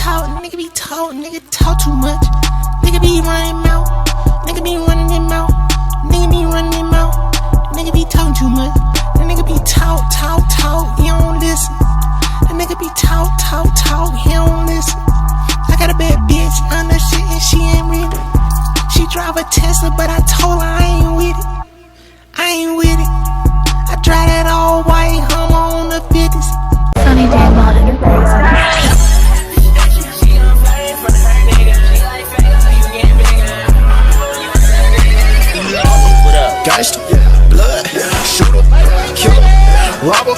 nigga talk too much. Nigga be running mouth, nigga be running him mouth, nigga be running him mouth, nigga be talking too much. That nigga be talk, he don't listen. That nigga be talk, he don't listen. I got a bad bitch on that shit and she ain't with it. She drive a Tesla, but I told her I ain't with it. I ain't with it. I drive that all white Hummer on the 50s. Sonny damn all in the Gangsta, blood, shooter, killer, robber,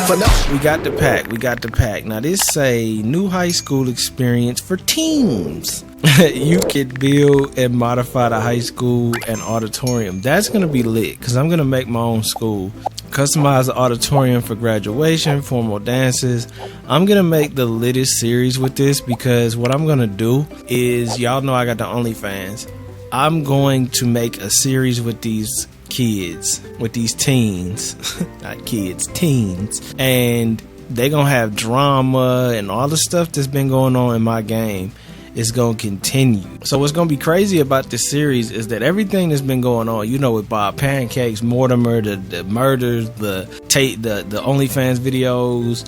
for now. We got the pack. Now this is a new high school experience for teens. You could build and modify the high school and auditorium. That's gonna be lit, cause I'm gonna make my own school. Customize the auditorium for graduation, formal dances. I'm gonna make the littest series with this, because what I'm gonna do is, y'all know I got the OnlyFans. I'm going to make a series with these kids, with these teens, not kids, teens, and they're gonna have drama, and all the stuff that's been going on in my game is gonna continue. So what's gonna be crazy about this series is that everything that's been going on, you know, with Bob Pancakes, Mortimer, the murders, the OnlyFans videos,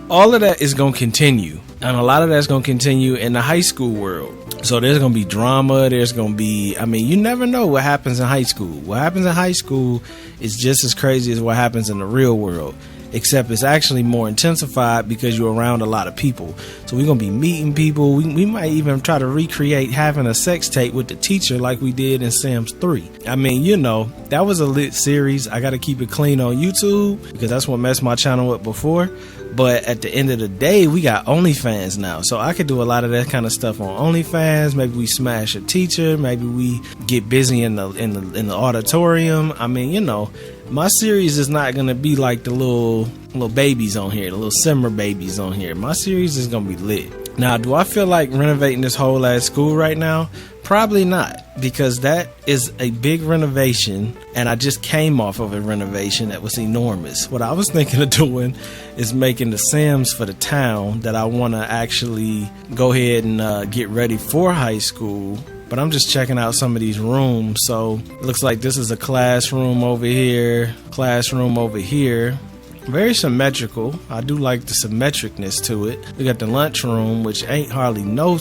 all of that is gonna continue, and a lot of that's gonna continue in the high school world. So there's going to be drama, there's going to be, I mean, you never know what happens in high school. What happens in high school is just as crazy as what happens in the real world, except it's actually more intensified because you're around a lot of people. So we're going to be meeting people. We might even try to recreate having a sex tape with the teacher like we did in Sims 3. I mean, you know, that was a lit series. I got to keep it clean on YouTube because that's what messed my channel up before. But at the end of the day, we got OnlyFans now, so I could do a lot of that kind of stuff on OnlyFans. Maybe we smash a teacher, maybe we get busy in the auditorium. I mean, you know, my series is not gonna be like the little babies on here, the little simmer babies on here. My series is gonna be lit. Now, do I feel like renovating this whole ass school right now? Probably not, because that is a big renovation, and I just came off of a renovation that was enormous. What I was thinking of doing is making the Sims for the town that I want to actually go ahead and get ready for high school. But I'm just checking out some of these rooms. So it looks like this is a classroom over here, classroom over here. Very symmetrical. I do like the symmetricness to it. We got the lunchroom, which ain't hardly no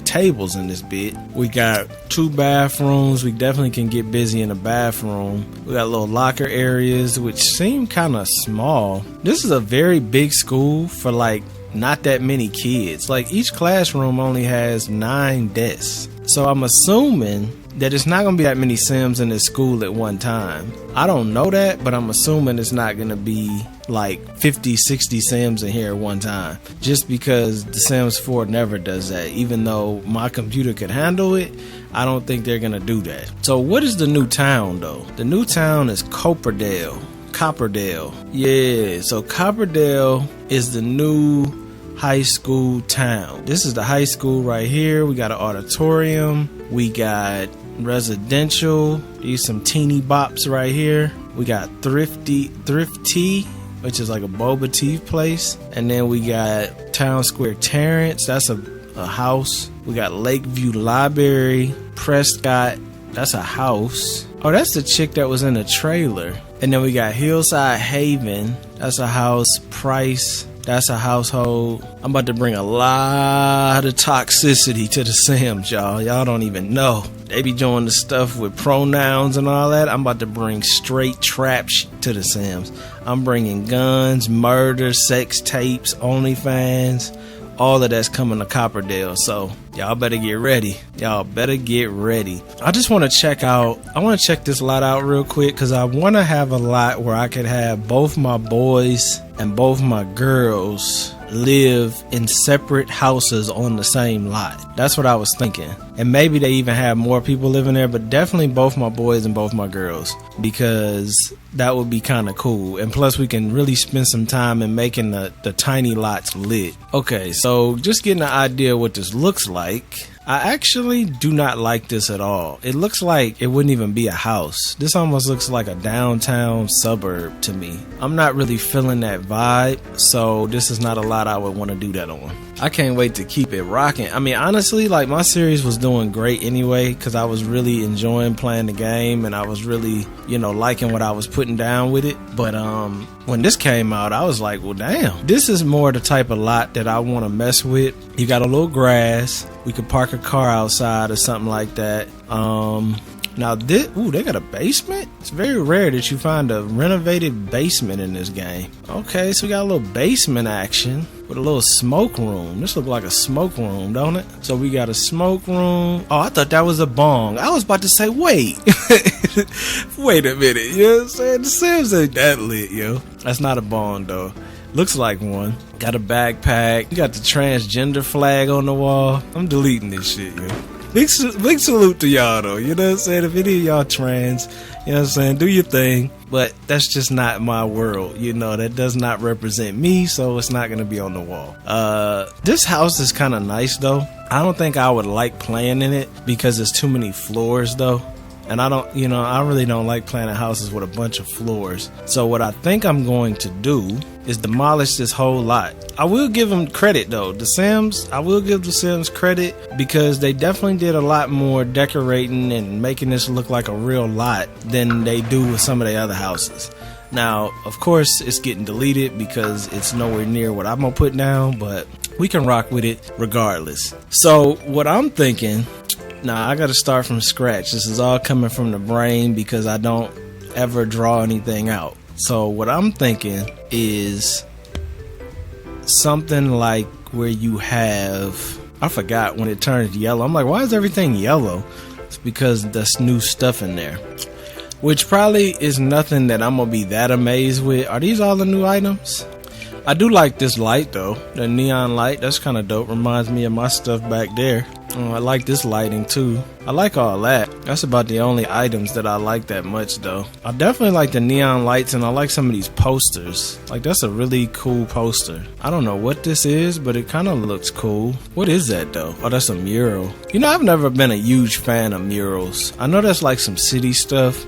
tables in this bit. We got 2 bathrooms. We definitely can get busy in the bathroom. We got little locker areas, which seem kind of small. This is a very big school for like not that many kids. Like each classroom only has 9 desks. So I'm assuming that it's not going to be that many Sims in this school at one time. I don't know that, but I'm assuming it's not going to be like 50, 60 Sims in here at one time. Just because the Sims 4 never does that. Even though my computer could handle it, I don't think they're going to do that. So what is the new town though? The new town is Copperdale. Yeah, so Copperdale is the new high school town. This is the high school right here. We got an auditorium. We got residential. These some teeny bops right here. We got Thrift Tea, which is like a boba tea place. And then we got Town Square Terrace. That's a house. We got Lakeview Library. Prescott. That's a house. Oh, that's the chick that was in the trailer. And then we got Hillside Haven. That's a house. Price. That's a household. I'm about to bring a lot of toxicity to the Sims, y'all. Y'all don't even know. They be doing the stuff with pronouns and all that. I'm about to bring straight trap to the Sims. I'm bringing guns, murder, sex tapes, OnlyFans. All of that's coming to Copperdale. So y'all better get ready. I just want to check this lot out real quick, because I want to have a lot where I could have both my boys and both my girls live in separate houses on the same lot. That's what I was thinking. And maybe they even have more people living there, but definitely both my boys and both my girls, because that would be kind of cool. And plus we can really spend some time in making the tiny lots lit. Okay, so just getting an idea what this looks like. I actually do not like this at all. It looks like it wouldn't even be a house. This almost looks like a downtown suburb to me. I'm not really feeling that vibe, so this is not a lot I would want to do that on. I can't wait to keep it rocking. I mean, honestly, like, my series was doing great anyway, because I was really enjoying playing the game, and I was really, you know, liking what I was putting down with it. But when this came out, I was like, well, damn, this is more the type of lot that I want to mess with. You got a little grass. We could park a car outside or something like that. Now, they got a basement? It's very rare that you find a renovated basement in this game. Okay, so we got a little basement action with a little smoke room. This looks like a smoke room, don't it? So we got a smoke room. Oh, I thought that was a bong. I was about to say, wait. Wait a minute. You know what I'm saying? The Sims ain't that lit, yo. That's not a bong, though. Looks like one. Got a backpack. You got the transgender flag on the wall. I'm deleting this shit, yo. Big salute to y'all, though. You know what I'm saying? If any of y'all trans, you know what I'm saying, do your thing. But that's just not my world. You know, that does not represent me, so it's not going to be on the wall. This house is kind of nice, though. I don't think I would like playing in it because there's too many floors, though. And I really don't like playing in houses with a bunch of floors. So what I think I'm going to do is demolish this whole lot. I will give them credit, though. I will give the Sims credit because they definitely did a lot more decorating and making this look like a real lot than they do with some of the other houses. Now, of course, it's getting deleted because it's nowhere near what I'm going to put down, but we can rock with it regardless. So what I'm thinking... Nah, I gotta start from scratch. This is all coming from the brain because I don't ever draw anything out. So what I'm thinking is something like where you have... I forgot when it turns yellow. I'm like, why is everything yellow? It's because there's new stuff in there. Which probably is nothing that I'm gonna be that amazed with. Are these all the new items? I do like this light, though. The neon light, that's kind of dope. Reminds me of my stuff back there. I like this lighting, too. I like all that. That's about the only items that I like that much, though. I definitely like the neon lights, and I like some of these posters. Like, that's a really cool poster. I don't know what this is, but it kind of looks cool. What is that, though? Oh, that's a mural. You know, I've never been a huge fan of murals. I know that's like some city stuff.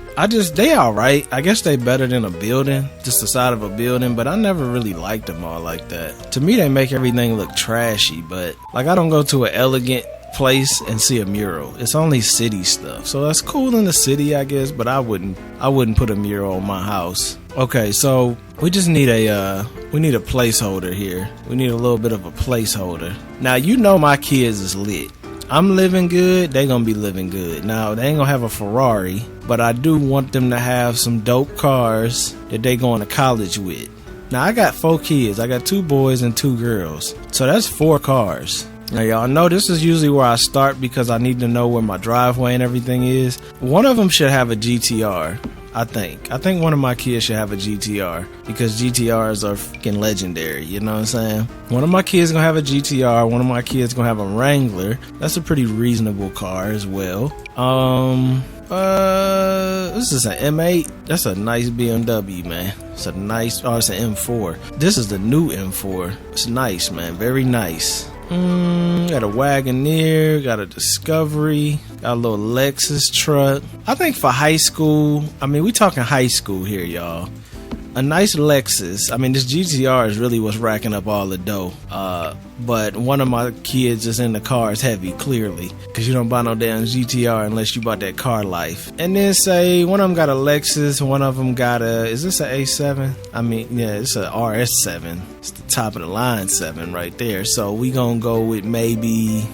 They alright. I guess they better than a building, just the side of a building, but I never really liked them all like that. To me, they make everything look trashy, but like, I don't go to an elegant place and see a mural. It's only city stuff, so that's cool in the city, I guess, but I wouldn't put a mural on my house. Okay, so we just need a placeholder here. We need a little bit of a placeholder. Now, you know my kids is lit. I'm living good, they gonna be living good. Now, they ain't gonna have a Ferrari, but I do want them to have some dope cars that they going to college with. Now, I got 4 kids. I got 2 boys and 2 girls, so that's 4 cars. Now, y'all know this is usually where I start because I need to know where my driveway and everything is. One of them should have a GTR, I think. I think one of my kids should have a GTR because GTRs are freaking legendary, you know what I'm saying? One of my kids gonna have a GTR, one of my kids gonna have a Wrangler. That's a pretty reasonable car as well. This is an M8. That's a nice BMW, man. It's an M4. This is the new M4. It's nice, man. Very nice. Got a Wagoneer, got a Discovery, got a little Lexus truck. I think for high school, I mean, we talking high school here, y'all. A nice Lexus. I mean, this GTR is really what's racking up all the dough. But one of my kids is in the cars heavy, clearly. Because you don't buy no damn GTR unless you bought that car life. And then say, one of them got a Lexus, one of them got is this an A7? I mean, yeah, it's a RS7. It's the top of the line 7 right there. So we gonna go with maybe...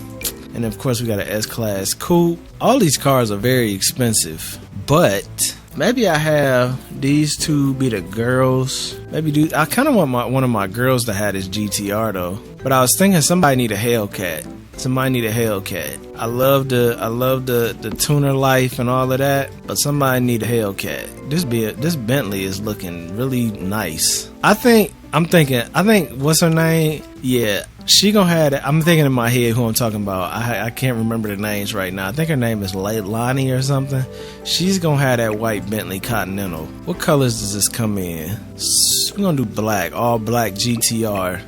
And of course we got an S-Class coupe. All these cars are very expensive. But... maybe I have these 2 be the girls. Maybe I kind of want one of my girls to have this GTR though. But I was thinking somebody need a Hellcat. Somebody need a Hellcat. I love the tuner life and all of that, but somebody need a Hellcat. This Bentley is looking really nice. I think what's her name? Yeah. She gonna have that. I'm thinking in my head who I'm talking about. I can't remember the names right now. I think her name is Lonnie or something. She's gonna have that white Bentley Continental. What colors does this come in? We're gonna do black, all black GTR.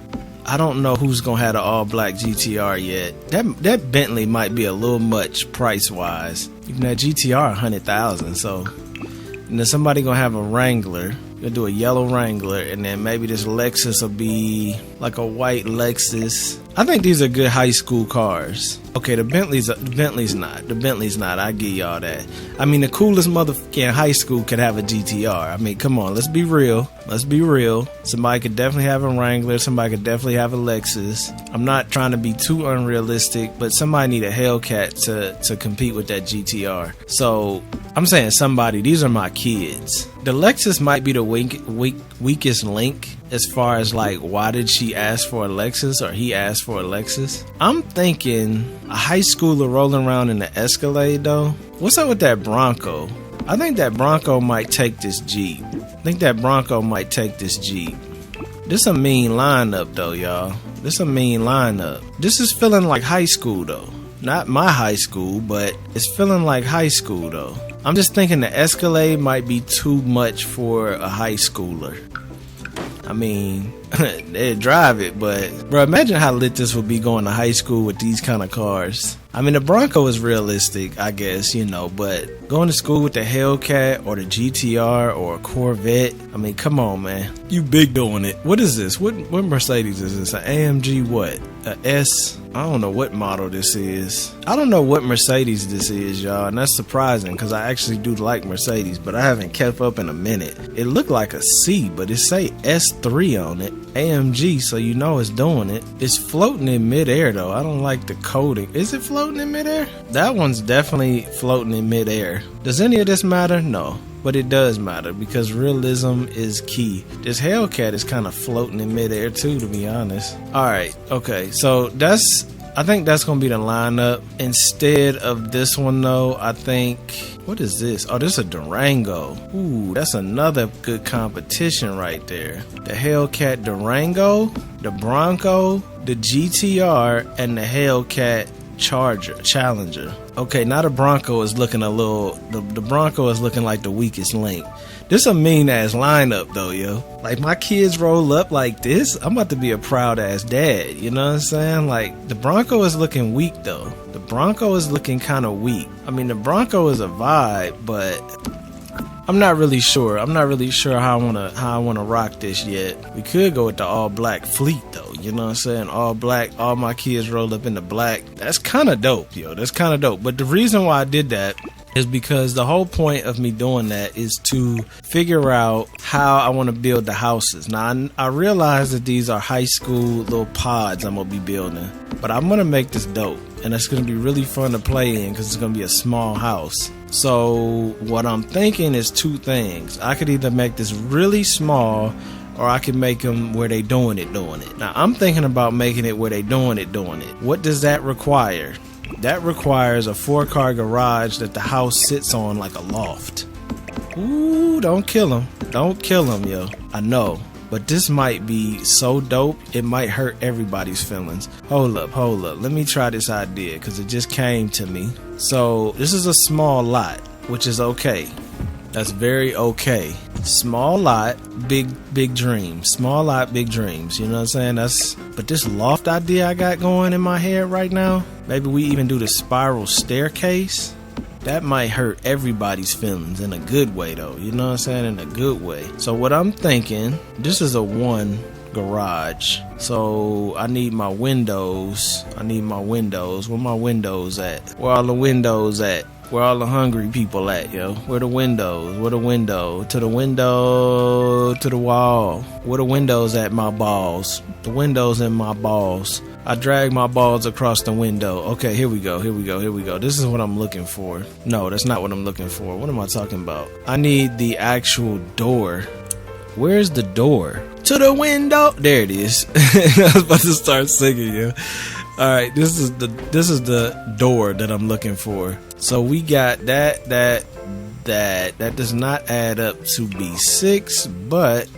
I don't know who's gonna have the all black GTR yet. That Bentley might be a little much price wise. Even that GTR 100,000. So, and then somebody gonna have a Wrangler. Gonna do a yellow Wrangler, and then maybe this Lexus will be like a white Lexus. I think these are good high school cars. Okay, the Bentley's not. The Bentley's not. I give y'all that. I mean, the coolest motherfucker in high school could have a GTR. I mean, come on, let's be real. Let's be real. Somebody could definitely have a Wrangler. Somebody could definitely have a Lexus. I'm not trying to be too unrealistic, but somebody need a Hellcat to compete with that GTR. So I'm saying somebody. These are my kids. The Lexus might be the weakest link as far as like, why did she ask for a Lexus or he asked for a Lexus? I'm thinking a high schooler rolling around in the Escalade though. What's up with that Bronco? I think that Bronco might take this Jeep. This a mean lineup though, y'all. This a mean lineup. This is feeling like high school though. Not my high school, but it's feeling like high school though. I'm just thinking the Escalade might be too much for a high schooler. I mean, they'd drive it, but bro, imagine how lit this would be going to high school with these kind of cars. I mean, the Bronco is realistic, I guess, you know, but going to school with the Hellcat or the GTR or a Corvette, I mean, come on, man. You big doing it. What is this? What Mercedes is this? An AMG what? A S? I don't know what model this is. I don't know what Mercedes this is, y'all, and that's surprising because I actually do like Mercedes, but I haven't kept up in a minute. It looked like a C, but it say S3 on it. AMG, so you know it's doing it. It's floating in midair though. I don't like the coding. Is it floating in midair? That one's definitely floating in midair. Does any of this matter? No. But it does matter because realism is key. This Hellcat is kind of floating in midair too, to be honest. Alright, okay, so I think that's gonna be the lineup. Instead of this one though, I think, what is this? Oh, this is a Durango. Ooh, that's another good competition right there. The Hellcat Durango, the Bronco, the GTR, and the Hellcat Challenger. Okay, now the Bronco is looking a little, the Bronco is looking like the weakest link. This a mean ass lineup though, yo. Like my kids roll up like this, I'm about to be a proud ass dad, you know what I'm saying? Like the Bronco is looking weak though. The Bronco is looking kind of weak. I mean, the Bronco is a vibe, but I'm not really sure. I'm not really sure how I wanna rock this yet. We could go with the all black fleet though, you know what I'm saying? All black, all my kids rolled up in the black. That's kind of dope, yo. That's kind of dope. But the reason why I did that is because the whole point of me doing that is to figure out how I want to build the houses. Now, I realize that these are high school little pods I'm going to be building, but I'm going to make this dope, and it's going to be really fun to play in because it's going to be a small house. So what I'm thinking is two things. I could either make this really small, or I could make them where they doing it. Now, I'm thinking about making it where they doing it. What does that require? That requires a 4-car garage that the house sits on like a loft. Ooh, don't kill him. Don't kill him, yo. I know. But this might be so dope, it might hurt everybody's feelings. Hold up. Let me try this idea because it just came to me. So, this is a small lot, which is okay. That's very okay. Small lot, big dreams. Small lot, big dreams. You know what I'm saying? But this loft idea I got going in my head right now, maybe we even do the spiral staircase. That might hurt everybody's feelings in a good way though. You know what I'm saying? In a good way. So what I'm thinking, this is a 1 garage. So I need my windows. Where my windows at? Where all the windows at? Where all the hungry people at, yo? Where the windows? To the window. To the wall. Where the windows at, my balls? The windows in my balls. I drag my balls across the window. Okay, here we go. This is what I'm looking for. No, that's not what I'm looking for. What am I talking about? I need the actual door. Where's the door? To the window. There it is. I was about to start singing, yo. All right, this is the door that I'm looking for. So we got that does not add up to be 6, but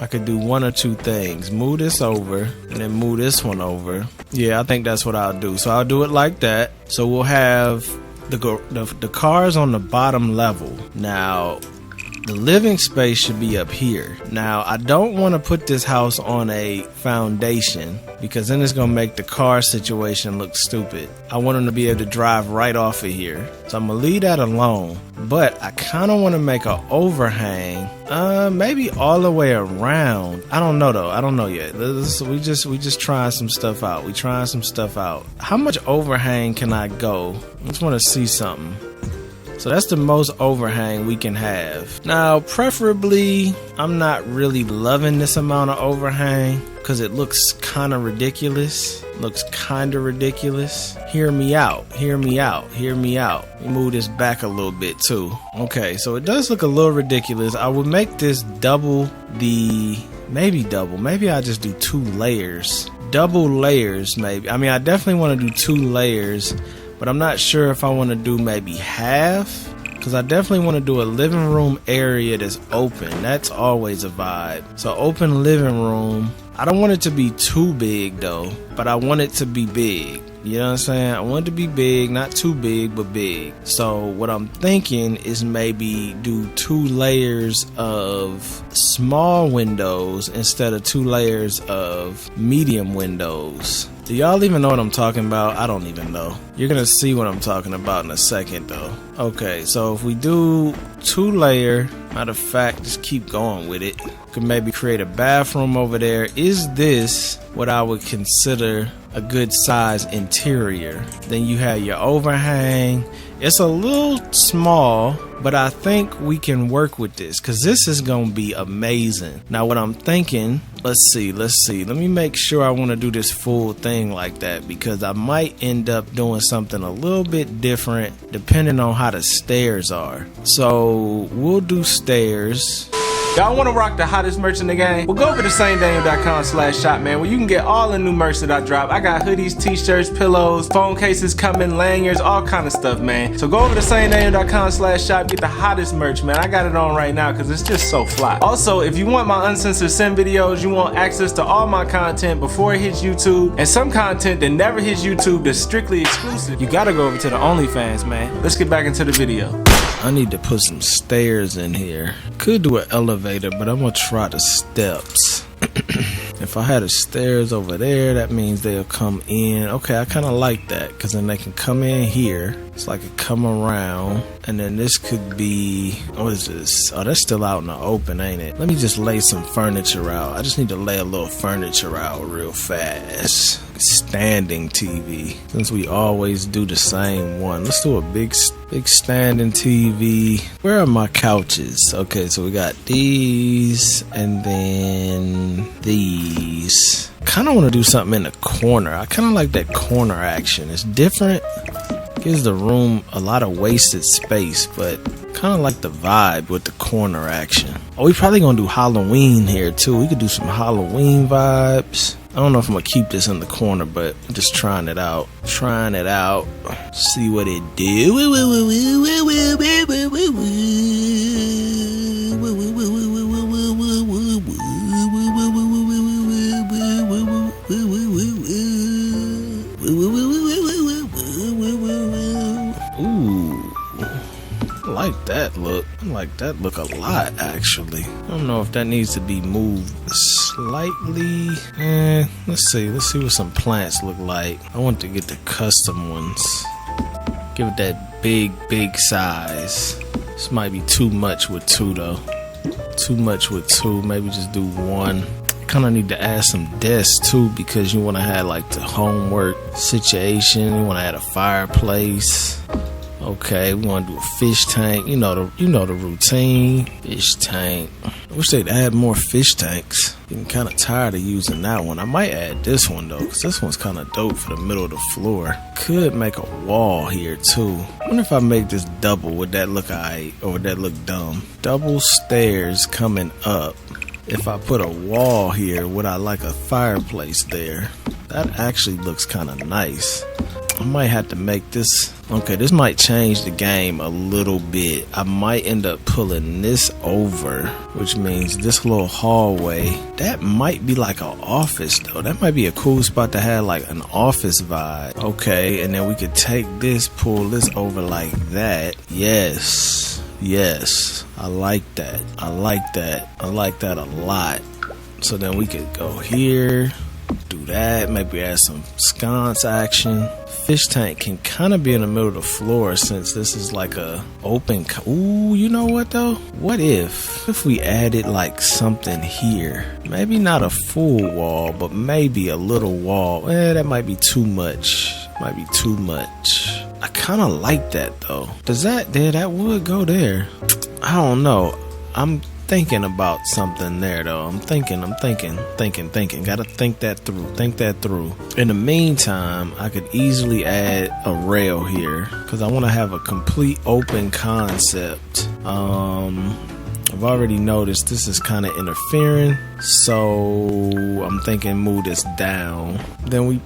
I could do one or two things. Move this over and then move this one over. Yeah, I think that's what I'll do. So I'll do it like that. So we'll have the cars on the bottom level. Now, The living space should be up here. Now, I don't want to put this house on a foundation because then it's going to make the car situation look stupid. I want them to be able to drive right off of here. So I'm going to leave that alone. But I kind of want to make an overhang. Maybe all the way around. I don't know though. I don't know yet. We just trying some stuff out. We trying some stuff out. How much overhang can I go? I just want to see something. So that's the most overhang we can have. Now, preferably, I'm not really loving this amount of overhang because it looks kind of ridiculous. Hear me out. Hear me out. Hear me out. Let me move this back a little bit too. Okay, so it does look a little ridiculous. I would make this maybe double. Maybe I just do 2 layers. Double layers, maybe. I mean, I definitely want to do 2 layers. But I'm not sure if I want to do maybe half, because I definitely want to do a living room area that's open. That's always a vibe. So open living room. I don't want it to be too big though, but I want it to be big. You know what I'm saying? I want it to be big, not too big, but big. So what I'm thinking is maybe do 2 layers of small windows instead of 2 layers of medium windows. Do y'all even know what I'm talking about? I don't even know. You're gonna see what I'm talking about in a second though. Okay, so if we do 2 layer, matter of fact, just keep going with it. Could maybe create a bathroom over there. Is this what I would consider a good size interior? Then you have your overhang. It's a little small, but I think we can work with this because this is gonna be amazing. Now what I'm thinking, let's see. Let me make sure I want to do this full thing like that because I might end up doing something a little bit different depending on how the stairs are. So we'll do stairs. Y'all want to rock the hottest merch in the game? Well, go over to SonnyDaniel.com/shop, man, where you can get all the new merch that I drop. I got hoodies, t-shirts, pillows, phone cases coming, lanyards, all kind of stuff, man. So go over to SonnyDaniel.com/shop, get the hottest merch, man. I got it on right now because it's just so fly. Also, if you want my uncensored sim videos, you want access to all my content before it hits YouTube, and some content that never hits YouTube that's strictly exclusive, you gotta go over to the OnlyFans, man. Let's get back into the video. I need to put some stairs in here. Could do an elevator, but I'm gonna try the steps. If I had the stairs over there, that means they'll come in. Okay, I kind of like that because then they can come in here. It's like it come around, and then this could be, what is this? Oh, that's still out in the open, ain't it? Let me just lay some furniture out. I just need to lay a little furniture out real fast. Standing TV, since we always do the same one. Let's do a big standing TV. Where are my couches? Okay, so we got these and then these. Kind of want to do something in the corner. I kind of like that corner action. It's different. Gives the room a lot of wasted space, but kind of like the vibe with the corner action. Oh, we probably gonna do Halloween here too. We could do some Halloween vibes. I don't know if I'm gonna keep this in the corner, but I'm just trying it out. See what it do. I like that look a lot, actually. I don't know if that needs to be moved slightly. Let's see what some plants look like. I want to get the custom ones. Give it that big size. This might be too much with 2 though. Maybe just do 1. Kind of need to add some desks too because you want to have like the homework situation. You want to add a fireplace. Okay, we want to do a fish tank. You know the routine. Fish tank. I wish they'd add more fish tanks. Getting kind of tired of using that one. I might add this one though, because this one's kind of dope for the middle of the floor. Could make a wall here too. I wonder if I make this double, would that look alright or would that look dumb? Double stairs coming up. If I put a wall here, would I like a fireplace there? That actually looks kind of nice. I might have to make this. Okay, this might change the game a little bit. I might end up pulling this over, which means this little hallway, that might be like an office though. That might be a cool spot to have like an office vibe. Okay, and then we could take this, pull this over like that. Yes. Yes, I like that. I like that. I like that a lot. So then we could go here, do that, maybe add some sconce action. Fish tank can kind of be in the middle of the floor since this is like a open. Ooh, you know what though? What if we added like something here? Maybe not a full wall, but maybe a little wall. That might be too much. Might be too much. I kind of like that though. Does that that would go there? I don't know. I'm thinking about something there though. I'm thinking. Gotta think that through. In the meantime, I could easily add a rail here because I want to have a complete open concept. I've already noticed this is kind of interfering, so I'm thinking move this down. Then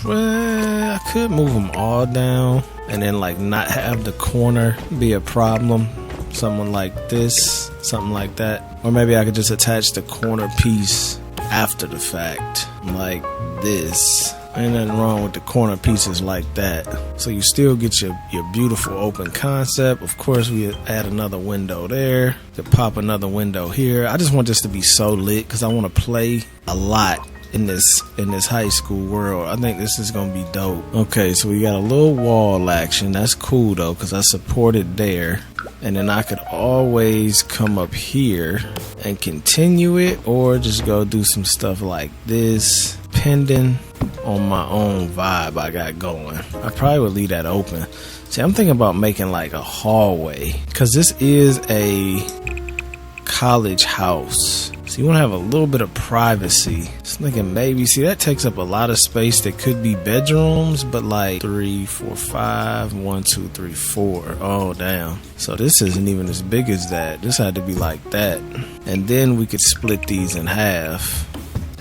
I could move them all down and then like not have the corner be a problem. Something like this, something like that. Or maybe I could just attach the corner piece after the fact, like this. Ain't nothing wrong with the corner pieces like that. So you still get your beautiful open concept. Of course, we add another window there, to pop another window here. I just want this to be so lit because I want to play a lot in this high school world. I think this is gonna be dope. Okay, so we got a little wall action. That's cool though, because I support it there. And then I could always come up here and continue it, or just go do some stuff like this, pending on my own vibe I got going. I probably would leave that open. See, I'm thinking about making like a hallway, because this is a college house. So you want to have a little bit of privacy. Just thinking maybe, see, that takes up a lot of space that could be bedrooms, but like 3, 4, 5, 1, 2, 3, 4. Oh, damn. So this isn't even as big as that. This had to be like that. And then we could split these in half.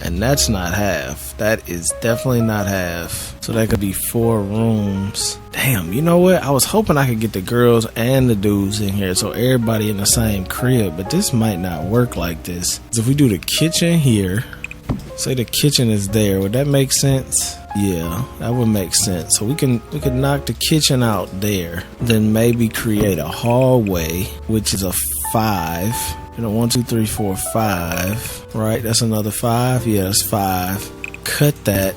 And that's not half. That is definitely not half. So that could be 4 rooms. Damn, you know what? I was hoping I could get the girls and the dudes in here, so everybody in the same crib, but this might not work like this. So if we do the kitchen here, say the kitchen is there, would that make sense? Yeah, that would make sense. So we could knock the kitchen out there, then maybe create a hallway, which is a 5. 1, 2, 3, 4, 5. Right, that's another 5. Yeah, that's 5. Cut that.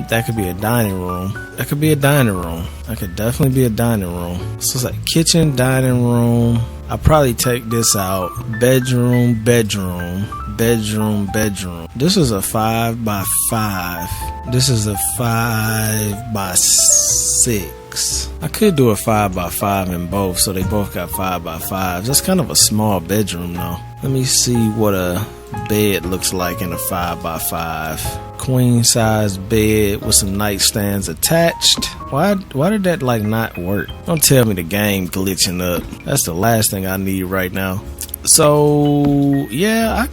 That could be a dining room. That could be a dining room. That could definitely be a dining room. So it's like kitchen, dining room. I'll probably take this out. Bedroom, bedroom, bedroom, bedroom. This is a 5 by 5. This is a 5 by 6. I could do a 5 by 5 in both, so they both got 5 by 5s. That's kind of a small bedroom though. Let me see what a bed looks like in a 5 by 5. Queen size bed with some nightstands attached. Why did that like not work? Don't tell me the game glitching up. That's the last thing I need right now. So yeah,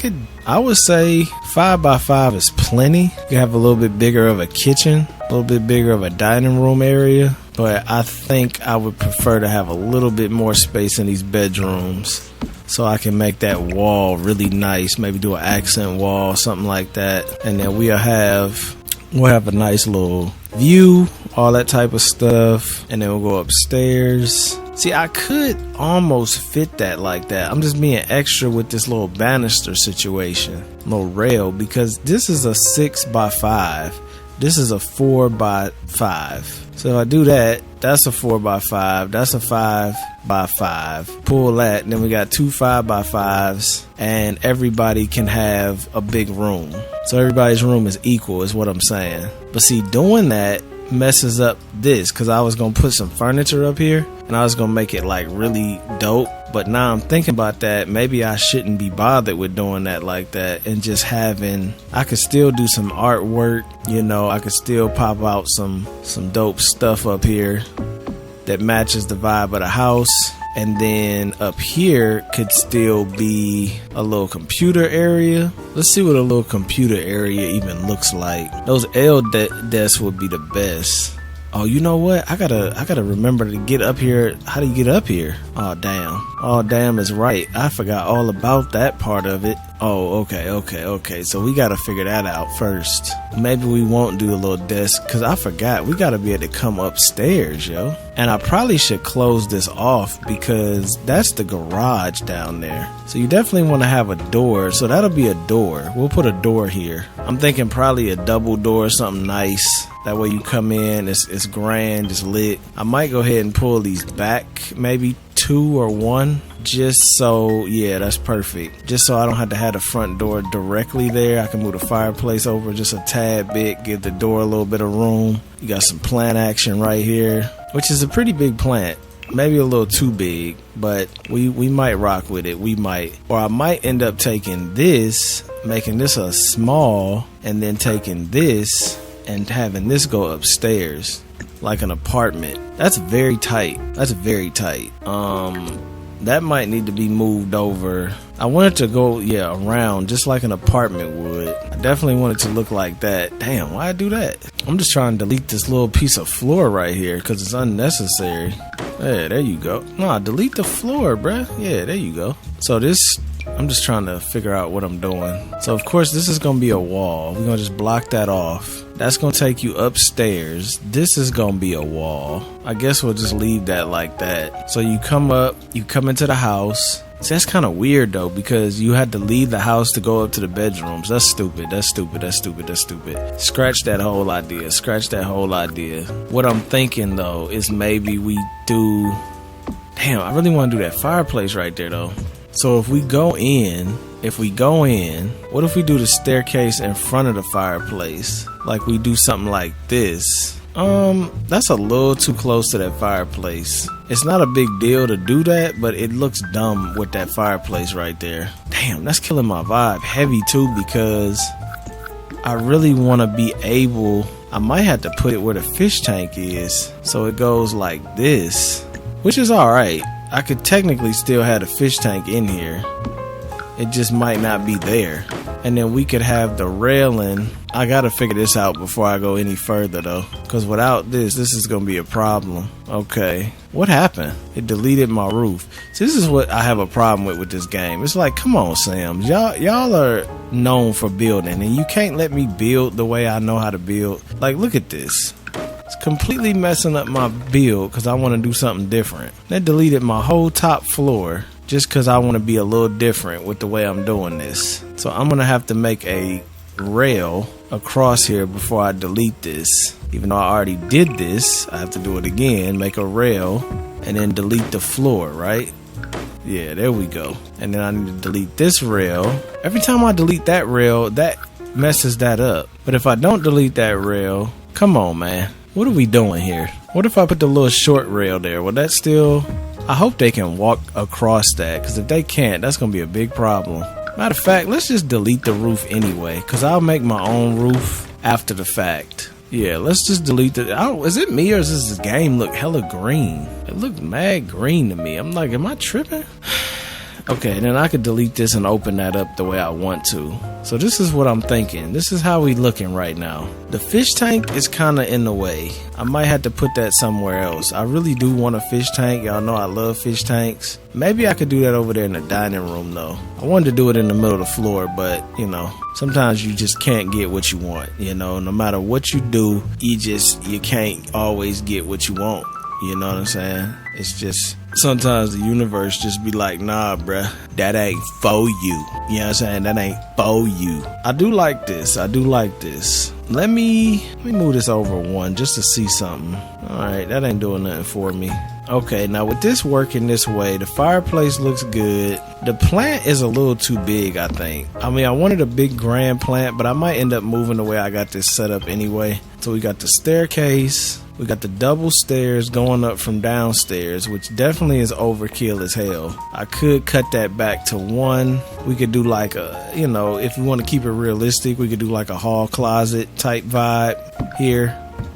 I would say 5 by 5 is plenty. You can have a little bit bigger of a kitchen, a little bit bigger of a dining room area, but I think I would prefer to have a little bit more space in these bedrooms, so I can make that wall really nice. Maybe do an accent wall, something like that, and then we'll have a nice little view, all that type of stuff, and then we'll go upstairs. See, I could almost fit that like that. I'm just being extra with this little banister situation, little rail, because this is a 6 by 5. This is a 4 by 5. So if I do that, that's a 4 by 5. That's a 5 by 5. Pull that, and then we got 2 5 by 5s, and everybody can have a big room. So everybody's room is equal, is what I'm saying. But see, doing that messes up this, because I was gonna put some furniture up here and I was gonna make it like really dope, but now I'm thinking about that, maybe I shouldn't be bothered with doing that like that, and just having, I could still do some artwork, you know, I could still pop out some dope stuff up here that matches the vibe of the house. And then up here could still be a little computer area. Let's see what a little computer area even looks like. Those L desks would be the best. Oh, you know what? I gotta remember to get up here. How do you get up here? Oh, damn. Oh, damn is right. I forgot all about that part of it. Oh, okay. So we gotta figure that out first. Maybe we won't do a little desk, cause I forgot we gotta be able to come upstairs, yo. And I probably should close this off because that's the garage down there. So you definitely want to have a door. So that'll be a door. We'll put a door here. I'm thinking probably a double door, something nice. That way you come in, it's grand, it's lit. I might go ahead and pull these back, maybe 2 or 1. Just so, yeah, that's perfect. Just so I don't have to have the front door directly there. I can move the fireplace over just a tad bit, give the door a little bit of room. You got some plant action right here, which is a pretty big plant. Maybe a little too big, but we might rock with it. We might. Or I might end up taking this, making this a small, and then taking this and having this go upstairs like an apartment. That's very tight. That might need to be moved over. I want it to go, around just like an apartment would. I definitely want it to look like that. Damn, why I do that? I'm just trying to delete this little piece of floor right here because it's unnecessary. Yeah, there you go. Nah, delete the floor, bruh. Yeah, there you go. So this, I'm just trying to figure out what I'm doing. So of course this is gonna be a wall. We're gonna just block that off. That's gonna take you upstairs. This is gonna be a wall. I guess we'll just leave that like that. So you come up, you come into the house. See, that's kind of weird though, because you had to leave the house to go up to the bedrooms. That's stupid. Scratch that whole idea. What I'm thinking though is maybe we do, damn, I really want to do that fireplace right there though. So if we go in, what if we do the staircase in front of the fireplace? Like we do something like this. That's a little too close to that fireplace. It's not a big deal to do that, but it looks dumb with that fireplace right there. Damn, that's killing my vibe heavy too, because I really want to be able, I might have to put it where the fish tank is. So it goes like this, which is alright. I could technically still have the fish tank in here. It just might not be there. And then we could have the railing. I gotta figure this out before I go any further though, because without this is gonna be a problem. Okay, what happened? It deleted my roof. So this is what I have a problem with this game. It's like, come on, Sam, y'all are known for building, and you can't let me build the way I know how to build. Like, look at this. It's completely messing up my build because I want to do something different. That deleted my whole top floor just because I want to be a little different with the way I'm doing this. So I'm going to have to make a rail across here before I delete this. Even though I already did this, I have to do it again, make a rail, and then delete the floor, right? Yeah, there we go. And then I need to delete this rail. Every time I delete that rail, that messes that up. But if I don't delete that rail, come on, man. What are we doing here? What if I put the little short rail there? Will that still... I hope they can walk across that, because if they can't, that's going to be a big problem. Matter of fact, let's just delete the roof anyway, because I'll make my own roof after the fact. Yeah, let's just delete the... is it me or does this game look hella green? It looked mad green to me. I'm like, am I tripping? Okay, then I could delete this and open that up the way I want to. So this is what I'm thinking. This is how we looking right now. The fish tank is kind of in the way. I might have to put that somewhere else. I really do want a fish tank. Y'all know I love fish tanks. Maybe I could do that over there in the dining room though. I wanted to do it in the middle of the floor, but you know, sometimes you just can't get what you want. You know, no matter what you do, you can't always get what you want. You know what I'm saying? It's just, sometimes the universe just be like, nah, bruh, that ain't for you. You know what I'm saying? That ain't for you. I do like this. Let me move this over one just to see something. Alright, that ain't doing nothing for me. Okay, now with this working this way, the fireplace looks good. The plant is a little too big, I think. I mean, I wanted a big grand plant, but I might end up moving the way I got this set up anyway. So we got the staircase. We got the double stairs going up from downstairs, which definitely is overkill as hell. I could cut that back to one. We could do like a, you know, if we want to keep it realistic, we could do like a hall closet type vibe here.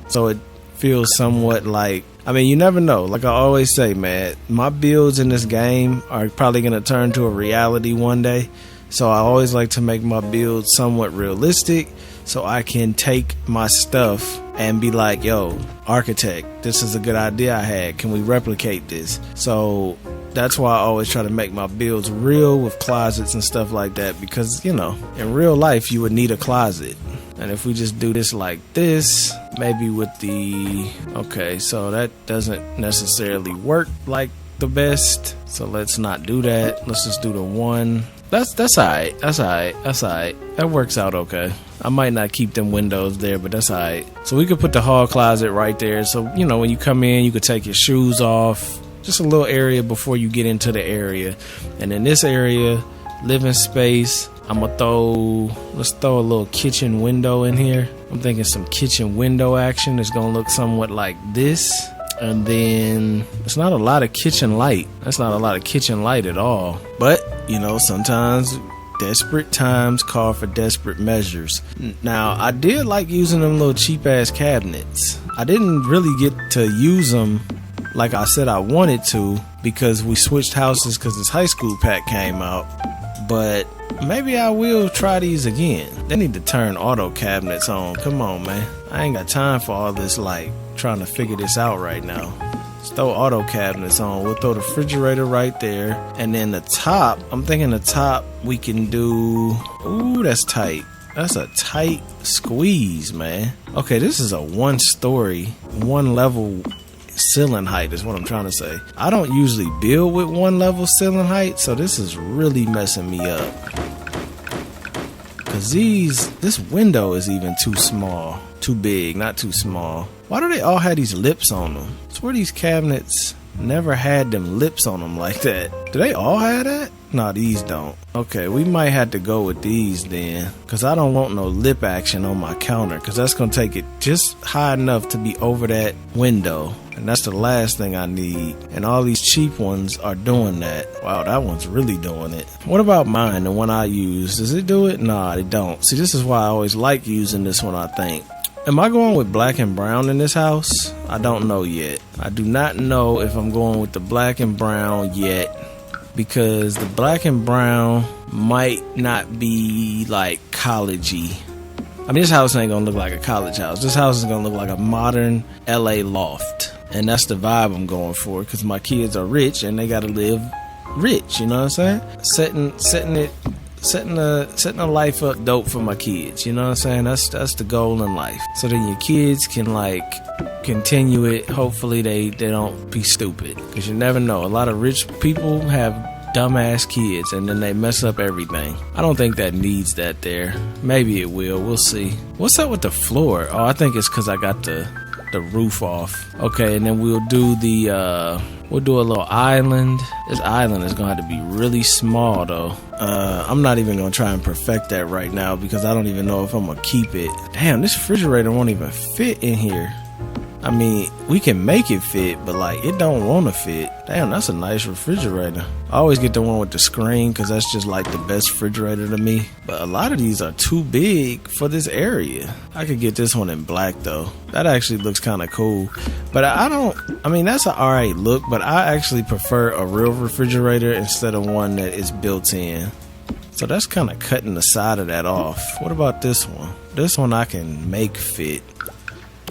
So it feels somewhat like, I mean, you never know. Like I always say, man, my builds in this game are probably going to turn to a reality one day. So I always like to make my builds somewhat realistic so I can take my stuff and be like, yo, architect, this is a good idea I had. Can we replicate this? So That's why I always try to make my builds real with closets and stuff like that, because, you know, in real life you would need a closet. And if we just do this like this, maybe with the, okay, so that doesn't necessarily work like the best, so let's not do that. Let's just do the one. That's alright. That's alright. That's alright. That works out okay. I might not keep them windows there, but that's alright. So we could put the hall closet right there, so you know when you come in you could take your shoes off. Just a little area before you get into the area. And in this area, living space, let's throw a little kitchen window in here. I'm thinking some kitchen window action. It's gonna look somewhat like this. And then it's not a lot of kitchen light. That's not a lot of kitchen light at all. But, you know, sometimes desperate times call for desperate measures. Now, I did like using them little cheap ass cabinets. I didn't really get to use them like I said I wanted to, because we switched houses because this high school pack came out. But maybe I will try these again. They need to turn auto cabinets on. Come on, man. I ain't got time for all this, like, trying to figure this out right now. Let's throw auto cabinets on. We'll throw the refrigerator right there. And then the top, I'm thinking the top we can do... Ooh, that's tight. That's a tight squeeze, man. Okay, this is a one-story, one-level ceiling height is what I'm trying to say. I don't usually build with one level ceiling height, so this is really messing me up. Cause this window is even too small. Too big, not too small. Why do they all have these lips on them? I swear these cabinets never had them lips on them like that. Do they all have that? Nah, these don't. Okay, we might have to go with these then, cause I don't want no lip action on my counter, cause that's gonna take it just high enough to be over that window. And that's the last thing I need. And all these cheap ones are doing that. Wow, that one's really doing it. What about mine, the one I use? Does it do it? Nah, it don't. See, this is why I always like using this one, I think. Am I going with black and brown in this house? I don't know yet. I do not know if I'm going with the black and brown yet, because the black and brown might not be like collegey. I mean, this house ain't gonna look like a college house. This house is gonna look like a modern LA loft. And that's the vibe I'm going for, because my kids are rich and they gotta live rich, you know what I'm saying? Setting a life up dope for my kids, you know what I'm saying? That's the goal in life. So then your kids can like continue it. Hopefully they don't be stupid, because you never know. A lot of rich people have dumbass kids and then they mess up everything. I don't think that needs that there. Maybe it will. We'll see. What's up with the floor? Oh, I think it's because I got the roof off. Okay, and then we'll do a little island. This island is gonna have to be really small though. I'm not even gonna try and perfect that right now, because I don't even know if I'm gonna keep it. Damn, this refrigerator won't even fit in here. I mean, we can make it fit, but like it don't want to fit. Damn, that's a nice refrigerator. I always get the one with the screen, because that's just like the best refrigerator to me. But a lot of these are too big for this area. I could get this one in black though. That actually looks kind of cool. But I mean, that's an alright look, but I actually prefer a real refrigerator instead of one that is built in. So that's kind of cutting the side of that off. What about this one? This one I can make fit.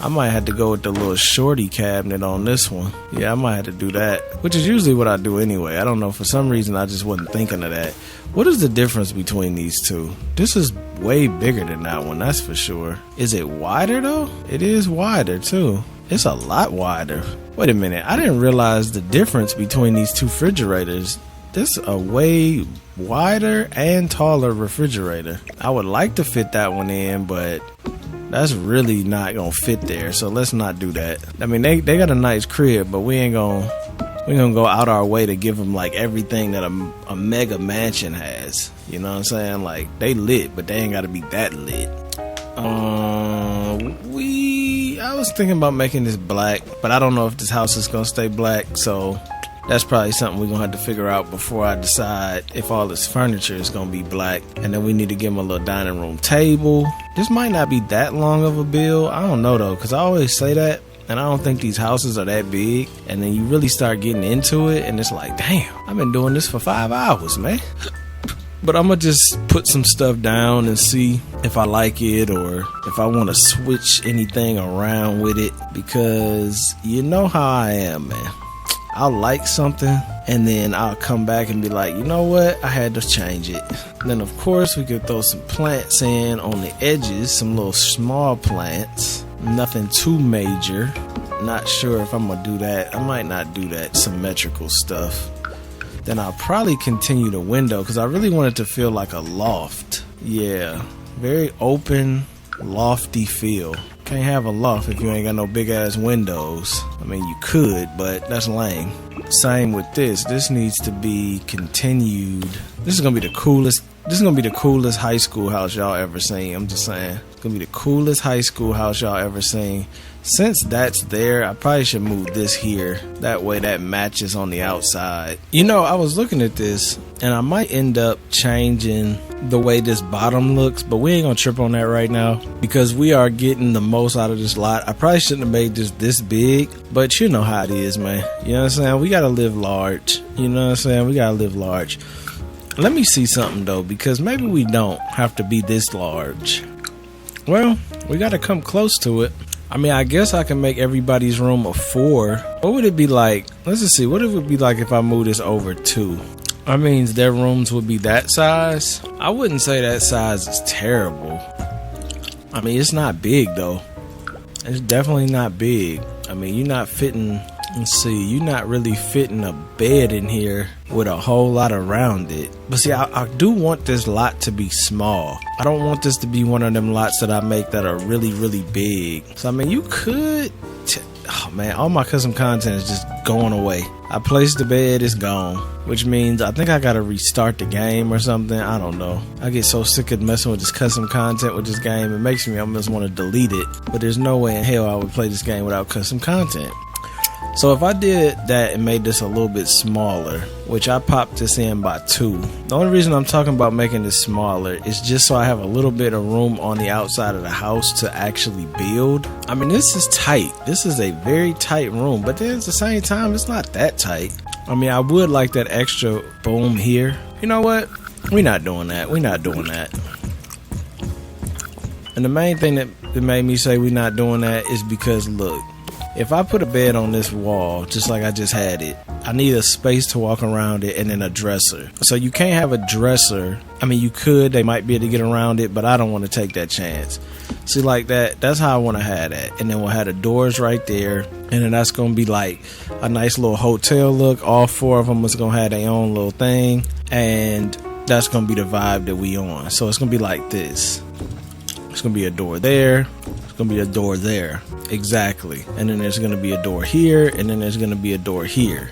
I might have to go with the little shorty cabinet on this one. Yeah, I might have to do that, which is usually what I do anyway. I don't know, for some reason I just wasn't thinking of that. What is the difference between these two? This is way bigger than that one, that's for sure. Is it wider though? It is wider too. It's a lot wider. Wait a minute, I didn't realize the difference between these two refrigerators. This is a way wider and taller refrigerator. I would like to fit that one in, but that's really not gonna fit there, so let's not do that. I mean, they got a nice crib, but we ain't gonna go out our way to give them like everything that a mega mansion has. You know what I'm saying? Like, they lit, but they ain't gotta be that lit. I was thinking about making this black, but I don't know if this house is gonna stay black, so that's probably something we're gonna have to figure out before I decide if all this furniture is gonna be black. And then we need to give them a little dining room table. This might not be that long of a build. I don't know though, because I always say that, and I don't think these houses are that big. And then you really start getting into it, and it's like, damn, I've been doing this for 5 hours, man. But I'm gonna just put some stuff down and see if I like it, or if I want to switch anything around with it, because you know how I am, man. I'll like something and then I'll come back and be like, you know what, I had to change it. Then of course we could throw some plants in on the edges, some little small plants, nothing too major. Not sure if I'm gonna do that. I might not do that symmetrical stuff. Then I'll probably continue the window because I really want it to feel like a loft. Yeah, very open, lofty feel. Can't have a loft if you ain't got no big ass windows. I mean, you could, but that's lame. Same with this. This needs to be continued. This is gonna be the coolest. This is gonna be the coolest high school house y'all ever seen. I'm just saying. It's gonna be the coolest high school house y'all ever seen. Since that's there, I probably should move this here. That way that matches on the outside. You know, I was looking at this and I might end up changing the way this bottom looks, but we ain't gonna trip on that right now because we are getting the most out of this lot. I probably shouldn't have made this big, but you know how it is, man. You know what I'm saying? We gotta live large. You know what I'm saying? We gotta live large. Let me see something though, because maybe we don't have to be this large. Well, we gotta come close to it. I mean, I guess I can make everybody's room a 4. What would it be like? Let's just see. What it would be like if I move this over 2? I mean, their rooms would be that size. I wouldn't say that size is terrible. I mean, it's not big though. It's definitely not big. I mean, you're not fitting. Let's see. You're not really fitting a bed in here with a whole lot around it. But see, I do want this lot to be small. I don't want this to be one of them lots that I make that are really, really big. So, I mean, you could... oh, man, all my custom content is just going away. I placed the bed, it's gone. Which means I think I gotta restart the game or something. I don't know. I get so sick of messing with this custom content with this game. It makes me almost want to delete it. But there's no way in hell I would play this game without custom content. So if I did that and made this a little bit smaller, which I popped this in by 2. The only reason I'm talking about making this smaller is just so I have a little bit of room on the outside of the house to actually build. I mean, this is tight. This is a very tight room, but then at the same time, it's not that tight. I mean, I would like that extra boom here. You know what? We're not doing that. We're not doing that. And the main thing that made me say we're not doing that is because, look, if I put a bed on this wall, just like I just had it, I need a space to walk around it and then a dresser. So you can't have a dresser. I mean, you could. They might be able to get around it, but I don't want to take that chance. See, like that, that's how I want to have that. And then we'll have the doors right there. And then that's going to be like a nice little hotel look. All 4 of them is going to have their own little thing. And that's going to be the vibe that we on. So it's going to be like this. It's going to be a door there. It's going to be a door there. Exactly. And then there's going to be a door here. And then there's going to be a door here.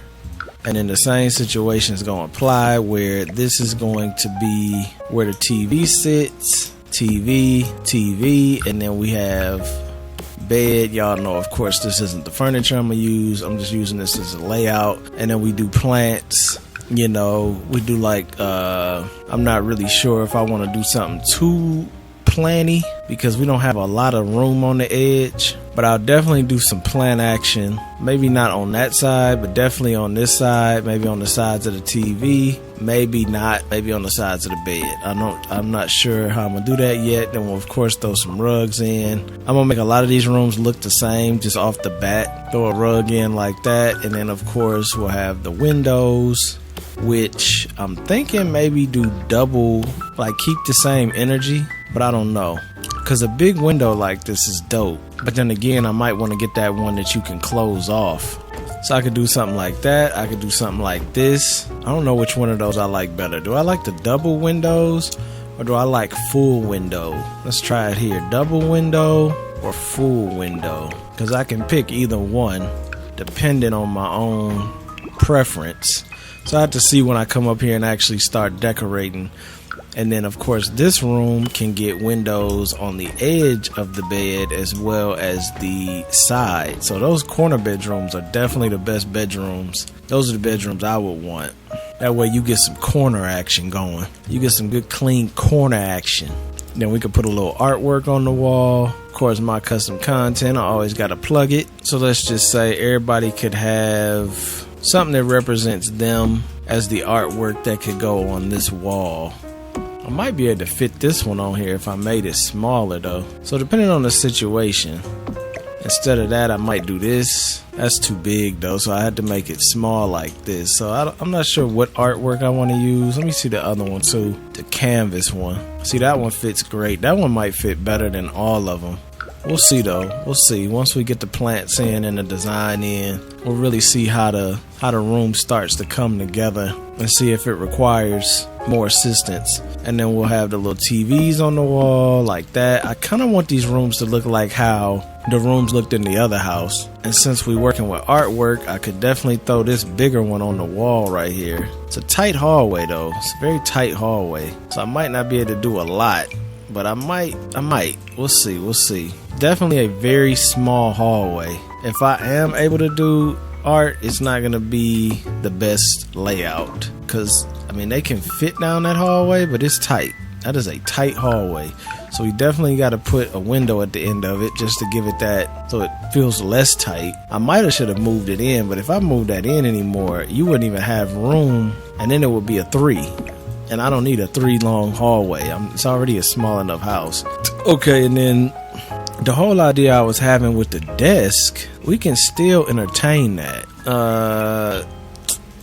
And then the same situation is going to apply where this is going to be where the TV sits. TV. And then we have bed. Y'all know, of course, this isn't the furniture I'm going to use. I'm just using this as a layout. And then we do plants. You know, we do like, I'm not really sure if I want to do something too planty because we don't have a lot of room on the edge, but I'll definitely do some plant action. Maybe not on that side, but definitely on this side, maybe on the sides of the TV, maybe not, maybe on the sides of the bed. I'm not sure how I'm gonna do that yet. Then we'll of course throw some rugs in. I'm gonna make a lot of these rooms look the same just off the bat. Throw a rug in like that, and then of course we'll have the windows, which I'm thinking maybe do double, like keep the same energy. But I don't know, because a big window like this is dope. But then again, I might want to get that one that you can close off. So I could do something like that. I could do something like this. I don't know which one of those I like better. Do I like the double windows or do I like full window? Let's try it here. Double window or full window? Because I can pick either one depending on my own preference. So I have to see when I come up here and actually start decorating. And then, of course, this room can get windows on the edge of the bed as well as the side. So those corner bedrooms are definitely the best bedrooms. Those are the bedrooms I would want. That way you get some corner action going. You get some good, clean corner action. Then we could put a little artwork on the wall. Of course, my custom content, I always got to plug it. So let's just say everybody could have something that represents them as the artwork that could go on this wall. I might be able to fit this one on here if I made it smaller though. So depending on the situation, instead of that I might do this. That's too big though, so I had to make it small like this. So I'm not sure what artwork I want to use. Let me see the other one too, the canvas one. See, that one fits great. That one might fit better than all of them. We'll see though. We'll see. Once we get the plants in and the design in, we'll really see how the room starts to come together and see if it requires more assistance. And then we'll have the little TVs on the wall like that. I kind of want these rooms to look like how the rooms looked in the other house. And since we're working with artwork, I could definitely throw this bigger one on the wall right here. It's a tight hallway though. It's a very tight hallway. So I might not be able to do a lot, but I might. We'll see. Definitely a very small hallway. If I am able to do art, it's not gonna be the best layout, because I mean they can fit down that hallway, but it's tight. That is a tight hallway. So we definitely got to put a window at the end of it just to give it that, so it feels less tight. I might have should have moved it in, but if I moved that in anymore, you wouldn't even have room, and then it would be a 3. And I don't need a 3 long hallway. It's already a small enough house. Okay, and then the whole idea I was having with the desk, we can still entertain that.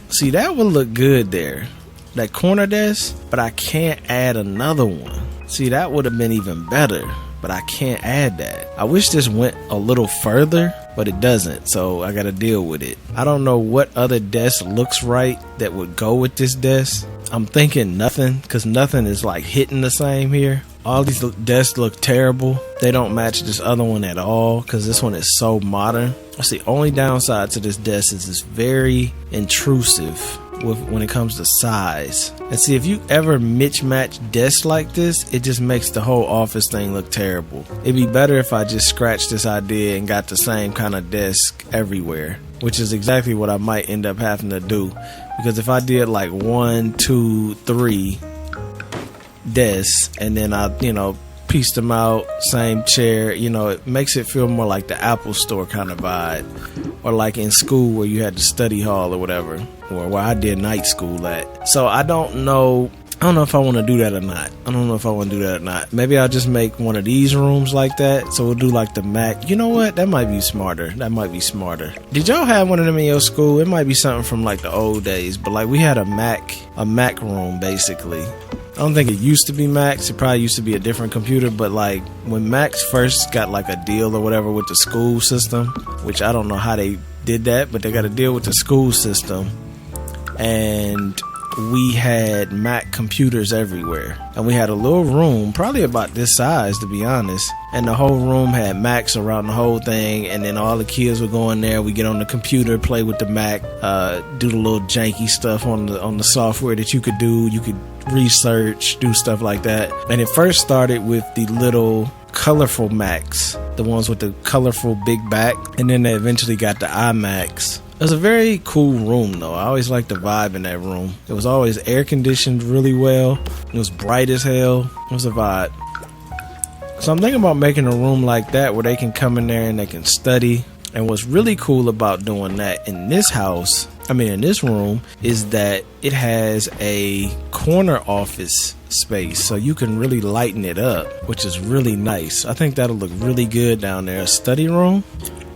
See, that would look good there, that corner desk, but I can't add another one. See, that would have been even better, but I can't add that. I wish this went a little further, but it doesn't, so I gotta deal with it. I don't know what other desk looks right that would go with this desk. I'm thinking nothing, because nothing is like hitting the same here. All these desks look terrible. They don't match this other one at all, because this one is so modern. That's the only downside to this desk, is it's very intrusive when it comes to size. And see, if you ever mismatch desks like this, it just makes the whole office thing look terrible. It'd be better if I just scratched this idea and got the same kind of desk everywhere, which is exactly what I might end up having to do. Because if I did like 1, 2, 3 desks, and then I, pieced them out, same chair, it makes it feel more like the Apple Store kind of vibe, or like in school where you had the study hall or whatever, or where I did night school at. So I don't know if I want to do that or not. Maybe I'll just make one of these rooms like that. So we'll do like the Mac. You know what? That might be smarter. Did y'all have one of them in your school? It might be something from like the old days, but like we had a Mac room basically. I don't think it used to be Macs. It probably used to be a different computer, but like when Macs first got like a deal or whatever with the school system, which I don't know how they did that, but they got a deal with the school system, and we had Mac computers everywhere. And we had a little room, probably about this size to be honest, and the whole room had Macs around the whole thing, and then all the kids would go in there, we get on the computer, play with the Mac, do the little janky stuff on the software that you could do. You could research, do stuff like that. And it first started with the little colorful Macs, the ones with the colorful big back, and then they eventually got the iMacs. It was a very cool room though. I always liked the vibe in that room. It was always air conditioned really well. It was bright as hell. It was a vibe. So I'm thinking about making a room like that where they can come in there and they can study. And what's really cool about doing that in this room, is that it has a corner office space, so you can really lighten it up, which is really nice. I think that'll look really good down there. A study room,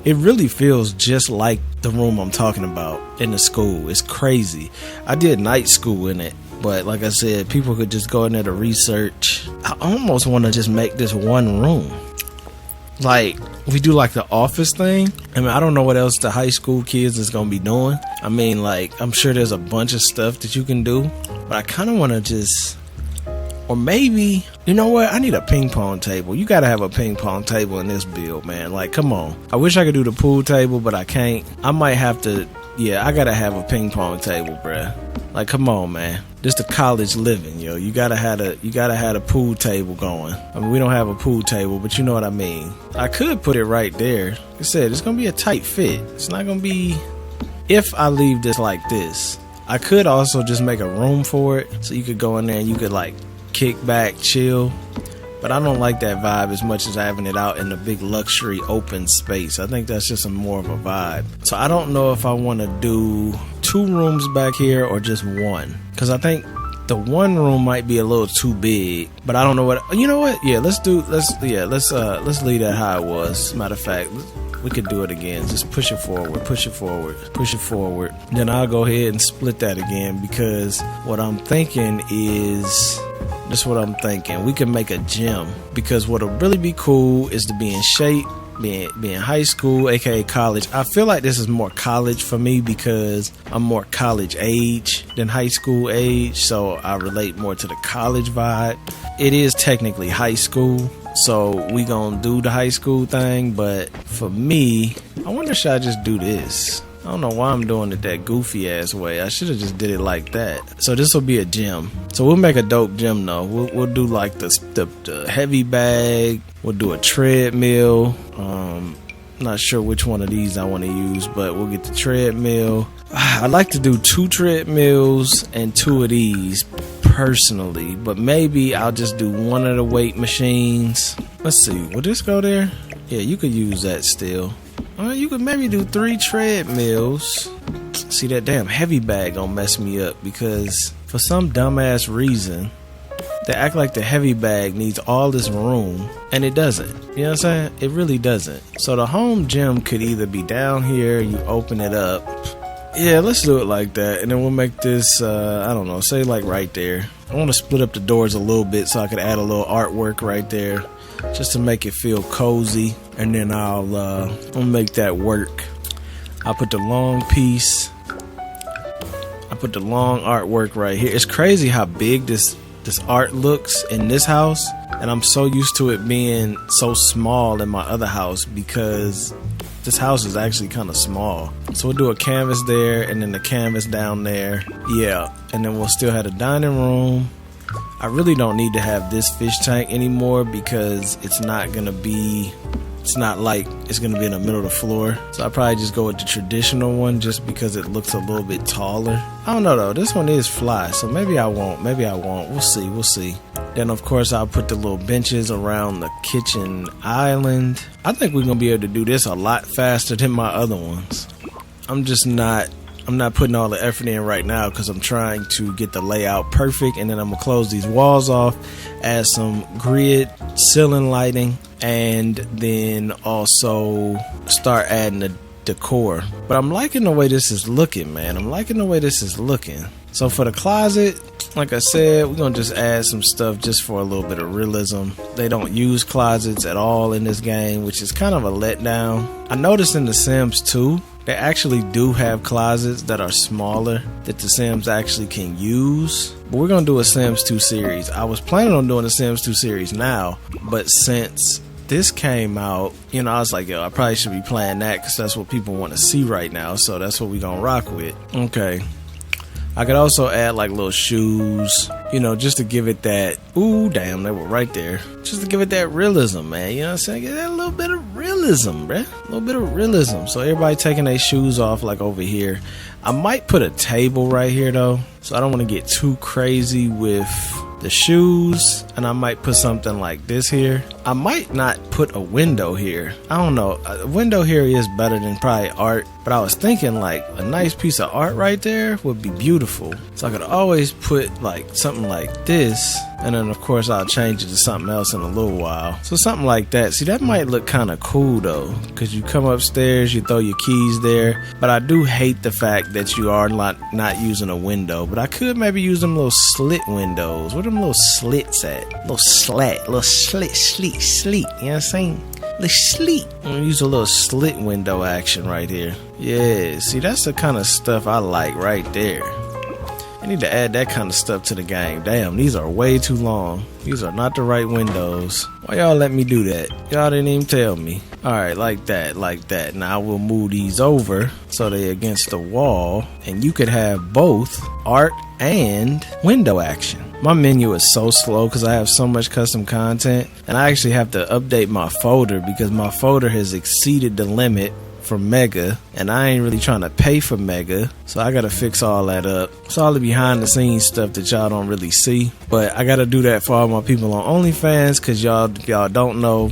it really feels just like the room I'm talking about in the school. It's crazy. I did night school in it, but like I said, people could just go in there to research. I almost want to just make this one room. Like, we do like the office thing. I mean, I don't know what else the high school kids is going to be doing. I mean, like, I'm sure there's a bunch of stuff that you can do, but I kind of want to just, or maybe, you know what? I need a ping pong table. You got to have a ping pong table in this build, man. Like, come on. I wish I could do the pool table, but I can't. I might have to, I got to have a ping pong table, bruh. Like, come on, man. This the college living, yo. You gotta have a pool table going. I mean, we don't have a pool table, but you know what I mean. I could put it right there. Like I said, it's gonna be a tight fit. It's not gonna be, if I leave this like this. I could also just make a room for it, so you could go in there and you could like kick back, chill. But I don't like that vibe as much as having it out in the big luxury open space. I think that's just more of a vibe. So I don't know if I want to do 2 rooms back here or just one. Because I think the one room might be a little too big. But I don't know what. You know what? Yeah, let's leave that how it was. Matter of fact, We could do it again. Just push it forward, push it forward, push it forward. Then I'll go ahead and split that again, because what I'm thinking is, that's what I'm thinking. We can make a gym, because what'll really be cool is to be in shape, being high school, aka college. I feel like this is more college for me because I'm more college age than high school age, so I relate more to the college vibe. It is technically high school, so we gonna do the high school thing, but for me, I wonder, should I just do this? I don't know why I'm doing it that goofy ass way. I should have just did it like that. So this will be a gym. So we'll make a dope gym though. We'll do like the heavy bag. We'll do a treadmill. Not sure which one of these I want to use, but we'll get the treadmill. I like to do 2 treadmills and 2 of these personally, but maybe I'll just do one of the weight machines. Let's see. Will this go there? Yeah, you could use that still. You could maybe do 3 treadmills. See, that damn heavy bag gonna mess me up, because for some dumbass reason they act like the heavy bag needs all this room, and it doesn't. You know what I'm saying? It really doesn't. So the home gym could either be down here, you open it up. Yeah, let's do it like that, and then we'll make this, I don't know, say like right there. I want to split up the doors a little bit so I could add a little artwork right there, just to make it feel cozy. And then I'll make that work. I'll put the long piece. I put the long artwork right here. It's crazy how big this art looks in this house, and I'm so used to it being so small in my other house, because this house is actually kind of small. So we'll do a canvas there, and then the canvas down there. Yeah, and then we'll still have a dining room. I really don't need to have this fish tank anymore, because it's not like it's gonna be in the middle of the floor. So I'll probably just go with the traditional one, just because it looks a little bit taller. I don't know though, this one is fly, so maybe I won't, we'll see. Then of course I'll put the little benches around the kitchen island. I think we're gonna be able to do this a lot faster than my other ones. I'm not putting all the effort in right now, because I'm trying to get the layout perfect, and then I'm gonna close these walls off, add some grid ceiling lighting, and then also start adding the decor. But I'm liking the way this is looking, man. So for the closet, like I said, we're gonna just add some stuff just for a little bit of realism. They don't use closets at all in this game, which is kind of a letdown. I noticed in The Sims 2, they actually do have closets that are smaller that the Sims actually can use. But we're going to do a Sims 2 series. I was planning on doing a Sims 2 series now, but since this came out, I was like, I probably should be playing that, because that's what people want to see right now. So that's what we're going to rock with. Okay. I could also add like little shoes, just to give it that, ooh, damn, they were right there. Just to give it that realism, man. You know what I'm saying? Get that little bit of realism, bruh. A little bit of realism. So everybody taking their shoes off like over here. I might put a table right here though, so I don't want to get too crazy with the shoes, and I might put something like this here. I might not put a window here. I don't know. A window here is better than probably art, but I was thinking like a nice piece of art right there would be beautiful. So I could always put like something like this, and then of course I'll change it to something else in a little while. So something like that. See, that might look kind of cool though, because you come upstairs, you throw your keys there. But I do hate the fact that you are not using a window. But I could maybe use them little slit windows. Where them little slits at? Little slit. You know what I'm saying? The slit. I'm gonna use a little slit window action right here. Yeah, see, that's the kind of stuff I like right there. I need to add that kind of stuff to the game. Damn, these are way too long. These are not the right windows. Why y'all let me do that? Y'all didn't even tell me. Alright, like that. Now we'll move these over so they're against the wall, and you could have both art and window action. My menu is so slow because I have so much custom content, and I actually have to update my folder because my folder has exceeded the limit for Mega, and I ain't really trying to pay for Mega, so I gotta fix all that up. It's all the behind the scenes stuff that y'all don't really see, but I gotta do that for all my people on OnlyFans, because y'all don't know.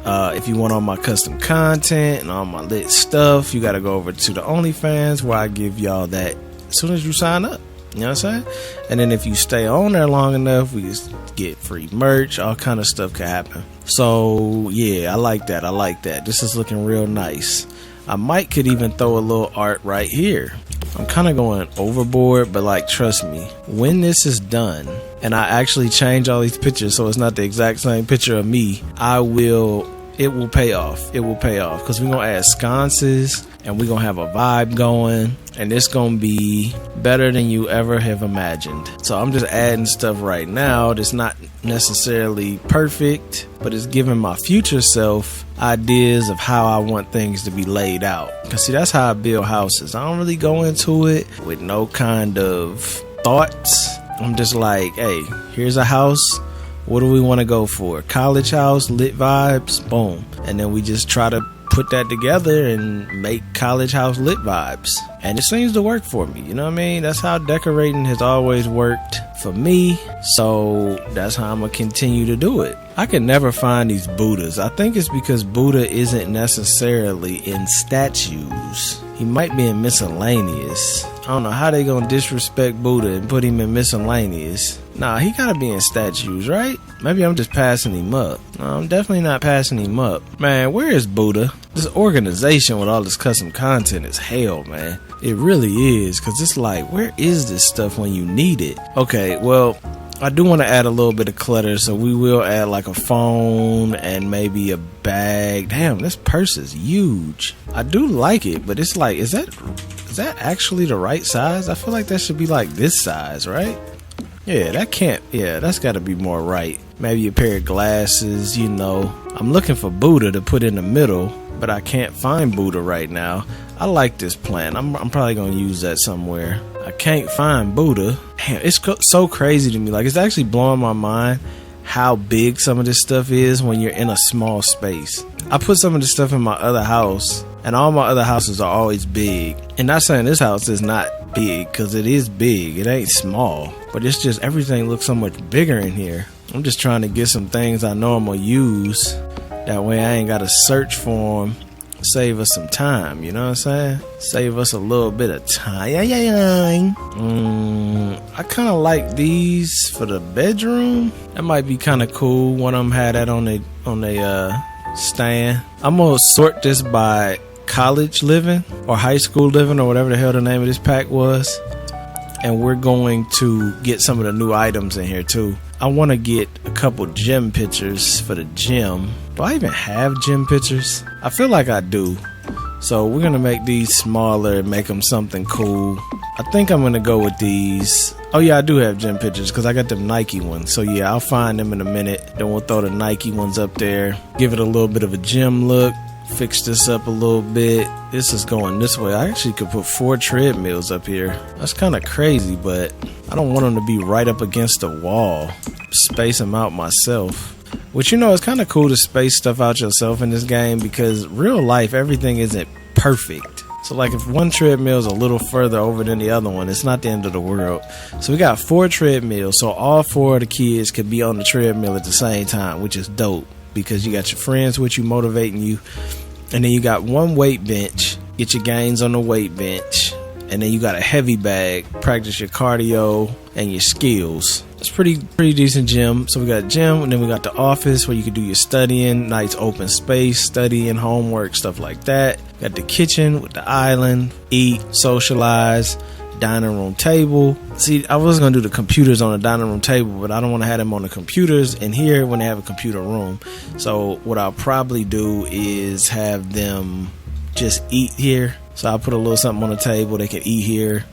If you want all my custom content and all my lit stuff, you gotta go over to the OnlyFans, where I give y'all that as soon as you sign up. You You know what I'm saying? And then if you stay on there long enough, we just get free merch. All kind of stuff can happen. So yeah, I like that. I like that. This is looking real nice. I could even throw a little art right here. I'm kind of going overboard, but like, trust me, when this is done and I actually change all these pictures so it's not the exact same picture of me, it will pay off. It will pay off because we're going to add sconces and we're going to have a vibe going, and it's going to be better than you ever have imagined. So I'm just adding stuff right now that's not necessarily perfect, but it's giving my future self ideas of how I want things to be laid out. Because see, that's how I build houses. I don't really go into it with no kind of thoughts. I'm just like, hey, here's a house. What do we want to go for? College house, lit vibes, boom. And then we just try to put that together and make college house lit vibes. And it seems to work for me. You know what I mean? That's how decorating has always worked for me. So that's how I'm going to continue to do it. I can never find these Buddhas. I think it's because Buddha isn't necessarily in statues. He might be in miscellaneous. I don't know how they gonna disrespect Buddha and put him in miscellaneous. Nah, he gotta be in statues, right? Maybe I'm just passing him up. No, I'm definitely not passing him up. Man, where is Buddha? This organization with all this custom content is hell, man. It really is, because it's like, where is this stuff when you need it? Okay, well, I do want to add a little bit of clutter, so we will add like a phone and maybe a bag. Damn, this purse is huge. I do like it, but it's like, is that actually the right size? I feel like that should be like this size, right? Yeah, that's got to be more right. Maybe a pair of glasses, you know. I'm looking for Buddha to put in the middle, but I can't find Buddha right now. I like this plan. I'm probably going to use that somewhere. I can't find Buddha. Damn, it's so crazy to me. Like, it's actually blowing my mind how big some of this stuff is when you're in a small space. I put some of this stuff in my other house, and all my other houses are always big. And not saying this house is not big, because it is big. It ain't small. But it's just everything looks so much bigger in here. I'm just trying to get some things I know I'm going to use. That way I ain't got to search for them. Save us some time, you know what I'm saying? Save us a little bit of time. I kind of like these for the bedroom. That might be kind of cool. One of them had that on a stand. I'm gonna sort this by college living or high school living or whatever the hell the name of this pack was. And we're going to get some of the new items in here too. I want to get a couple gym pictures for the gym. Do I even have gym pictures? I feel like I do. So we're going to make these smaller and make them something cool. I think I'm going to go with these. Oh yeah, I do have gym pictures because I got them Nike ones. So yeah, I'll find them in a minute. Then we'll throw the Nike ones up there. Give it a little bit of a gym look. Fix this up a little bit. This is going this way. I actually could put 4 treadmills up here. That's kind of crazy, but I don't want them to be right up against the wall. Space them out myself. Which, you know, it's kind of cool to space stuff out yourself in this game because real life, everything isn't perfect. So like if one treadmill is a little further over than the other one, it's not the end of the world. So we got 4 treadmills. So all 4 of the kids could be on the treadmill at the same time, which is dope. Because you got your friends with you motivating you, and then you got 1 weight bench, get your gains on the weight bench, and then you got a heavy bag, practice your cardio and your skills. It's pretty decent gym. So we got a gym, and then we got the office where you can do your studying, nice open space, studying, homework, stuff like that. Got the kitchen with the island, eat, socialize, dining room table. See, I was gonna do the computers on the dining room table, but I don't want to have them on the computers in here when they have a computer room. So what I'll probably do is have them just eat here. So I'll put a little something on the table, they can eat here.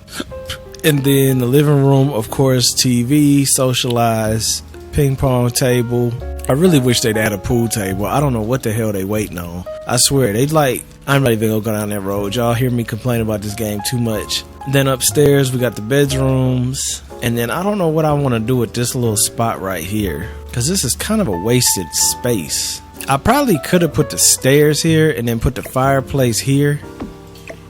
And then the living room, of course, TV, socialize, ping pong table. I really wish they'd add a pool table. I don't know what the hell they waiting on. I swear, they'd like, I'm not even gonna go down that road. Y'all hear me complain about this game too much. Then upstairs, we got the bedrooms. And then I don't know what I want to do with this little spot right here, because this is kind of a wasted space. I probably could have put the stairs here and then put the fireplace here.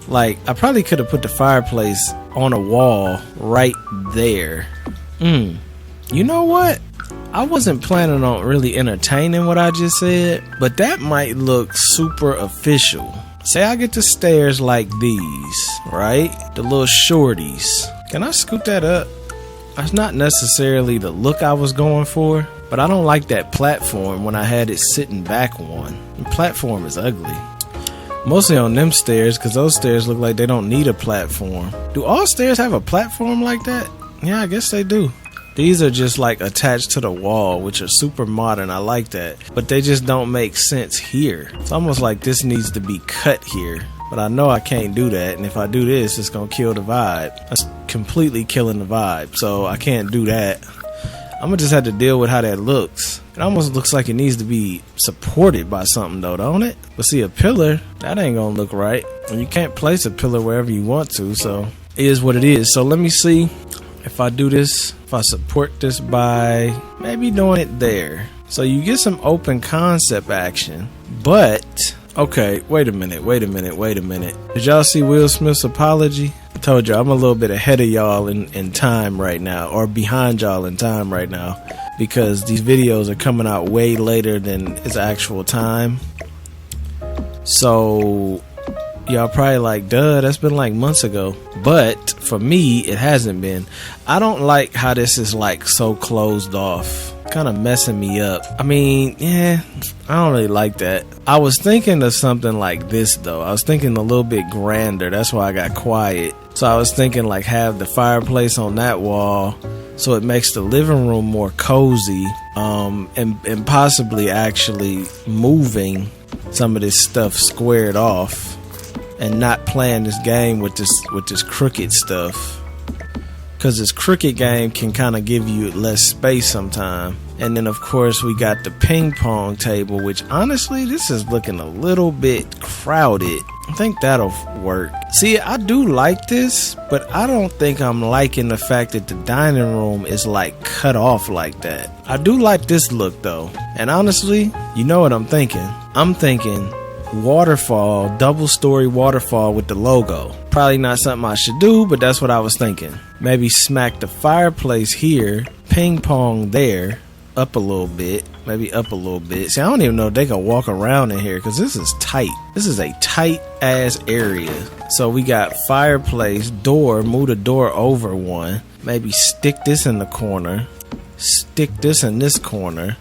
Like, I probably could have put the fireplace on a wall right there. You know what? I wasn't planning on really entertaining what I just said, but that might look super official. Say I get the stairs like these, right? The little shorties. Can I scoot that up? That's not necessarily the look I was going for, but I don't like that platform when I had it sitting back one. The platform is ugly. Mostly on them stairs, because those stairs look like they don't need a platform. Do all stairs have a platform like that? Yeah, I guess they do. These are just like attached to the wall, which are super modern. I like that. But they just don't make sense here. It's almost like this needs to be cut here. But I know I can't do that. And if I do this, it's going to kill the vibe. That's completely killing the vibe. So I can't do that. I'm going to just have to deal with how that looks. It almost looks like it needs to be supported by something though, don't it? But see, a pillar, that ain't going to look right. And you can't place a pillar wherever you want to. So it is what it is. So let me see if I do this, if I support this by maybe doing it there. So you get some open concept action. But, okay, wait a minute. Did y'all see Will Smith's apology? I told you I'm a little bit ahead of y'all in time right now, or behind y'all in time right now, because these videos are coming out way later than its actual time. So y'all probably like, duh, that's been like months ago. But for me, it hasn't been. I don't like how this is like so closed off. Kind of messing me up. I mean, yeah, I don't really like that. I was thinking of something like this though. I was thinking a little bit grander. That's why I got quiet. So I was thinking like have the fireplace on that wall so it makes the living room more cozy, and possibly actually moving some of this stuff squared off and not playing this game with this crooked stuff. Because this crooked game can kind of give you less space sometime. And then of course we got the ping pong table, which honestly this is looking a little bit crowded. I think that'll work. See, I do like this, but I don't think I'm liking the fact that the dining room is like cut off like that. I do like this look though. And honestly, you know what I'm thinking? I'm thinking waterfall, double story waterfall with the logo. Probably not something I should do, but that's what I was thinking. Maybe smack the fireplace here, ping pong there, up a little bit, maybe up a little bit. See, I don't even know if they can walk around in here because this is tight. This is a tight ass area. So we got fireplace, door, move the door over one, maybe stick this in the corner, stick this in this corner,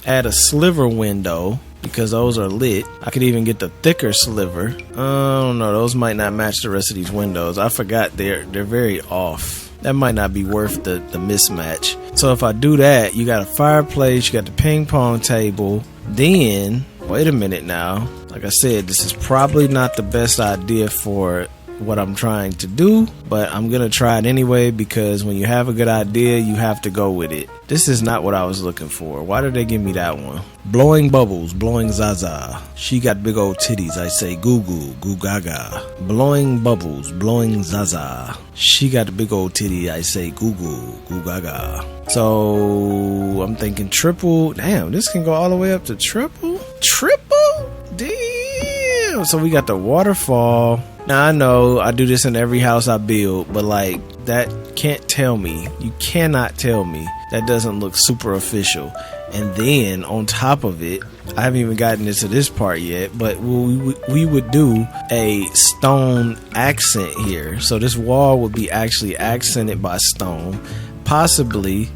add a sliver window, because those are lit. I could even get the thicker sliver. I don't know, those might not match the rest of these windows. I forgot they're very off. That might not be worth the mismatch. So if I do that, you got a fireplace, you got the ping pong table. Then, wait a minute now. Like I said, this is probably not the best idea for what I'm trying to do, but I'm gonna try it anyway, because when you have a good idea, you have to go with it. This is not what I was looking for. Why did they give me that one? Blowing bubbles, blowing zaza. She got big old titties, I say goo goo, goo gaga. Blowing bubbles, blowing zaza. She got a big old titty, I say goo goo, goo gaga. So I'm thinking triple. Damn, this can go all the way up to triple? Triple? Damn. So we got the waterfall. Now I know I do this in every house I build, but like that can't tell me. You cannot tell me that doesn't look super official. And then on top of it, I haven't even gotten into this part yet, but we would do a stone accent here. So this wall would be actually accented by stone, possibly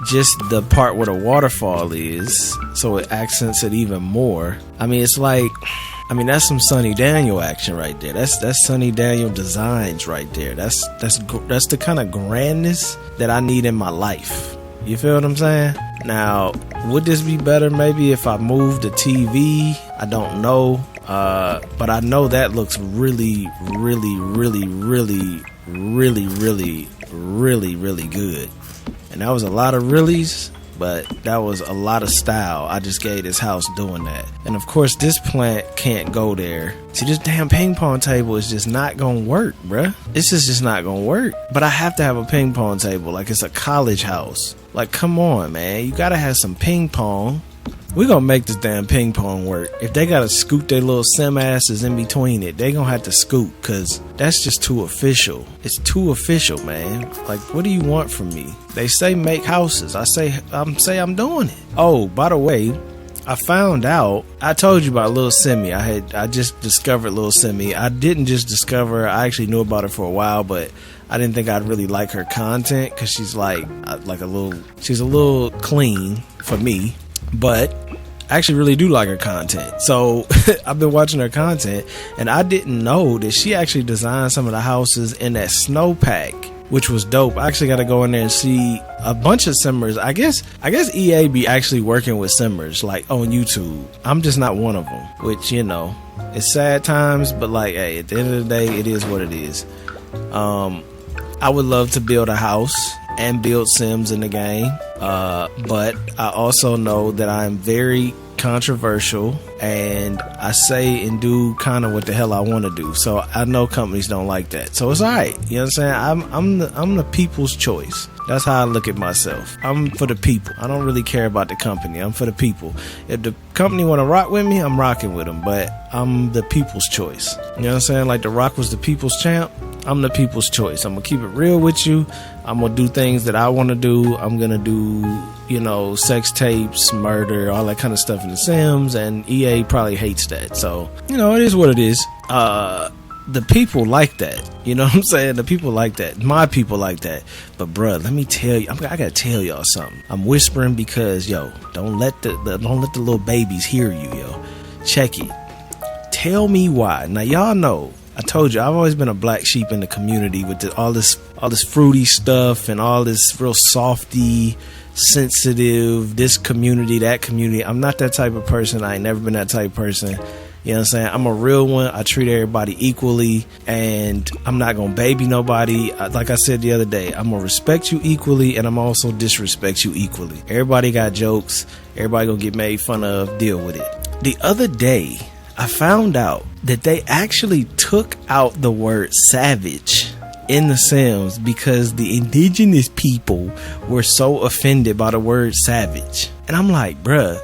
just the part where the waterfall is, so it accents it even more. I mean, it's like, that's some Sonny Daniel action right there. That's Sonny Daniel designs right there. That's the kind of grandness that I need in my life. You feel what I'm saying? Now, would this be better maybe if I moved the TV? I don't know. But I know that looks really good. And that was a lot of reallys, but that was a lot of style I just gave this house doing that. And of course this plant can't go there. See, this damn ping pong table is just not gonna work, bruh. It's just not gonna work. But I have to have a ping pong table like it's a college house. Like, come on, man, you gotta have some ping pong. We gonna make this damn ping pong work. If they gotta scoot their little sim asses in between it, they gonna have to scoot, cause that's just too official. It's too official, man. Like, what do you want from me? They say make houses. I say I'm doing it. Oh, by the way, I found out, I told you about Lil Simi. I just discovered Lil Simi. I didn't just discover her, I actually knew about her for a while, but I didn't think I'd really like her content because she's she's a little clean for me, but I actually really do like her content. So I've been watching her content, and I didn't know that she actually designed some of the houses in that snowpack, which was dope. I actually got to go in there and see a bunch of simmers. I guess EA be actually working with simmers like on YouTube. I'm just not one of them, which, you know, it's sad times, but like, hey, at the end of the day, it is what it is. I would love to build a house and build Sims in the game, but I also know that I'm very controversial, and I say and do kind of what the hell I want to do. So I know companies don't like that. So it's alright. You know what I'm saying? I'm the people's choice. That's how I look at myself. I'm for the people. I don't really care about the company. I'm for the people. If the company want to rock with me, I'm rocking with them, but I'm the people's choice. You know what I'm saying? Like The Rock was the people's champ. I'm the people's choice. I'm gonna keep it real with you. I'm gonna do things that I want to do. I'm gonna do, you know, sex tapes, murder, all that kind of stuff in the Sims, and EA probably hates that. So, you know, it is what it is. The people like that. You know what I'm saying? The people like that. My people like that. But bruh, let me tell you, I gotta tell y'all something. I'm whispering because, yo, don't let the little babies hear you, yo. Check it. Tell me why. Now y'all know, I told you, I've always been a black sheep in the community with all this fruity stuff and all this real softy, sensitive, this community, that community. I'm not that type of person. I ain't never been that type of person. You know what I'm saying? I'm a real one. I treat everybody equally, and I'm not gonna baby nobody. Like I said the other day, I'm gonna respect you equally, and I'm also disrespect you equally. Everybody got jokes. Everybody gonna get made fun of. Deal with it. The other day, I found out that they actually took out the word savage in the Sims because the indigenous people were so offended by the word savage. And I'm like, bruh,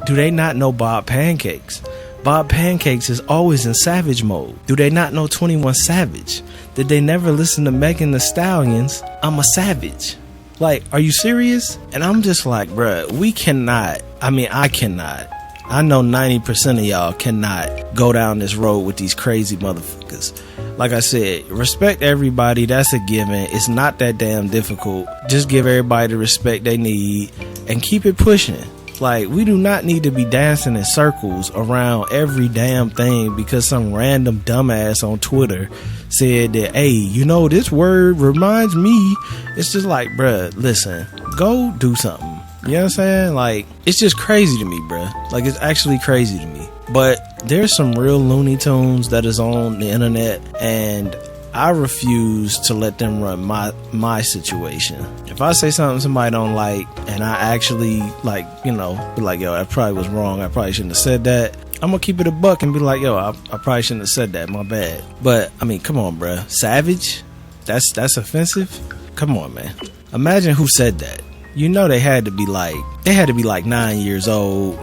do they not know Bob Pancakes? Bob Pancakes is always in savage mode. Do they not know 21 Savage? Did they never listen to Megan Thee Stallion's I'm a Savage? Like, are you serious? And I'm just like, bruh, we cannot. I mean, I cannot. I know 90% of y'all cannot go down this road with these crazy motherfuckers. Like I said, respect everybody. That's a given. It's not that damn difficult. Just give everybody the respect they need and keep it pushing. Like, we do not need to be dancing in circles around every damn thing because some random dumbass on Twitter said that, hey, you know, this word reminds me. It's just like, bruh, listen, go do something. You know what I'm saying? Like, it's just crazy to me, bruh. Like, it's actually crazy to me. But there's some real Looney Tunes that is on the internet, and I refuse to let them run my situation. If I say something somebody don't like, and I actually, like, you know, be like, yo, I probably was wrong. I probably shouldn't have said that. I'm gonna keep it a buck and be like, yo, I probably shouldn't have said that. My bad. But, I mean, come on, bruh. Savage? That's offensive? Come on, man. Imagine who said that. You know they had to be like 9 years old,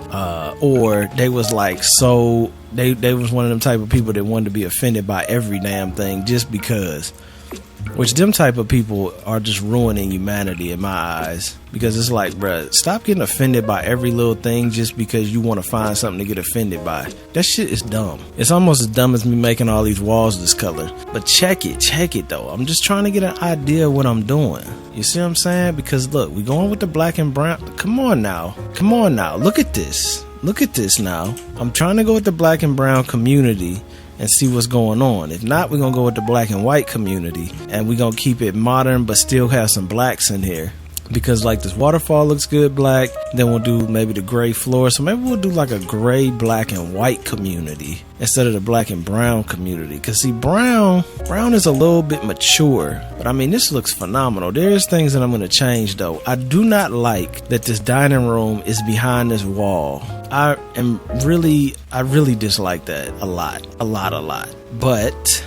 or they was like so they was one of them type of people that wanted to be offended by every damn thing just because. Which them type of people are just ruining humanity in my eyes, because it's like, bruh, stop getting offended by every little thing just because you want to find something to get offended by. That shit is dumb. It's almost as dumb as me making all these walls this color. But check it though. I'm just trying to get an idea of what I'm doing. You see what I'm saying? Because look, we going with the black and brown. Come on now. Look at this now. I'm trying to go with the black and brown community and see what's going on. If not, we're gonna go with the black and white community, and we're gonna keep it modern but still have some blacks in here, because like this waterfall looks good black. Then we'll do maybe the gray floor, so maybe we'll do like a gray, black and white community instead of the black and brown community. Because see, brown is a little bit mature, but I mean, this looks phenomenal. There's things that I'm gonna change though. I do not like that this dining room is behind this wall. I really dislike that a lot. But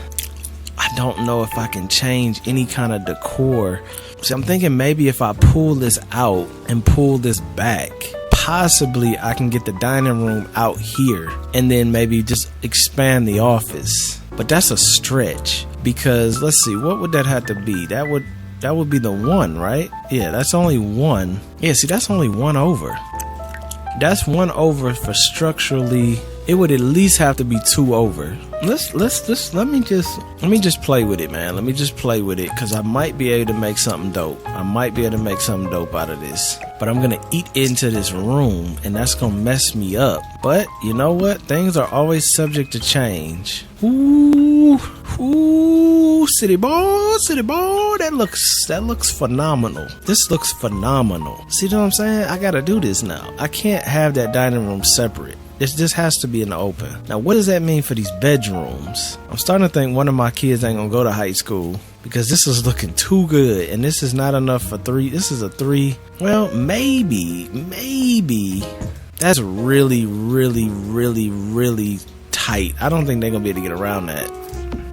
I don't know if I can change any kind of decor. See, I'm thinking maybe if I pull this out and pull this back, possibly I can get the dining room out here and then maybe just expand the office. But that's a stretch, because let's see, what would that have to be? That would be the one, right? Yeah, that's only one. Yeah, see, that's only one over. That's 1 over for structurally. It would at least have to be 2 over. Let me just play with it, man. Let me just play with it, because I might be able to make something dope. I might be able to make something dope out of this. But I'm gonna eat into this room, and that's gonna mess me up. But you know what? Things are always subject to change. Ooh, city ball, that looks phenomenal. This looks phenomenal. See what I'm saying? I gotta do this now. I can't have that dining room separate. This has to be in the open. Now, what does that mean for these bedrooms? I'm starting to think one of my kids ain't gonna go to high school, because this is looking too good, and this is not enough for 3. This is a 3. Well, maybe. That's really, really, really, really tight. I don't think they're gonna be able to get around that.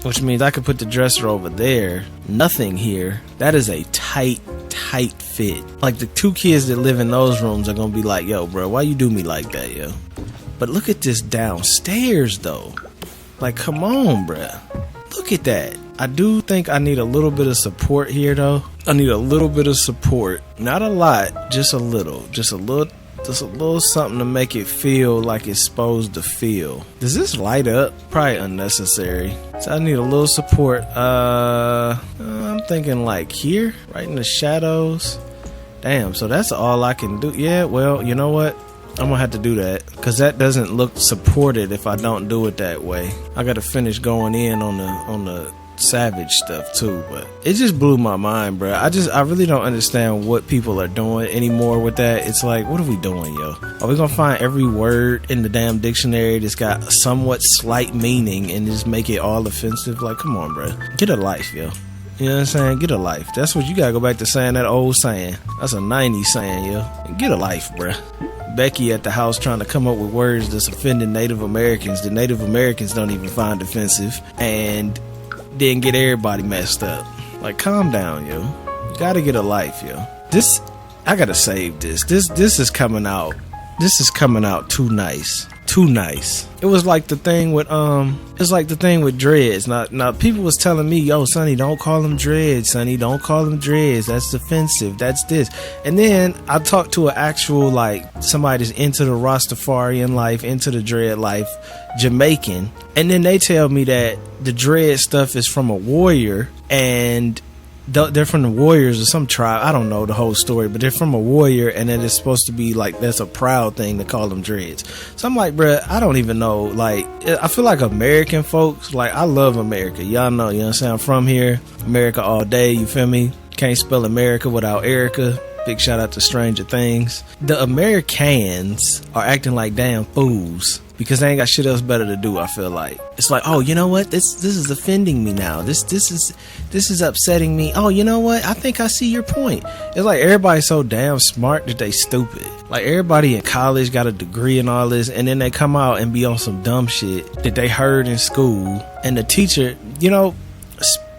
Which means I could put the dresser over there. Nothing here. That is a tight fit. Like, the 2 kids that live in those rooms are gonna be like, yo, bro, why you do me like that, yo? But look at this downstairs, though. Like, come on, bruh. Look at that. I do think I need a little bit of support here, though. I need a little bit of support. Not a lot, just a little. Just a little something to make it feel like it's supposed to feel. Does this light up? Probably unnecessary. So I need a little support. I'm thinking like here, right in the shadows. Damn, so that's all I can do. Yeah, well, you know what? I'm gonna have to do that, because that doesn't look supported if I don't do it that way. I gotta finish going in on the Savage stuff too, but it just blew my mind, bro. I really don't understand what people are doing anymore with that. It's like, what are we doing, yo? Are we gonna find every word in the damn dictionary that's got a somewhat slight meaning and just make it all offensive? Like, come on, bro. Get a life, yo. You know what I'm saying? Get a life. That's what you gotta go back to saying, that old saying. That's a 90s saying, yo. Get a life, bruh. Becky at the house trying to come up with words that's offending Native Americans that Native Americans don't even find offensive, and then get everybody messed up. Like, calm down, yo. You gotta get a life, yo. I gotta save this. This is coming out. This is coming out too nice. Too nice. It was like the thing with dreads. Now people was telling me, yo, Sonny, don't call them dreads, Sonny. Don't call them dreads. That's offensive. That's this. And then I talked to an actual, like, somebody that's into the Rastafarian life, into the dread life, Jamaican. And then they tell me that the dread stuff is from a warrior, and they're from the warriors or some tribe. I don't know the whole story, but they're from a warrior, and then it's supposed to be like, that's a proud thing to call them dreads. So I'm like, bruh, I don't even know. Like, I feel like American folks, like, I love America. Y'all know, you know what I'm saying? I'm from here. America all day, you feel me? Can't spell America without Erica. Big shout out to Stranger Things. The Americans are acting like damn fools because they ain't got shit else better to do. I feel like it's like, oh, you know what? This is offending me now. This is upsetting me. Oh, you know what? I think I see your point. It's like everybody's so damn smart that they stupid. Like, everybody in college got a degree and all this, and then they come out and be on some dumb shit that they heard in school, and the teacher, you know.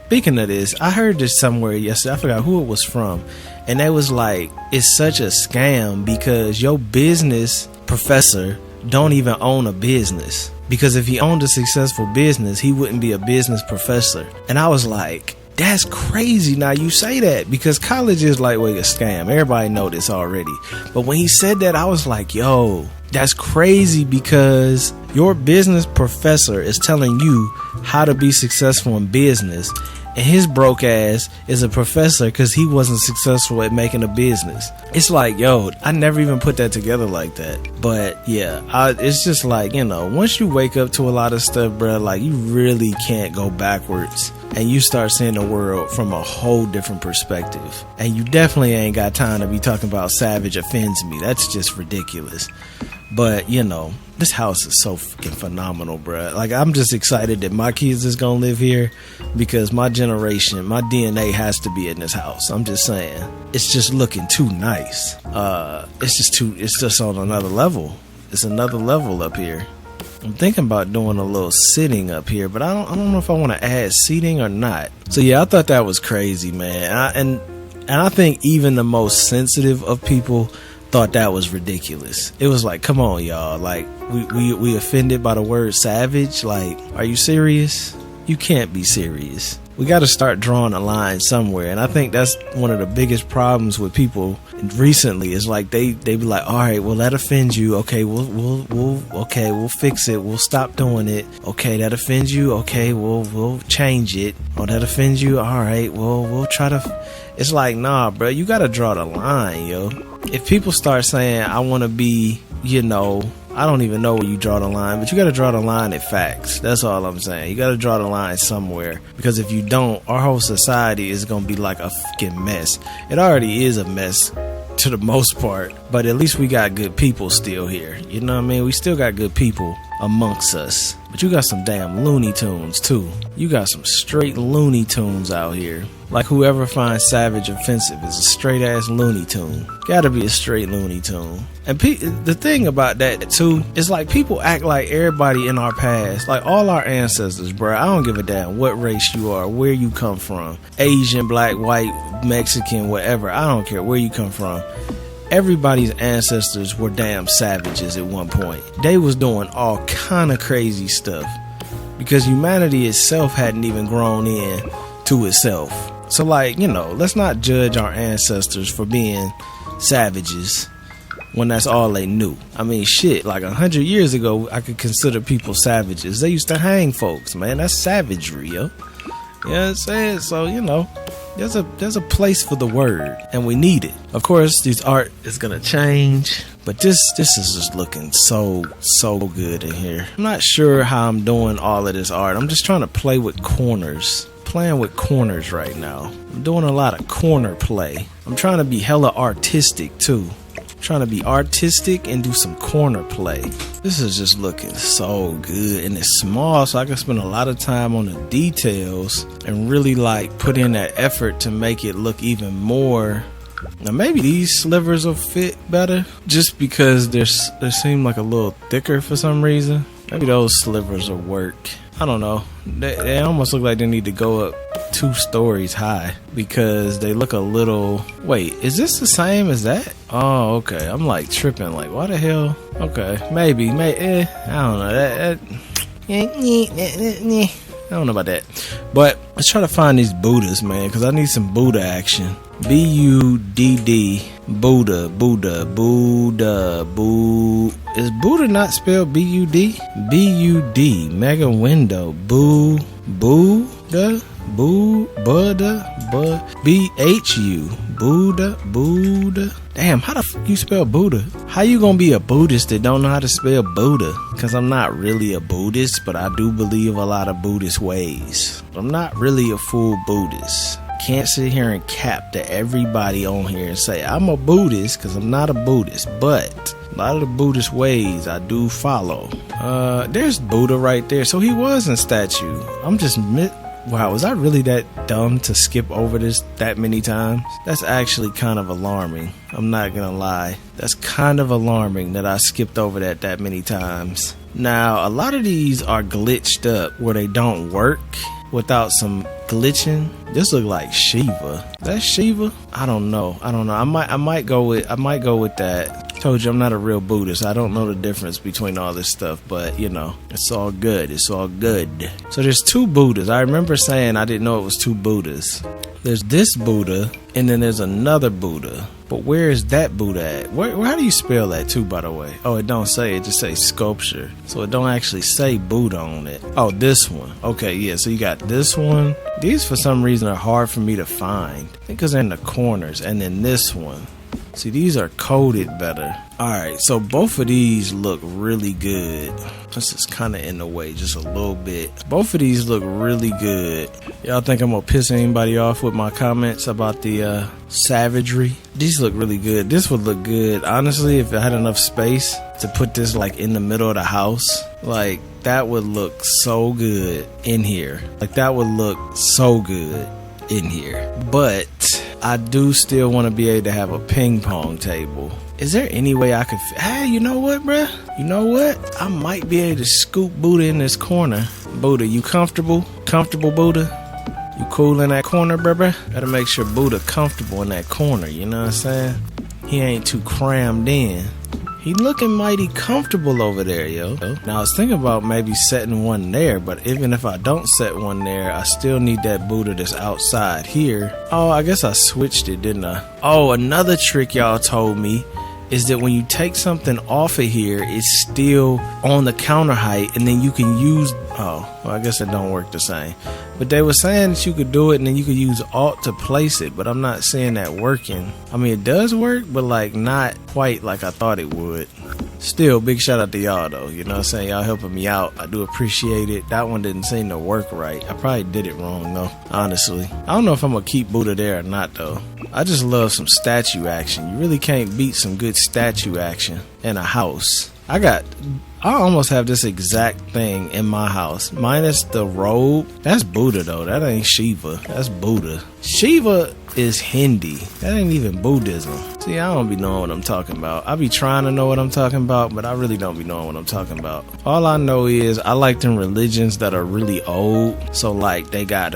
Speaking of this, I heard this somewhere yesterday. I forgot who it was from. And they was like, it's such a scam because your business professor don't even own a business. Because if he owned a successful business, he wouldn't be a business professor. And I was like, that's crazy. Now you say that because college is like, wait, a scam. Everybody know this already. But when he said that, I was like, yo, that's crazy because your business professor is telling you how to be successful in business. And his broke ass is a professor because he wasn't successful at making a business. It's like, yo, I never even put that together like that. But yeah, it's just like, you know, once you wake up to a lot of stuff, bro, like, you really can't go backwards. And you start seeing the world from a whole different perspective. And you definitely ain't got time to be talking about Savage offends me. That's just ridiculous. But, you know, this house is so fucking phenomenal, bruh. Like, I'm just excited that my kids is gonna live here because my generation, my DNA has to be in this house. I'm just saying. It's just looking too nice. It's just on another level. It's another level up here. I'm thinking about doing a little sitting up here, but I don't know if I want to add seating or not. So yeah, I thought that was crazy, man. And I think even the most sensitive of people thought that was ridiculous. It was like, come on, y'all. Like, we offended by the word savage. Like, are you serious? You can't be serious. We got to start drawing a line somewhere. And I think that's one of the biggest problems with people recently. It's like they be like, all right, well, that offends you. Okay, we'll fix it. We'll stop doing it. Okay, that offends you. Okay, we'll change it. Oh, that offends you. All right, well, we'll try to. It's like, nah, bro, you gotta draw the line, yo. If people start saying, I want to be, I don't even know where you draw the line, but you got to draw the line at facts. That's all I'm saying. You got to draw the line somewhere, because if you don't, our whole society is going to be like a fucking mess. It already is a mess to the most part, but at least we got good people still here. You know what I mean? We still got good people amongst us, but you got some damn Looney Tunes too. You got some straight Looney Tunes out here. Like, whoever finds Savage offensive is a straight ass Looney Tune. Gotta be a straight Looney Tune. And the thing about that too is, like, people act like everybody in our past, like all our ancestors, bro. I don't give a damn what race you are, where you come from, Asian, black, white, Mexican, whatever. I don't care where you come from. Everybody's ancestors were damn savages at one point. They was doing all kind of crazy stuff because humanity itself hadn't even grown in to itself. So, like, let's not judge our ancestors for being savages when that's all they knew. I mean, shit, like 100 years ago, I could consider people savages. They used to hang folks, man. That's savagery, yo. You know what I'm saying? So, there's a place for the word, and we need it. Of course, this art is gonna change, but this is just looking so good in here. I'm not sure how I'm doing all of this art. I'm just trying to play with corners. Playing with corners right now. I'm doing a lot of corner play. I'm trying to be hella artistic too. I'm trying to be artistic and do some corner play. This is just looking so good, and it's small, so I can spend a lot of time on the details and really like put in that effort to make it look even more. Now maybe these slivers will fit better just because they seem like a little thicker for some reason. Maybe those slivers will work. I don't know. They almost look like they need to go up 2 stories high because they look a little... Wait, is this the same as that? Oh, okay. I'm like tripping. Like, why the hell? Okay, maybe. I don't know. I don't know about that. But let's try to find these Buddhas, man, because I need some Buddha action. B-U-D-D. Buddha. Is Buddha not spelled B-U-D? B-U-D. Mega window. Buddha. B-H-U. Buddha. Damn, how the f you spell Buddha? How you gonna be a Buddhist that don't know how to spell Buddha? Because I'm not really a Buddhist, but I do believe a lot of Buddhist ways. I'm not really a full Buddhist. Can't sit here and cap to everybody on here and say I'm a Buddhist, because I'm not a Buddhist, but a lot of the Buddhist ways I do follow. There's Buddha right there. So he was in statue. Wow, was I really that dumb to skip over this that many times? That's actually kind of alarming. I'm not gonna lie. That's kind of alarming that I skipped over that many times. Now, a lot of these are glitched up where they don't work without some glitching. This look like Shiva. That's Shiva? I don't know. I might go with that. Told you I'm not a real Buddhist. I don't know the difference between all this stuff, but it's all good. It's all good. So there's 2 Buddhas. I remember saying I didn't know it was 2 Buddhas. There's this Buddha, and then there's another Buddha. But where is that Buddha at? How do you spell that too, by the way? Oh, it don't say. It just says sculpture. So it don't actually say Buddha on it. Oh, this one. Okay, yeah. So you got this one. These, for some reason, are hard for me to find. I think because they're in the corners. And then this one. See, these are coded better. Alright, so both of these look really good. This is kind of in the way, just a little bit. Both of these look really good. Y'all think I'm gonna piss anybody off with my comments about the savagery? These look really good. This would look good, honestly, if I had enough space to put this like in the middle of the house. Like, that would look so good in here. Like, that would look so good in here. But I do still want to be able to have a ping pong table. Is there any way I could... Hey, you know what, bruh? You know what? I might be able to scoop Buddha in this corner. Buddha, you comfortable? Comfortable, Buddha? You cool in that corner, bruh? Gotta make sure Buddha comfortable in that corner, you know what I'm saying? He ain't too crammed in. He looking mighty comfortable over there, yo. Now I was thinking about maybe setting one there, but even if I don't set one there, I still need that Buddha that's outside here. Oh, I guess I switched it, didn't I? Oh, another trick y'all told me is that when you take something off of here, it's still on the counter height, and then you can use, oh, well, I guess it don't work the same. But they were saying that you could do it and then you could use Alt to place it, but I'm not seeing that working. I mean, it does work, but like not quite like I thought it would. Still, big shout out to y'all though, you know what I'm saying? Y'all helping me out. I do appreciate it. That one didn't seem to work right. I probably did it wrong though, honestly. I don't know if I'm gonna keep Buddha there or not though. I just love some statue action. You really can't beat some good statue action in a house. I almost have this exact thing in my house, minus the robe. That's Buddha though. That ain't Shiva. That's Buddha. Shiva is Hindi. That ain't even Buddhism. See, I don't be knowing what I'm talking about. I be trying to know what I'm talking about, but I really don't be knowing what I'm talking about. All I know is I like them religions that are really old. So like they got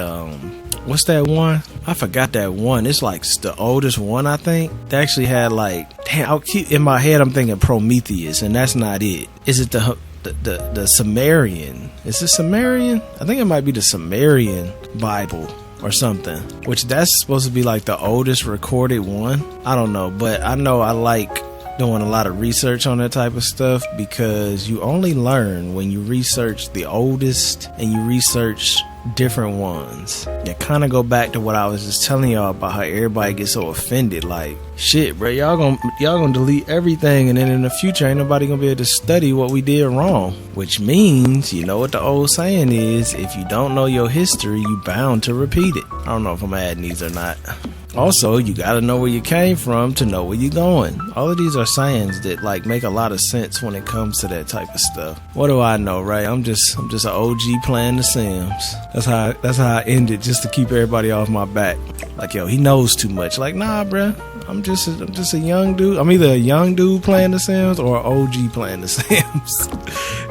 what's that one? I forgot that one. It's like the oldest one, I think. They actually had like, damn, I'll keep in my head I'm thinking Prometheus, and that's not it. Is it the Sumerian? Is it Sumerian? I think it might be the Sumerian Bible or something, which that's supposed to be like the oldest recorded one. I don't know, but I know I like doing a lot of research on that type of stuff because you only learn when you research the oldest and you research different ones. That kind of go back to what I was just telling y'all about how everybody gets so offended. Like, shit, bro, y'all gonna delete everything, and then in the future ain't nobody gonna be able to study what we did wrong. Which means, you know what the old saying is, if you don't know your history, you bound to repeat it. I don't know if I'm adding these or not. Also, you gotta know where you came from to know where you're going. All of these are sayings that like make a lot of sense when it comes to that type of stuff. What do I know, right? I'm just an OG playing The Sims. That's how I ended, just to keep everybody off my back. Like, yo, he knows too much. Like, nah, bruh. I'm just a young dude. I'm either a young dude playing The Sims or an OG playing The Sims.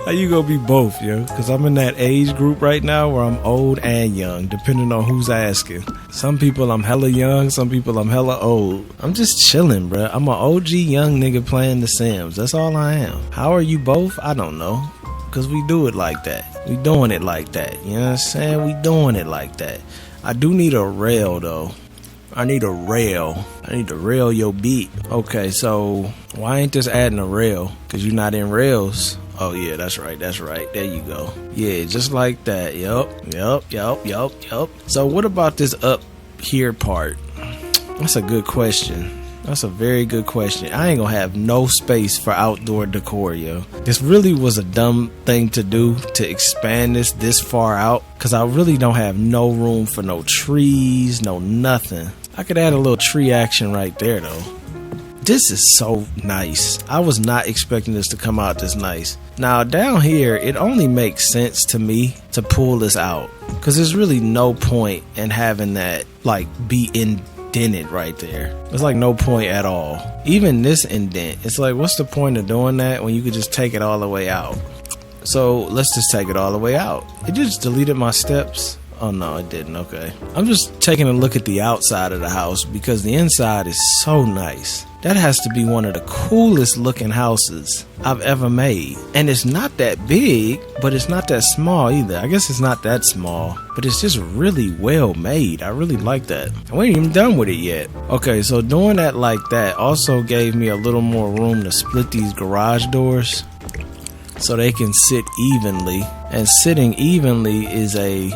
How you gonna be both, yo? Because I'm in that age group right now where I'm old and young, depending on who's asking. Some people I'm hella young, some people I'm hella old. I'm just chilling, bruh. I'm an OG young nigga playing The Sims. That's all I am. How are you both? I don't know. Because we do it like that. We doing it like that. You know what I'm saying? We doing it like that. I do need a rail, though. I need a rail. I need to rail your beat. Okay, so why ain't this adding a rail? Because you're not in rails. Oh, yeah, that's right. That's right. There you go. Yeah, just like that. Yup. So what about this up here part? That's a good question. That's a very good question. I ain't gonna have no space for outdoor decor, yo. This really was a dumb thing to do, to expand this far out, because I really don't have no room for no trees, no nothing. I could add a little tree action right there, though. This is so nice. I was not expecting this to come out this nice. Now, down here, it only makes sense to me to pull this out, because there's really no point in having that, like, be indented right there. There's like no point at all. Even this indent, it's like, what's the point of doing that when you could just take it all the way out? So let's just take it all the way out. It just deleted my steps. Oh no, it didn't. Okay, I'm just taking a look at the outside of the house because the inside is so nice. That has to be one of the coolest looking houses I've ever made. And it's not that big, but it's not that small either. I guess it's not that small, but it's just really well made. I really like that. We ain't even done with it yet. Okay, so doing that like that also gave me a little more room to split these garage doors so they can sit evenly. And sitting evenly is a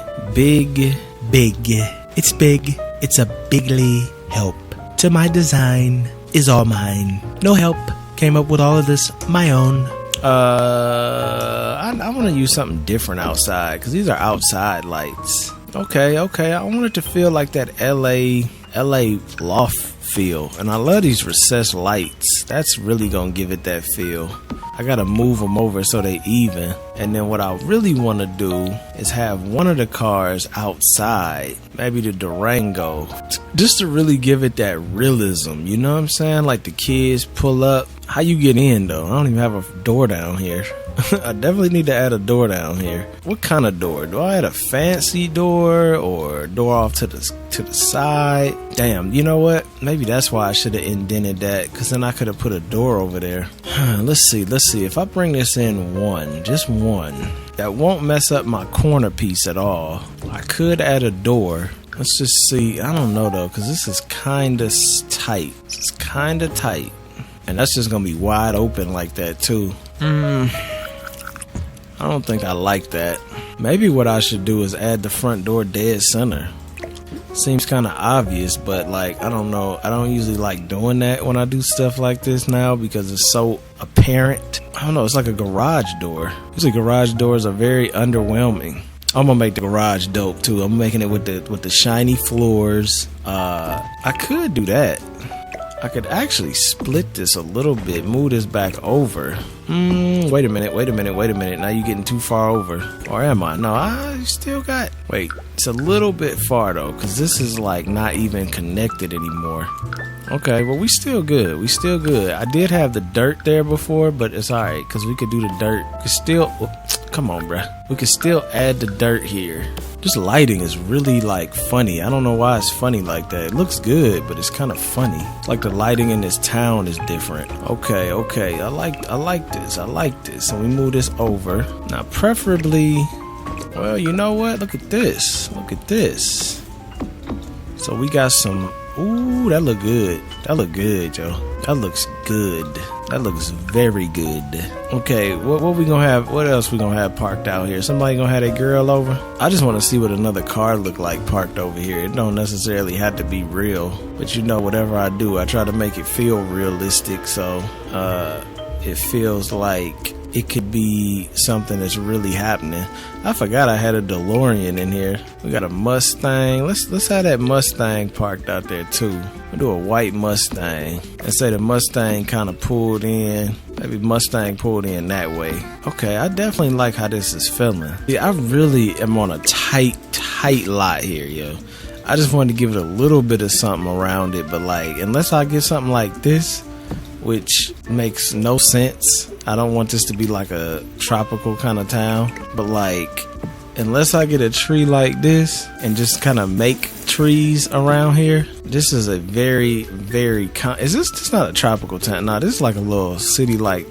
it's a bigly help to my design is all mine. No help. Came up with all of this my own. I want to use something different outside because these are outside lights. Okay. I want it to feel like that LA loft feel, and I love these recessed lights. That's really gonna give it that feel. I gotta move them over so they even. And then what I really want to do is have one of the cars outside, maybe the Durango, just to really give it that realism. You know what I'm saying? Like the kids pull up. How you get in though? I don't even have a door down here. I definitely need to add a door down here. What kind of door? Do I add a fancy door or door off to the side? Damn, you know what? Maybe that's why I should have indented that, because then I could have put a door over there. Let's see. If I bring this in just one, that won't mess up my corner piece at all. I could add a door. Let's just see. I don't know though, because this is kind of tight. It's kind of tight. And that's just going to be wide open like that too. I don't think I like that. Maybe what I should do is add the front door dead center. Seems kind of obvious, but like, I don't know. I don't usually like doing that when I do stuff like this now because it's so apparent. I don't know. It's like a garage door. Usually garage doors are very underwhelming. I'm gonna make the garage dope too. I'm making it with the shiny floors. I could do that. I could actually split this a little bit, move this back over. Wait a minute. Now you're getting too far over. Or am I? No, I still got... Wait, it's a little bit far though, because this is like not even connected anymore. Okay, well we still good. I did have the dirt there before, but it's alright, because we could do the dirt. We could still... Come on, bruh. We could still add the dirt here. This lighting is really like funny. I don't know why it's funny like that. It looks good, but it's kind of funny. It's like the lighting in this town is different. Okay. I like this. So we move this over. Now preferably, well, you know what? Look at this. So we got some, ooh, that look good. Yo. That looks good. That looks very good. Okay, what we gonna have? What else we gonna have parked out here? Somebody gonna have that girl over? I just want to see what another car look like parked over here. It don't necessarily have to be real, but you know, whatever I do, I try to make it feel realistic. So it feels like it could be something that's really happening. I forgot I had a DeLorean in here. We got a Mustang. Let's have that Mustang parked out there too. We'll do a white Mustang. Let's say the Mustang kind of pulled in. Maybe Mustang pulled in that way. Okay, I definitely like how this is feeling. Yeah, I really am on a tight lot here, yo. I just wanted to give it a little bit of something around it, but like, unless I get something like this, which makes no sense. I don't want this to be like a tropical kind of town, but like, unless I get a tree like this and just kind of make trees around here, this is a very, very is this not a tropical town? No, this is like a little city, like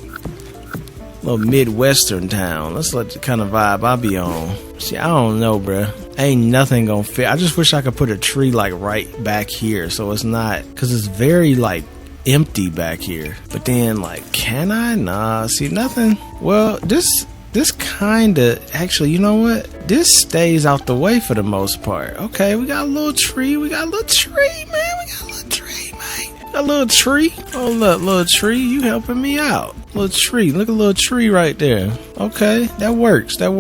little Midwestern town. That's like the kind of vibe I be on. See, I don't know, bruh. Ain't nothing gonna fit. I just wish I could put a tree like right back here, so it's not, because it's very like empty back here. But then like, can I? Nah, see, nothing. Well, this kinda, actually, you know what, this stays out the way for the most part. Okay, we got a little tree, man. We got a little tree. Oh look, little tree, you helping me out. Little tree, look, a little tree right there. Okay, that works. That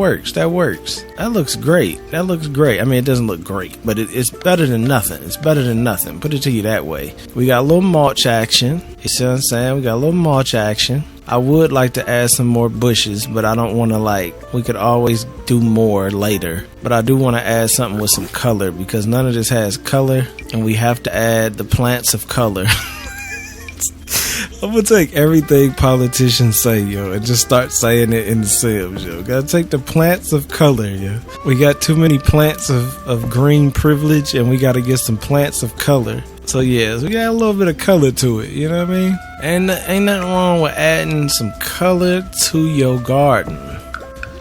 looks great. I mean, it doesn't look great, but it's better than nothing. Put it to you that way. We got a little mulch action. You see what I'm saying? We got a little mulch action. I would like to add some more bushes, but I don't want to, like, we could always do more later. But I do want to add something with some color, because none of this has color, and we have to add the plants of color. I'm gonna take everything politicians say, yo, and just start saying it in the Sims, yo. Gotta take the plants of color, yo. We got too many plants of green privilege, and we gotta get some plants of color. So yeah, so we got a little bit of color to it, you know what I mean? And ain't nothing wrong with adding some color to your garden.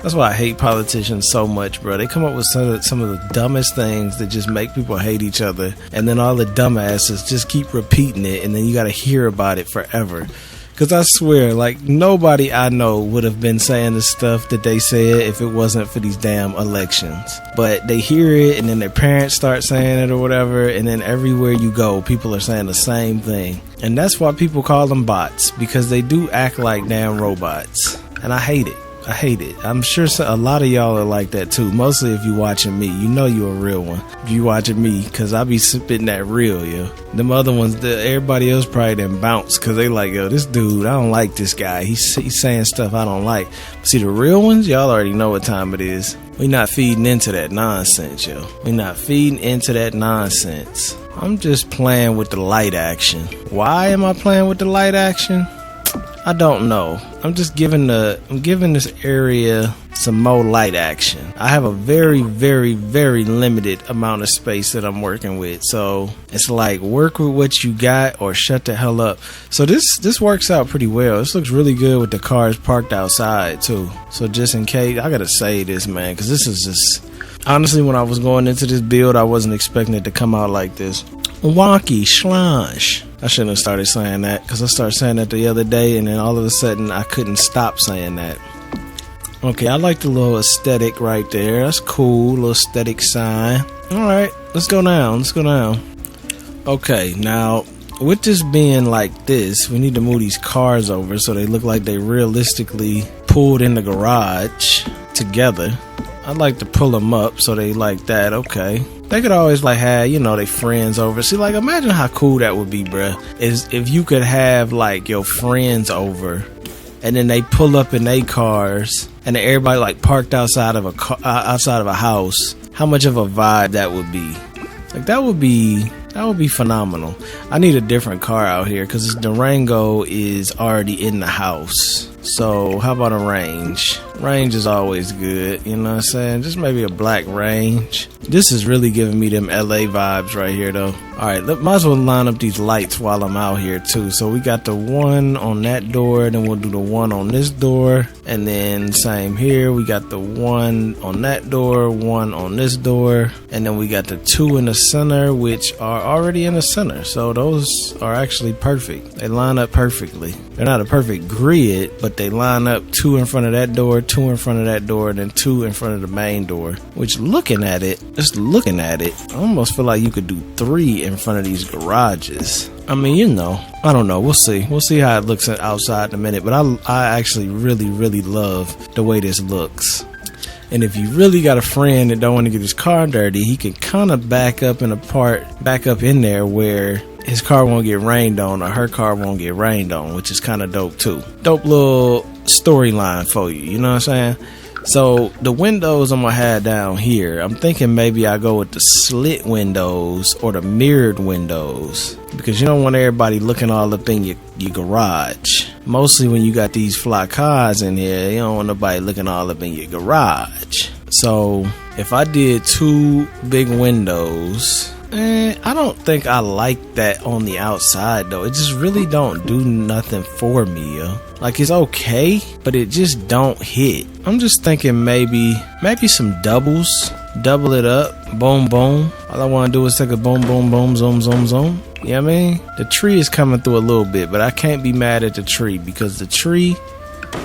That's why I hate politicians so much, bro. They come up with some of the dumbest things that just make people hate each other, and then all the dumbasses just keep repeating it, and then you gotta hear about it forever. Cause I swear, like, nobody I know would have been saying the stuff that they said if it wasn't for these damn elections. But they hear it, and then their parents start saying it or whatever, and then everywhere you go, people are saying the same thing. And that's why people call them bots, because they do act like damn robots. And I hate it. I'm sure a lot of y'all are like that too. Mostly if you watching me, you know you a real one. If you watching me, cause I be spitting that real, yo. Them other ones, everybody else probably didn't bounce, cause they like, yo, this dude, I don't like this guy. He's saying stuff I don't like. See, the real ones, y'all already know what time it is. We not feeding into that nonsense, yo. I'm just playing with the light action. Why am I playing with the light action? I don't know. I'm giving this area some more light action. I have a very, very, very limited amount of space that I'm working with. So it's like work with what you got or shut the hell up. So this works out pretty well. This looks really good with the cars parked outside too. So just in case, I gotta say this, man, because this is just, honestly, when I was going into this build, I wasn't expecting it to come out like this. Wonky schlange. I shouldn't have started saying that, because I started saying that the other day, and then all of a sudden I couldn't stop saying that. Okay, I like the little aesthetic right there. That's cool, little aesthetic sign. Alright, let's go down. Okay, now with this being like this, we need to move these cars over so they look like they realistically pulled in the garage together. I'd like to pull them up so they like that. Okay, they could always like have, you know, they friends over. See, like, imagine how cool that would be, bruh, is if you could have like your friends over and then they pull up in their cars and everybody like parked outside of a house. How much of a vibe that would be. Like, that would be phenomenal. I need a different car out here because this Durango is already in the house. So how about a Range? Range is always good, you know what I'm saying? Just maybe a black Range. This is really giving me them LA vibes right here though. Alright, might as well line up these lights while I'm out here too. So we got the one on that door, then we'll do the one on this door, and then same here, we got the one on that door, one on this door, and then we got the two in the center, which are already in the center. So those are actually perfect. They line up perfectly. They're not a perfect grid, but they line up two in front of that door, two in front of that door, and then two in front of the main door. Which, just looking at it, I almost feel like you could do three in front of these garages. I mean, you know, I don't know. We'll see how it looks outside in a minute. But I actually really, really love the way this looks. And if you really got a friend that don't want to get his car dirty, he can kind of back up in there where his car won't get rained on or her car won't get rained on, which is kind of dope too. Dope little storyline for you, you know what I'm saying? So the windows I'm gonna have down here, I'm thinking maybe I go with the slit windows or the mirrored windows, because you don't want everybody looking all up in your garage. Mostly when you got these fly cars in here, you don't want nobody looking all up in your garage. So if I did two big windows, I don't think I like that on the outside though. It just really don't do nothing for me, yo. Like, it's okay, but it just don't hit. I'm just thinking maybe some doubles. Double it up. Boom, boom. All I want to do is take a boom, boom, boom, zoom, zoom, zoom. You know what I mean? The tree is coming through a little bit, but I can't be mad at the tree because the tree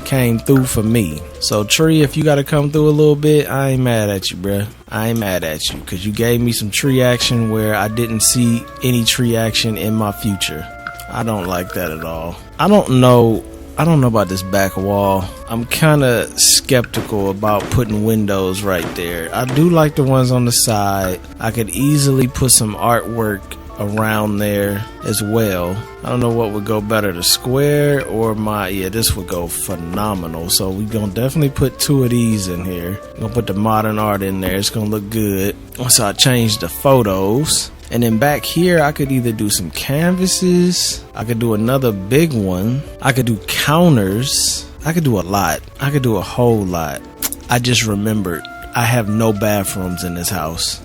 came through for me. So tree, if you gotta come through a little bit, I ain't mad at you, bruh. I ain't mad at you because you gave me some tree action where I didn't see any tree action in my future. I don't like that at all. I don't know about this back wall. I'm kind of skeptical about putting windows right there. I do like the ones on the side. I could easily put some artwork around there as well. I don't know what would go better, the square or this would go phenomenal. So we're gonna definitely put two of these in here. I'm gonna put the modern art in there. It's gonna look good once I change the photos. And then back here, I could either do some canvases, I could do another big one, I could do counters, I could do a lot, I could do a whole lot. I just remembered, I have no bathrooms in this house.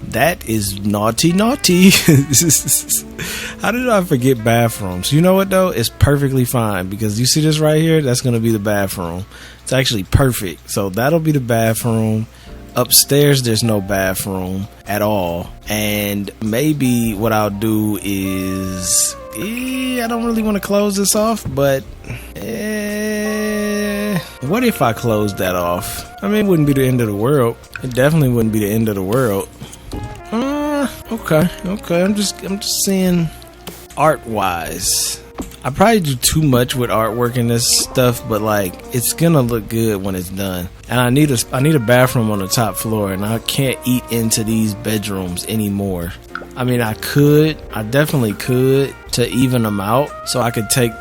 That is naughty. How did I forget bathrooms? You know what though? It's perfectly fine because you see this right here? That's going to be the bathroom. It's actually perfect. So that'll be the bathroom. Upstairs, there's no bathroom at all. And maybe what I'll do is, I don't really want to close this off, but what if I closed that off? I mean, it wouldn't be the end of the world. It definitely wouldn't be the end of the world. Okay. I'm just saying, art wise, I probably do too much with artwork and this stuff, but like, it's gonna look good when it's done. And I need a bathroom on the top floor, and I can't eat into these bedrooms anymore. I mean, I definitely could to even them out. So I could take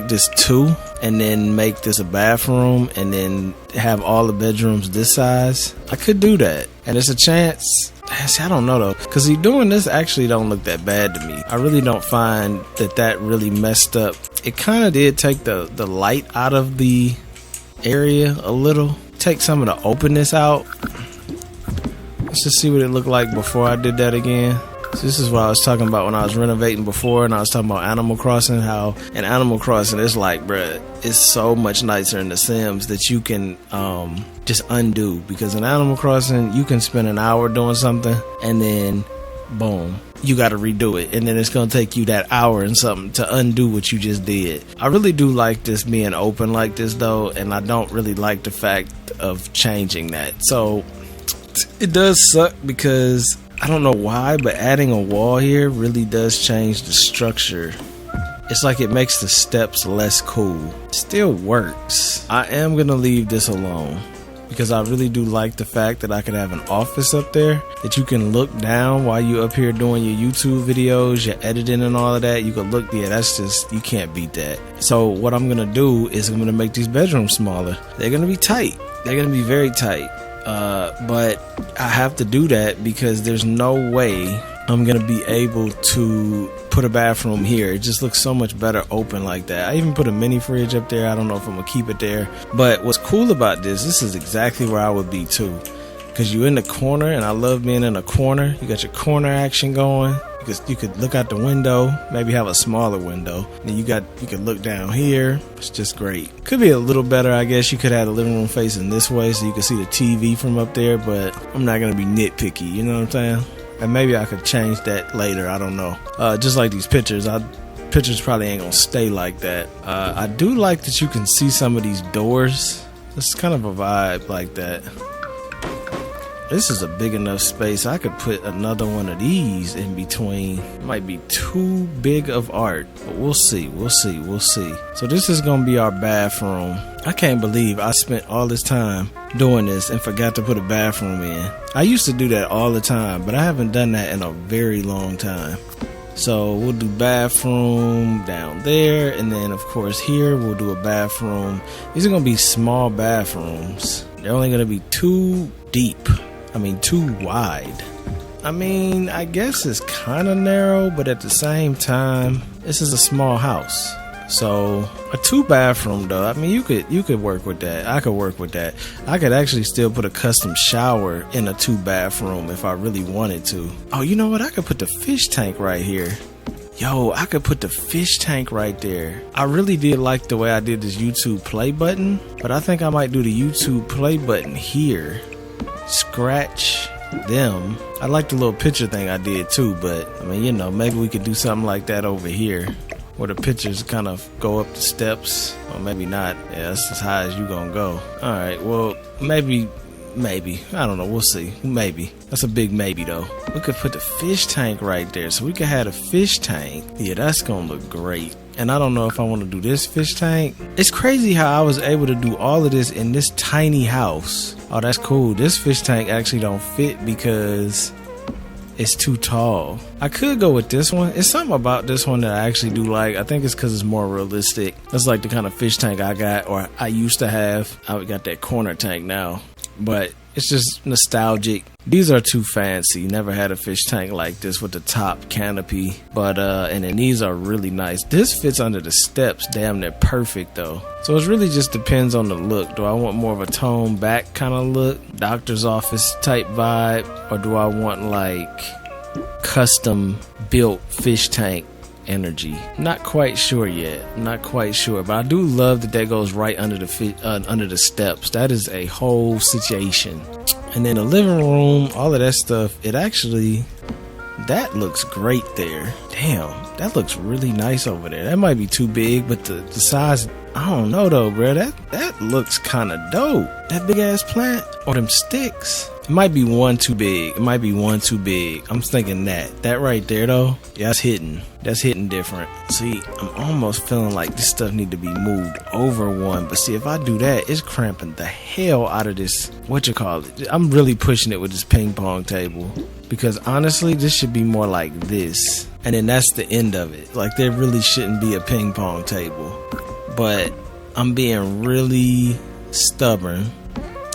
this 2 and then make this a bathroom and then have all the bedrooms this size. I could do that. And there's a chance, I don't know though, because doing this actually don't look that bad to me. I really don't find that really messed up. It kind of did take the light out of the area a little, take some of the openness out. Let's just see what it looked like before I did that again. So this is what I was talking about when I was renovating before, and I was talking about Animal Crossing, how in Animal Crossing it's like, bruh, it's so much nicer in The Sims that you can just undo, because in Animal Crossing you can spend an hour doing something and then boom, you got to redo it, and then it's going to take you that hour and something to undo what you just did. I really do like this being open like this though, and I don't really like the fact of changing that. So it does suck because I don't know why, but adding a wall here really does change the structure. It's like it makes the steps less cool. Still works. I am gonna leave this alone because I really do like the fact that I could have an office up there that you can look down while you up here doing your YouTube videos, your editing and all of that. You can look, yeah, that's just, you can't beat that. So what I'm gonna do is I'm gonna make these bedrooms smaller. They're gonna be tight. They're gonna be very tight. But I have to do that because there's no way I'm gonna be able to put a bathroom here. It just looks so much better open like that. I even put a mini fridge up there. I don't know if I'm gonna keep it there, but what's cool about this is exactly where I would be too, because you're in the corner, and I love being in a corner. You got your corner action going. You could look out the window, maybe have a smaller window. Then you could look down here. It's just great. Could be a little better, I guess. You could have the living room facing this way so you could see the TV from up there, but I'm not gonna be nitpicky, you know what I'm saying? And maybe I could change that later, I don't know. Just like these pictures, pictures probably ain't gonna stay like that. I do like that you can see some of these doors. It's kind of a vibe like that. This is a big enough space. I could put another one of these in between. It might be too big of art, but we'll see. So this is gonna be our bathroom. I can't believe I spent all this time doing this and forgot to put a bathroom in. I used to do that all the time, but I haven't done that in a very long time. So we'll do bathroom down there, and then of course here we'll do a bathroom. These are gonna be small bathrooms. They're only gonna be 2 deep. Too wide. I guess it's kind of narrow, but at the same time, this is a small house. So a 2 bathroom though, you could work with that. I could work with that. I could actually still put a custom shower in a 2 bathroom if I really wanted to. Oh, you know what? I could put the fish tank right here. Yo, I could put the fish tank right there. I really did like the way I did this YouTube play button, but I think I might do the YouTube play button here. Scratch them. I like the little picture thing I did too, but maybe we could do something like that over here where the pictures kind of go up the steps, or maybe not. Yeah, that's as high as you gonna go. Alright, well, maybe, I don't know, we'll see. Maybe. That's a big maybe though. We could put the fish tank right there, so we could have a fish tank. Yeah, that's gonna look great. And I don't know if I want to do this fish tank. It's crazy how I was able to do all of this in this tiny house. Oh, that's cool. This fish tank actually don't fit because it's too tall. I could go with this one. It's something about this one that I actually do like. I think it's because it's more realistic. That's like the kind of fish tank I got, or I used to have. I got that corner tank now, but it's just nostalgic. These are too fancy. Never had a fish tank like this with the top canopy. But and then these are really nice. This fits under the steps damn near perfect though. So it really just depends on the look. Do I want more of a toned back kind of look, doctor's office type vibe, or do I want like custom built fish tank energy? Not quite sure yet. But I do love that goes right under the steps. That is a whole situation. And then the living room, all of that stuff, that looks great there. Damn, that looks really nice over there. That might be too big, but the size, I don't know though, bro. That looks kind of dope. That big ass plant, or them sticks. It might be one too big. I'm thinking that right there though, yeah, that's hitting different. See, I'm almost feeling like this stuff need to be moved over one, but see, if I do that, it's cramping the hell out of this, I'm really pushing it with this ping pong table, because honestly, this should be more like this, and then that's the end of it. Like, there really shouldn't be a ping pong table, but I'm being really stubborn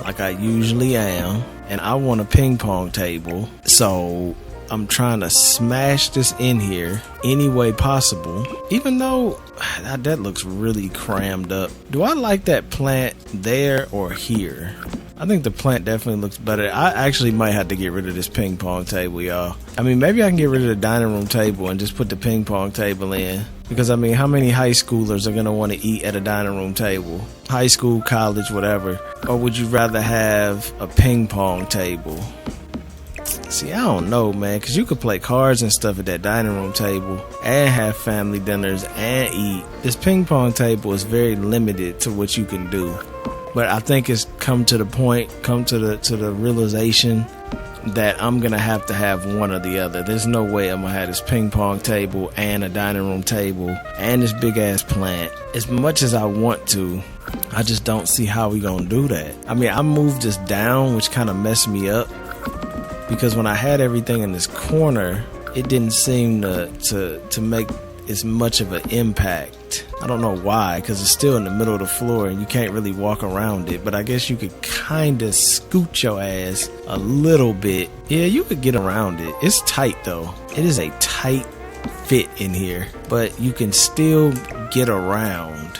like I usually am, and I want a ping pong table. So I'm trying to smash this in here any way possible, even though that looks really crammed up. Do I like that plant there or here? I think the plant definitely looks better. I actually might have to get rid of this ping pong table, y'all. I mean, maybe I can get rid of the dining room table and just put the ping pong table in. Because, I mean, how many high schoolers are going to want to eat at a dining room table? High school, college, whatever. Or would you rather have a ping pong table? See, I don't know, man, because you could play cards and stuff at that dining room table and have family dinners and eat. This ping pong table is very limited to what you can do. But I think it's come to the realization that I'm going to have one or the other. There's no way I'm going to have this ping pong table and a dining room table and this big ass plant. As much as I want to, I just don't see how we going to do that. I mean, I moved this down, which kind of messed me up. Because when I had everything in this corner, it didn't seem to make as much of an impact. I don't know why, because it's still in the middle of the floor and you can't really walk around it. But I guess you could kind of scoot your ass a little bit. Yeah, you could get around it. It's tight though. It is a tight fit in here, but you can still get around.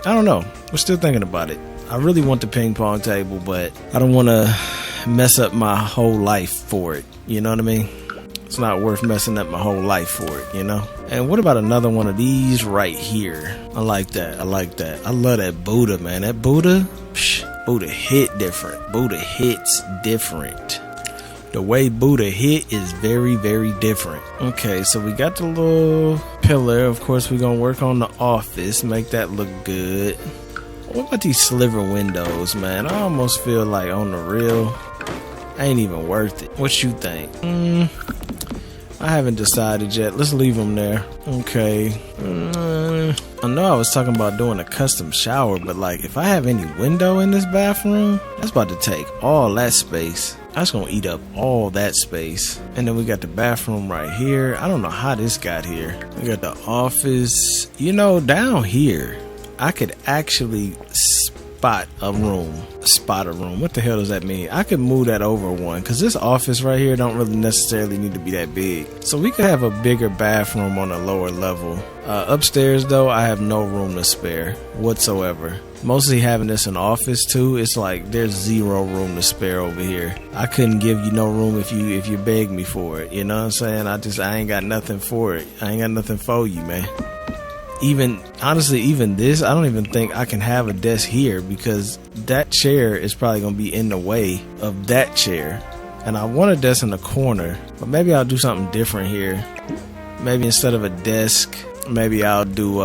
I don't know. We're still thinking about it. I really want the ping pong table, but I don't want to mess up my whole life for it. You know what I mean? It's not worth messing up my whole life for it, you know? And what about another one of these right here? I like that. I like that. I love that Buddha, man. That Buddha, Buddha hit different. Buddha hits different. The way Buddha hit is very, very different. Okay, so we got the little pillar. Of course, we're going to work on the office, make that look good. What about these sliver windows, man? I almost feel like on the real, ain't even worth it. What you think? I haven't decided yet. Let's leave them there. Okay. I know I was talking about doing a custom shower, but like if I have any window in this bathroom, that's about to take all that space. That's gonna eat up all that space. And then we got the bathroom right here. I don't know how this got here. We got the office. You know, down here, I could actually spot a room. What the hell does that mean? I could move that over one, because this office right here don't really necessarily need to be that big. So we could have a bigger bathroom on a lower level. Upstairs though, I have no room to spare whatsoever. Mostly having this an office too, it's like there's zero room to spare over here. I couldn't give you no room if you begged me for it. You know what I'm saying? I ain't got nothing for it. I ain't got nothing for you, man. Honestly, even this, I don't even think I can have a desk here, because that chair is probably going to be in the way of that chair. And I want a desk in the corner, but maybe I'll do something different here. Maybe instead of a desk, maybe I'll do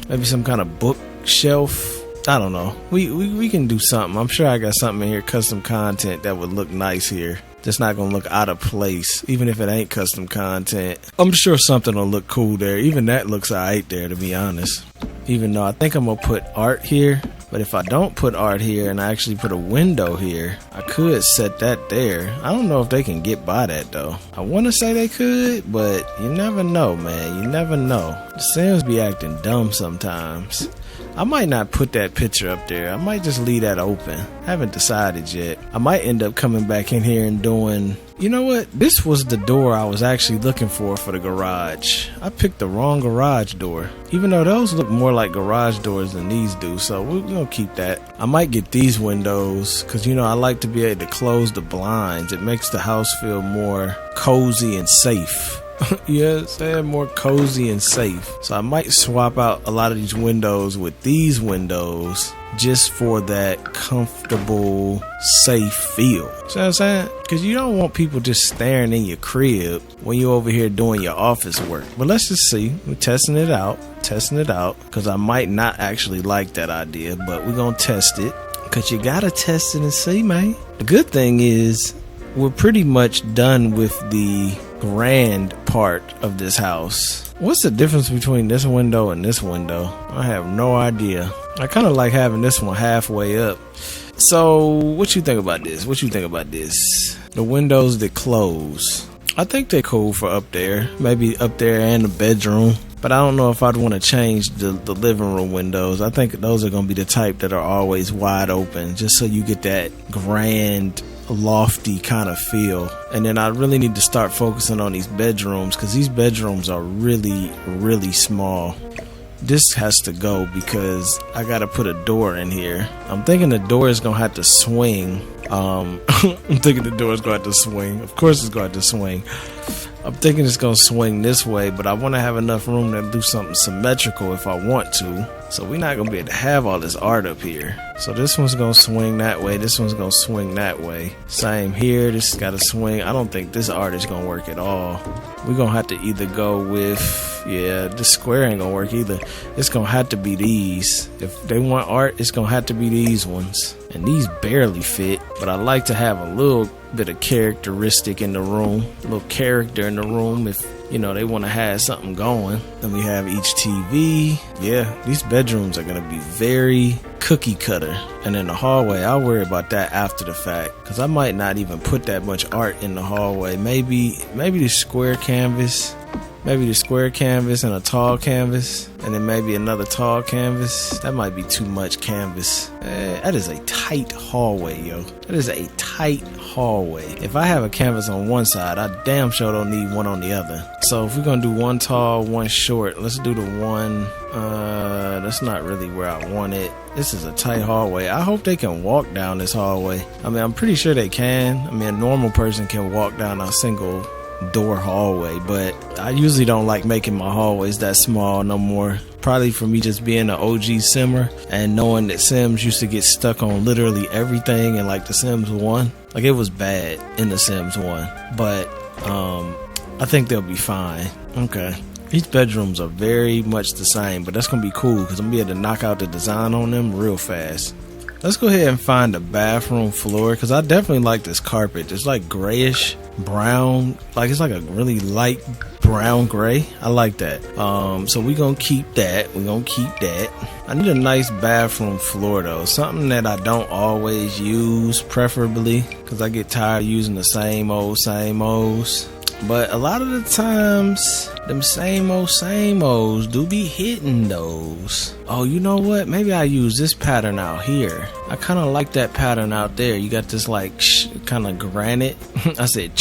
maybe some kind of bookshelf. I don't know. We can do something. I'm sure I got something in here, custom content that would look nice here. That's not gonna look out of place, even if it ain't custom content. I'm sure something will look cool there. Even that looks alright there, to be honest. Even though I think I'm gonna put art here, but if I don't put art here and I actually put a window here, I could set that there. I don't know if they can get by that though. I want to say they could, but you never know, man. You never know. The Sims be acting dumb sometimes. I might not put that picture up there. I might just leave that open. I haven't decided yet. I might end up coming back in here and doing... You know what? This was the door I was actually looking for the garage. I picked the wrong garage door. Even though those look more like garage doors than these do. So we're going to keep that. I might get these windows because, you know, I like to be able to close the blinds. It makes the house feel more cozy and safe. Yeah, saying more cozy and safe. So I might swap out a lot of these windows with these windows just for that comfortable, safe feel. See what I'm saying? Because you don't want people just staring in your crib when you're over here doing your office work. But let's just see. We're testing it out. Because I might not actually like that idea, but we're going to test it. Because you got to test it and see, man. The good thing is we're pretty much done with the grand part of this house. What's the difference between this window and this window? I have no idea. I kind of like having this one halfway up. So what you think about this? The windows that close. I think they're cool for up there. Maybe up there and the bedroom. But I don't know if I'd want to change the living room windows. I think those are going to be the type that are always wide open, just so you get that grand, lofty kind of feel. And then I really need to start focusing on these bedrooms, because these bedrooms are really, really small. This has to go because I got to put a door in here. I'm thinking the door is going to have to swing. I'm thinking the door is going to have to swing. Of course it's going to have to swing. I'm thinking it's going to swing this way, but I want to have enough room to do something symmetrical if I want to. So we're not going to be able to have all this art up here. So this one's going to swing that way. This one's going to swing that way. Same here. This has got to swing. I don't think this art is going to work at all. We're going to have to either go with, yeah, this square ain't going to work either. It's going to have to be these. If they want art, it's going to have to be these ones. And these barely fit, but I like to have a little bit of characteristic in the room, a little character in the room if, you know, they want to have something going. Then we have each TV. Yeah, these bedrooms are going to be very cookie cutter. And in the hallway, I'll worry about that after the fact, because I might not even put that much art in the hallway. Maybe the square canvas. Maybe the square canvas and a tall canvas, and then maybe another tall canvas. That might be too much canvas. That is a tight hallway, yo. That is a tight hallway. If I have a canvas on one side, I damn sure don't need one on the other. So if we're gonna do one tall, one short, let's do the one. That's not really where I want it. This is a tight hallway. I hope they can walk down this hallway. I mean, I'm pretty sure they can. I mean, a normal person can walk down a single door hallway, but I usually don't like making my hallways that small no more. Probably for me just being an OG simmer and knowing that Sims used to get stuck on literally everything in like the Sims 1. Like, it was bad in the Sims 1, but I think they'll be fine. Okay, these bedrooms are very much the same, but that's gonna be cool because I'm gonna be able to knock out the design on them real fast. Let's go ahead and find the bathroom floor, because I definitely like this carpet. It's like grayish brown, like it's like a really light brown gray. I like that. So we're gonna keep that. I need a nice bathroom floor though, something that I don't always use, preferably, because I get tired of using the same olds. But a lot of the times, them same olds do be hitting those. Oh, you know what? Maybe I use this pattern out here. I kind of like that pattern out there. You got this like kind of granite. I said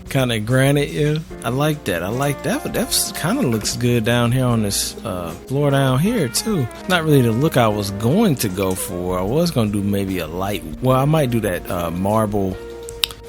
kind of granite, yeah. I like that. But that kind of looks good down here on this floor down here too. Not really the look I was going to go for. I was going to do maybe a light. Well, I might do that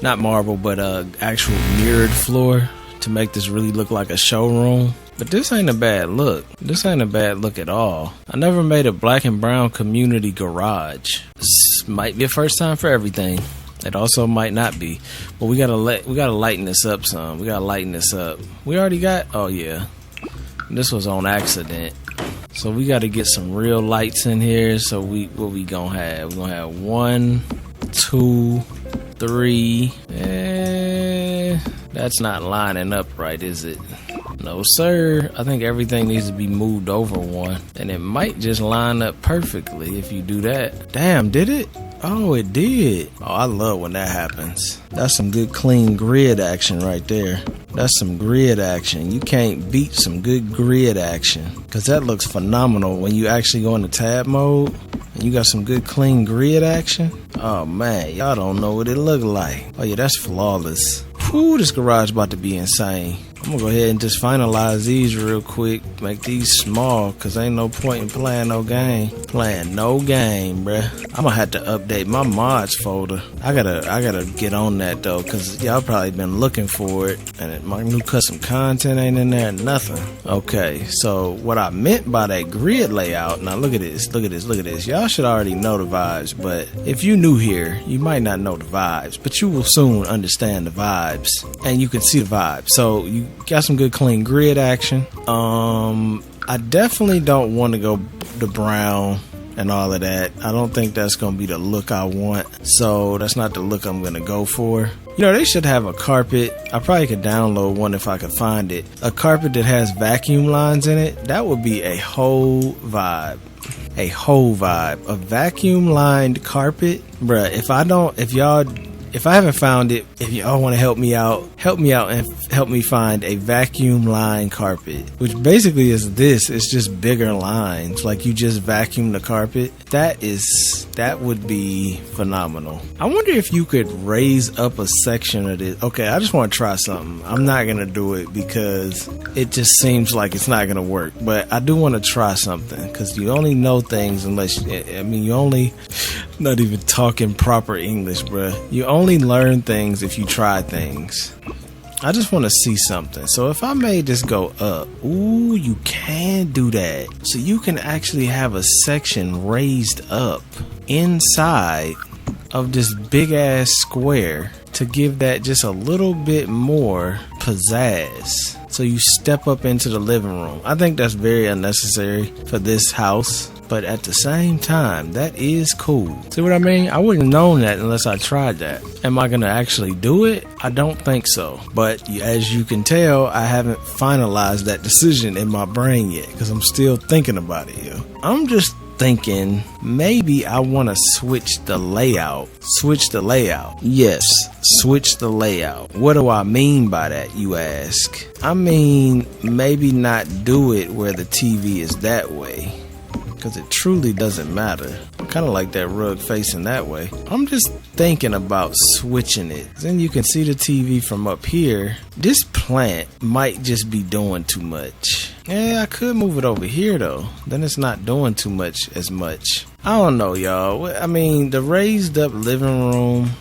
not marble, but actual mirrored floor to make this really look like a showroom. But this ain't a bad look. This ain't a bad look at all. I never made a black and brown community garage. This might be a first time for everything. It also might not be. But we gotta lighten this up some. We gotta lighten this up. We already got, oh yeah, this was on accident. So we gotta get some real lights in here. So what we gonna have? We're gonna have 1, 2, 3. That's not lining up right, is it? No sir. I think everything needs to be moved over one, and it might just line up perfectly if you do that. Damn, did it? Oh, it did. Oh, I love when that happens. That's some good clean grid action right there. That's some grid action. You can't beat some good grid action, because that looks phenomenal when you actually go into tab mode and you got some good clean grid action. Oh man, y'all don't know what it look like. Oh yeah, that's flawless. Whew, this garage about to be insane. I'm gonna go ahead and just finalize these real quick. Make these small, cause ain't no point in playing no game. Bruh. I'm gonna have to update my mods folder. I gotta get on that though, cause y'all probably been looking for it, and my new custom content ain't in there, nothing. Okay, so what I meant by that grid layout, now look at this. Y'all should already know the vibes, but if you new here, you might not know the vibes, but you will soon understand the vibes, and you can see the vibes. So you got some good clean grid action. I definitely don't want to go the brown and all of that. I don't think that's gonna be the look I want, so that's not the look I'm gonna go for. You know, they should have a carpet. I probably could download one if I could find it. A carpet that has vacuum lines in it. That would be a whole vibe. A vacuum lined carpet, bruh. If y'all if I haven't found it, if y'all want to help me out and help me find a vacuum line carpet, which basically is this. It's just bigger lines, like you just vacuum the carpet. That would be phenomenal. I wonder if you could raise up a section of this. Okay, I just want to try something. I'm not gonna do it because it just seems like it's not gonna work, but I do want to try something, because you only know things unless you only, not even talking proper English, bruh. You only learn things if you try things. I just want to see something. So if I made this go up, ooh, you can do that. So you can actually have a section raised up inside of this big ass square to give that just a little bit more pizzazz. So you step up into the living room. I think that's very unnecessary for this house, but at the same time, that is cool. See what I mean? I wouldn't have known that unless I tried that. Am I gonna actually do it? I don't think so. But as you can tell, I haven't finalized that decision in my brain yet, because I'm still thinking about it. I'm just thinking maybe I want to switch the layout. Yes, switch the layout. What do I mean by that, you ask? I mean, maybe not do it where the TV is that way, because it truly doesn't matter. I kind of like that rug facing that way. I'm just thinking about switching it. Then you can see the TV from up here. This plant might just be doing too much. Yeah, I could move it over here though. Then it's not doing too much as much. I don't know, y'all. I mean, the raised up living room,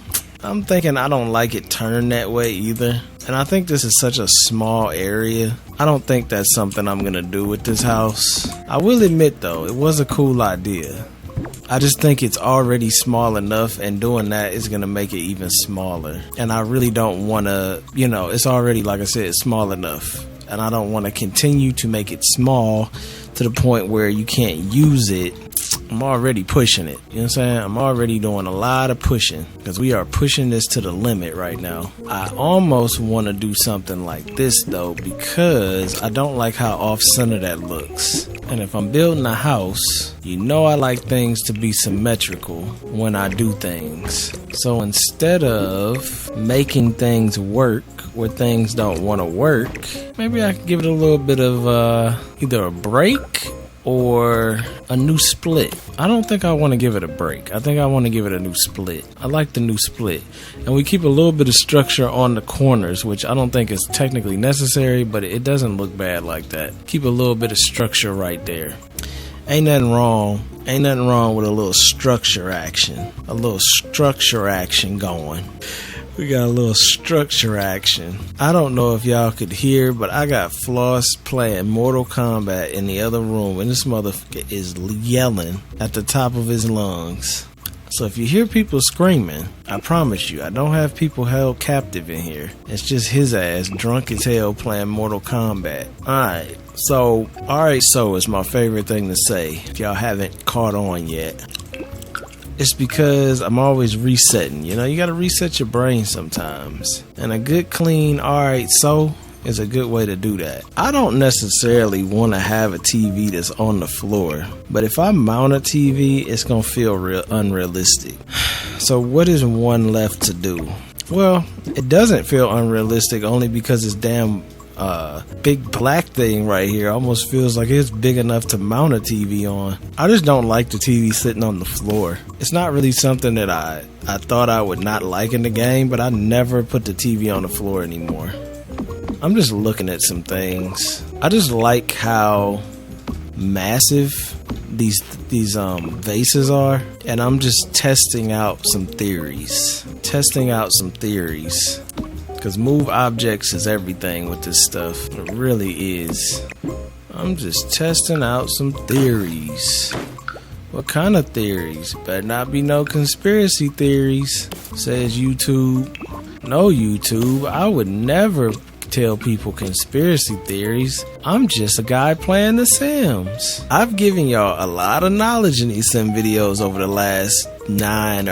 I'm thinking I don't like it turned that way either. And I think this is such a small area. I don't think that's something I'm gonna do with this house. I will admit though, it was a cool idea. I just think it's already small enough, and doing that is gonna make it even smaller. And I really don't wanna, it's already, like I said, it's small enough. And I don't want to continue to make it small to the point where you can't use it. I'm already pushing it. You know what I'm saying? I'm already doing a lot of pushing, because we are pushing this to the limit right now. I almost want to do something like this though, because I don't like how off-center that looks. And if I'm building a house, I like things to be symmetrical when I do things. So instead of making things work where things don't want to work, maybe I could give it a little bit of either a break or a new split. I don't think I want to give it a break. I think I want to give it a new split. I like the new split. And we keep a little bit of structure on the corners, which I don't think is technically necessary, but it doesn't look bad like that. Keep a little bit of structure right there. Ain't nothing wrong with a little structure action. A little structure action going. We got a little structure action. I don't know if y'all could hear, but I got Floss playing Mortal Kombat in the other room, and this motherfucker is yelling at the top of his lungs. So if you hear people screaming, I promise you, I don't have people held captive in here. It's just his ass drunk as hell playing Mortal Kombat. Alright, so is my favorite thing to say if y'all haven't caught on yet. It's because I'm always resetting. You gotta reset your brain sometimes. And a good clean alright so is a good way to do that. I don't necessarily want to have a TV that's on the floor, but if I mount a TV, it's gonna feel real unrealistic. So what is one left to do? Well, it doesn't feel unrealistic only because it's damn big black thing right here almost feels like it's big enough to mount a TV on. I just don't like the TV sitting on the floor. It's not really something that I thought I would not like in the game, but I never put the TV on the floor anymore. I'm just looking at some things. I just like how massive these vases are, and I'm just testing out some theories. Because move objects is everything with this stuff. It really is. I'm just testing out some theories. What kind of theories? Better not be no conspiracy theories, says YouTube. No, YouTube, I would never tell people conspiracy theories. I'm just a guy playing The Sims. I've given y'all a lot of knowledge in these Sim videos over the last 9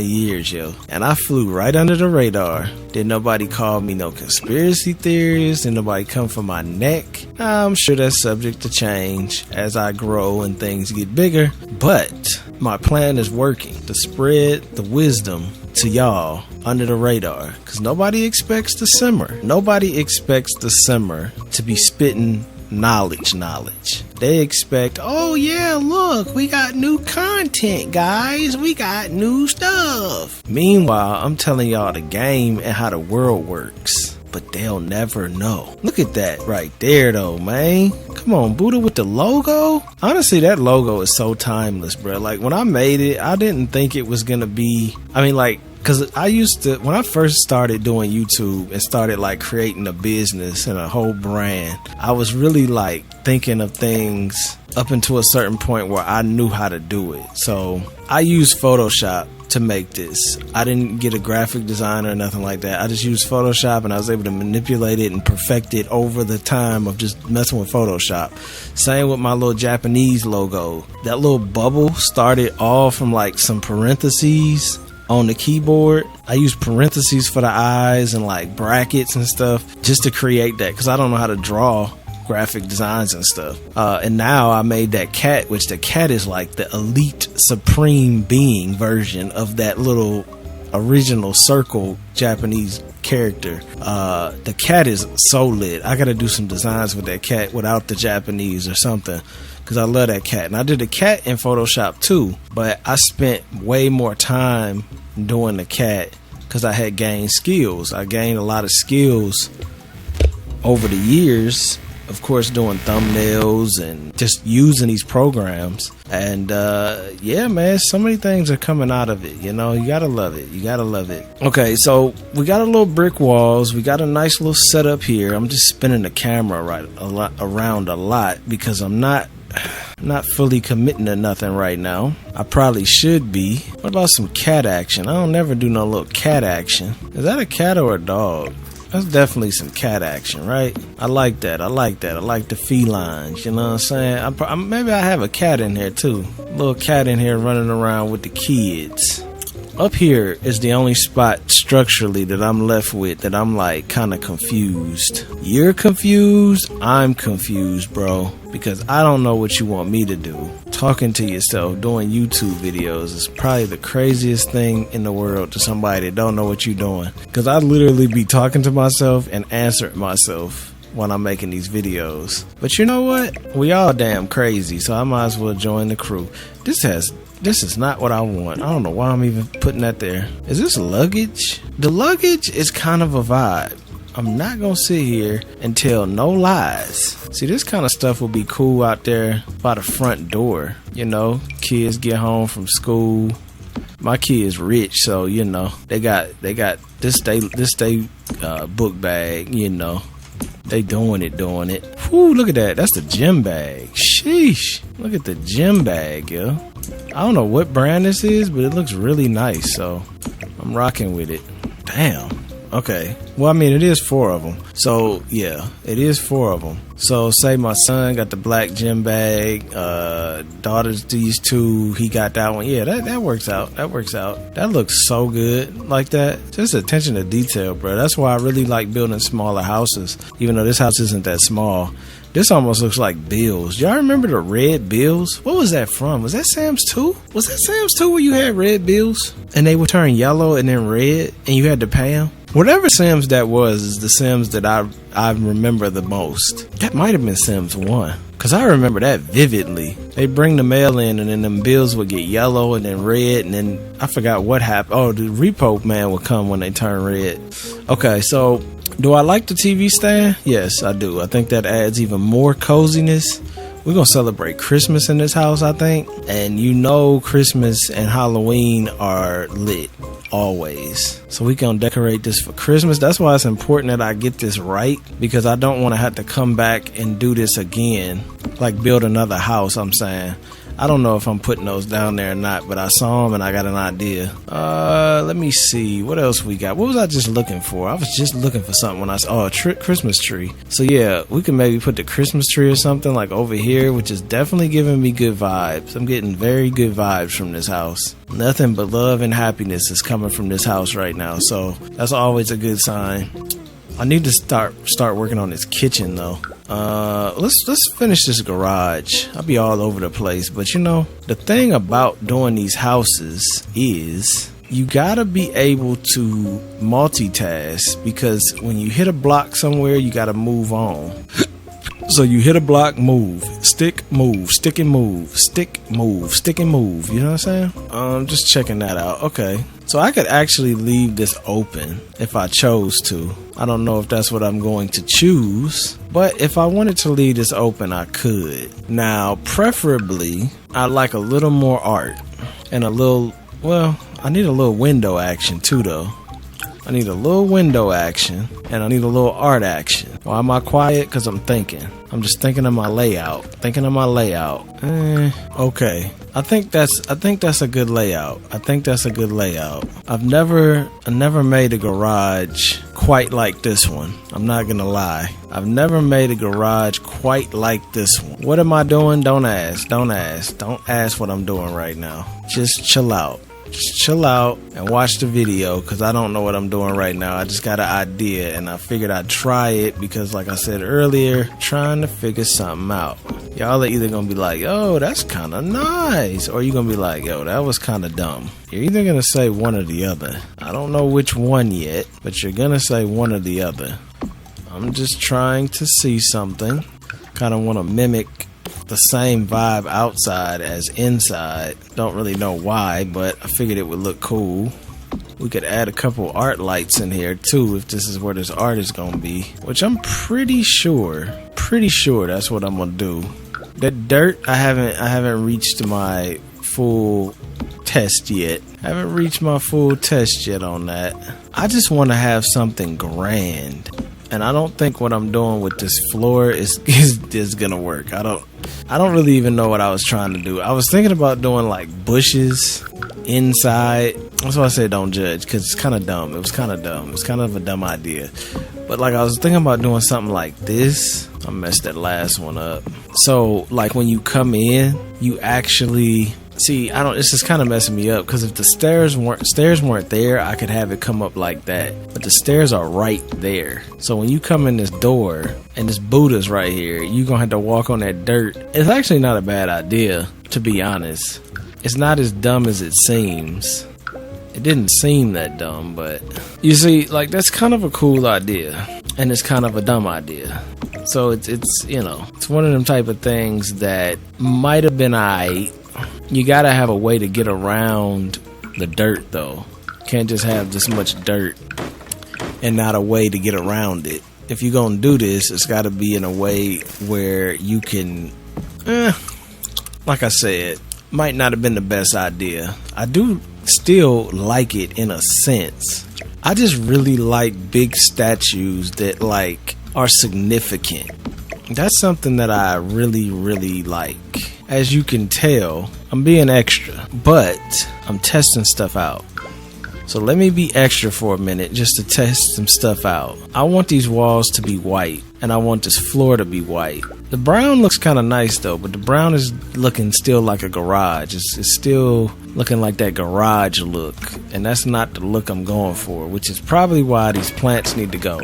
years, yo. And I flew right under the radar. Didn't nobody call me no conspiracy theorist. Didn't nobody come for my neck. I'm sure that's subject to change as I grow and things get bigger. But my plan is working to spread the wisdom to y'all under the radar, because nobody expects the simmer. Nobody expects the simmer to be spitting knowledge. They expect, oh yeah, look, we got new content, guys. We got new stuff. Meanwhile, I'm telling y'all the game and how the world works. But they'll never know. Look at that right there, though, man. Come on, Buddha with the logo. Honestly, that logo is so timeless, bro. Like, when I made it, I didn't think it was gonna be, I mean, like, because I used to, when I first started doing YouTube and started like creating a business and a whole brand, I was really like thinking of things up until a certain point where I knew how to do it. So I used Photoshop to make this. I didn't get a graphic designer or nothing like that. I just used Photoshop, and I was able to manipulate it and perfect it over the time of just messing with Photoshop. Same with my little Japanese logo. That little bubble started all from like some parentheses on the keyboard. I use parentheses for the eyes and like brackets and stuff just to create that, because I don't know how to draw graphic designs and stuff. And now I made that cat, which the cat is like the elite supreme being version of that little original circle Japanese character. The cat is so lit. I gotta do some designs with that cat without the Japanese or something, because I love that cat. And I did the cat in Photoshop too, but I spent way more time doing the cat because I had gained skills. I gained a lot of skills over the years, of course, doing thumbnails and just using these programs. And yeah, man, so many things are coming out of it. You know, you gotta love it. You gotta love it. Okay, so we got a little brick walls. We got a nice little setup here. I'm just spinning the camera around a lot because I'm not fully committing to nothing right now. I probably should be. What about some cat action? I don't never do no little cat action. Is that a cat or a dog? That's definitely some cat action, right? I like that. I like the felines, you know what I'm saying? Maybe I have a cat in here too. A little cat in here running around with the kids. Up here is the only spot structurally that I'm left with that I'm like kind of confused. You're confused? I'm confused, bro. Because I don't know what you want me to do. Talking to yourself, doing YouTube videos is probably the craziest thing in the world to somebody that don't know what you're doing. Because I literally be talking to myself and answering myself when I'm making these videos. But you know what? We all damn crazy, so I might as well join the crew. This is not what I want. I don't know why I'm even putting that there. Is this luggage? The luggage is kind of a vibe. I'm not gonna sit here and tell no lies. See, this kind of stuff will be cool out there by the front door. You know, kids get home from school. My kid's rich, so you know they got this book bag. You know, they doing it. Whoo, look at that. That's the gym bag. Sheesh. Look at the gym bag, yo. I don't know what brand this is, but it looks really nice, so I'm rocking with it. Damn. Okay. Well, I mean, it is 4 of them. So, yeah, it is 4 of them. So, say my son got the black gym bag, daughters, these 2, he got that one. Yeah, that works out. That looks so good like that. Just attention to detail, bro. That's why I really like building smaller houses, even though this house isn't that small. This almost looks like Bills. Y'all remember the red Bills? What was that from? Was that Sam's 2? Was that Sam's 2 where you had red Bills? And they would turn yellow and then red and you had to pay them? Whatever Sims that was is the Sims that I remember the most. That might have been Sims 1. Because I remember that vividly. They bring the mail in and then them bills would get yellow and then red. And then I forgot what happened. Oh, the repo man would come when they turn red. Okay, so do I like the TV stand? Yes, I do. I think that adds even more coziness. We're going to celebrate Christmas in this house, I think. And you know Christmas and Halloween are lit always. So we going to decorate this for Christmas. That's why it's important that I get this right, because I don't want to have to come back and do this again. Like build another house, I'm saying. I don't know if I'm putting those down there or not, but I saw them and I got an idea. Let me see. What else we got? What was I just looking for? I was just looking for something when I saw a Christmas tree. So yeah, we can maybe put the Christmas tree or something like over here, which is definitely giving me good vibes. I'm getting very good vibes from this house. Nothing but love and happiness is coming from this house right now. So that's always a good sign. I need to start working on this kitchen though. Let's finish this garage. I'll be all over the place, but you know, the thing about doing these houses is you gotta be able to multitask, because when you hit a block somewhere, you gotta move on. So you hit a block, move, stick and move, stick and move, stick and move. You know what I'm saying? Just checking that out. Okay. So I could actually leave this open if I chose to. I don't know if that's what I'm going to choose, but if I wanted to leave this open, I could. Now, preferably, I'd like a little more art and a little, well, I need a little window action too, though. I need a little window action and I need a little art action. Why am I quiet? Because I'm thinking. I'm just thinking of my layout. Okay. I think that's a good layout. I've never made a garage quite like this one. I'm not gonna lie. I've never made a garage quite like this one. What am I doing? Don't ask. Don't ask what I'm doing right now. Just chill out. Just chill out and watch the video, because I don't know what I'm doing right now. I just got an idea and I figured I'd try it because, like I said earlier, trying to figure something out. Y'all are either gonna be like, yo, that's kind of nice, or you're gonna be like, yo, that was kind of dumb. You're either gonna say one or the other. I don't know which one yet, but you're gonna say one or the other. I'm just trying to see something. Kind of want to mimic the same vibe outside as inside. Don't really know why, but I figured it would look cool. We could add a couple art lights in here too, if this is where this art is gonna be, which I'm pretty sure that's what I'm gonna do. That dirt, I haven't reached my full test yet. On that. I just want to have something grand, and I don't think what I'm doing with this floor is gonna work. I don't really even know what I was trying to do. I was thinking about doing like bushes inside. That's why I said don't judge, because it's kind of dumb. It was kind of a dumb idea. But like I was thinking about doing something like this. I messed that last one up. So like when you come in, you actually see, this is kind of messing me up, because if the stairs weren't there, I could have it come up like that. But the stairs are right there. So when you come in this door and this Buddha's right here, you're going to have to walk on that dirt. It's actually not a bad idea, to be honest. It's not as dumb as it seems. It didn't seem that dumb, but you see, like, that's kind of a cool idea, and it's kind of a dumb idea. So it's one of them type of things that might have been alright. You gotta have a way to get around the dirt, though. Can't just have this much dirt and not a way to get around it. If you're gonna do this, it's gotta be in a way where you can, like I said, might not have been the best idea. I do still like it in a sense. I just really like big statues that like are significant. That's something that I really, really like. As you can tell, I'm being extra, but I'm testing stuff out. So let me be extra for a minute just to test some stuff out. I want these walls to be white, and I want this floor to be white. The brown looks kind of nice though, but the brown is looking still like a garage. It's still looking like that garage look, and that's not the look I'm going for, which is probably why these plants need to go.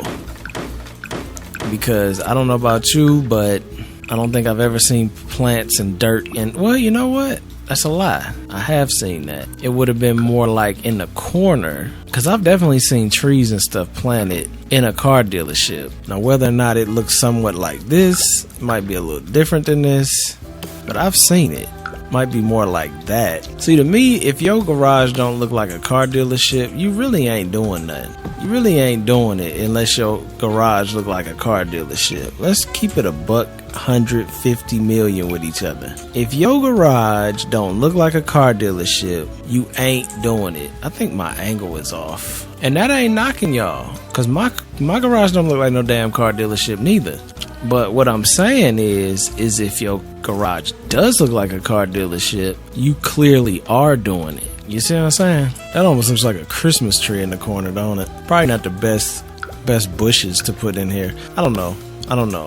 Because I don't know about you, but I don't think I've ever seen plants and dirt in, well, you know what? That's a lie. I have seen that. It would have been more like in the corner, because I've definitely seen trees and stuff planted in a car dealership. Now, whether or not it looks somewhat like this, it might be a little different than this, but I've seen it. Might be more like that. See, to me, if your garage don't look like a car dealership, you really ain't doing nothing. You really ain't doing it unless your garage look like a car dealership. Let's keep it a buck 150 million with each other. If your garage don't look like a car dealership, you ain't doing it. I think my angle is off, and that ain't knocking y'all, because my garage don't look like no damn car dealership neither. But what I'm saying is if your garage does look like a car dealership, you clearly are doing it. You see what I'm saying? That almost looks like a Christmas tree in the corner, don't it? Probably not the best bushes to put in here. I don't know. I don't know.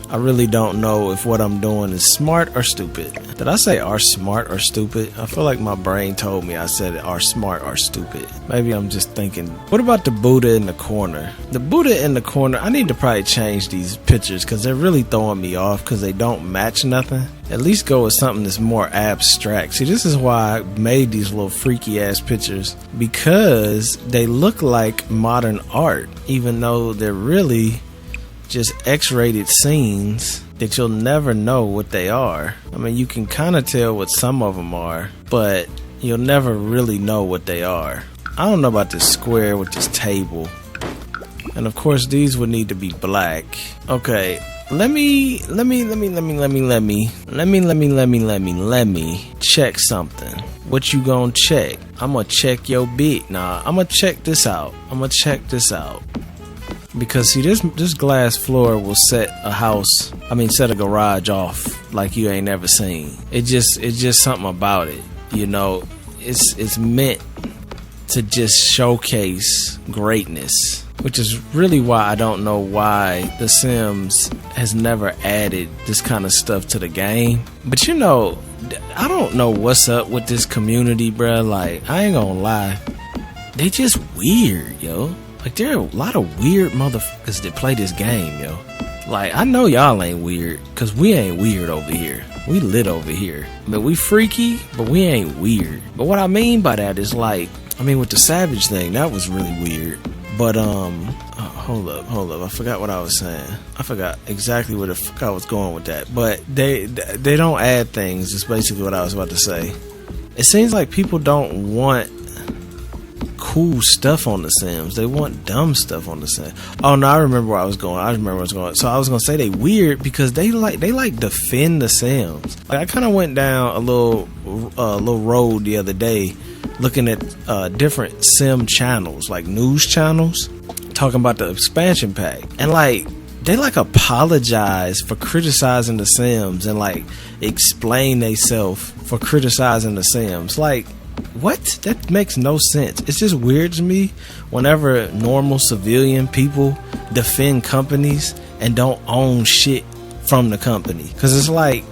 I really don't know if what I'm doing is smart or stupid. Did I say are smart or stupid? I feel like my brain told me I said are smart or stupid. Maybe I'm just thinking. What about the Buddha in the corner? The Buddha in the corner, I need to probably change these pictures because they're really throwing me off because they don't match nothing. At least go with something that's more abstract. See, this is why I made these little freaky ass pictures, because they look like modern art, even though they're really just X-rated scenes that you'll never know what they are. I mean, you can kind of tell what some of them are, but you'll never really know what they are. I don't know about this square with this table. And of course, these would need to be black. Okay, let me check something. What you gonna check? I'm gonna check your beat. Nah, I'm gonna check this out. Because see, this glass floor will set a garage off like you ain't never seen. It's just something about it, you know. It's meant to just showcase greatness, which is really why I don't know why The Sims has never added this kind of stuff to the game. But you know, I don't know what's up with this community, bruh. Like, I ain't gonna lie, they just weird, yo. Like, there are a lot of weird motherfuckers that play this game, yo. Like, I know y'all ain't weird, cause we ain't weird over here. We lit over here. But we freaky, but we ain't weird. But what I mean by that is, like, I mean, with the Savage thing, that was really weird. But, hold up. I forgot what I was saying. I forgot exactly where the fuck I was going with that. But they don't add things, is basically what I was about to say. It seems like people don't want cool stuff on The Sims. They want dumb stuff on The Sims. Oh no, I remember where I was going. So I was gonna say they weird because they like defend The Sims. Like, I kind of went down a little road the other day, looking at different Sim channels, like news channels, talking about the expansion pack, and like they like apologize for criticizing The Sims and like explain theyself for criticizing The Sims. Like, what? That makes no sense. It's just weird to me whenever normal civilian people defend companies and don't own shit from the company. Because it's like,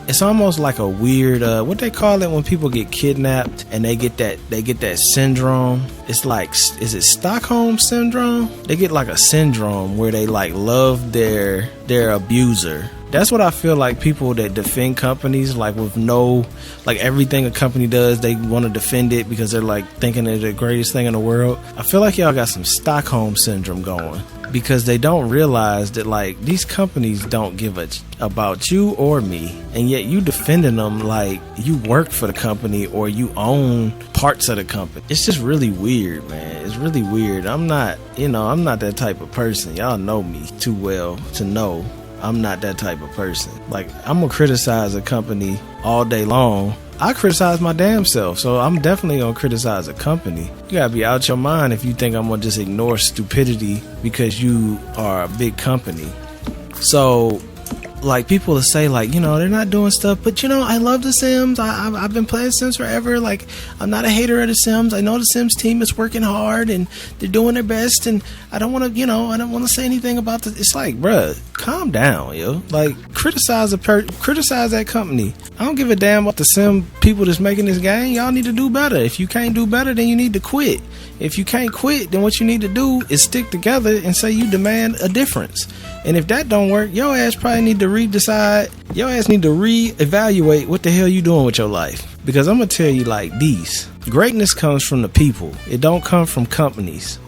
it's almost like a weird, what they call it when people get kidnapped and they get that syndrome. It's like, is it Stockholm syndrome? They get like a syndrome where they like love their abuser. That's what I feel like people that defend companies, like with no, like everything a company does, they want to defend it because they're like thinking they're the greatest thing in the world. I feel like y'all got some Stockholm syndrome going because they don't realize that like these companies don't give a about you or me, and yet you defending them like you work for the company or you own parts of the company. It's just really weird, man. It's really weird. I'm not that type of person. Y'all know me too well to know I'm not that type of person. Like, I'm gonna criticize a company all day long. I criticize my damn self, so I'm definitely gonna criticize a company. You gotta be out your mind if you think I'm gonna just ignore stupidity because you are a big company. So, like, people will say, like, you know, they're not doing stuff, but, you know, I love The Sims. I've been playing Sims forever. Like, I'm not a hater of The Sims. I know The Sims team is working hard and they're doing their best, and I don't want to say anything about this. It's like, bruh, calm down, yo. Like, criticize that company. I don't give a damn about the Sim people that's making this game. Y'all need to do better. If you can't do better, then you need to quit. If you can't quit, then what you need to do is stick together and say you demand a difference. And if that don't work, your ass probably need to reevaluate what the hell you doing with your life. Because I'm gonna tell you like this: greatness comes from the people. It don't come from companies.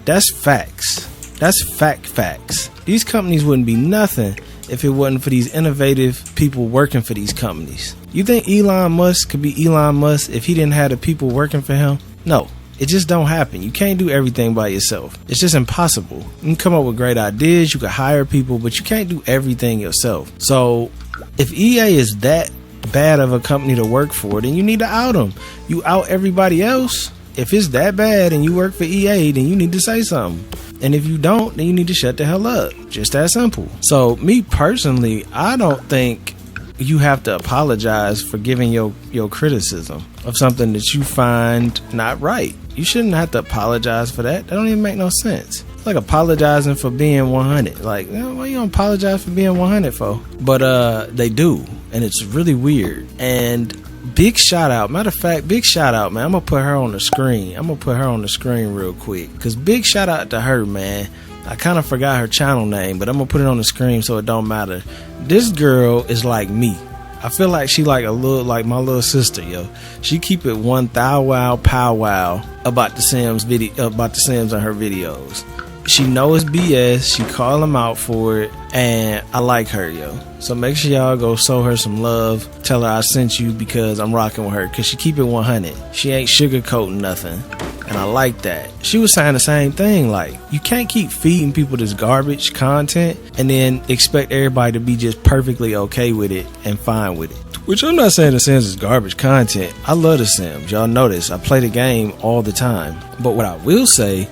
That's facts. That's facts. These companies wouldn't be nothing if it wasn't for these innovative people working for these companies. You think Elon Musk could be Elon Musk if he didn't have the people working for him? No. It just don't happen. You can't do everything by yourself. It's just impossible. You can come up with great ideas, you can hire people, but you can't do everything yourself. So if EA is that bad of a company to work for, then you need to out them. You out everybody else. If it's that bad and you work for EA, then you need to say something. And if you don't, then you need to shut the hell up. Just that simple. So me personally, I don't think you have to apologize for giving your criticism of something that you find not right. you shouldn't have to apologize for that. That don't even make no sense. It's like apologizing for being 100. Like, why you don't apologize for being 100 for? But they do, and it's really weird. And big shout out, matter of fact, big shout out, man. I'm gonna put her on the screen. I'm gonna put her on the screen real quick, because big shout out to her, man. I kind of forgot her channel name, but I'm gonna put it on the screen so it don't matter. This girl is like me. I feel like she like a little, like my little sister, yo. She keep it one thou wow pow wow about the Sims video, about the Sims in her videos. She knows BS. She call them out for it, and I like her, yo. So make sure y'all go show her some love. Tell her I sent you because I'm rocking with her, because she keep it 100. She ain't sugarcoating nothing, and I like that. She was saying the same thing, like, you can't keep feeding people this garbage content and then expect everybody to be just perfectly okay with it and fine with it. Which I'm not saying the Sims is garbage content. I love the Sims. Y'all know this. I play the game all the time. But what I will say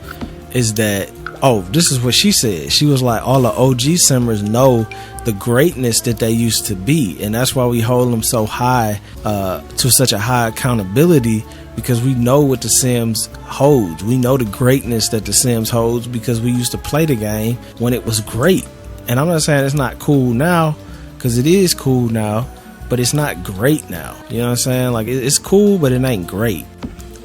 is that, oh, this is what she said. She was like, all the OG Simmers know the greatness that they used to be, and that's why we hold them so high, to such a high accountability, because we know what the Sims holds. We know the greatness that the Sims holds because we used to play the game when it was great. And I'm not saying it's not cool now, because it is cool now, but it's not great now. You know what I'm saying? Like, it's cool, but it ain't great.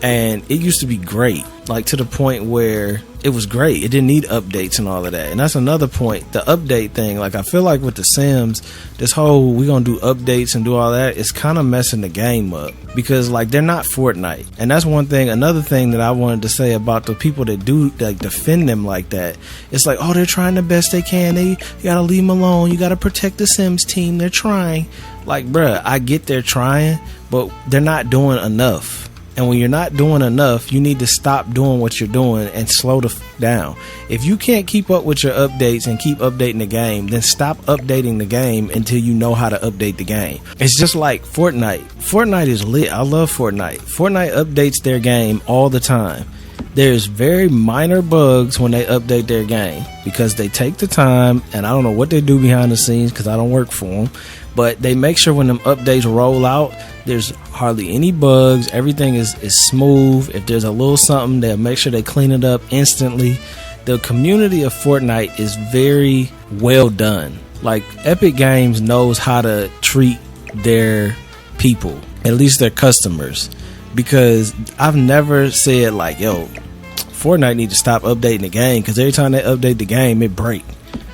And it used to be great, like to the point where it was great. It didn't need updates and all of that. And that's another point, the update thing. Like, I feel like with the Sims, this whole we gonna do updates and do all that, it's kind of messing the game up, because like, they're not Fortnite. And that's one thing. Another thing that I wanted to say about the people that do like defend them like that, it's like, oh, they're trying the best they can. You gotta leave them alone. You gotta protect the Sims team. They're trying. Like, bruh, I get they're trying, but they're not doing enough. And when you're not doing enough, you need to stop doing what you're doing and slow down. If you can't keep up with your updates and keep updating the game, then stop updating the game until you know how to update the game. It's just like Fortnite. Fortnite is lit. I love Fortnite. Fortnite updates their game all the time. There's very minor bugs when they update their game, because they take the time, and I don't know what they do behind the scenes because I don't work for them, but they make sure when them updates roll out, there's hardly any bugs. Everything is smooth. If there's a little something, they'll make sure they clean it up instantly. The community of Fortnite is very well done. Like, Epic Games knows how to treat their people, at least their customers, because I've never said like, yo, Fortnite need to stop updating the game, because every time they update the game, it break.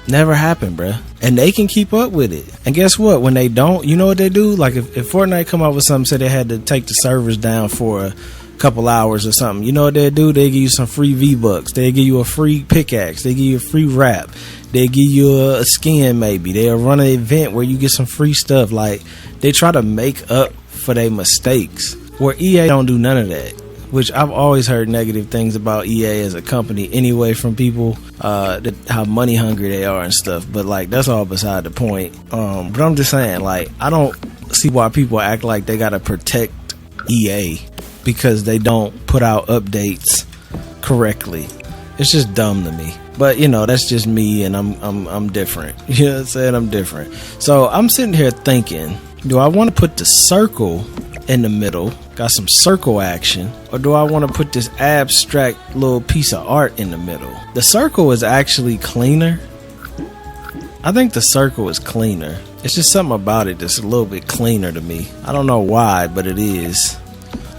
Never happened, bruh. And they can keep up with it. And guess what? When they don't, you know what they do? Like, if Fortnite come out with something, say they had to take the servers down for a couple hours or something, you know what they do? They give you some free V-Bucks. They give you a free pickaxe. They give you a free wrap. They give you a skin, maybe. They'll run an event where you get some free stuff. Like, they try to make up for their mistakes, where EA don't do none of that. Which I've always heard negative things about EA as a company anyway, from people, how money hungry they are and stuff. But like, that's all beside the point. But I'm just saying, like, I don't see why people act like they gotta protect EA because they don't put out updates correctly. It's just dumb to me. But you know, that's just me, and I'm different. You know what I'm saying? I'm different. So I'm sitting here thinking, do I want to put the circle in the middle, got some circle action, or do I want to put this abstract little piece of art in the middle? The circle is actually cleaner. I think the circle is cleaner. It's just something about it that's a little bit cleaner to me. I don't know why, but it is.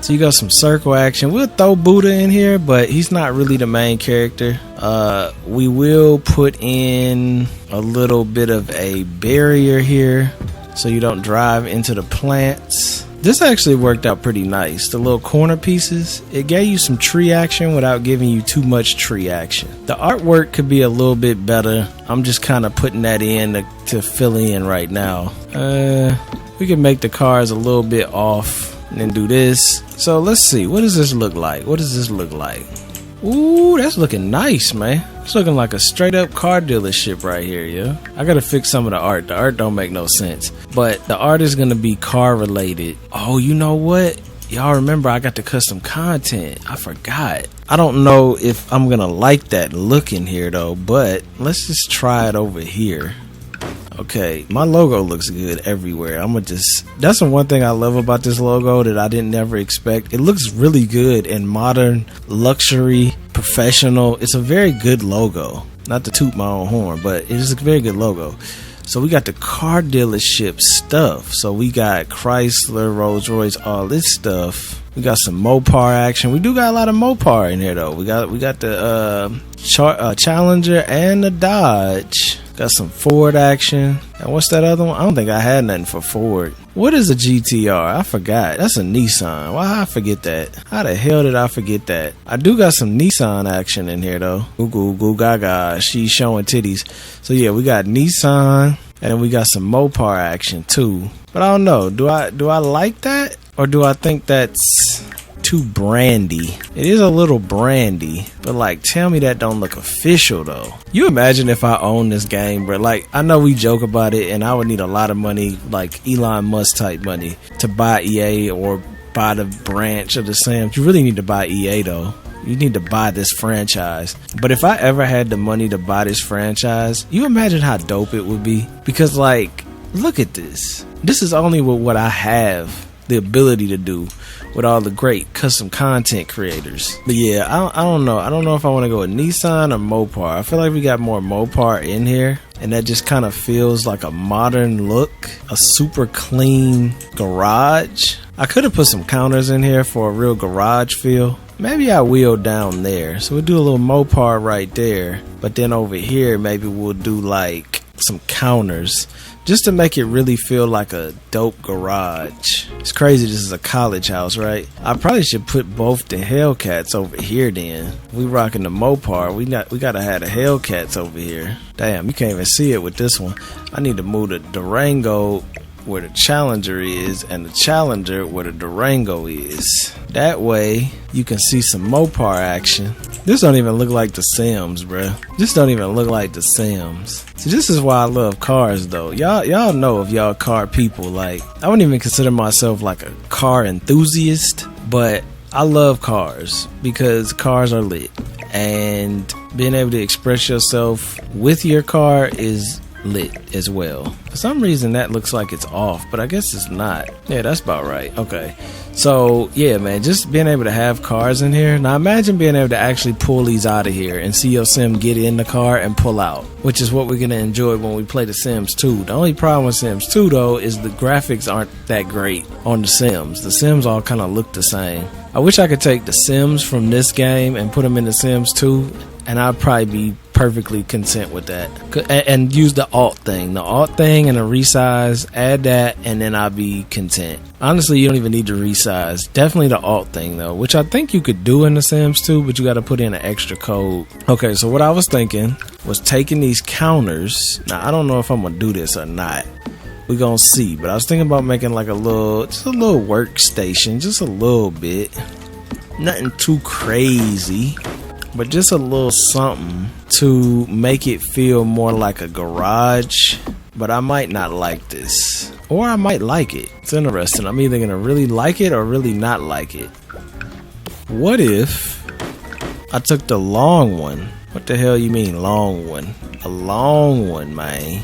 So you got some circle action. We'll throw Buddha in here, but he's not really the main character. We will put in a little bit of a barrier here so you don't drive into the plants. This actually worked out pretty nice. The little corner pieces, it gave you some tree action without giving you too much tree action. The artwork could be a little bit better. I'm just kind of putting that in to fill in right now. We can make the cars a little bit off and then do this. So let's see, what does this look like? What does this look like? Ooh, that's looking nice, man. It's looking like a straight up car dealership right here, yeah. I gotta fix some of the art. The art don't make no sense, but the art is gonna be car related. Oh, you know what? Y'all remember I got the custom content. I forgot. I don't know if I'm gonna like that look in here though, but let's just try it over here. Okay, my logo looks good everywhere. That's the one thing I love about this logo that I didn't never expect. It looks really good and modern, luxury, professional. It's a very good logo. Not to toot my own horn, but it is a very good logo. So we got the car dealership stuff. So we got Chrysler, Rolls Royce, all this stuff. We got some Mopar action. We do got a lot of Mopar in here though. We got the Challenger and the Dodge. Got some Ford action. And what's that other one? I don't think I had nothing for Ford. What is a GTR? I forgot. That's a Nissan. Why I forget that? How the hell did I forget that? I do got some Nissan action in here though. Goo gaga. She's showing titties. So yeah, we got Nissan and then we got some Mopar action too. But I don't know. Do I like that? Or do I think that's too brandy? It is a little brandy, but like, tell me that don't look official though. You imagine if I own this game, bro? Like, I know we joke about it, and I would need a lot of money, like Elon Musk type money, to buy EA or buy the branch of the Sims. You really need to buy EA though. You need to buy this franchise. But if I ever had the money to buy this franchise, you imagine how dope it would be? Because like, look at this. This is only with what I have the ability to do with all the great custom content creators. But yeah, I don't know. I don't know if I want to go with Nissan or Mopar. I feel like we got more Mopar in here, and that just kind of feels like a modern look, a super clean garage. I could have put some counters in here for a real garage feel. Maybe I will down there. So we'll do a little Mopar right there. But then over here, maybe we'll do like some counters, just to make it really feel like a dope garage. It's crazy this is a college house, right? I probably should put both the Hellcats over here then. We rocking the Mopar. We gotta have the Hellcats over here. Damn, you can't even see it with this one. I need to move the Durango where the Challenger is and the Challenger where the Durango is. That way you can see some Mopar action. This don't even look like the Sims, bruh. This don't even look like the Sims. See, this is why I love cars though. Y'all know if y'all car people. Like, I wouldn't even consider myself like a car enthusiast, but I love cars because cars are lit, and being able to express yourself with your car is lit as well. For some reason that looks like it's off, but I guess it's not. Yeah, that's about right. Okay, so yeah, man, just being able to have cars in here. Now imagine being able to actually pull these out of here and see your sim get in the car and pull out, which is what we're gonna enjoy when we play the Sims 2. The only problem with Sims 2 though is the graphics aren't that great on the Sims. The Sims all kind of look the same. I wish I could take the Sims from this game and put them in the Sims 2, and I'd probably be perfectly content with that. And use the alt thing and a resize, add that, and then I'll be content. Honestly, you don't even need to resize. Definitely the alt thing though, which I think you could do in the Sims 2, but you got to put in an extra code. Okay, so what I was thinking was taking these counters. Now I don't know if I'm gonna do this or not. We're gonna see, but I was thinking about making like just a little workstation, just a little bit. Nothing too crazy, but just a little something to make it feel more like a garage. But I might not like this, or I might like it. It's interesting. I'm either gonna really like it or really not like it. What if I took the long one? What the hell you mean long one? A long one, man.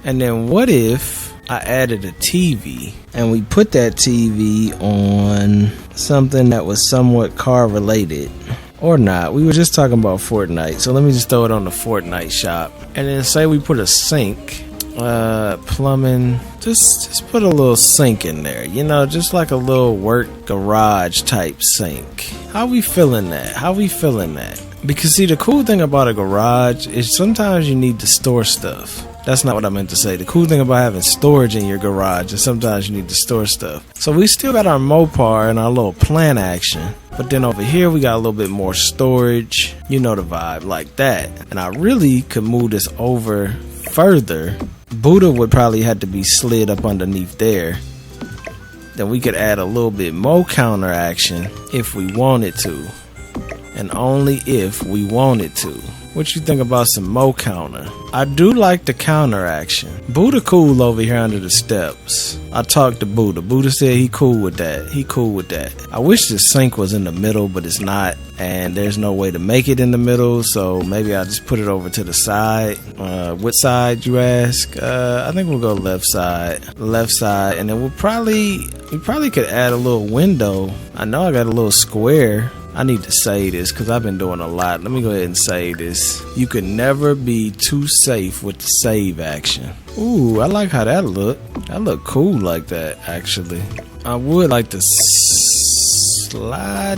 And then what if I added a TV and we put that TV on something that was somewhat car related? Or not. We were just talking about Fortnite, so let me just throw it on the Fortnite shop. And then say we put a sink, plumbing, just put a little sink in there, you know, just like a little work garage type sink. How we feeling that? Because see, the cool thing about a garage is sometimes you need to store stuff. That's not what I meant to say. The cool thing about having storage in your garage is sometimes you need to store stuff. So we still got our Mopar and our little plant action. But then over here we got a little bit more storage. You know the vibe, like that. And I really could move this over further. Buddha would probably have to be slid up underneath there. Then we could add a little bit more counter action if we wanted to. And only if we wanted to. What you think about some Mo counter? I do like the counter action. Buddha cool over here under the steps. I talked to Buddha. Buddha said he cool with that. He cool with that. I wish the sink was in the middle, but it's not. And there's no way to make it in the middle, so maybe I'll just put it over to the side. What side, you ask? I think we'll go left side. Left side, and then we probably could add a little window. I know I got a little square. I need to save this because I've been doing a lot. Let me go ahead and save this. You can never be too safe with the save action. Ooh, I like how that look. That look cool like that, actually. I would like to slide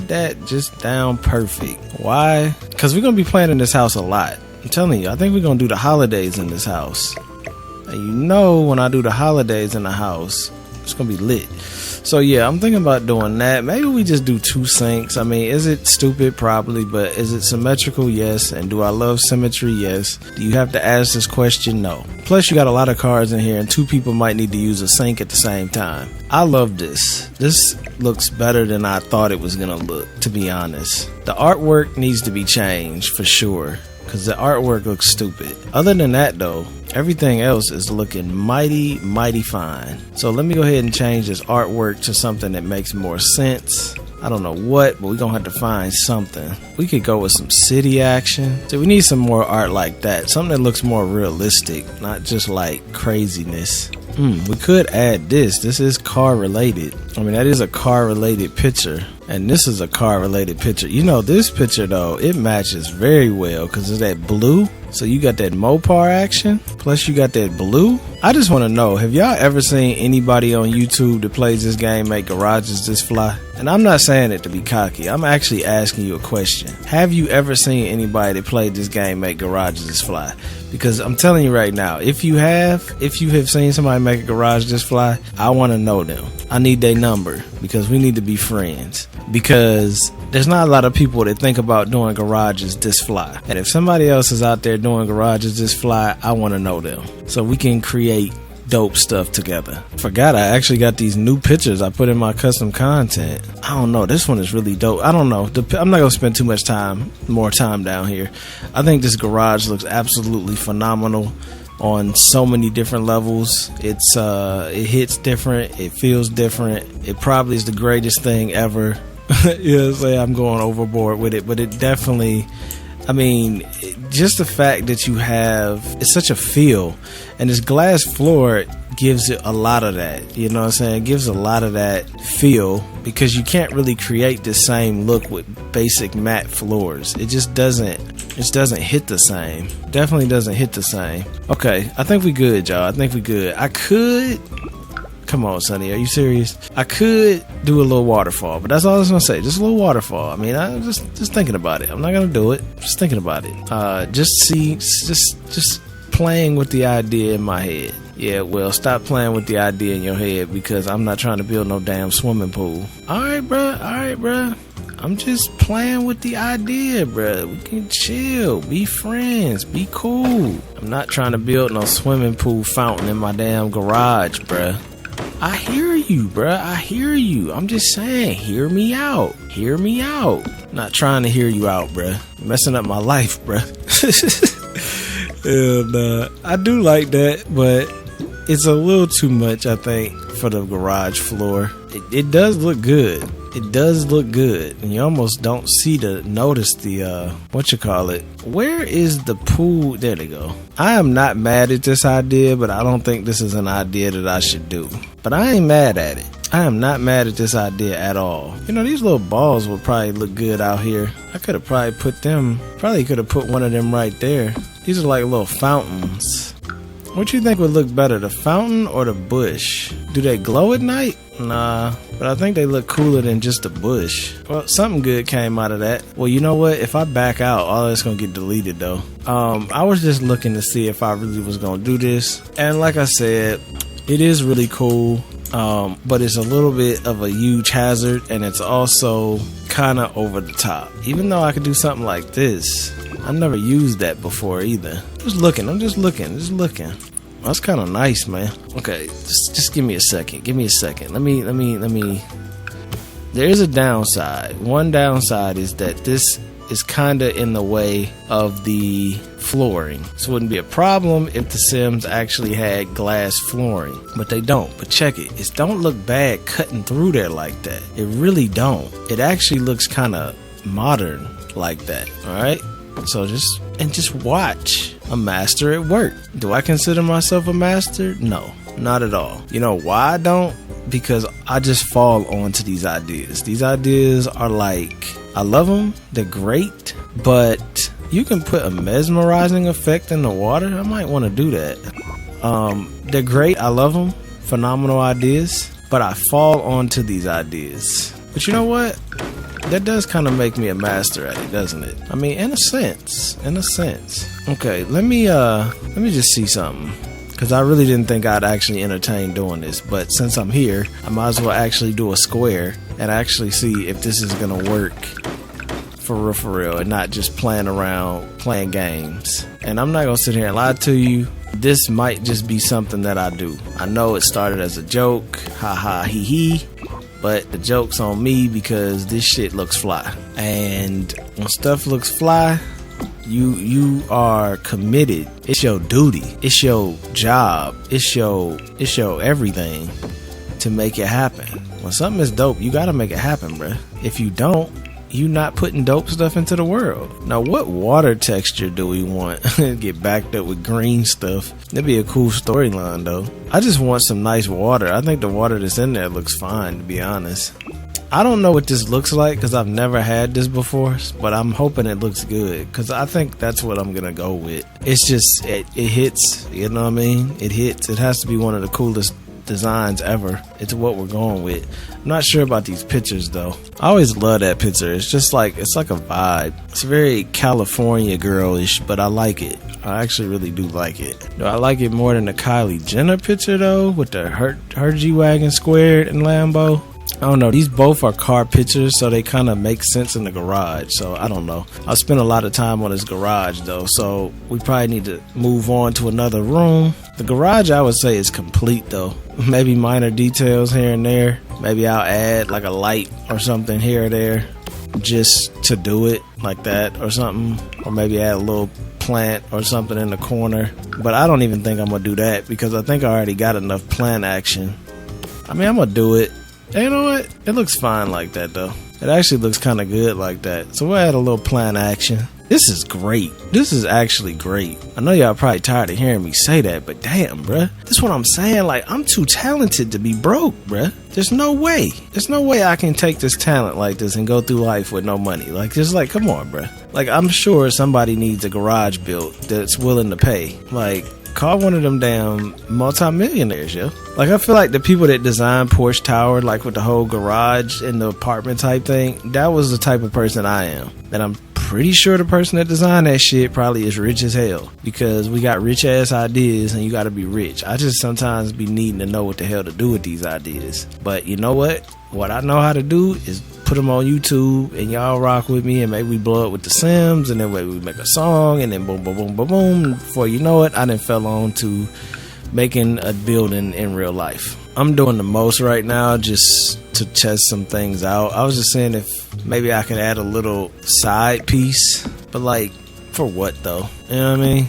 that just down perfect. Why? Because we're going to be playing in this house a lot. I'm telling you, I think we're going to do the holidays in this house. And you know when I do the holidays in the house, it's going to be lit. So yeah, I'm thinking about doing that. Maybe we just do 2 sinks. I mean, is it stupid? Probably, but is it symmetrical? Yes. And do I love symmetry? Yes. Do you have to ask this question? No. Plus, you got a lot of cards in here, and 2 people might need to use a sink at the same time. I love this. This looks better than I thought it was gonna look, to be honest. The artwork needs to be changed for sure, because the artwork looks stupid. Other than that though, everything else is looking mighty, mighty fine. So let me go ahead and change this artwork to something that makes more sense. I don't know what, but we're gonna have to find something. We could go with some city action. So we need some more art like that. Something that looks more realistic, not just like craziness. We could add this. This is car related. I mean, that is a car related picture. And this is a car related picture. You know, this picture though, it matches very well because of that blue. So you got that Mopar action, plus you got that blue. I just want to know, have y'all ever seen anybody on YouTube that plays this game make garages this fly? And I'm not saying it to be cocky. I'm actually asking you a question. Have you ever seen anybody that played this game make garages this fly? Because I'm telling you right now, if you have seen somebody make a garage this fly, I want to know them. I need their number because we need to be friends. Because there's not a lot of people that think about doing garages this fly. And if somebody else is out there doing garages this fly, I want to know them. So we can create dope stuff together. Forgot I actually got these new pictures I put in my custom content. I don't know. This one is really dope. I don't know. I'm not going to spend too much more time down here. I think this garage looks absolutely phenomenal on so many different levels. It hits different. It feels different. It probably is the greatest thing ever. You know what I'm saying? I'm going overboard with it, but it definitely, I mean, just the fact that you have, it's such a feel, and this glass floor gives it a lot of that. You know what I'm saying? It gives a lot of that feel because you can't really create the same look with basic matte floors. It just doesn't hit the same. Definitely doesn't hit the same. Okay, I think we good, y'all. I think we good. I could, come on, Sonny, are you serious? I could do a little waterfall, but that's all I was gonna say. Just a little waterfall. I mean, I'm just thinking about it. I'm not gonna do it. Just thinking about it. Just playing with the idea in my head. Yeah, well, stop playing with the idea in your head because I'm not trying to build no damn swimming pool. All right, bruh. I'm just playing with the idea, bruh. We can chill, be friends, be cool. I'm not trying to build no swimming pool fountain in my damn garage, bruh. I hear you, bruh. I hear you. I'm just saying, hear me out. Hear me out. Not trying to hear you out, bruh. You're messing up my life, bruh. And I do like that, but it's a little too much, I think, for the garage floor. It does look good. It does look good, and you almost don't notice the where is the pool? There they go. I am not mad at this idea, but I don't think this is an idea that I should do. But I ain't mad at it. I am not mad at this idea at all. You know, these little balls would probably look good out here. I could have probably put one of them right there. These are like little fountains. What you think would look better, the fountain or the bush? Do they glow at night? Nah, but I think they look cooler than just a bush. Well, something good came out of that. Well, you know what? If I back out, all that's gonna get deleted though. I was just looking to see if I really was gonna do this. And like I said, it is really cool. But it's a little bit of a huge hazard, and it's also kind of over the top. Even though I could do something like this, I've never used that before either. I'm just looking. That's kind of nice, man. Okay, just give me a second. Let me. There is a downside. One downside is that this is kind of in the way of the flooring. So it wouldn't be a problem if the Sims actually had glass flooring, but they don't. But check it, it don't look bad cutting through there like that. It really don't. It actually looks kind of modern like that. All right, so just watch a master at work. Do I consider myself a master? No, not at all. You know why I don't? Because I just fall onto these ideas. These ideas are like, I love them, they're great, but you can put a mesmerizing effect in the water. I might want to do that. They're great, I love them, phenomenal ideas, but I fall onto these ideas. But you know what? That does kind of make me a master at it, doesn't it? I mean, in a sense. Okay, let me just see something, because I really didn't think I'd actually entertain doing this, but since I'm here, I might as well actually do a square and actually see if this is gonna work for real, and not just playing around, playing games. And I'm not gonna sit here and lie to you, this might just be something that I do. I know it started as a joke, ha ha hee hee, but the joke's on me because this shit looks fly. And when stuff looks fly, you are committed. It's your duty. It's your job. It's your everything to make it happen. When something is dope, you gotta make it happen, bruh. If you don't, you not putting dope stuff into the world. Now, what water texture do we want? Get backed up with green stuff. That'd be a cool storyline, though. I just want some nice water. I think the water that's in there looks fine, to be honest. I don't know what this looks like because I've never had this before, but I'm hoping it looks good because I think that's what I'm gonna go with. It's just, it hits, you know what I mean? It hits. It has to be one of the coolest designs ever. It's what we're going with. I'm not sure about these pictures though. I always love that picture. It's just like, it's like a vibe. It's very California girlish, but I like it. I actually really do like it. Do I like it more than the Kylie Jenner picture though, with the her G-Wagon squared and Lambo? I don't know. These both are car pictures, so they kind of make sense in the garage. So I don't know. I spent a lot of time on this garage though, so we probably need to move on to another room. The garage, I would say, is complete though. Maybe minor details here and there. Maybe I'll add like a light or something here or there just to do it like that or something. Or maybe add a little plant or something in the corner. But I don't even think I'm going to do that because I think I already got enough plant action. I mean, I'm going to do it. You know what? It looks fine like that though. It actually looks kind of good like that. So we'll add a little plant action. This is great. This is actually great. I know y'all probably tired of hearing me say that, but damn, bruh. That's what I'm saying. Like, I'm too talented to be broke, bruh. There's no way. There's no way I can take this talent like this and go through life with no money. Like, just like, come on, bruh. Like, I'm sure somebody needs a garage built that's willing to pay. Like, call one of them damn multi-millionaires, yo. Like, I feel like the people that design Porsche Tower, like with the whole garage and the apartment type thing, that was the type of person I am. And I'm pretty sure the person that designed that shit probably is rich as hell, because we got rich ass ideas and you gotta be rich. I just sometimes be needing to know what the hell to do with these ideas. But you know what? What I know how to do is put them on YouTube and y'all rock with me, and maybe we blow up with the Sims, and then maybe we make a song, and then boom, boom, boom, boom, boom. Before you know it, I done fell on to making a building in real life. I'm doing the most right now just to test some things out. I was just saying if maybe I could add a little side piece, but like, for what though? You know what I mean?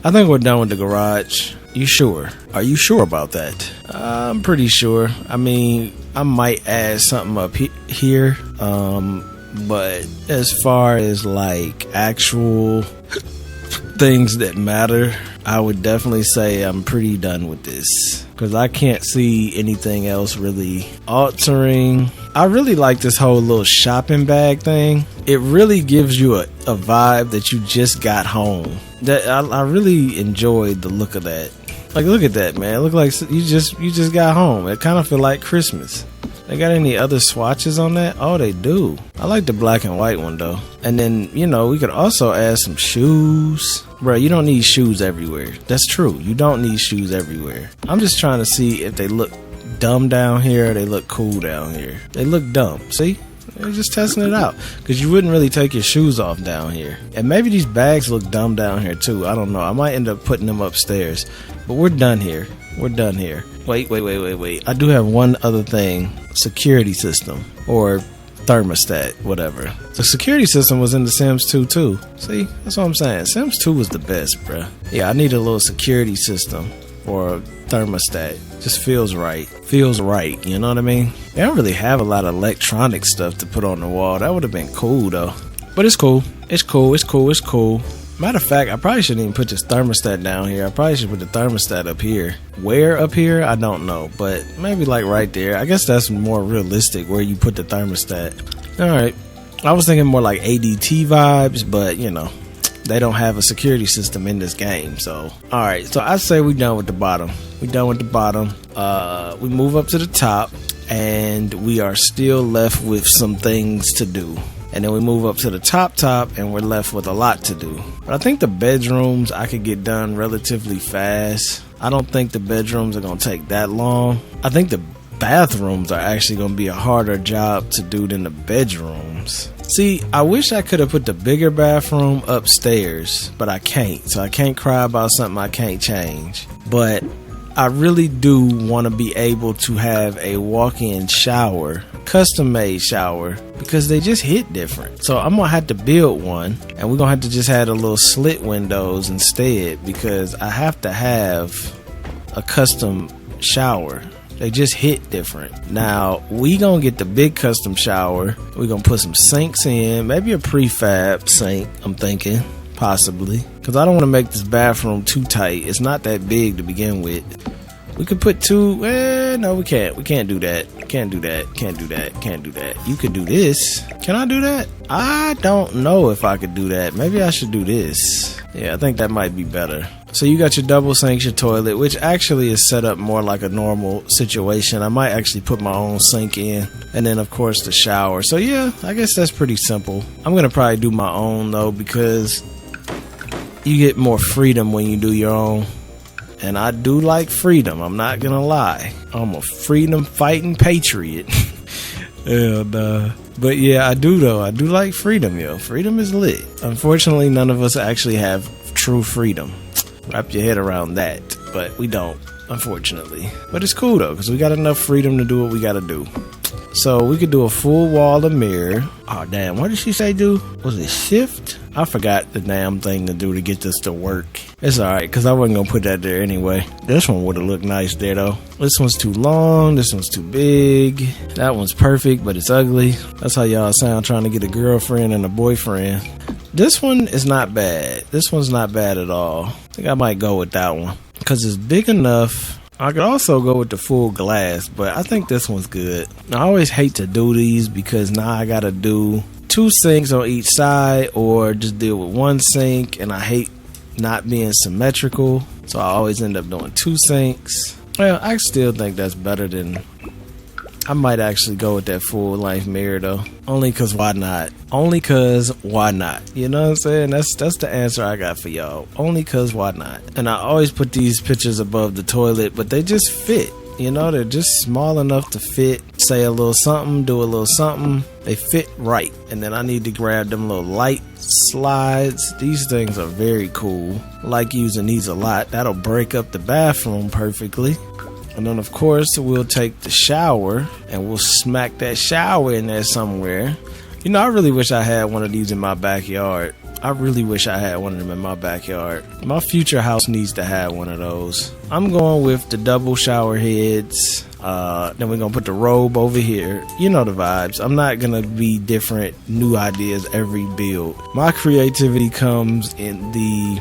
I think we're done with the garage. You sure? Are you sure about that? I'm pretty sure. I mean, I might add something up here, but as far as like actual things that matter, I would definitely say I'm pretty done with this, because I can't see anything else really altering. I really like this whole little shopping bag thing. It really gives you a vibe that you just got home. That I really enjoyed the look of that. Like, look at that, man. It look like you just got home. It kind of feel like Christmas. They got any other swatches on that? Oh, they do. I like the black and white one though. And then, you know, we could also add some shoes. Bro, you don't need shoes everywhere. That's true. You don't need shoes everywhere. I'm just trying to see if they look dumb down here or they look cool down here. They look dumb. See? They're just testing it out, because you wouldn't really take your shoes off down here. And maybe these bags look dumb down here too. I don't know. I might end up putting them upstairs. But we're done here. We're done here. Wait. I do have one other thing. Security system. Or thermostat, whatever. The security system was in The Sims 2 too. See, that's what I'm saying. Sims 2 was the best, bruh. Yeah, I need a little security system or a thermostat. Just feels right. Feels right, you know what I mean? They don't really have a lot of electronic stuff to put on the wall. That would have been cool though. But it's cool. It's cool. It's cool. It's cool. Matter of fact, I probably shouldn't even put this thermostat down here. I probably should put the thermostat up here. Where up here? I don't know. But maybe like right there. I guess that's more realistic where you put the thermostat. Alright. I was thinking more like ADT vibes, but you know, they don't have a security system in this game. So, alright. So I say we done with the bottom. We done with the bottom. We move up to the top and we are still left with some things to do. And then we move up to the top and we're left with a lot to do. But I think the bedrooms I could get done relatively fast. I don't think the bedrooms are going to take that long. I think the bathrooms are actually going to be a harder job to do than the bedrooms. See, I wish I could have put the bigger bathroom upstairs, but I can't. So I can't cry about something I can't change. But I really do want to be able to have a walk-in shower, custom-made shower, because they just hit different. So I'm gonna have to build one, and we're gonna have to just add a little slit windows instead, because I have to have a custom shower. They just hit different. Now we gonna get the big custom shower. We're gonna put some sinks in, maybe a prefab sink, I'm thinking. Possibly, because I don't want to make this bathroom too tight. It's not that big to begin with. We could put two. No, we can't. We can't do that. Can't do that. Can't do that. Can't do that. You could do this. Can I do that? I don't know if I could do that. Maybe I should do this. Yeah, I think that might be better. So you got your double sinks, your toilet, which actually is set up more like a normal situation. I might actually put my own sink in, and then of course the shower. So yeah, I guess that's pretty simple. I'm gonna probably do my own though, because you get more freedom when you do your own. And I do like freedom, I'm not gonna lie. I'm a freedom fighting patriot. And, but yeah, I do though. I do like freedom, yo. Freedom is lit. Unfortunately, none of us actually have true freedom. Wrap your head around that. But we don't, unfortunately. But it's cool though, because we got enough freedom to do what we gotta do. So we could do a full wall of mirror. Oh damn, what did she say do? Was it shift? I forgot the damn thing to do to get this to work. It's alright, because I wasn't going to put that there anyway. This one would have looked nice there though. This one's too long, this one's too big. That one's perfect, but it's ugly. That's how y'all sound trying to get a girlfriend and a boyfriend. This one is not bad. This one's not bad at all. I think I might go with that one, because it's big enough. I could also go with the full glass, but I think this one's good. I always hate to do these because now I gotta do 2 sinks on each side or just deal with 1 sink, and I hate not being symmetrical, so I always end up doing 2 sinks. Well, I still think that's better than... I might actually go with that full length mirror though. Only cause why not? Only cause why not? You know what I'm saying? That's the answer I got for y'all. Only cause why not? And I always put these pictures above the toilet, but they just fit. You know, they're just small enough to fit. Say a little something, do a little something. They fit right. And then I need to grab them little light slides. These things are very cool. I like using these a lot. That'll break up the bathroom perfectly. And then of course we'll take the shower and we'll smack that shower in there somewhere. You know, I really wish I had one of these in my backyard. I really wish I had one of them in my backyard. My future house needs to have one of those. I'm going with the double shower heads. Then we're going to put the robe over here. You know the vibes. I'm not going to be different, new ideas every build. My creativity comes in the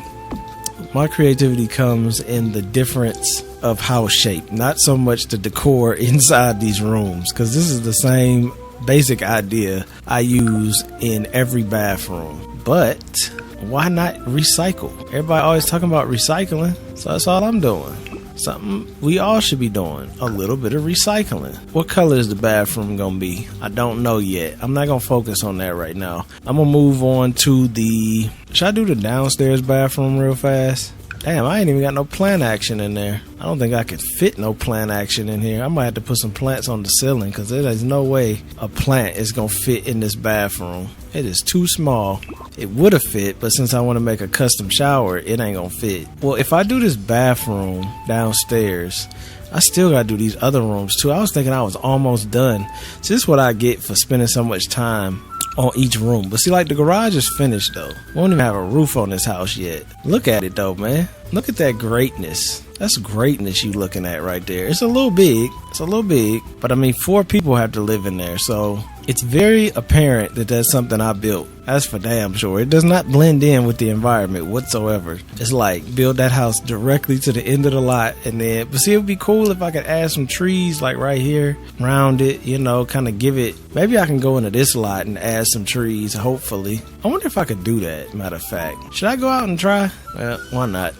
difference of house shape, not so much the decor inside these rooms, because this is the same basic idea I use in every bathroom. But why not recycle? Everybody always talking about recycling, so that's all I'm doing. Something we all should be doing, a little bit of recycling. What color is the bathroom gonna be? I don't know yet. I'm not gonna focus on that right now. I'm gonna move on to the... Should I do the downstairs bathroom real fast? Damn, I ain't even got no plant action in there. I don't think I could fit no plant action in here. I might have to put some plants on the ceiling because there's no way a plant is going to fit in this bathroom. It is too small. It would have fit, but since I want to make a custom shower, it ain't going to fit. Well, if I do this bathroom downstairs, I still got to do these other rooms too. I was thinking I was almost done. So this is what I get for spending so much time on each room. But see, like, the garage is finished though. We don't even have a roof on this house yet. Look at it though, man. Look at that greatness. That's greatness you looking at right there. It's a little big. It's a little big. But I mean, 4 people have to live in there. So it's very apparent that that's something I built. That's for damn sure. It does not blend in with the environment whatsoever. It's like build that house directly to the end of the lot. And then, but see, it would be cool if I could add some trees like right here around it, you know, kind of give it. Maybe I can go into this lot and add some trees, hopefully. I wonder if I could do that, matter of fact. Should I go out and try? Well, why not?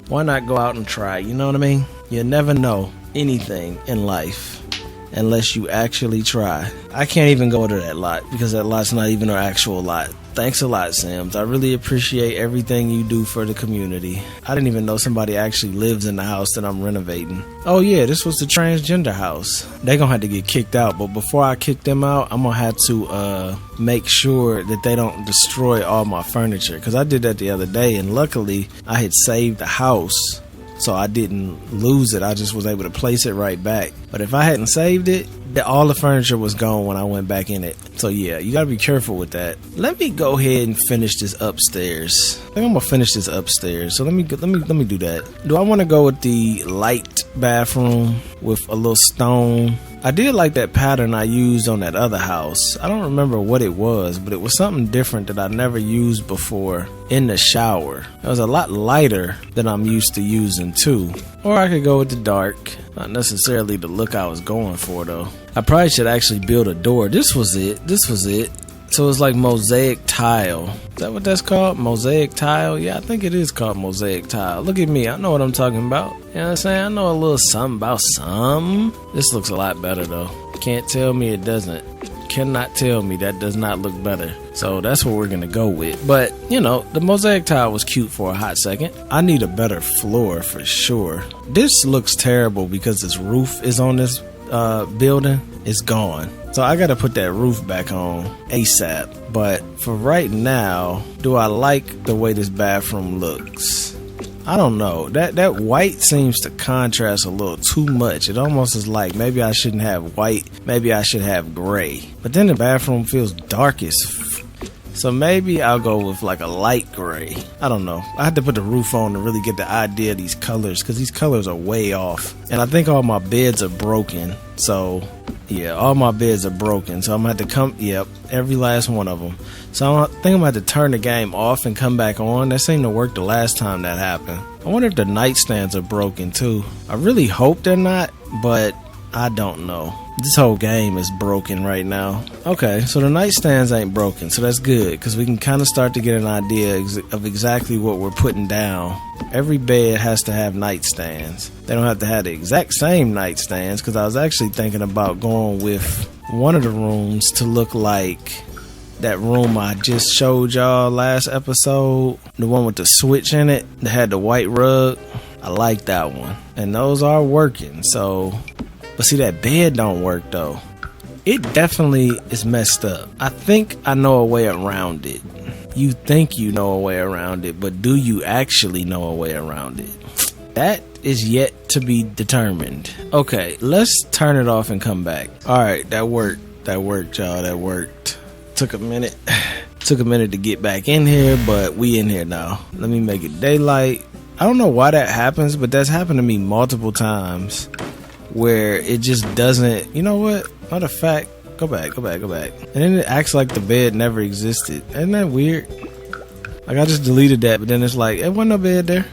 Why not go out and try? You know what I mean? You never know anything in life unless you actually try. I can't even go to that lot because that lot's not even an actual lot. Thanks a lot, Sims. I really appreciate everything you do for the community. I didn't even know somebody actually lives in the house that I'm renovating. Oh yeah, this was the transgender house. They gonna have to get kicked out, but before I kick them out, I'm gonna have to make sure that they don't destroy all my furniture, because I did that the other day, and luckily I had saved the house, so I didn't lose it. I just was able to place it right back. But if I hadn't saved it, all the furniture was gone when I went back in it. So yeah, you gotta be careful with that. Let me go ahead and finish this upstairs. I think I'm gonna finish this upstairs. So let me do that. Do I want to go with the light bathroom with a little stone? I did like that pattern I used on that other house. I don't remember what it was, but it was something different that I never used before in the shower. It was a lot lighter than I'm used to using too. Or I could go with the dark. Not necessarily the look I was going for though. I probably should actually build a door. This was it. So it's like mosaic tile. Is that what that's called? Mosaic tile? Yeah, I think it is called mosaic tile. Look at me. I know what I'm talking about. You know what I'm saying? I know a little something about some. This looks a lot better though. Can't tell me it doesn't. Cannot tell me that does not look better. So that's what we're gonna go with. But you know, the mosaic tile was cute for a hot second. I need a better floor for sure. This looks terrible because this roof is on this building. It's gone. So I gotta put that roof back on ASAP. But for right now, do I like the way this bathroom looks? I don't know. That white seems to contrast a little too much. It almost is like maybe I shouldn't have white, maybe I should have gray. But then the bathroom feels dark as so maybe I'll go with like a light gray. I don't know. I have to put the roof on to really get the idea of these colors, because these colors are way off. And I think all my beds are broken. So yeah, all my beds are broken. So I'm gonna have to every last one of them. So I think I'm gonna have to turn the game off and come back on. That seemed to work the last time that happened. I wonder if the nightstands are broken too. I really hope they're not, but I don't know. This whole game is broken right now. Okay, so the nightstands ain't broken, so that's good, because we can kind of start to get an idea of exactly what we're putting down. Every bed has to have nightstands. They don't have to have the exact same nightstands, because I was actually thinking about going with one of the rooms to look like that room I just showed y'all last episode. The one with the switch in it that had the white rug. I like that one. And those are working, so... But see, that bed don't work though. It definitely is messed up. I think I know a way around it. You think you know a way around it, but do you actually know a way around it? That is yet to be determined. Okay, let's turn it off and come back. Alright, that worked. That worked, y'all. That worked. Took a minute. Took a minute to get back in here, but we in here now. Let me make it daylight. I don't know why that happens, but that's happened to me multiple times. Where it just doesn't, you know what? Matter of fact, go back. And then it acts like the bed never existed. Isn't that weird? Like I just deleted that, but then it's like, it wasn't no bed there.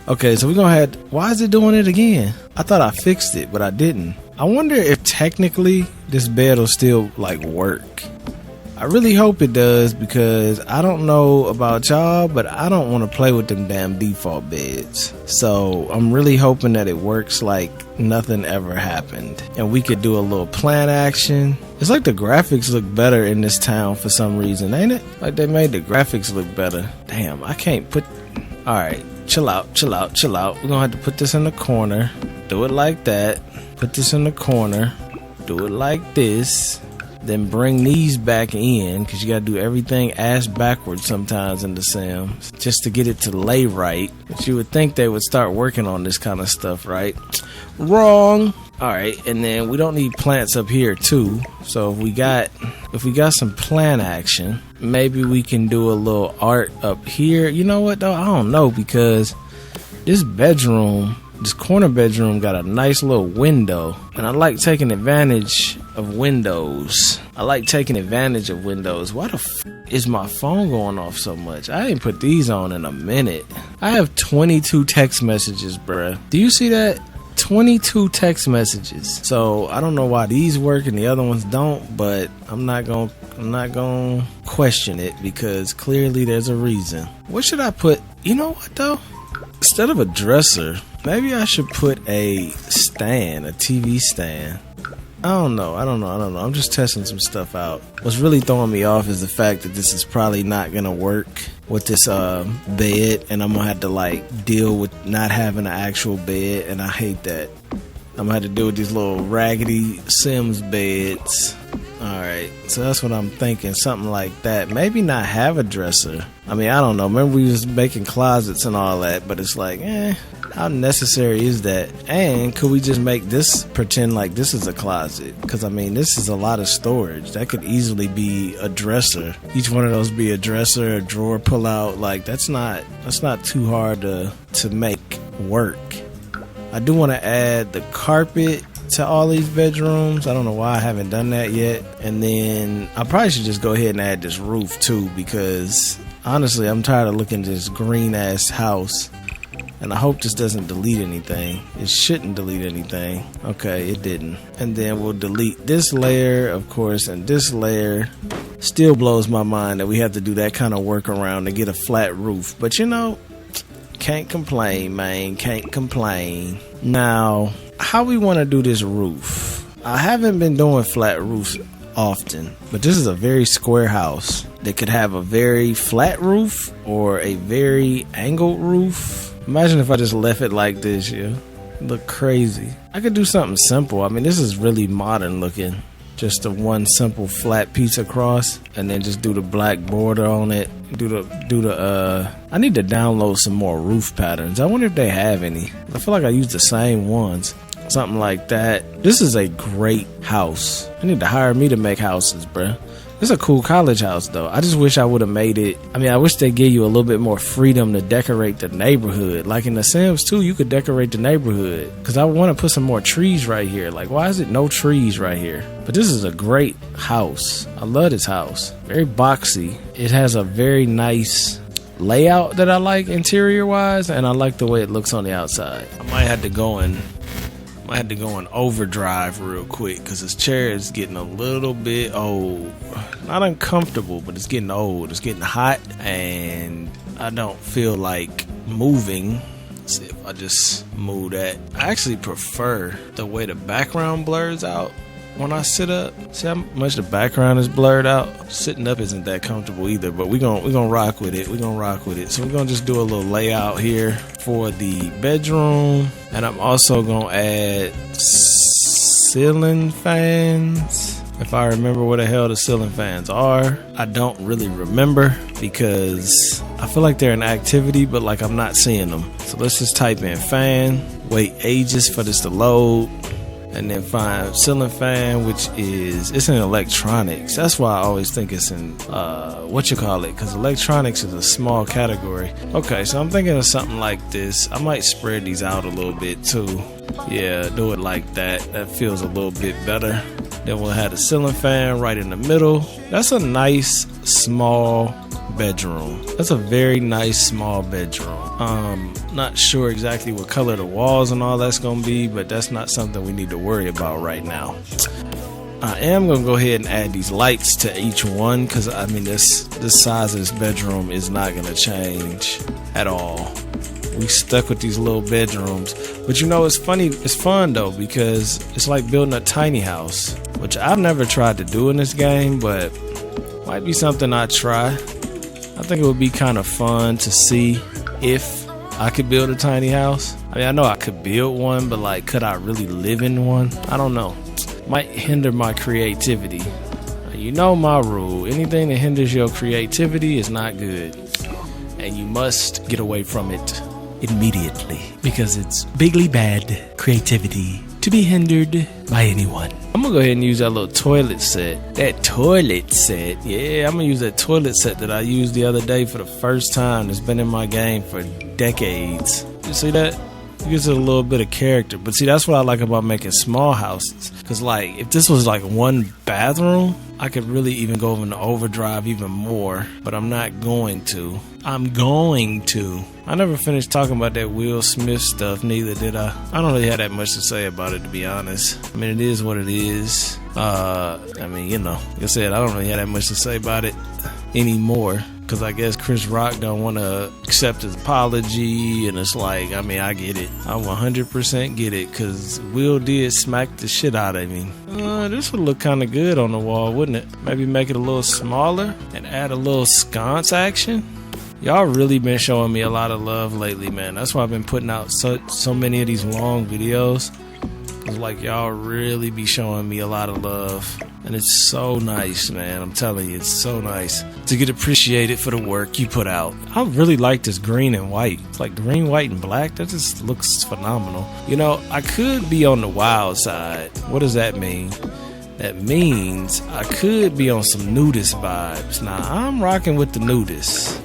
Okay, so we're gonna have, why is it doing it again? I thought I fixed it, but I didn't. I wonder if technically this bed will still like work. I really hope it does, because I don't know about y'all, but I don't want to play with them damn default beds. So I'm really hoping that it works like nothing ever happened. And we could do a little plant action. It's like the graphics look better in this town for some reason, ain't it? Like they made the graphics look better. Damn, I can't put... Alright, chill out. We're gonna have to put this in the corner. Do it like that. Put this in the corner. Do it like this. Then bring these back in, because you gotta do everything ass backwards sometimes in The Sims just to get it to lay right. But you would think they would start working on this kind of stuff, right? Wrong. Alright, and then we don't need plants up here too. So if we got some plant action, maybe we can do a little art up here. You know what though? I don't know, because this corner bedroom got a nice little window, and I like taking advantage of windows. Why the is my phone going off so much? I ain't put these on in a minute. I have 22 text messages, bruh. Do you see that? 22 text messages. So I don't know why these work and the other ones don't, but I'm not gonna question it, because clearly there's a reason. What should I put? You know what though? Instead of a dresser, maybe I should put a stand, a TV stand. I don't know. I'm just testing some stuff out. What's really throwing me off is the fact that this is probably not gonna work with this bed, and I'm gonna have to like deal with not having an actual bed, and I hate that. I'm gonna have to deal with these little raggedy Sims beds. Alright, so that's what I'm thinking, something like that. Maybe not have a dresser. I mean, I don't know. Remember we was making closets and all that, but it's like, how necessary is that? And could we just make this pretend like this is a closet? Because I mean, this is a lot of storage. That could easily be a dresser. Each one of those be a dresser, a drawer pull out. Like that's not too hard to make work. I do want to add the carpet to all these bedrooms. I don't know why I haven't done that yet. And then I probably should just go ahead and add this roof too, because honestly I'm tired of looking at this green ass house, and I hope this doesn't delete anything. It shouldn't delete anything. Okay, it didn't. And then we'll delete this layer, of course, and this layer. Still blows my mind that we have to do that kind of workaround to get a flat roof, but you know, can't complain, man, can't complain. Now, how we want to do this roof? I haven't been doing flat roofs often, but this is a very square house that could have a very flat roof or a very angled roof. Imagine if I just left it like this, yeah. Look crazy. I could do something simple. I mean, this is really modern looking. Just a one simple flat piece across, and then just do the black border on it. I need to download some more roof patterns. I wonder if they have any. I feel like I use the same ones. Something like that. This is a great house. I need to hire me to make houses, bruh. It's a cool college house though. I just wish I would have made it. I mean, I wish they gave you a little bit more freedom to decorate the neighborhood. Like in The Sims 2, you could decorate the neighborhood. Cause I want to put some more trees right here. Like, why is it no trees right here? But this is a great house. I love this house. Very boxy. It has a very nice layout that I like interior wise, and I like the way it looks on the outside. I might have to go in overdrive real quick, because this chair is getting a little bit old. Not uncomfortable, but it's getting old. It's getting hot, and I don't feel like moving. Let's see if I just move that. I actually prefer the way the background blurs out when I sit up. See how much the background is blurred out? Sitting up isn't that comfortable either, but we're gonna rock with it. So we're gonna just do a little layout here for the bedroom, and I'm also gonna add ceiling fans. If I remember what the hell the ceiling fans are. I don't really remember, because I feel like they're an activity, but like I'm not seeing them. So let's just type in fan, wait ages for this to load, and then find ceiling fan, which is, it's in electronics. That's why I always think it's in because electronics is a small category. Okay, so I'm thinking of something like this. I might spread these out a little bit too. Yeah, do it like that. That feels a little bit better. Then we'll have the ceiling fan right in the middle. That's a nice small bedroom. That's a very nice small bedroom. Not sure exactly what color the walls and all that's gonna be, but that's not something we need to worry about right now. I am gonna go ahead and add these lights to each one, because I mean this size of this bedroom is not gonna change at all. We stuck with these little bedrooms, but you know, it's funny, it's fun though, because it's like building a tiny house, which I've never tried to do in this game, but might be something I'd try. I think it would be kind of fun to see if I could build a tiny house. I mean, I know I could build one, but like, could I really live in one? I don't know. Might hinder my creativity. You know my rule. Anything that hinders your creativity is not good. And you must get away from it immediately. Because it's bigly bad creativity to be hindered by anyone. I'm gonna go ahead and use that little toilet set. That toilet set. Yeah, I'm gonna use that toilet set that I used the other day for the first time. It's been in my game for decades. You see that? It gives it a little bit of character. But see, that's what I like about making small houses. Because, like, if this was like one bathroom, I could really even go into overdrive even more. But I'm not going to. I never finished talking about that Will Smith stuff, neither did I. I don't really have that much to say about it, to be honest. I mean, it is what it is. I mean, you know, like I said, I don't really have that much to say about it anymore. Because I guess Chris Rock don't want to accept his apology. And it's like, I mean, I get it. I 100% get it. Because Will did smack the shit out of me. This would look kind of good on the wall, wouldn't it? Maybe make it a little smaller and add a little sconce action. Y'all really been showing me a lot of love lately, man. That's why I've been putting out so many of these long videos. It's like y'all really be showing me a lot of love. And it's so nice, man. I'm telling you, it's so nice to get appreciated for the work you put out. I really like this green and white. It's like green, white, and black. That just looks phenomenal. You know, I could be on the wild side. What does that mean? That means I could be on some nudist vibes. Now, I'm rocking with the nudists.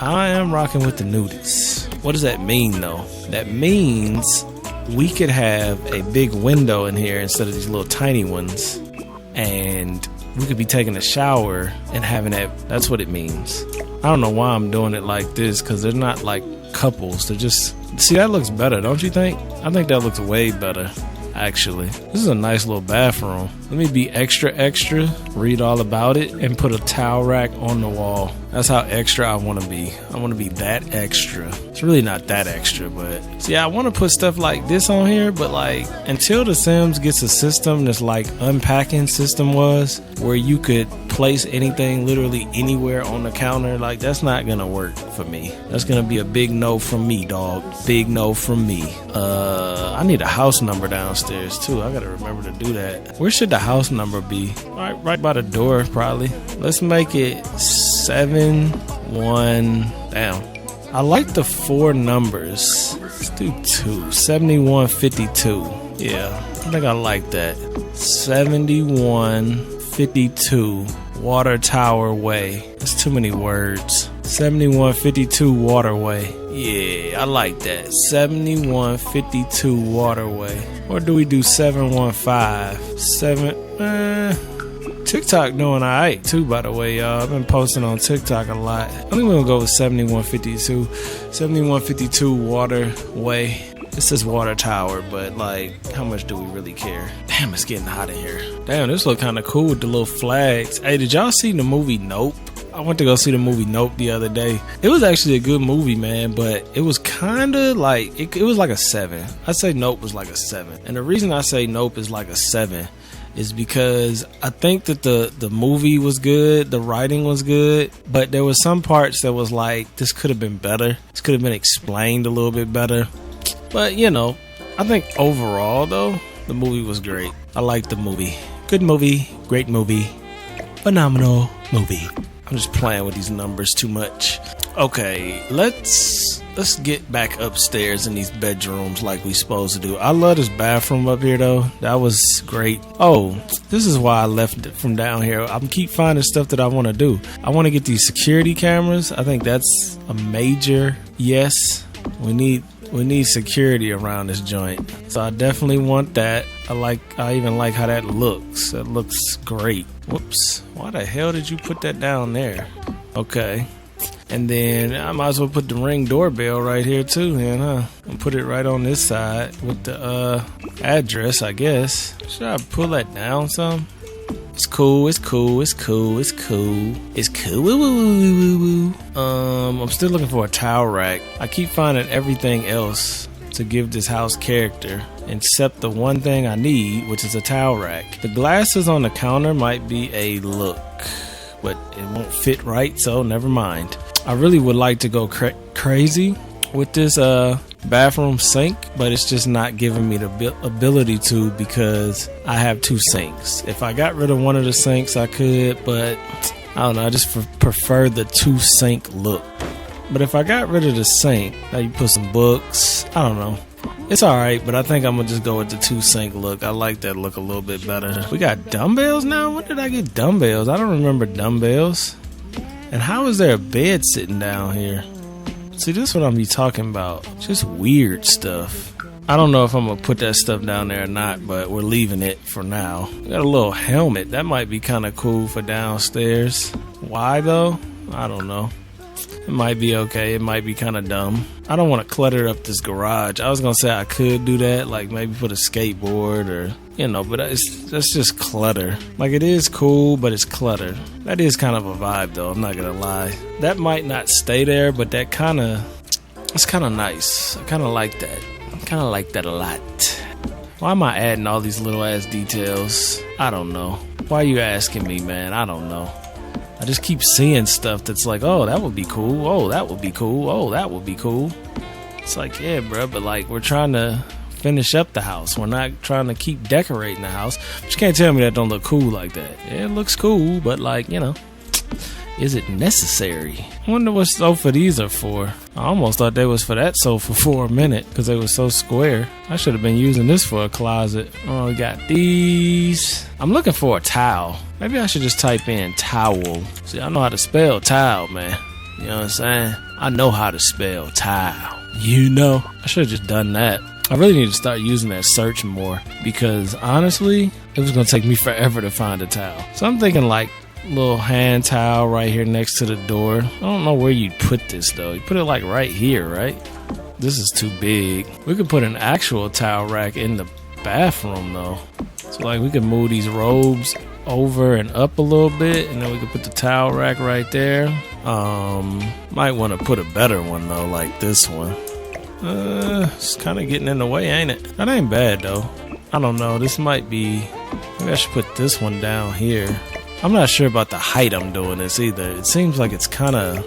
I am rocking with the nudists. What does that mean, though? That means we could have a big window in here instead of these little tiny ones. And we could be taking a shower and having that. That's what it means. I don't know why I'm doing it like this, because they're not like couples. They're just... See, that looks better, don't you think? I think that looks way better, actually. This is a nice little bathroom. Let me be extra, read all about it, and put a towel rack on the wall. That's how extra I want to be. I want to be that extra. It's really not that extra, but... See, I want to put stuff like this on here, but like, until The Sims gets a system that's like unpacking system was, where you could place anything literally anywhere on the counter, like, that's not gonna work for me. That's gonna be a big no from me, dog. Big no from me. I need a house number downstairs, too. I gotta remember to do that. Where should the house number be? Right by the door, probably. Let's make it 71. Damn. I like the 4 numbers. Let's do 2. 7152. Yeah, I think I like that. 7152 Water Tower Way. That's too many words. 7152 Waterway. Yeah, I like that. 7152 Waterway. Or do we do 715? TikTok doing alright too, by the way, y'all. I've been posting on TikTok a lot. I think we're gonna go with 7152. 7152 Waterway. It says Water Tower, but like, how much do we really care? Damn, it's getting hot in here. Damn, this look kind of cool with the little flags. Hey, did y'all see the movie Nope? I went to go see the movie Nope the other day. It was actually a good movie, man, but it was kind of like, it was like a 7. I'd say Nope was like a 7. And the reason I say Nope is like a 7 is because I think that the movie was good, the writing was good, but there was some parts that was like, this could have been better. This could have been explained a little bit better. But, you know, I think overall, though, the movie was great. I liked the movie. Good movie, great movie, phenomenal movie. I'm just playing with these numbers too much. Okay, let's get back upstairs in these bedrooms like we supposed to do. I love this bathroom up here, though. That was great. Oh, this is why I left it from down here. I keep finding stuff that I want to do. I want to get these security cameras. I think that's a major yes. We need security around this joint. So I definitely want that. I even like how that looks. That looks great. Whoops. Why the hell did you put that down there? Okay. And then I might as well put the Ring doorbell right here too, then, huh? And put it right on this side with the address, I guess. Should I pull that down some? It's cool. I'm still looking for a towel rack. I keep finding everything else to give this house character, except the one thing I need, which is a towel rack. The glasses on the counter might be a look, but it won't fit right, so never mind. I really would like to go crazy with this bathroom sink, but it's just not giving me the ability to, because I have 2 sinks. If I got rid of one of the sinks, I could, but I don't know. I just prefer the 2 sink look. But if I got rid of the sink, now you put some books, I don't know. It's alright, but I think I'm gonna just go with the 2 sink look. I like that look a little bit better. We got dumbbells now? When did I get dumbbells? I don't remember dumbbells. And how is there a bed sitting down here? See, this is what I'm be talking about. Just weird stuff. I don't know if I'm gonna put that stuff down there or not, but we're leaving it for now. We got a little helmet. That might be kind of cool for downstairs. Why though? I don't know. It might be okay. It might be kind of dumb. I don't want to clutter up this garage. I was going to say I could do that, like maybe put a skateboard or, you know, but that's just clutter. Like, it is cool, but it's clutter. That is kind of a vibe, though. I'm not going to lie. That might not stay there, but it's kind of nice. I kind of like that. I kind of like that a lot. Why am I adding all these little ass details? I don't know. Why are you asking me, man? I don't know. I just keep seeing stuff that's like, oh, that would be cool. Oh, that would be cool. Oh, that would be cool. It's like, yeah, bro, but like, we're trying to finish up the house. We're not trying to keep decorating the house. But you can't tell me that don't look cool like that. Yeah, it looks cool, but like, you know, is it necessary? I wonder what sofa these are for. I almost thought they was for that sofa for a minute because they were so square. I should have been using this for a closet. Oh, we got these. I'm looking for a towel. Maybe I should just type in towel. See, I know how to spell towel, man. You know what I'm saying? I know how to spell towel. You know? I should have just done that. I really need to start using that search more because honestly, it was going to take me forever to find a towel. So I'm thinking like little hand towel right here next to the door. I don't know where you'd put this though. You put it like right here, right? This is too big. We could put an actual towel rack in the bathroom though. So like we could move these robes over and up a little bit, and then we could put the towel rack right there. Might want to put a better one though, like this one. It's kind of getting in the way, ain't it? That ain't bad though. I don't know. This might be. Maybe I should put this one down here. I'm not sure about the height I'm doing this either. It seems like it's kind of...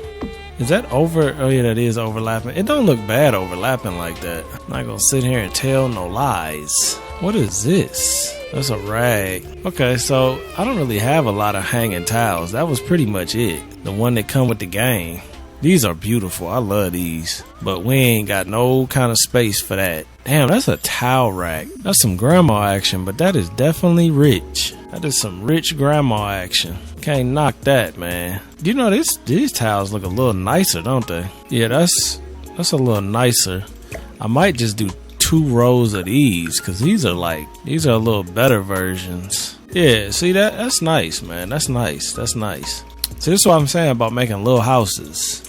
Is that over? Oh yeah, that is overlapping. It don't look bad overlapping like that. I'm not gonna sit here and tell no lies. What is this? That's a rag. Okay, so I don't really have a lot of hanging towels. That was pretty much it. The one that come with the game. These are beautiful. I love these. But we ain't got no kind of space for that. Damn, that's a towel rack. That's some grandma action, but that is definitely rich. That is some rich grandma action. Can't knock that, man. You know, these towels look a little nicer, don't they? Yeah, that's a little nicer. I might just do 2 rows of these, because these are a little better versions. Yeah, see that's nice, man. That's nice. That's nice. So this is what I'm saying about making little houses.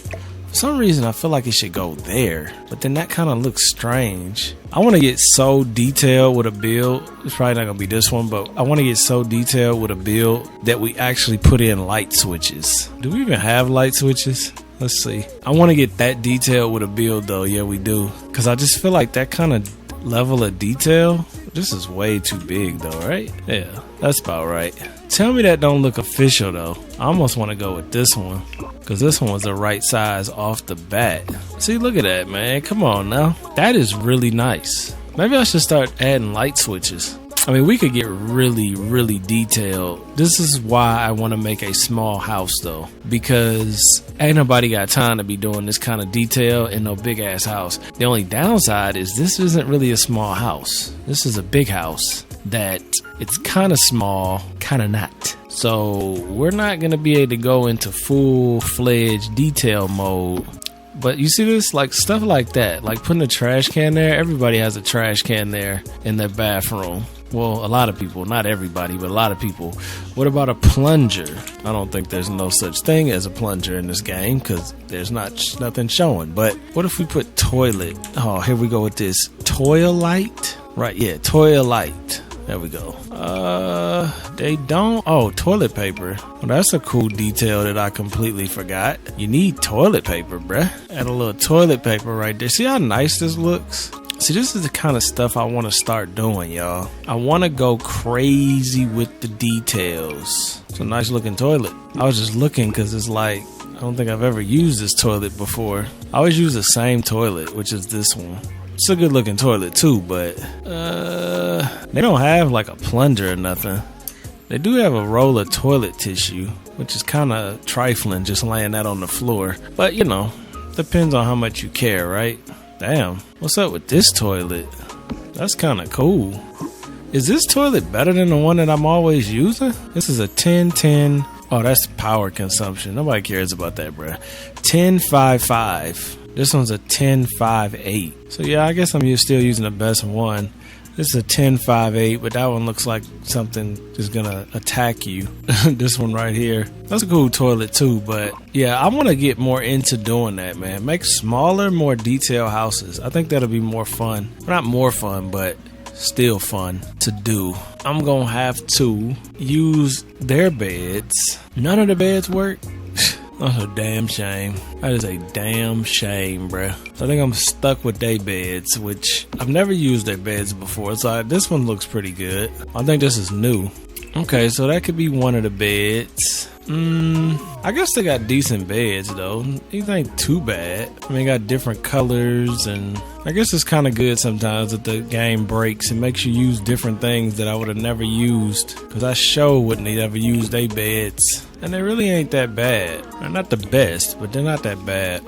For some reason, I feel like it should go there, but then that kind of looks strange. I want to get so detailed with a build. It's probably not going to be this one, but I want to get so detailed with a build that we actually put in light switches. Do we even have light switches? Let's see. I want to get that detailed with a build though. Yeah, we do. Because I just feel like that kind of level of detail, this is way too big though, right? Yeah, that's about right. Tell me that don't look official though. I almost want to go with this one, because this one was the right size off the bat. See, look at that, man. Come on now. That is really nice. Maybe I should start adding light switches. I mean, we could get really, really detailed. This is why I want to make a small house though, because ain't nobody got time to be doing this kind of detail in no big ass house. The only downside is this isn't really a small house. This is a big house that it's kind of small, kind of not. So we're not going to be able to go into full-fledged detail mode. But you see this, like stuff like that, like putting a trash can there. Everybody has a trash can there in their bathroom. Well, a lot of people, not everybody, but a lot of people. What about a plunger? I don't think there's no such thing as a plunger in this game because there's nothing showing. But what if we put toilet? Oh, here we go with this. Toilet? Right, yeah, toilet. There we go. They don't. Oh, toilet paper. Well, that's a cool detail that I completely forgot. You need toilet paper, bruh. Add a little toilet paper right there. See how nice this looks? See, this is the kind of stuff I want to start doing, y'all. I want to go crazy with the details. It's a nice looking toilet. I was just looking because it's like, don't think I've ever used this toilet before. I always use the same toilet, which is this one. It's a good looking toilet too, but they don't have like a plunger or nothing. They do have a roll of toilet tissue, which is kind of trifling, just laying that on the floor. But you know, depends on how much you care, right? Damn, what's up with this toilet? That's kind of cool. Is this toilet better than the one that I'm always using? This is a 1010. Oh, that's power consumption. Nobody cares about that, bruh. 1055. This one's a 1058. So yeah, I guess I'm still using the best one. This is a 1058, but that one looks like something is gonna attack you. This one right here. That's a cool toilet too, but yeah, I want to get more into doing that, man. Make smaller, more detailed houses. I think that'll be more fun. Not more fun, but still fun to do. I'm gonna have to use their beds. None of the beds work. That's a damn shame. That is a damn shame, bruh. So I think I'm stuck with their beds, which I've never used their beds before. So this one looks pretty good. I think this is new. Okay, so that could be one of the beds. I guess they got decent beds though. These ain't too bad. I mean, got different colors, and I guess it's kind of good sometimes that the game breaks and makes you use different things that I would have never used. Cause I sure wouldn't have ever used their beds, and they really ain't that bad. They're not the best, but they're not that bad.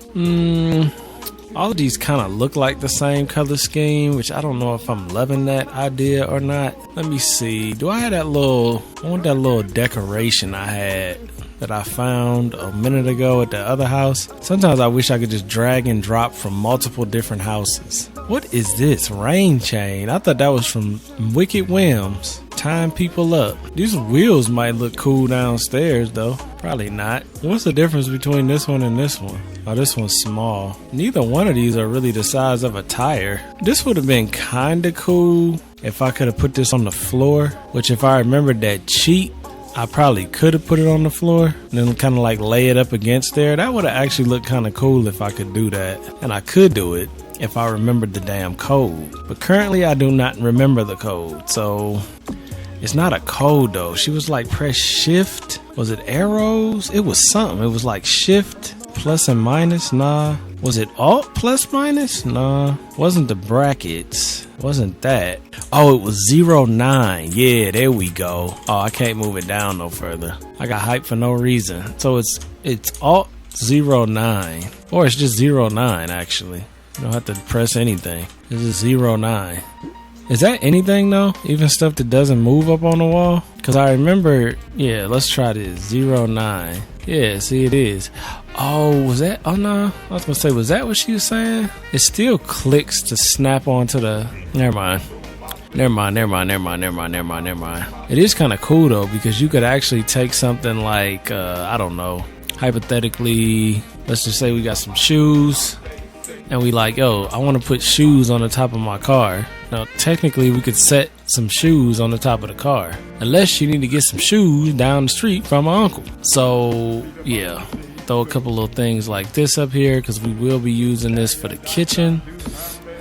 All of these kind of look like the same color scheme, which I don't know if I'm loving that idea or not. Let me see. Do I have that little, I want that little decoration I had that I found a minute ago at the other house. Sometimes I wish I could just drag and drop from multiple different houses. What is this? Rain chain. I thought that was from Wicked Whims. Tying people up. These wheels might look cool downstairs though. Probably not. What's the difference between this one and this one? Oh, this one's small. Neither one of these are really the size of a tire. This would have been kind of cool if I could have put this on the floor, which if I remembered that cheat, I probably could have put it on the floor and then kind of like lay it up against there. That would have actually looked kind of cool if I could do that. And I could do it if I remembered the damn code. But currently I do not remember the code. So it's not a code though. She was like, press shift. Was it arrows? It was something. It was like shift plus and minus. Nah. Was it alt plus minus? Nah. Wasn't the brackets. Wasn't that. Oh, it was 09. Yeah, there we go. Oh, I can't move it down no further. I got hyped for no reason. So it's alt 09. Or it's just 09 actually. You don't have to press anything. It's just 09. Is that anything though? Even stuff that doesn't move up on the wall? Because I remember, yeah, let's try this. 09. Yeah, see it is. Oh, was that? Oh no, I was gonna say, was that what she was saying? It still clicks to snap onto the. Never mind. It is kind of cool though, because you could actually take something like, I don't know, hypothetically, let's just say we got some shoes. And we like, yo, I want to put shoes on the top of my car. Now, technically, we could set some shoes on the top of the car. Unless you need to get some shoes down the street from my uncle. So, yeah. Throw a couple little things like this up here, because we will be using this for the kitchen.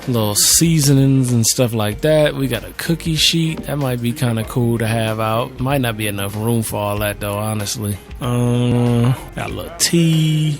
Little seasonings and stuff like that. We got a cookie sheet. That might be kind of cool to have out. Might not be enough room for all that, though, honestly. Got a little tea.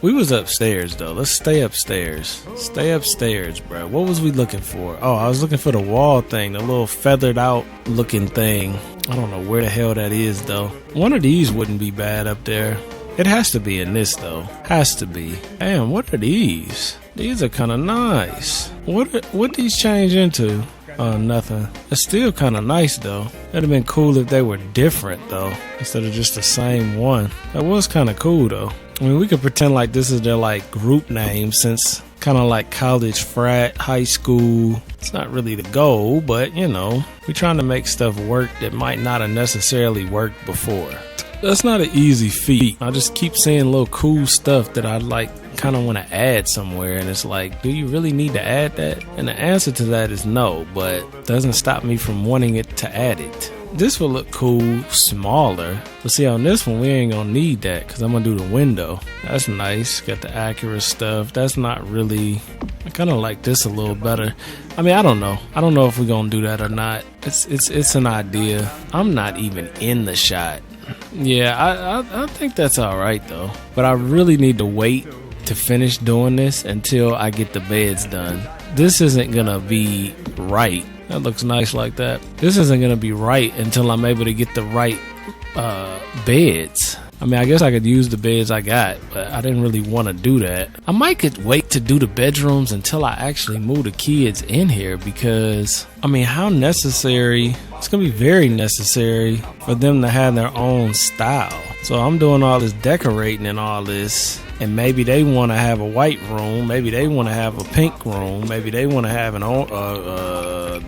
We was upstairs though. Let's stay upstairs. Stay upstairs, bro. What was we looking for? Oh, I was looking for the wall thing, the little feathered out looking thing. I don't know where the hell that is though. One of these wouldn't be bad up there. It has to be in this though. Has to be. Damn, what are these? These are kind of nice. What these change into? Nothing. It's still kind of nice though. It'd have been cool if they were different though, instead of just the same one. That was kind of cool though. I mean, we could pretend like this is their like group name, since kind of like college, frat, high school. It's not really the goal, but you know, we're trying to make stuff work that might not have necessarily worked before. That's not an easy feat. I just keep seeing little cool stuff that I like kind of want to add somewhere, and it's like, do you really need to add that? And the answer to that is no, but doesn't stop me from wanting it to add it. This will look cool, smaller. But see, on this one, we ain't gonna need that, because I'm gonna do the window. That's nice. Got the accurate stuff. That's not really. I kind of like this a little better. I mean, I don't know. I don't know if we're gonna do that or not. It's an idea. I'm not even in the shot. Yeah, I think that's all right though. But I really need to wait to finish doing this until I get the beds done. This isn't gonna be right. That looks nice like that. This isn't gonna be right until I'm able to get the right beds. I mean, I guess I could use the beds I got, but I didn't really want to do that. I might could wait to do the bedrooms until I actually move the kids in here because, I mean, how necessary, it's going to be very necessary for them to have their own style. So I'm doing all this decorating and all this, and maybe they want to have a white room, maybe they want to have a pink room, maybe they want to have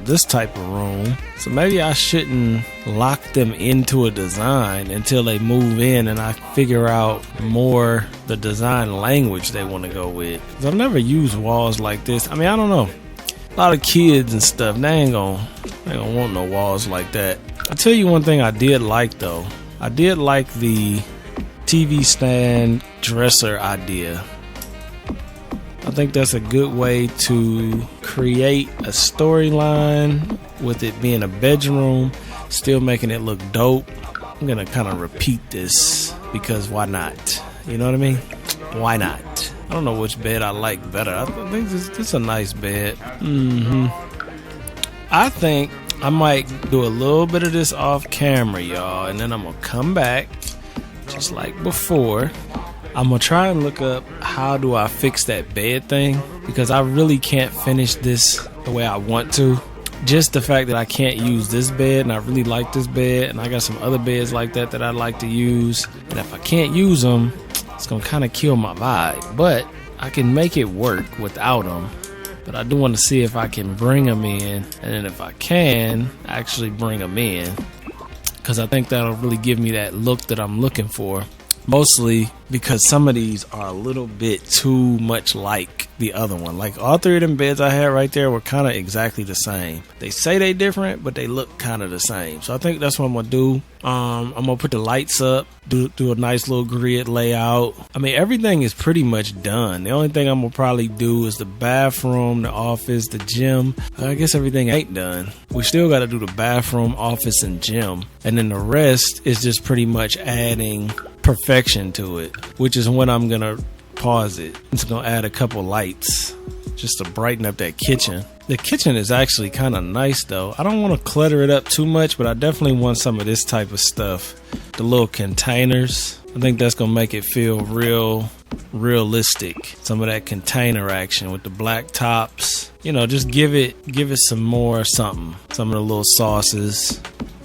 this type of room. So maybe I shouldn't lock them into a design until they move in and I figure out more the design language they want to go with. 'Cause I've never used walls like this. I mean, I don't know. A lot of kids and stuff, they ain't gonna want no walls like that. I'll tell you one thing I did like though. I did like the TV stand dresser idea. I think that's a good way to create a storyline with it being a bedroom, still making it look dope. I'm gonna kind of repeat this because why not? You know what I mean? Why not? I don't know which bed I like better. I think this is a nice bed. I think I might do a little bit of this off camera, y'all, and then I'm gonna come back just like before. I'm gonna try and look up how do I fix that bed thing because I really can't finish this the way I want to. Just the fact that I can't use this bed and I really like this bed and I got some other beds like that I'd like to use, and if I can't use them, it's gonna kind of kill my vibe. But I can make it work without them. But I do want to see if I can bring them in, and then if I can actually bring them in, because I think that'll really give me that look that I'm looking for. Mostly because some of these are a little bit too much like the other one. Like all three of them beds I had right there were kind of exactly the same. They say they different, but they look kind of the same. So I think that's what I'm gonna do. I'm gonna put the lights up, do a nice little grid layout. I mean, everything is pretty much done. The only thing I'm gonna probably do is the bathroom, the office, the gym. I guess everything ain't done. We still gotta do the bathroom, office, and gym. And then the rest is just pretty much adding perfection to it, which is when I'm gonna pause it. I'm just gonna add a couple lights just to brighten up that kitchen. The kitchen is actually kind of nice though. I don't want to clutter it up too much, but I definitely want some of this type of stuff. The little containers, I think that's gonna make it feel realistic. Some of that container action with the black tops, you know, just give it some more something. Some of the little sauces.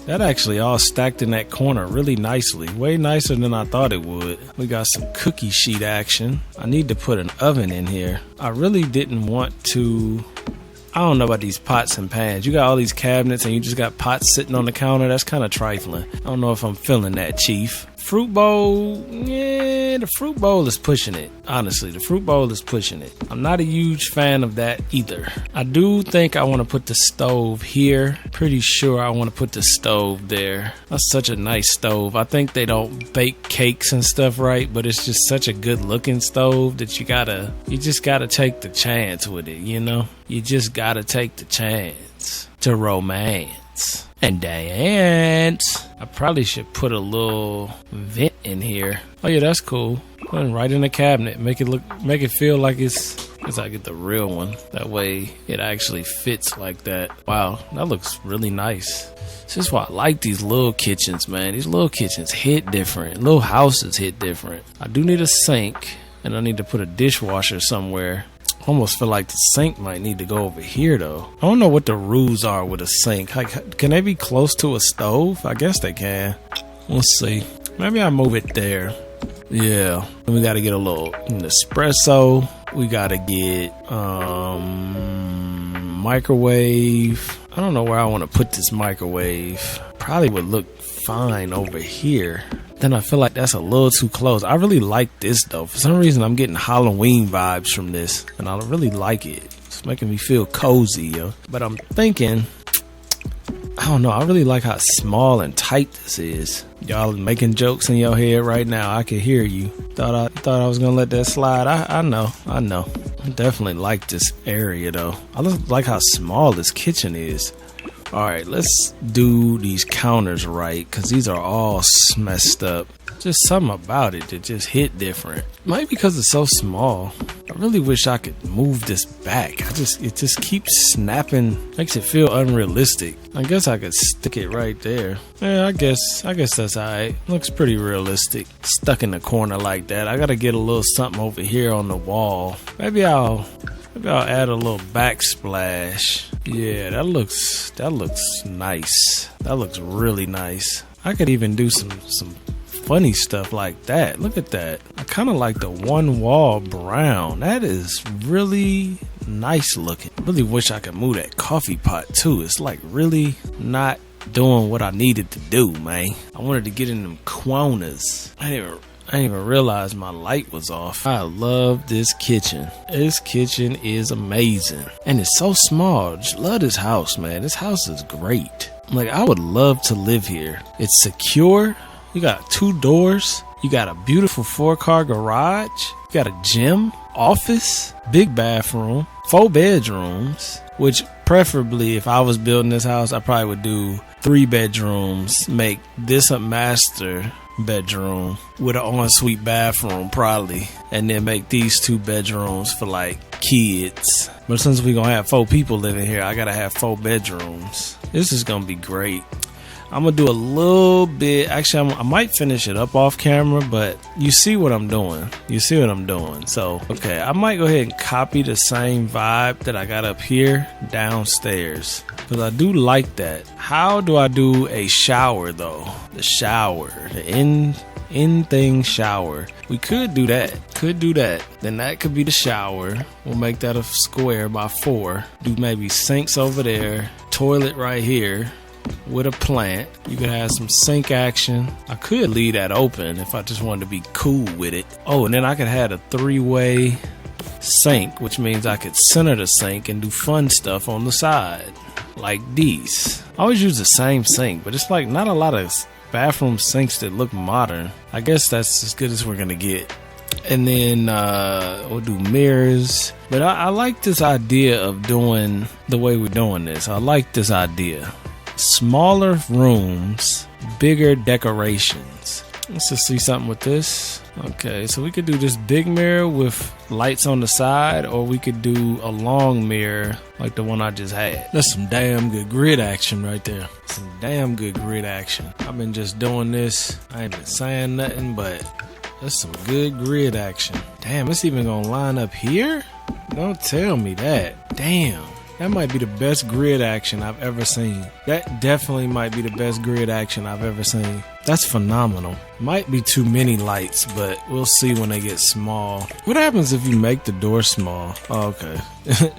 That actually all stacked in that corner really nicely. Way nicer than I thought it would. We got some cookie sheet action. I need to put an oven in here. I really didn't want to... I don't know about these pots and pans. You got all these cabinets and you just got pots sitting on the counter. That's kind of trifling. I don't know if I'm feeling that, Chief. Fruit bowl, yeah, the fruit bowl is pushing it. Honestly, the fruit bowl is pushing it. I'm not a huge fan of that either. I do think I want to put the stove here. Pretty sure I want to put the stove there. That's such a nice stove. I think they don't bake cakes and stuff right, but it's just such a good looking stove that you just gotta take the chance with it, you know? You just gotta take the chance to romance and dance. I probably should put a little vent in here. Oh yeah, that's cool. Put it right in the cabinet. Make it feel like it's I get the real one. That way it actually fits like that. Wow, that looks really nice. This is why I like these little kitchens, man. These little kitchens hit different. Little houses hit different. I do need a sink, and I need to put a dishwasher somewhere. I almost feel like the sink might need to go over here though. I don't know what the rules are with a sink. Can they be close to a stove? I guess they can. We'll see. Maybe I'll move it there. Yeah. And we gotta get a little espresso. We gotta get microwave. I don't know where I want to put this microwave. Probably would look fine over here. Then I feel like that's a little too close. I really like this though. For some reason I'm getting Halloween vibes from this, and I really like it. It's making me feel cozy, yo. But I'm thinking, I don't know, I really like how small and tight this is. Y'all making jokes in your head right now. I can hear you. Thought I was gonna let that slide. I know. I definitely like this area though. I like how small this kitchen is. All right, let's do these counters right, because these are all messed up. Just something about it that just hit different. Might because it's so small. I really wish I could move this back. It just keeps snapping. Makes it feel unrealistic. I guess I could stick it right there. Yeah, I guess that's alright. Looks pretty realistic. Stuck in the corner like that. I gotta get a little something over here on the wall. Maybe I'll add a little backsplash. Yeah, that looks nice. That looks really nice. I could even do some funny stuff like that. Look at that. I kind of like the one wall brown. That is really nice looking. Really wish I could move that coffee pot too. It's like really not doing what I needed to do, man. I wanted to get in them corners. I didn't even realize my light was off. I love this kitchen. This kitchen is amazing. And it's so small. Just love this house, man. This house is great. Like, I would love to live here. It's secure. You got 2 doors. You got a beautiful 4-car garage. You got a gym, office, big bathroom, 4 bedrooms, which preferably if I was building this house, I probably would do 3 bedrooms, make this a master bedroom with an ensuite bathroom probably, and then make these 2 bedrooms for like kids. But since we gonna have 4 people living here, I gotta have 4 bedrooms. This is gonna be great. I'm gonna do a little bit. Actually, I might finish it up off camera, but you see what I'm doing. So, okay, I might go ahead and copy the same vibe that I got up here downstairs, because I do like that. How do I do a shower though? The shower, the in-thing shower. We could do that. Then that could be the shower. We'll make that a square by 4. Do maybe sinks over there, toilet right here with a plant. You could have some sink action. I could leave that open if I just wanted to be cool with it. Oh, and then I could have a 3-way sink, which means I could center the sink and do fun stuff on the side like these. I always use the same sink, but it's like not a lot of bathroom sinks that look modern. I guess that's as good as we're gonna get. And then we'll do mirrors. But I like this idea of doing the way we're doing this. I like this idea. Smaller rooms, bigger decorations. Let's just see something with this. Okay, so we could do this big mirror with lights on the side, or we could do a long mirror like the one I just had. That's some damn good grid action right there. Some damn good grid action. I've been just doing this. I ain't been saying nothing, but that's some good grid action. Damn, it's even gonna line up here? Don't tell me that. Damn. That might be the best grid action I've ever seen. That definitely might be the best grid action I've ever seen. That's phenomenal. Might be too many lights, but we'll see when they get small. What happens if you make the door small? Oh, okay.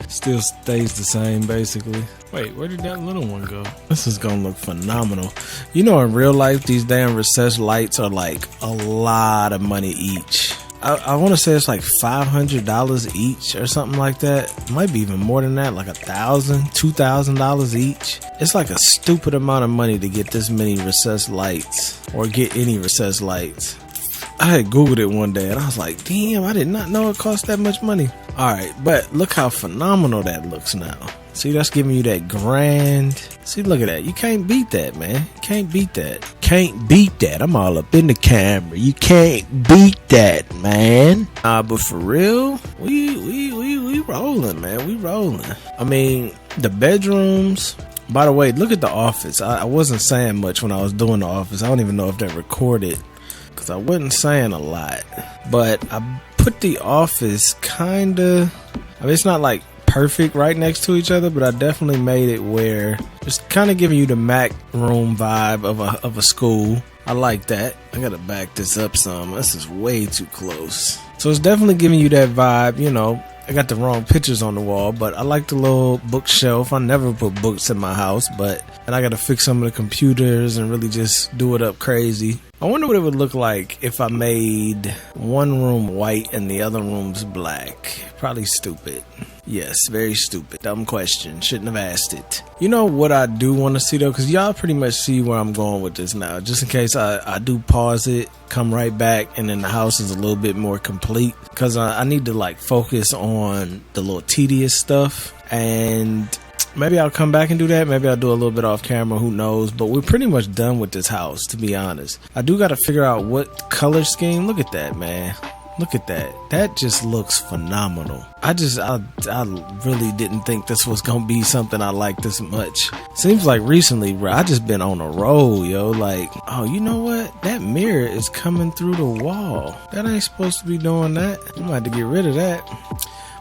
Still stays the same, basically. Wait, where did that little one go? This is gonna look phenomenal. You know, in real life, these damn recessed lights are like a lot of money each. I want to say it's like $500 each or something like that. It might be even more than that, like $1,000, $2,000 each. It's like a stupid amount of money to get this many recessed lights, or get any recessed lights. I had Googled it one day and I was like, damn, I did not know it cost that much money. All right, but look how phenomenal that looks now. See, that's giving you that grand. See, look at that. You can't beat that, man. Can't beat that. Can't beat that. I'm all up in the camera. You can't beat that, man. But for real, we rolling, man. We rolling. I mean, the bedrooms. By the way, look at the office. I wasn't saying much when I was doing the office. I don't even know if that recorded, because I wasn't saying a lot. But I put the office kinda, I mean, it's not like perfect right next to each other, but I definitely made it where it's kind of giving you the Mac room vibe of a school. I like that. I gotta back this up some. This is way too close. So it's definitely giving you that vibe. You know, I got the wrong pictures on the wall, but I like the little bookshelf. I never put books in my house, and I gotta fix some of the computers and really just do it up crazy. I wonder what it would look like if I made one room white and the other room's black. Probably stupid. Yes, very stupid. Dumb question. Shouldn't have asked it. You know what I do want to see though? Because y'all pretty much see where I'm going with this now. Just in case I do pause it, come right back, and then the house is a little bit more complete. Because I need to like focus on the little tedious stuff. And Maybe I'll come back and do that. Maybe I'll do a little bit off camera. Who knows? But we're pretty much done with this house, to be honest. I do got to figure out what color scheme. Look at that, man. Look at that. That just looks phenomenal. I really didn't think this was going to be something I liked this much. Seems like recently, bro, I just been on a roll, yo. Like, oh, you know what? That mirror is coming through the wall. That ain't supposed to be doing that. I'm going to have to get rid of that.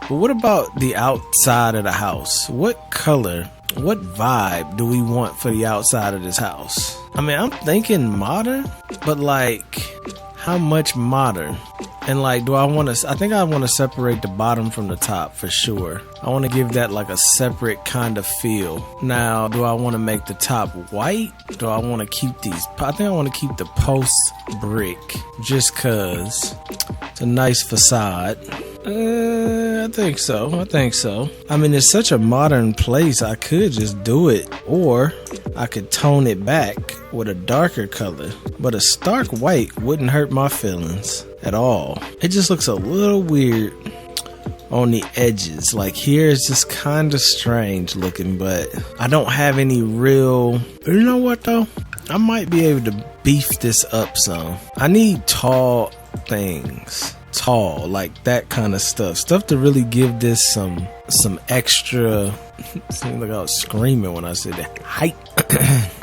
But what about the outside of the house? What color, what vibe do we want for the outside of this house? I mean, I'm thinking modern, but like, how much modern? And like, do I want to, I think I want to separate the bottom from the top for sure. I want to give that like a separate kind of feel. Now, do I want to make the top white? Do I want to keep these? I think I want to keep the post brick just cause it's a nice facade. I think so. I mean, it's such a modern place. I could just do it, or I could tone it back with a darker color. But a stark white wouldn't hurt my feelings at all. It just looks a little weird on the edges. Like here it's just kind of strange looking, but I don't have any real, you know what though? I might be able to beef this up some. I need tall things. Tall, like that kind of stuff to really give this some extra. Seemed like I was screaming when I said that. Height.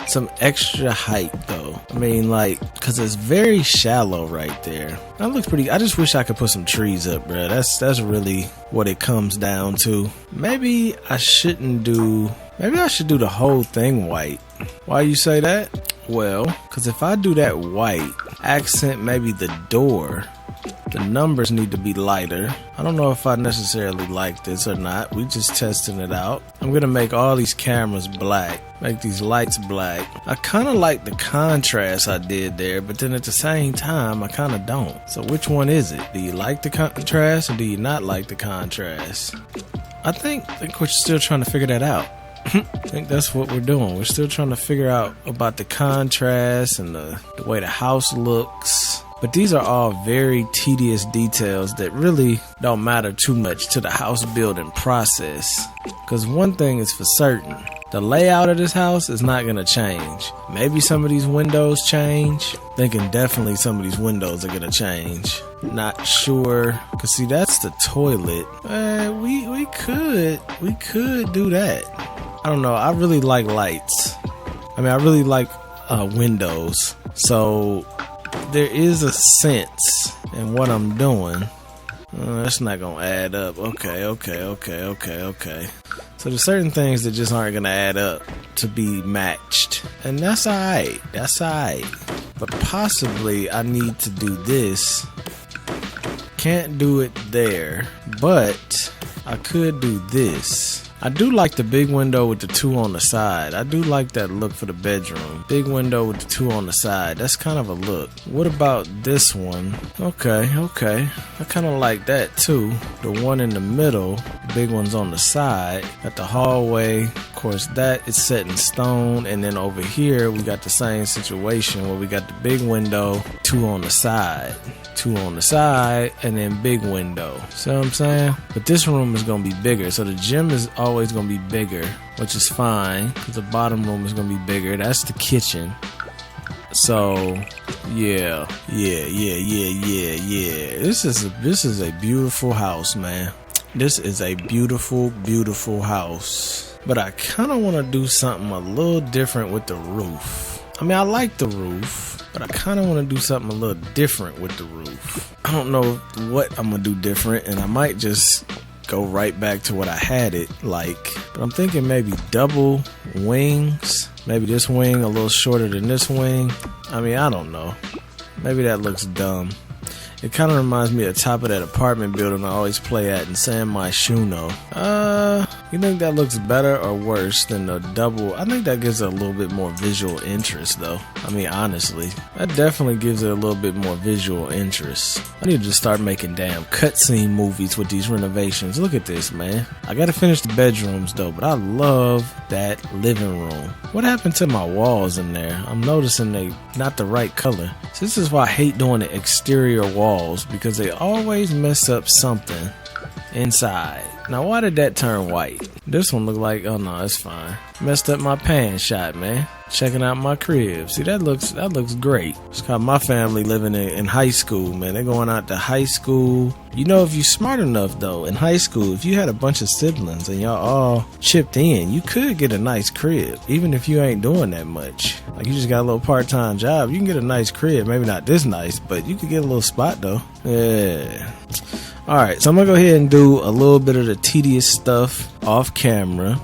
Some extra height though. I mean, like, cause it's very shallow right there. That looks pretty. I just wish I could put some trees up, bro. That's really what it comes down to. Maybe I shouldn't do. Maybe I should do the whole thing white. Why you say that? Well, cause if I do that white, accent maybe the door. The numbers need to be lighter. I don't know if I necessarily like this or not. We just testing it out. I'm gonna make all these cameras black. Make these lights black. I kind of like the contrast I did there, but then at the same time, I kind of don't. So which one is it? Do you like the contrast or do you not like the contrast? I think we're still trying to figure that out. I think that's what we're doing. We're still trying to figure out about the contrast and the way the house looks. But these are all very tedious details that really don't matter too much to the house building process. Because one thing is for certain, the layout of this house is not going to change. Maybe some of these windows change. Thinking definitely some of these windows are going to change. Not sure. Because see, that's the toilet. We could do that. I don't know. I really like lights. I mean, I really like windows. So there is a sense in what I'm doing. That's not gonna add up. Okay. So there's certain things that just aren't gonna add up to be matched, and that's alright. But possibly I need to do this. Can't do it there, but I could do this. I do like the big window with the two on the side. I do like that look for the bedroom. Big window with the two on the side. That's kind of a look. What about this one? Okay. I kind of like that too. The one in the middle, the big one's on the side. Got the hallway. Of course, that is set in stone. And then over here, we got the same situation where we got the big window, two on the side. Two on the side, and then big window. See what I'm saying? But this room is gonna be bigger, so the gym is always gonna be bigger, which is fine because the bottom room is gonna be bigger. That's the kitchen. So yeah. This is a beautiful house, man. This is a beautiful house. But I kind of want to do something a little different with the roof. I mean, I like the roof, but I kind of want to do something a little different with the roof. I don't know what I'm going to do different, and I might just go right back to what I had it like. But I'm thinking maybe double wings. Maybe this wing a little shorter than this wing. I mean, I don't know. Maybe that looks dumb. It kind of reminds me of the top of that apartment building I always play at in San Myshuno. You think that looks better or worse than the double? I think that gives it a little bit more visual interest, though. I mean, honestly, that definitely gives it a little bit more visual interest. I need to just start making damn cutscene movies with these renovations. Look at this, man. I gotta finish the bedrooms, though, but I love that living room. What happened to my walls in there? I'm noticing they not the right color. So this is why I hate doing the exterior walls, because they always mess up something inside. Now, why did that turn white? This one look like, oh no, it's fine. Messed up my pan shot, man. Checking out my crib. See, that looks great. It's got my family living in high school, man. They're going out to high school. You know, if you're smart enough, though, in high school, if you had a bunch of siblings and y'all all chipped in, you could get a nice crib, even if you ain't doing that much. Like, you just got a little part-time job, you can get a nice crib. Maybe not this nice, but you could get a little spot, though. Yeah. Alright, so I'm gonna go ahead and do a little bit of the tedious stuff off camera.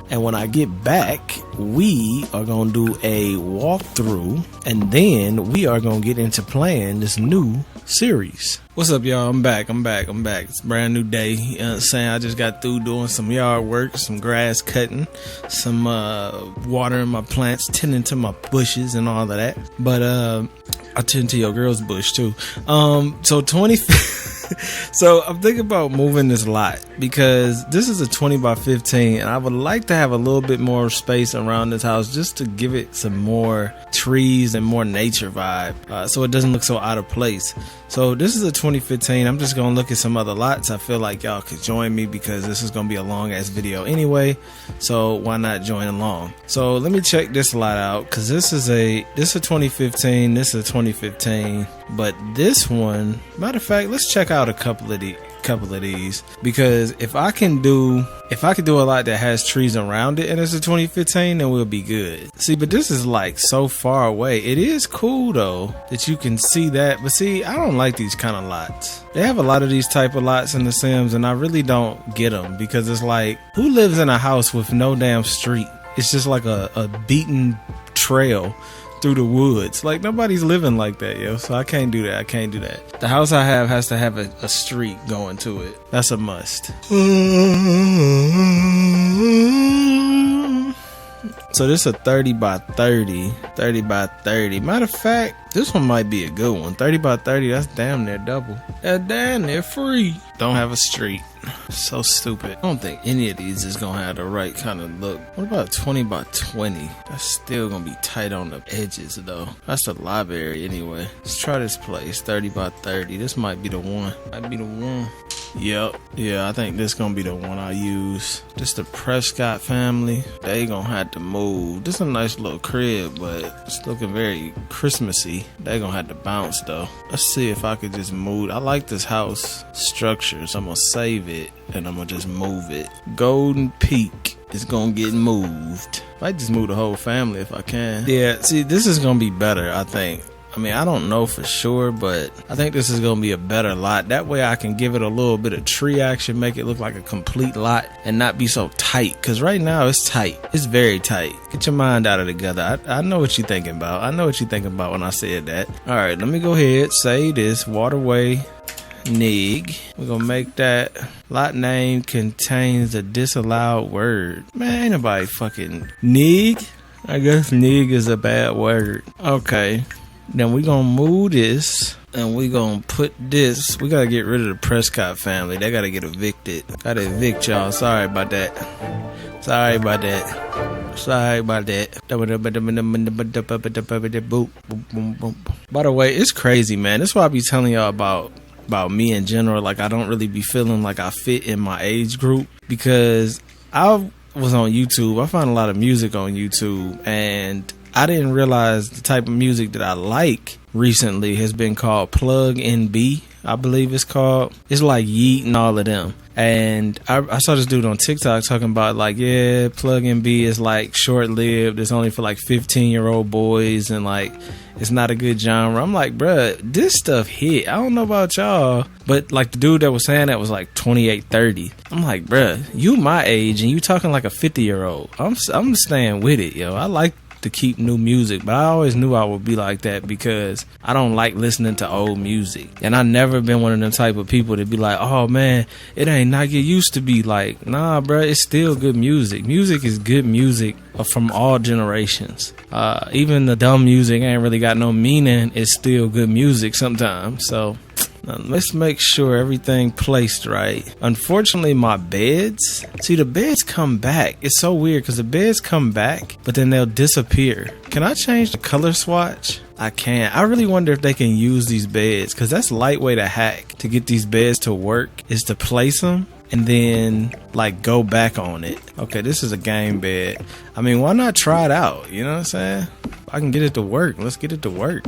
And when I get back, we are going to do a walkthrough, and then we are going to get into playing this new series. What's up, y'all? I'm back. It's a brand new day. You know what I'm saying? I just got through doing some yard work, some grass cutting, some watering my plants, tending to my bushes and all of that. But I tend to your girl's bush too. So 20... So I'm thinking about moving this lot because this is a 20 by 15 and I would like to have a little bit more space around this house just to give it some more trees and more nature vibe, so it doesn't look so out of place. So this is a 2015. I'm just gonna look at some other lots. I feel like y'all could join me because this is gonna be a long ass video anyway, so why not join along? So let me check this lot out because this is a 2015, this is a 2015, but this one, matter of fact, let's check out a couple of these because if I can do a lot that has trees around it and it's a 2015, then we'll be good. See, but this is like so far away. It is cool though that you can see that, but see, I don't like these kind of lots. They have a lot of these type of lots in The Sims and I really don't get them because it's like, who lives in a house with no damn street? It's just like a beaten trail through the woods. Like, nobody's living like that, yo. So I can't do that. The house I have has to have a street going to it. That's a must. So this is a 30 by 30. Matter of fact, this one might be a good one. 30 by 30, that's damn near double. That's damn near free. Don't have a street. So stupid. I don't think any of these is gonna have the right kind of look. What about 20 by 20? That's still gonna be tight on the edges though. That's the library anyway. Let's try this place. 30 by 30. This might be the one. Yep. Yeah, I think this gonna be the one I use. This the Prescott family. They gonna have to move. This is a nice little crib, but it's looking very Christmassy. They gonna have to bounce though. Let's see if I could just move. I like this house structure, so I'm gonna save it and I'm gonna just move it. Golden Peak is gonna get moved. I might just move the whole family if I can. Yeah, see, this is gonna be better, I think. I mean, I don't know for sure, but I think this is going to be a better lot. That way I can give it a little bit of tree action, make it look like a complete lot and not be so tight. Because right now it's tight. It's very tight. Get your mind out of together. I know what you're thinking about. I know what you're thinking about when I said that. All right, let me go ahead, say this, Waterway Nig. We're going to make that lot name contains a disallowed word. Man, ain't nobody fucking Nig. I guess Nig is a bad word. Okay. Then we gonna move this and we gonna put this. We gotta get rid of the Prescott family. They gotta get evicted. Gotta evict y'all. Sorry about that. By the way, it's crazy, man. That's why I be telling y'all about me in general. Like, I don't really be feeling like I fit in my age group because I was on YouTube. I found a lot of music on YouTube and I didn't realize the type of music that I like recently has been called Plug and B, I believe it's called. It's like Yeet and all of them. And I saw this dude on TikTok talking about like, yeah, Plug and B is like short-lived. It's only for like 15-year-old boys and like it's not a good genre. I'm like, bruh, this stuff hit. I don't know about y'all, but like the dude that was saying that was like 28, 30. I'm like, bruh, you my age and you talking like a 50-year-old. I'm staying with it, yo. I like to keep new music, but I always knew I would be like that because I don't like listening to old music, and I never been one of them type of people to be like, oh man, it ain't like it used to be. Like, nah, bro, it's still good music. Music is good music from all generations. Even the dumb music ain't really got no meaning. It's still good music sometimes. So now, let's make sure everything placed right. Unfortunately, my beds, see, the beds come back. It's so weird because the beds come back, but then they'll disappear. Can I change the color swatch? I can't. I really wonder if they can use these beds because that's lightweight to hack to get these beds to work is to place them and then like go back on it. Okay, this is a game bed. I mean, why not try it out? You know what I'm saying? I can get it to work. Let's get it to work.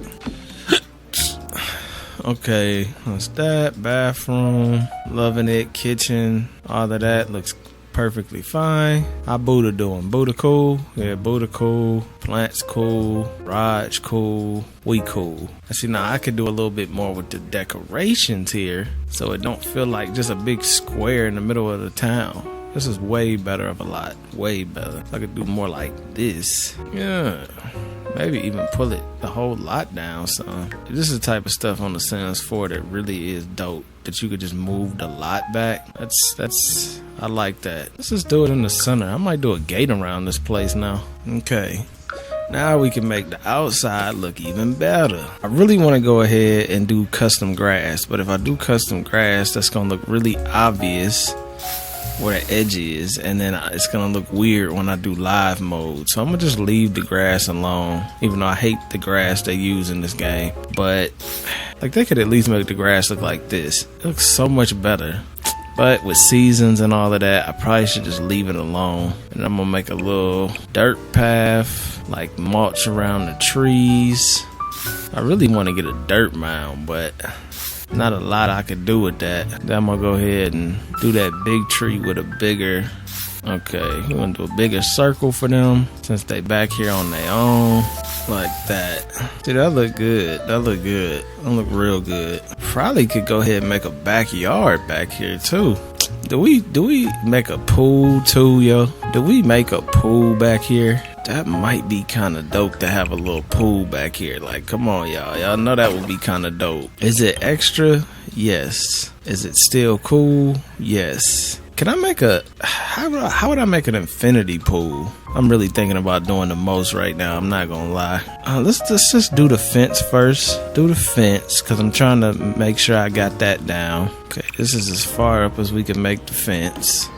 Okay, what's that? Bathroom, loving it. Kitchen, all of that looks perfectly fine. How Buddha doing? Buddha cool? Yeah, Buddha cool. Plants cool. Raj cool. We cool. See, now I could do a little bit more with the decorations here, so it don't feel like just a big square in the middle of the town. This is way better of a lot. Way better. I could do more like this. Yeah. Maybe even pull it the whole lot down, son. This is the type of stuff on the Sims 4 that really is dope. That you could just move the lot back. That's I like that. Let's just do it in the center. I might do a gate around this place now. Okay. Now we can make the outside look even better. I really want to go ahead and do custom grass, but if I do custom grass, that's gonna look really obvious where the edge is, and then it's gonna look weird when I do live mode. So I'm gonna just leave the grass alone, even though I hate the grass they use in this game. But like, they could at least make the grass look like this. It looks so much better. But with seasons and all of that, I probably should just leave it alone. And I'm gonna make a little dirt path, like mulch around the trees. I really want to get a dirt mound, but not a lot I could do with that. Then I'm gonna go ahead and do that big tree with a bigger. Okay, we're gonna do a bigger circle for them since they back here on their own, like that. See, that look good. That look good. That look real good. Probably could go ahead and make a backyard back here too. Do we make a pool too, yo? Do we make a pool back here? That might be kind of dope to have a little pool back here. Like, come on, y'all. Y'all know that would be kind of dope. Is it extra? Yes. Is it still cool? Yes. Can I make a... How would I make an infinity pool? I'm really thinking about doing the most right now. I'm not gonna lie. Let's just do the fence first. Do the fence, because I'm trying to make sure I got that down. Okay, this is as far up as we can make the fence.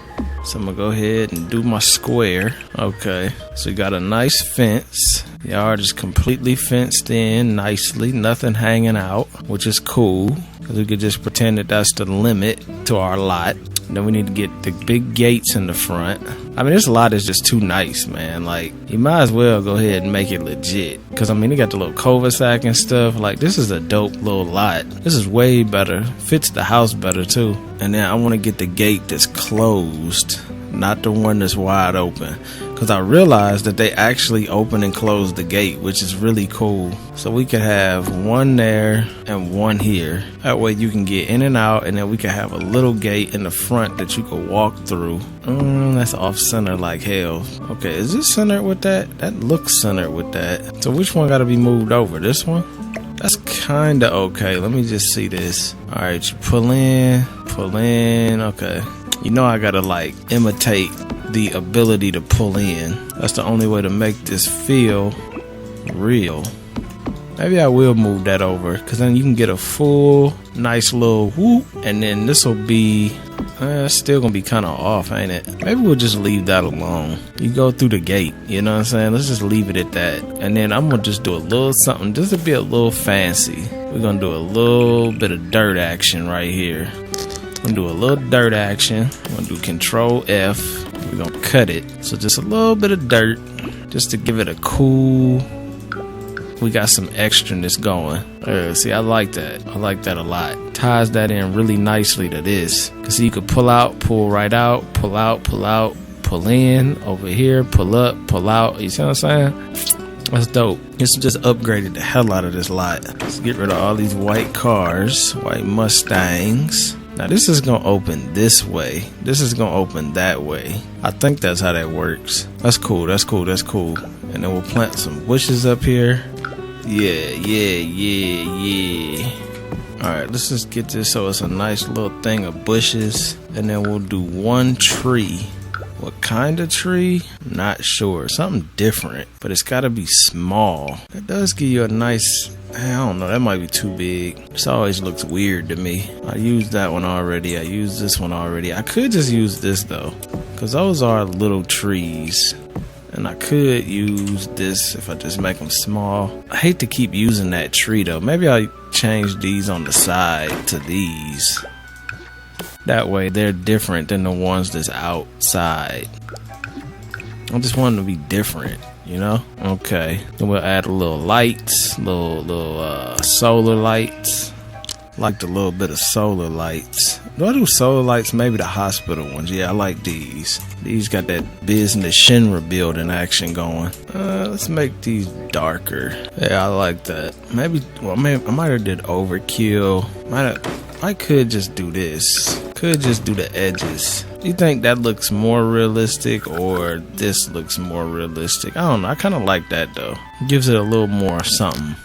So I'm gonna go ahead and do my square. Okay, so we got a nice fence. The yard is completely fenced in nicely, nothing hanging out, which is cool, because we could just pretend that that's the limit to our lot. And then we need to get the big gates in the front. I mean, this lot is just too nice, man. Like, you might as well go ahead and make it legit. Because, I mean, they got the little cul-de-sac and stuff. Like, this is a dope little lot. This is way better. Fits the house better, too. And then I want to get the gate that's closed, not the one that's wide open. Because I realized that they actually open and close the gate, which is really cool. So we could have one there and one here. That way you can get in and out, and then we can have a little gate in the front that you could walk through. That's off center like hell. Okay, is this centered with that? That looks centered with that. So which one got to be moved over? This one? That's kind of okay. Let me just see this. All right, you pull in. Okay. You know I got to like imitate the ability to pull in. That's the only way to make this feel real. Maybe I will move that over, because then you can get a full nice little whoop, and then this will be still gonna be kind of off, ain't it? Maybe we'll just leave that alone. You go through the gate, you know what I'm saying? Let's just leave it at that. And then I'm gonna just do a little something just to be a little fancy. We're gonna do a little bit of dirt action right here. I'm gonna do a little dirt action. I'm gonna do Control F. We're gonna cut it. So just a little bit of dirt, just to give it a cool. We got some extraness going. See, I like that. I like that a lot. Ties that in really nicely to this. Cause see, you could pull out, pull right out, pull out, pull out, pull in, over here, pull up, pull out. You see what I'm saying? That's dope. It's just upgraded the hell out of this lot. Let's get rid of all these white cars, white Mustangs. Now this is gonna open this way. This is gonna open that way. I think that's how that works. That's cool, that's cool, that's cool. And then we'll plant some bushes up here. Yeah. Alright, let's just get this so it's a nice little thing of bushes. And then we'll do one tree. What kind of tree? Not sure. Something different. But it's gotta be small. It does give you a nice... I don't know, that might be too big. This always looks weird to me. I used that one already. I used this one already. I could just use this though, because those are little trees. And I could use this if I just make them small. I hate to keep using that tree though. Maybe I'll change these on the side to these. That way they're different than the ones that's outside. I just want them to be different, you know? Okay. Then we'll add a little lights, little solar lights. Like the little bit of solar lights. Do I do solar lights? Maybe the hospital ones. Yeah, I like these. These got that business Shinra building action going. Let's make these darker. Yeah, I like that. Maybe I might have did overkill. I could just do this. Could just do the edges. Do you think that looks more realistic or this looks more realistic? I don't know. I kind of like that though. Gives it a little more something.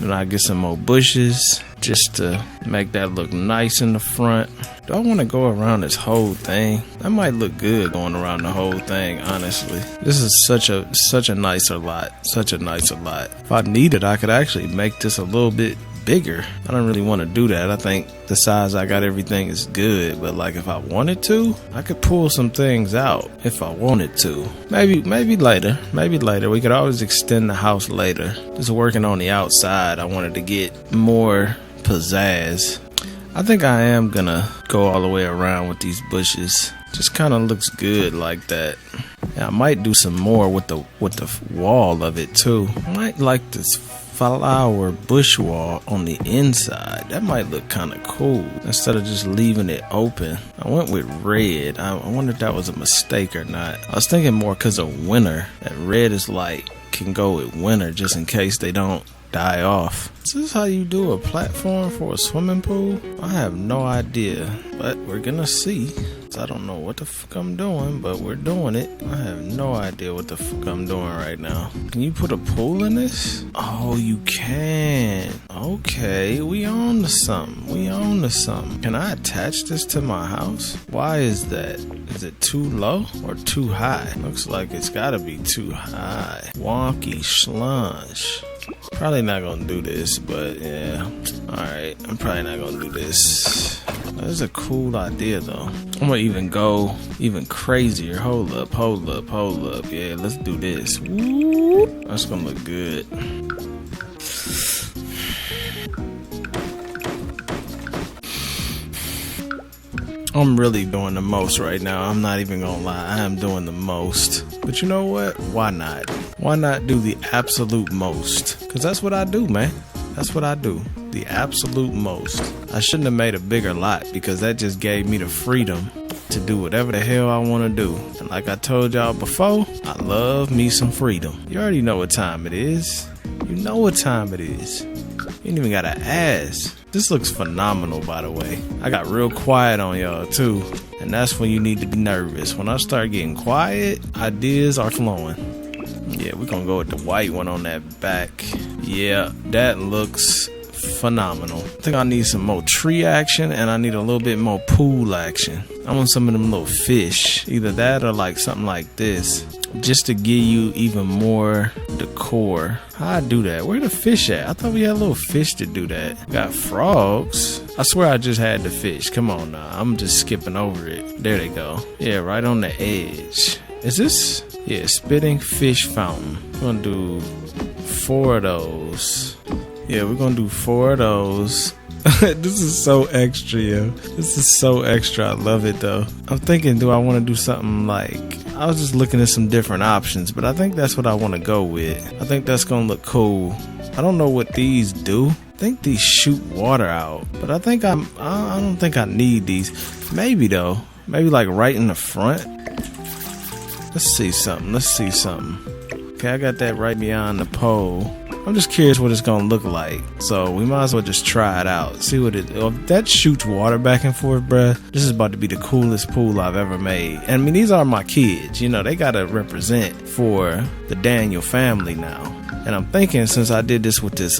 Then I get some more bushes just to make that look nice in the front. Do I want to go around this whole thing? That might look good going around the whole thing, honestly. This is such a nicer lot. Such a nicer lot. If I needed, I could actually make this a little bit bigger. I don't really want to do that. I think the size I got everything is good, but like if I wanted to, I could pull some things out if I wanted to. Maybe later. Maybe later. We could always extend the house later. Just working on the outside, I wanted to get more pizzazz. I think I am gonna go all the way around with these bushes. Just kind of looks good like that. Yeah, I might do some more with the wall of it too. I might like this flower bush wall on the inside. That might look kind of cool instead of just leaving it open. I went with red. I wonder if that was a mistake or not. I was thinking more because of winter. That red is like can go with winter just in case they don't die off. Is this how you do a platform for a swimming pool? I have no idea, but we're gonna see. I don't know what the fuck I'm doing, but we're doing it. I have no idea what the fuck I'm doing right now. Can you put a pool in this? Oh, you can. Okay, we on to something. We on to something. Can I attach this to my house? Why is that? Is it too low or too high? Looks like it's gotta be too high. Wonky slunch. Probably not gonna do this, but yeah. Alright, I'm probably not gonna do this. This is a cool idea though. I'm gonna even go even crazier. Hold up. Yeah, let's do this. Woo! That's gonna look good. I'm really doing the most right now. I'm not even gonna lie. I am doing the most. But you know what? Why not? Why not do the absolute most? Because that's what I do, man. That's what I do. The absolute most. I shouldn't have made a bigger lot because that just gave me the freedom to do whatever the hell I want to do. And like I told y'all before, I love me some freedom. You already know what time it is. You know what time it is. You ain't even gotta ask. This looks phenomenal, by the way. I got real quiet on y'all too, and that's when you need to be nervous. When I start getting quiet, ideas are flowing. Yeah, we're gonna go with the white one on that back. Yeah, that looks phenomenal. I think I need some more tree action, and I need a little bit more pool action. I want some of them little fish, either that or like something like this, just to give you even more decor. How I do that? Where the fish at? I thought we had little fish to do that. Got frogs. I swear I just had the fish. Come on now. I'm just skipping over it. There they go. Yeah, right on the edge. Is this? Yeah, spitting fish fountain. We're gonna do 4 of those. Yeah, we're gonna do 4 of those. This is so extra, yo. This is so extra. I love it though. I'm thinking, do I want to do something like, I was just looking at some different options, but I think that's what I want to go with. I think that's gonna look cool. I don't know what these do. I think these shoot water out, but I don't think I need these. Maybe though. Maybe like right in the front. Let's see something. Okay, I got that right beyond the pole. I'm just curious what it's gonna look like, so we might as well just try it out. See what it. If that shoots water back and forth, bruh, this is about to be the coolest pool I've ever made. And I mean, these are my kids. You know, they gotta represent for the Daniel family now. And I'm thinking, since I did this with this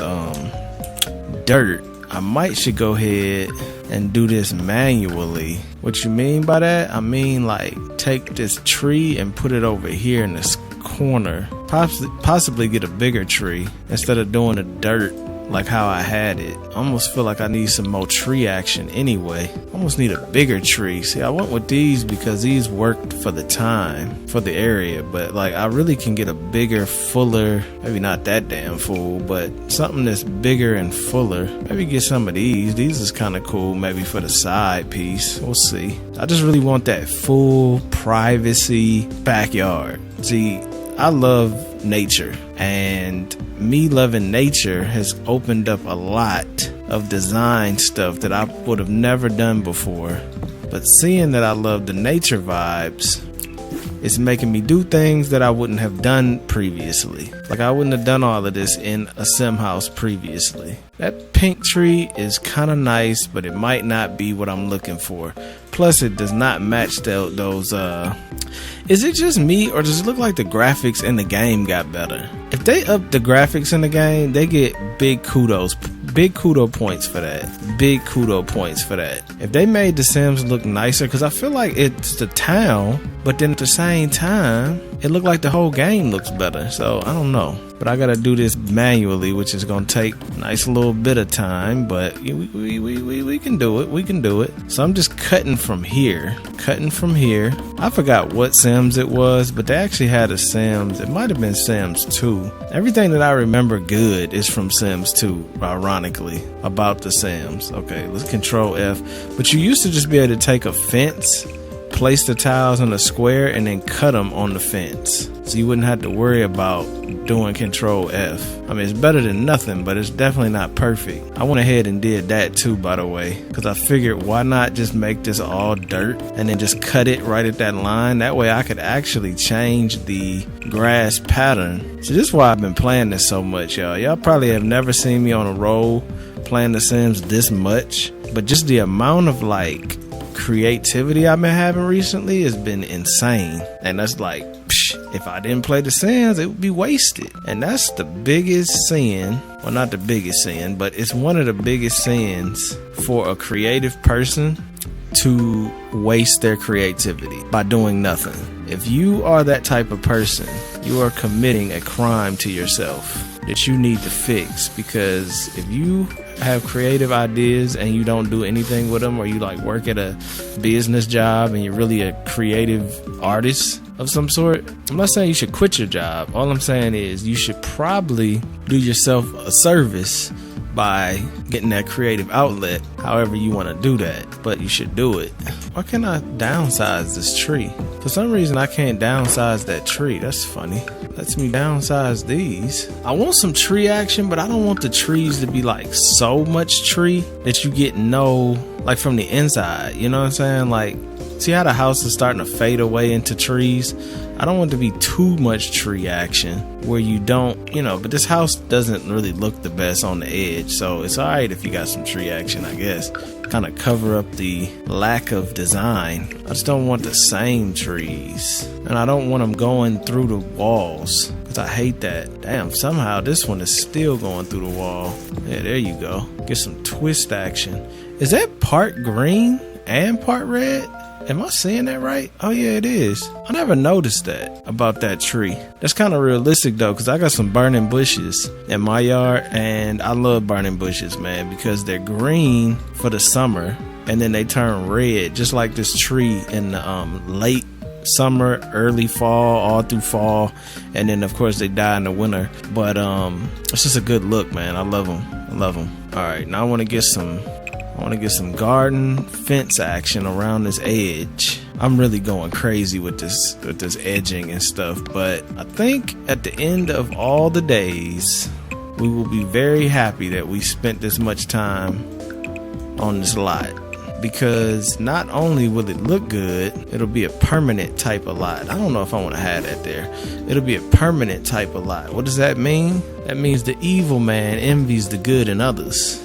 dirt, I might should go ahead and do this manually. What you mean by that? I mean, like, take this tree and put it over here in this corner. Possibly get a bigger tree instead of doing the dirt like how I had it. I almost feel like I need some more tree action anyway. I almost need a bigger tree. See, I went with these because these worked for the time, for the area, but like I really can get a bigger, fuller, maybe not that damn full, but something that's bigger and fuller. Maybe get some of these. These is kind of cool, maybe for the side piece. We'll see. I just really want that full privacy backyard. See, I love nature, and me loving nature has opened up a lot of design stuff that I would have never done before. But seeing that I love the nature vibes, it's making me do things that I wouldn't have done previously. Like I wouldn't have done all of this in a sim house previously. That pink tree is kind of nice, but it might not be what I'm looking for. Plus it does not match those is it just me, or does it look like the graphics in the game got better? If they up the graphics in the game, they get big kudo points for that. Big kudo points for that. If they made The Sims look nicer, because I feel like it's the town, but then at the same time, it looked like the whole game looks better. So I don't know. But I gotta do this manually, which is gonna take a nice little bit of time, but we can do it. We can do it. So I'm just cutting from here. I forgot what Sims it was, but they actually had a Sims. It might have been Sims 2. Everything that I remember good is from Sims 2, ironically, about the Sims. Okay, let's Control F. But you used to just be able to take a fence, place the tiles in a square, and then cut them on the fence. So you wouldn't have to worry about doing Control F. I mean, it's better than nothing, but it's definitely not perfect. I went ahead and did that too, by the way, because I figured why not just make this all dirt and then just cut it right at that line. That way I could actually change the grass pattern. So this is why I've been playing this so much, y'all. Y'all probably have never seen me on a roll playing The Sims this much, but just the amount of like creativity I've been having recently has been insane. And that's like, if I didn't play The Sims, it would be wasted. And that's the biggest sin. Well, not the biggest sin, but it's one of the biggest sins for a creative person to waste their creativity by doing nothing. If you are that type of person, you are committing a crime to yourself that you need to fix. Because if you have creative ideas and you don't do anything with them, or you like work at a business job and you're really a creative artist of some sort, I'm not saying you should quit your job. All I'm saying is you should probably do yourself a service by getting that creative outlet, however you want to do that, but you should do it. Why can't I downsize this tree? For some reason I can't downsize that tree. That's funny. Lets me downsize these. I want some tree action, but I don't want the trees to be like so much tree that you get no, like from the inside, you know what I'm saying? Like, see how the house is starting to fade away into trees? I don't want it to be too much tree action where you don't, but this house doesn't really look the best on the edge. So it's alright if you got some tree action, I guess. Kind of cover up the lack of design. I just don't want the same trees. And I don't want them going through the walls, because I hate that. Damn, somehow this one is still going through the wall. Yeah, there you go. Get some twist action. Is that part green and part red? Am I saying that right? Oh yeah, it is. I never noticed that about that tree. That's kind of realistic though, because I got some burning bushes in my yard, and I love burning bushes, man, because they're green for the summer and then they turn red, just like this tree in the late summer, early fall, all through fall, and then of course they die in the winter. But it's just a good look, man. I love them. All right, now I want to get some garden fence action around this edge. I'm really going crazy with this edging and stuff, but I think at the end of all the days, we will be very happy that we spent this much time on this lot, because not only will it look good, it'll be a permanent type of lot. I don't know if I want to have that there. It'll be a permanent type of lot. What does that mean? That means the evil man envies the good in others.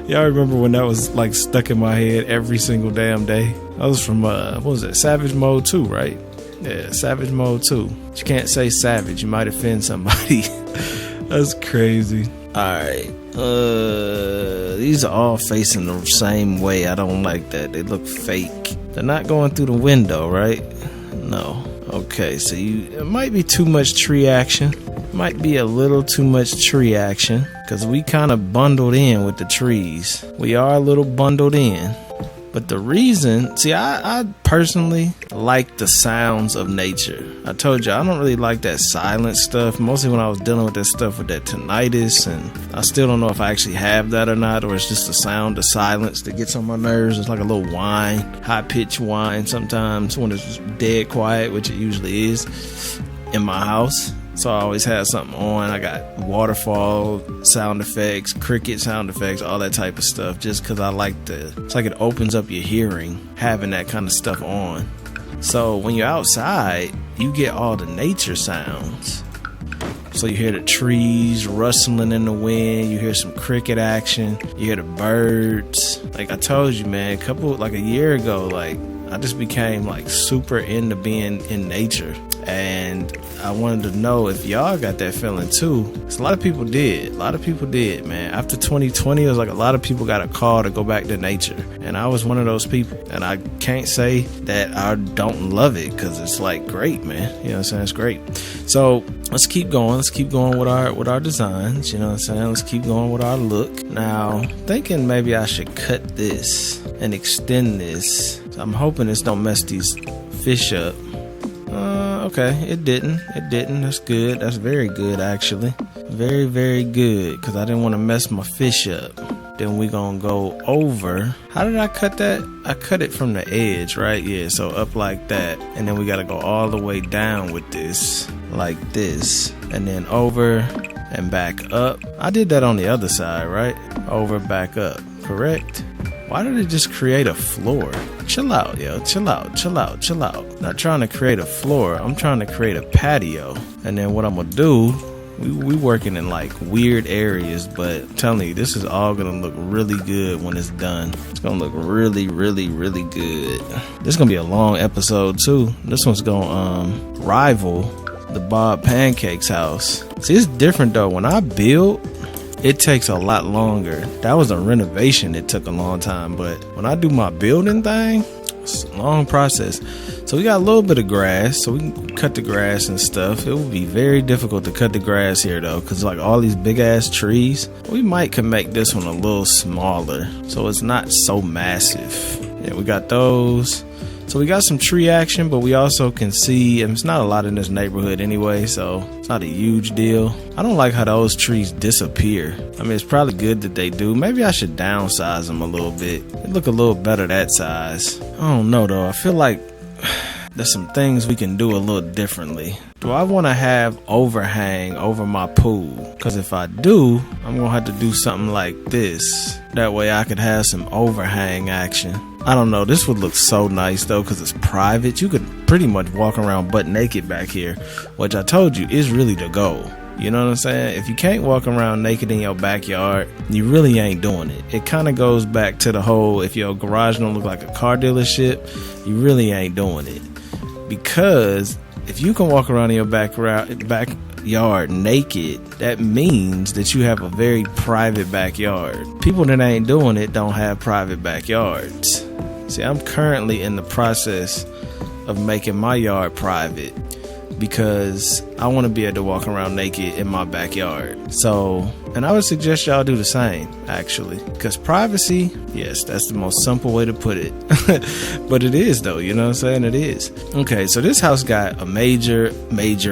Y'all remember when that was like stuck in my head every single damn day? That was from what was it, Savage Mode 2, right? Yeah, Savage Mode 2. But you can't say savage, you might offend somebody. That's crazy. Alright. These are all facing the same way. I don't like that. They look fake. They're not going through the window, right? No. Okay, so it might be too much tree action. Might be a little too much tree action because we kind of bundled in with the trees. We are a little bundled in. But the reason, see, I personally like the sounds of nature. I told you, I don't really like that silent stuff. Mostly when I was dealing with that stuff with that tinnitus, and I still don't know if I actually have that or not, or it's just the sound of silence that gets on my nerves. It's like a little whine, high-pitched whine sometimes when it's dead quiet, which it usually is in my house. So I always have something on. I got waterfall sound effects, cricket sound effects, all that type of stuff, just because I like it's like it opens up your hearing, having that kind of stuff on. So when you're outside, you get all the nature sounds. So you hear the trees rustling in the wind, you hear some cricket action, you hear the birds. Like I told you, man, a year ago, like I just became like super into being in nature. And I wanted to know if y'all got that feeling too. Because a lot of people did. Man. After 2020, it was like a lot of people got a call to go back to nature. And I was one of those people. And I can't say that I don't love it, because it's like great, man. You know what I'm saying? It's great. So let's keep going. Let's keep going with our designs. You know what I'm saying? Let's keep going with our look. Now, thinking maybe I should cut this and extend this. So I'm hoping this don't mess these fish up. Okay, it didn't. That's good. That's very good, actually. Very, very good, because I didn't want to mess my fish up. Then we gonna go over. How did I cut that? I cut it from the edge, right? Yeah, so up like that. And then we gotta go all the way down with this, like this. And then over and back up. I did that on the other side, right? Over, back up, correct? Why did it just create a floor? Chill out, yo. Chill out. Not trying to create a floor. I'm trying to create a patio. And then what I'm going to do, we working in like weird areas, but I'm telling you, this is all going to look really good when it's done. It's going to look really, really, really good. This is going to be a long episode too. This one's going to rival the Bob Pancake's house. See, it's different though. When I build, it takes a lot longer. That was a renovation. It took a long time. But when I do my building thing, it's a long process. So we got a little bit of grass. So we can cut the grass and stuff. It would be very difficult to cut the grass here, though, because like all these big ass trees, we can make this one a little smaller, so it's not so massive. Yeah, we got those. So we got some tree action, but we also can see, and it's not a lot in this neighborhood anyway, so it's not a huge deal. I don't like how those trees disappear. I mean, it's probably good that they do. Maybe I should downsize them a little bit. They look a little better that size. I don't know though. I feel like there's some things we can do a little differently. Do I want to have overhang over my pool? Because if I do, I'm going to have to do something like this. That way I could have some overhang action. I don't know. This would look so nice though, because it's private. You could pretty much walk around butt naked back here, which I told you is really the goal. You know what I'm saying? If you can't walk around naked in your backyard, you really ain't doing it. It kind of goes back to the whole, if your garage don't look like a car dealership, you really ain't doing it. Because if you can walk around in your backyard naked, that means that you have a very private backyard. People that ain't doing it don't have private backyards. See, I'm currently in the process of making my yard private, because I want to be able to walk around naked in my backyard. So, and I would suggest y'all do the same, actually, because privacy, yes, that's the most simple way to put it. But it is though, you know what I'm saying? It is. Okay, so this house got a major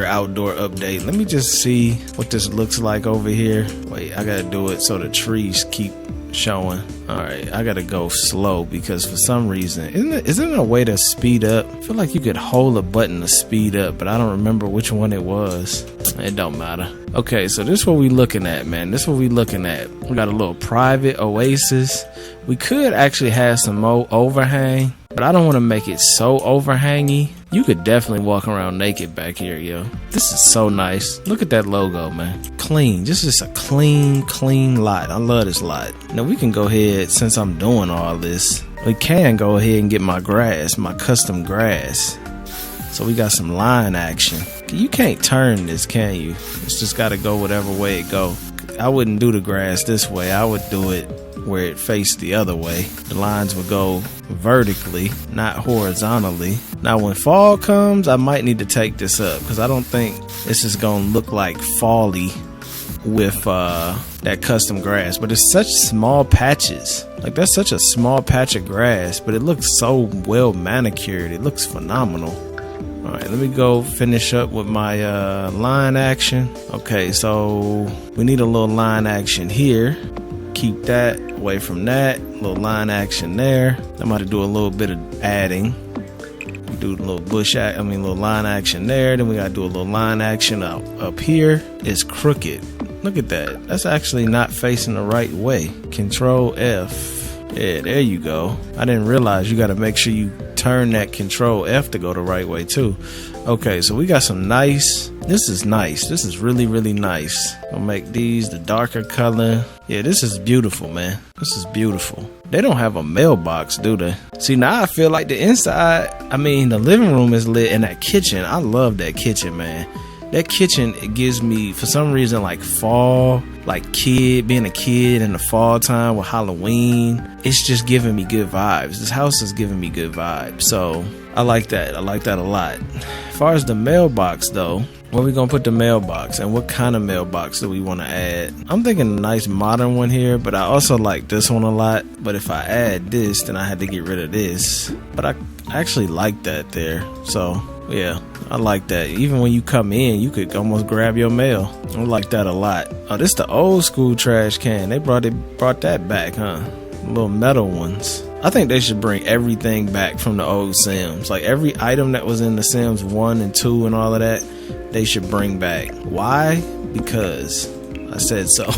outdoor update. Let me just see what this looks like over here. Wait, I gotta do it so the trees keep showing. Alright, I gotta go slow, because for some reason, isn't there a way to speed up? I feel like you could hold a button to speed up, but I don't remember which one it was. It don't matter. Okay, so this is what we looking at, man. This is what we looking at. We got a little private oasis. We could actually have some more overhang, but I don't want to make it so overhangy. You could definitely walk around naked back here, yo. This is so nice. Look at that logo, man. Clean. This is a clean lot. I love this lot. Now we can go ahead, since I'm doing all this, we can go ahead and get my grass, my custom grass. So we got some line action. You can't turn this, can you? It's just got to go whatever way it go. I wouldn't do the grass this way. I would do it where it faced the other way. The lines would go vertically, not horizontally. Now when fall comes, I might need to take this up because I don't think this is gonna look like fall-y with that custom grass. But it's such small patches. Like that's such a small patch of grass, but it looks so well manicured. It looks phenomenal. All right, let me go finish up with my line action. Okay, so we need a little line action here. Keep that away from that. Little line action there. I'm about to do a little bit of adding. Do a little little line action there. Then we gotta do a little line action up here. It's crooked. Look at that. That's actually not facing the right way. Control F. Yeah, there you go. I didn't realize you gotta make sure you turn that Control F to go the right way too. Okay, so we got some nice. This is nice. This is really, really nice. I'll make these the darker color. Yeah, this is beautiful, man. This is beautiful. They don't have a mailbox, do they? See, now I feel like the inside, the living room is lit, and that kitchen, I love that kitchen, man. That kitchen, it gives me, for some reason, like fall, like being a kid in the fall time with Halloween. It's just giving me good vibes. This house is giving me good vibes. So I like that. I like that a lot. As far as the mailbox though, where we gonna put the mailbox and what kind of mailbox do we want to add? I'm thinking a nice modern one here, but I also like this one a lot. But if I add this, then I had to get rid of this. But I actually like that there. So yeah, I like that. Even when you come in, you could almost grab your mail. I like that a lot. Oh, this the old school trash can. They brought that back, huh? Little metal ones. I think they should bring everything back from the old Sims. Like every item that was in the Sims 1 and 2 and all of that, they should bring back. Why? Because I said so.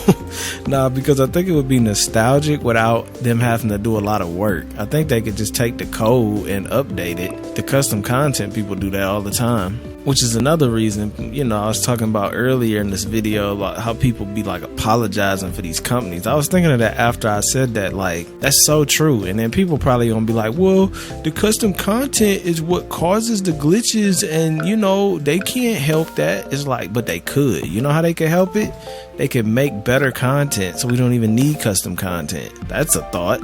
Nah, because I think it would be nostalgic without them having to do a lot of work. I think they could just take the code and update it. The custom content people do that all the time, which is another reason, I was talking about earlier in this video about how people be like apologizing for these companies. I was thinking of that after I said that, like, that's so true. And then people probably gonna be like, well, the custom content is what causes the glitches, and they can't help that. It's like, but they could. You know how they could help it? They could make better content so we don't even need custom content. That's a thought.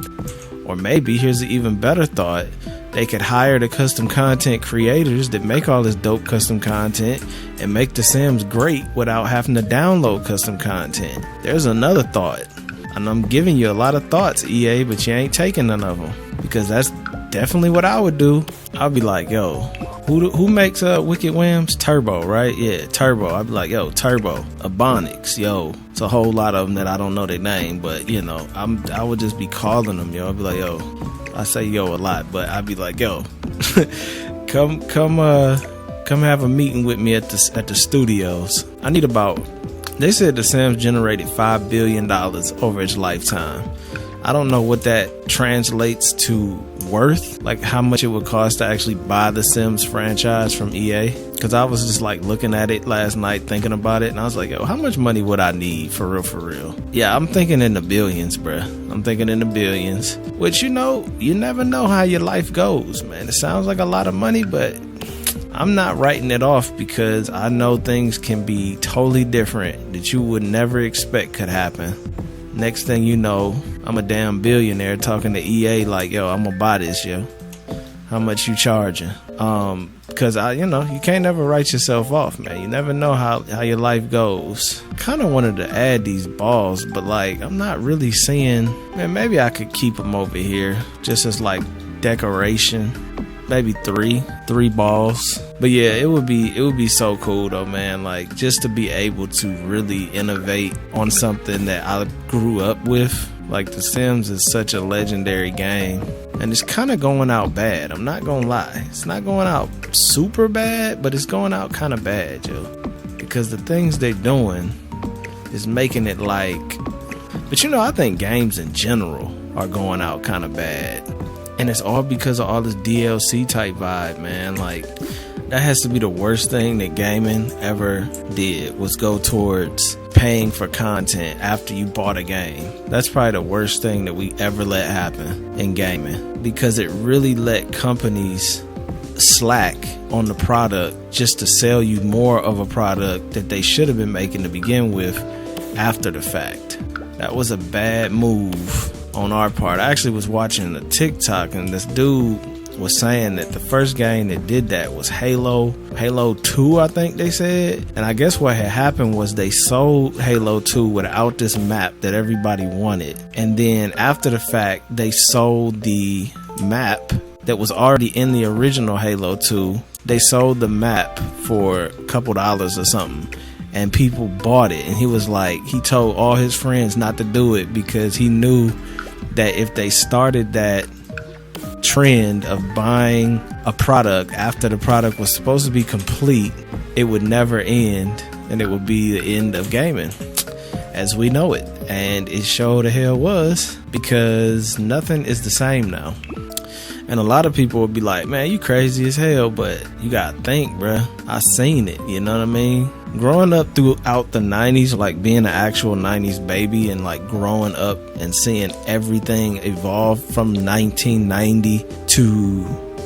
Or maybe here's an even better thought. They could hire the custom content creators that make all this dope custom content and make the Sims great without having to download custom content. There's another thought. And I'm giving you a lot of thoughts, EA, but you ain't taking none of them. Because that's definitely what I would do. I'd be like, yo, who makes Wicked Whims? Turbo, right? Yeah, Turbo. I'd be like, yo, Turbo, Ebonics, yo. It's a whole lot of them that I don't know their name, but I would just be calling them, yo. I'd be like, yo, I say yo a lot, but I'd be like, yo, come have a meeting with me at the studios. I need they said the Sims generated $5 billion over its lifetime. I don't know what that translates to worth, like how much it would cost to actually buy the Sims franchise from EA. Because I was just like looking at it last night, thinking about it, and I was like, yo, how much money would I need for real? Yeah, I'm thinking in the billions, bruh. I'm thinking in the billions. Which, you never know how your life goes, man. It sounds like a lot of money, but I'm not writing it off because I know things can be totally different that you would never expect could happen. Next thing you know, I'm a damn billionaire talking to EA like, yo, I'm gonna buy this, yo. How much you charging? Because you can't never write yourself off, man. You never know how your life goes. Kind of wanted to add these balls, but like, I'm not really seeing, man, maybe I could keep them over here just as like decoration. Maybe three balls. But yeah, it would be so cool though, man. Like, just to be able to really innovate on something that I grew up with. Like, The Sims is such a legendary game, and it's kind of going out bad. I'm not gonna lie, it's not going out super bad, but it's going out kind of bad, yo. Because the things they're doing is making it like. But I think games in general are going out kind of bad. And it's all because of all this DLC type vibe, man. Like, that has to be the worst thing that gaming ever did, was go towards paying for content after you bought a game. That's probably the worst thing that we ever let happen in gaming, because it really let companies slack on the product just to sell you more of a product that they should have been making to begin with after the fact. That was a bad move on our part. I actually was watching a TikTok, and this dude was saying that the first game that did that was Halo 2, I think they said. And I guess what had happened was they sold Halo 2 without this map that everybody wanted. And then after the fact, they sold the map that was already in the original Halo 2. They sold the map for a couple dollars or something. And people bought it. And he was like, he told all his friends not to do it because he knew that if they started that trend of buying a product after the product was supposed to be complete, it would never end, and it would be the end of gaming as we know it. And it sure the hell was, because nothing is the same now. And a lot of people would be like, man, you crazy as hell, but you gotta think, bruh, I seen it, you know what I mean? Growing up throughout the 90s, like being an actual 90s baby, and like growing up and seeing everything evolve from 1990 to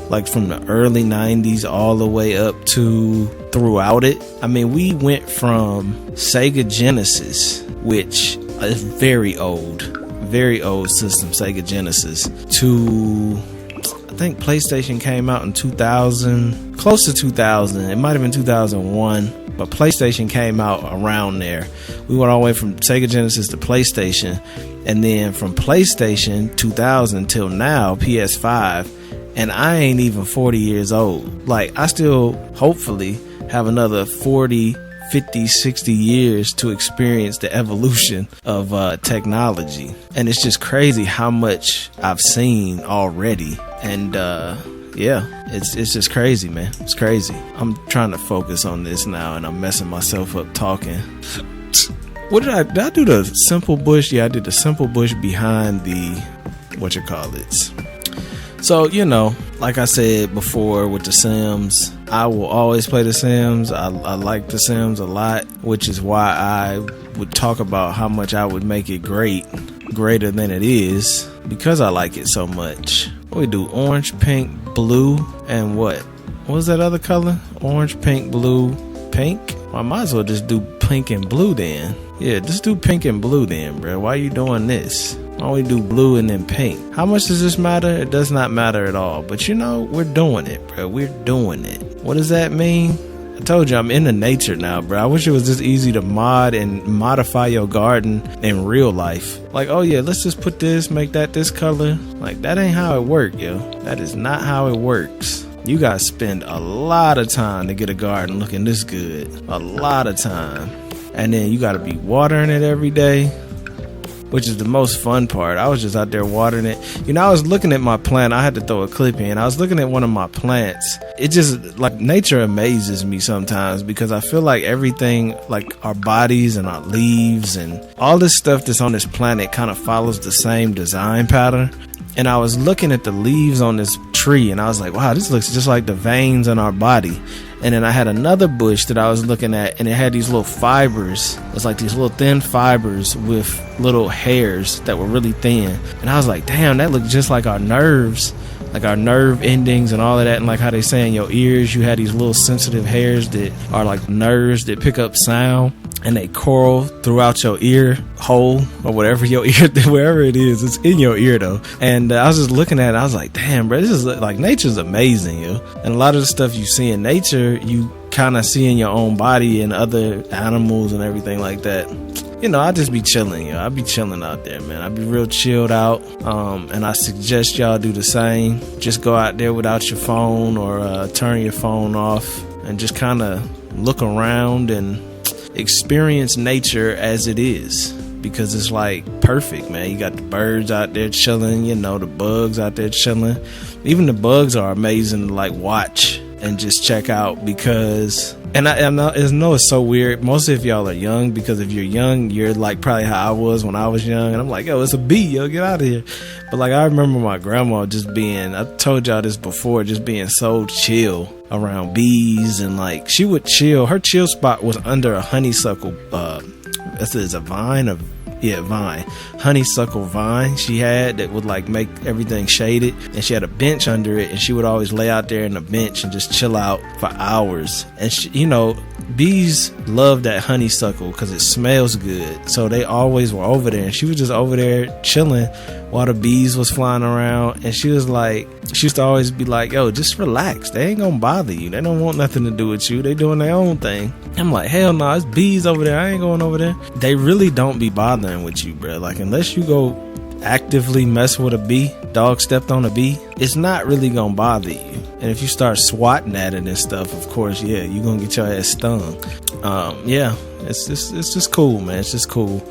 like from the early 90s all the way up to throughout it. I mean, we went from Sega Genesis, which is very old system, Sega Genesis, to I think PlayStation came out in 2000, close to 2000. It might have been 2001. But PlayStation came out around there. We went all the way from Sega Genesis to PlayStation. And then from PlayStation 2000 till now, PS5. And I ain't even 40 years old. Like, I still hopefully have another 40, 50, 60 years to experience the evolution of technology. And it's just crazy how much I've seen already. And yeah, it's just crazy, man. It's crazy. I'm trying to focus on this now, and I'm messing myself up talking. What did I do the simple bush? Yeah, I did the simple bush behind the So, you know, like I said before with the Sims, I will always play the Sims. I like the Sims a lot, which is why I would talk about how much I would make it greater than it is, because I like it so much. We do orange, pink, blue, and what was that other color? Orange, pink, blue, pink? I might as well just do pink and blue then. Yeah, just do pink and blue then, bro. Why are you doing this? Why don't we do blue and then pink? How much does this matter? It does not matter at all. But you know, we're doing it, bro. We're doing it. What does that mean? I told you I'm into nature now, bro. I wish it was this easy to mod and modify your garden in real life. Like, oh yeah, let's just put this, make that this color. Like, that ain't how it works, yo. That is not how it works. You gotta spend a lot of time to get a garden looking this good. A lot of time. And then you gotta be watering it every day, which is the most fun part. I was just out there watering it. You know, I was looking at my plant. I had to throw a clip in. I was looking at one of my plants. It just, like, nature amazes me sometimes, because I feel like everything, like our bodies and our leaves and all this stuff that's on this planet kind of follows the same design pattern. And I was looking at the leaves on this tree, and I was like, wow, this looks just like the veins in our body. And then I had another bush that I was looking at, and it had these little fibers. It's like these little thin fibers with little hairs that were really thin. And I was like, damn, that looked just like our nerves, like our nerve endings and all of that. And like how they say in your ears, you had these little sensitive hairs that are like nerves that pick up sound, and they coil throughout your ear hole or whatever your ear, wherever it is, it's in your ear though. And I was just looking at it, I was like, damn, bro, this is like, nature's amazing, yo. And a lot of the stuff you see in nature, you kind of see in your own body and other animals and everything like that. You know, I just be chilling, yo. I be chilling out there, man. I be real chilled out. And I suggest y'all do the same. Just go out there without your phone, or turn your phone off, and just kind of look around and experience nature as it is, because it's like perfect, man. You got the birds out there chilling, you know, the bugs out there chilling. Even the bugs are amazing to like watch and just check out, because and I know it's so weird. Most of y'all are young, because if you're young, you're like probably how I was when I was young, and I'm like, yo, it's a bee, yo, get out of here. But like, I remember my grandma just being, I told y'all this before, just being so chill around bees, and like she would chill. Her chill spot was under a honeysuckle. This is a vine of vine, honeysuckle vine she had that would like make everything shaded, and she had a bench under it, and she would always lay out there in the bench and just chill out for hours. And she, you know, bees love that honeysuckle because it smells good, so they always were over there, and she was just over there chilling while the bees was flying around. And she was like, she used to always be like, yo, just relax, they ain't gonna bother you, they don't want nothing to do with you, they doing their own thing. I'm like, hell no, it's bees over there, I ain't going over there. They really don't be bothering with you, bro. Like, unless you go actively mess with a bee, dog stepped on a bee, it's not really gonna bother you. And if you start swatting at it and stuff, of course, yeah, you gonna get your ass stung. Yeah, it's just cool, man. It's just cool.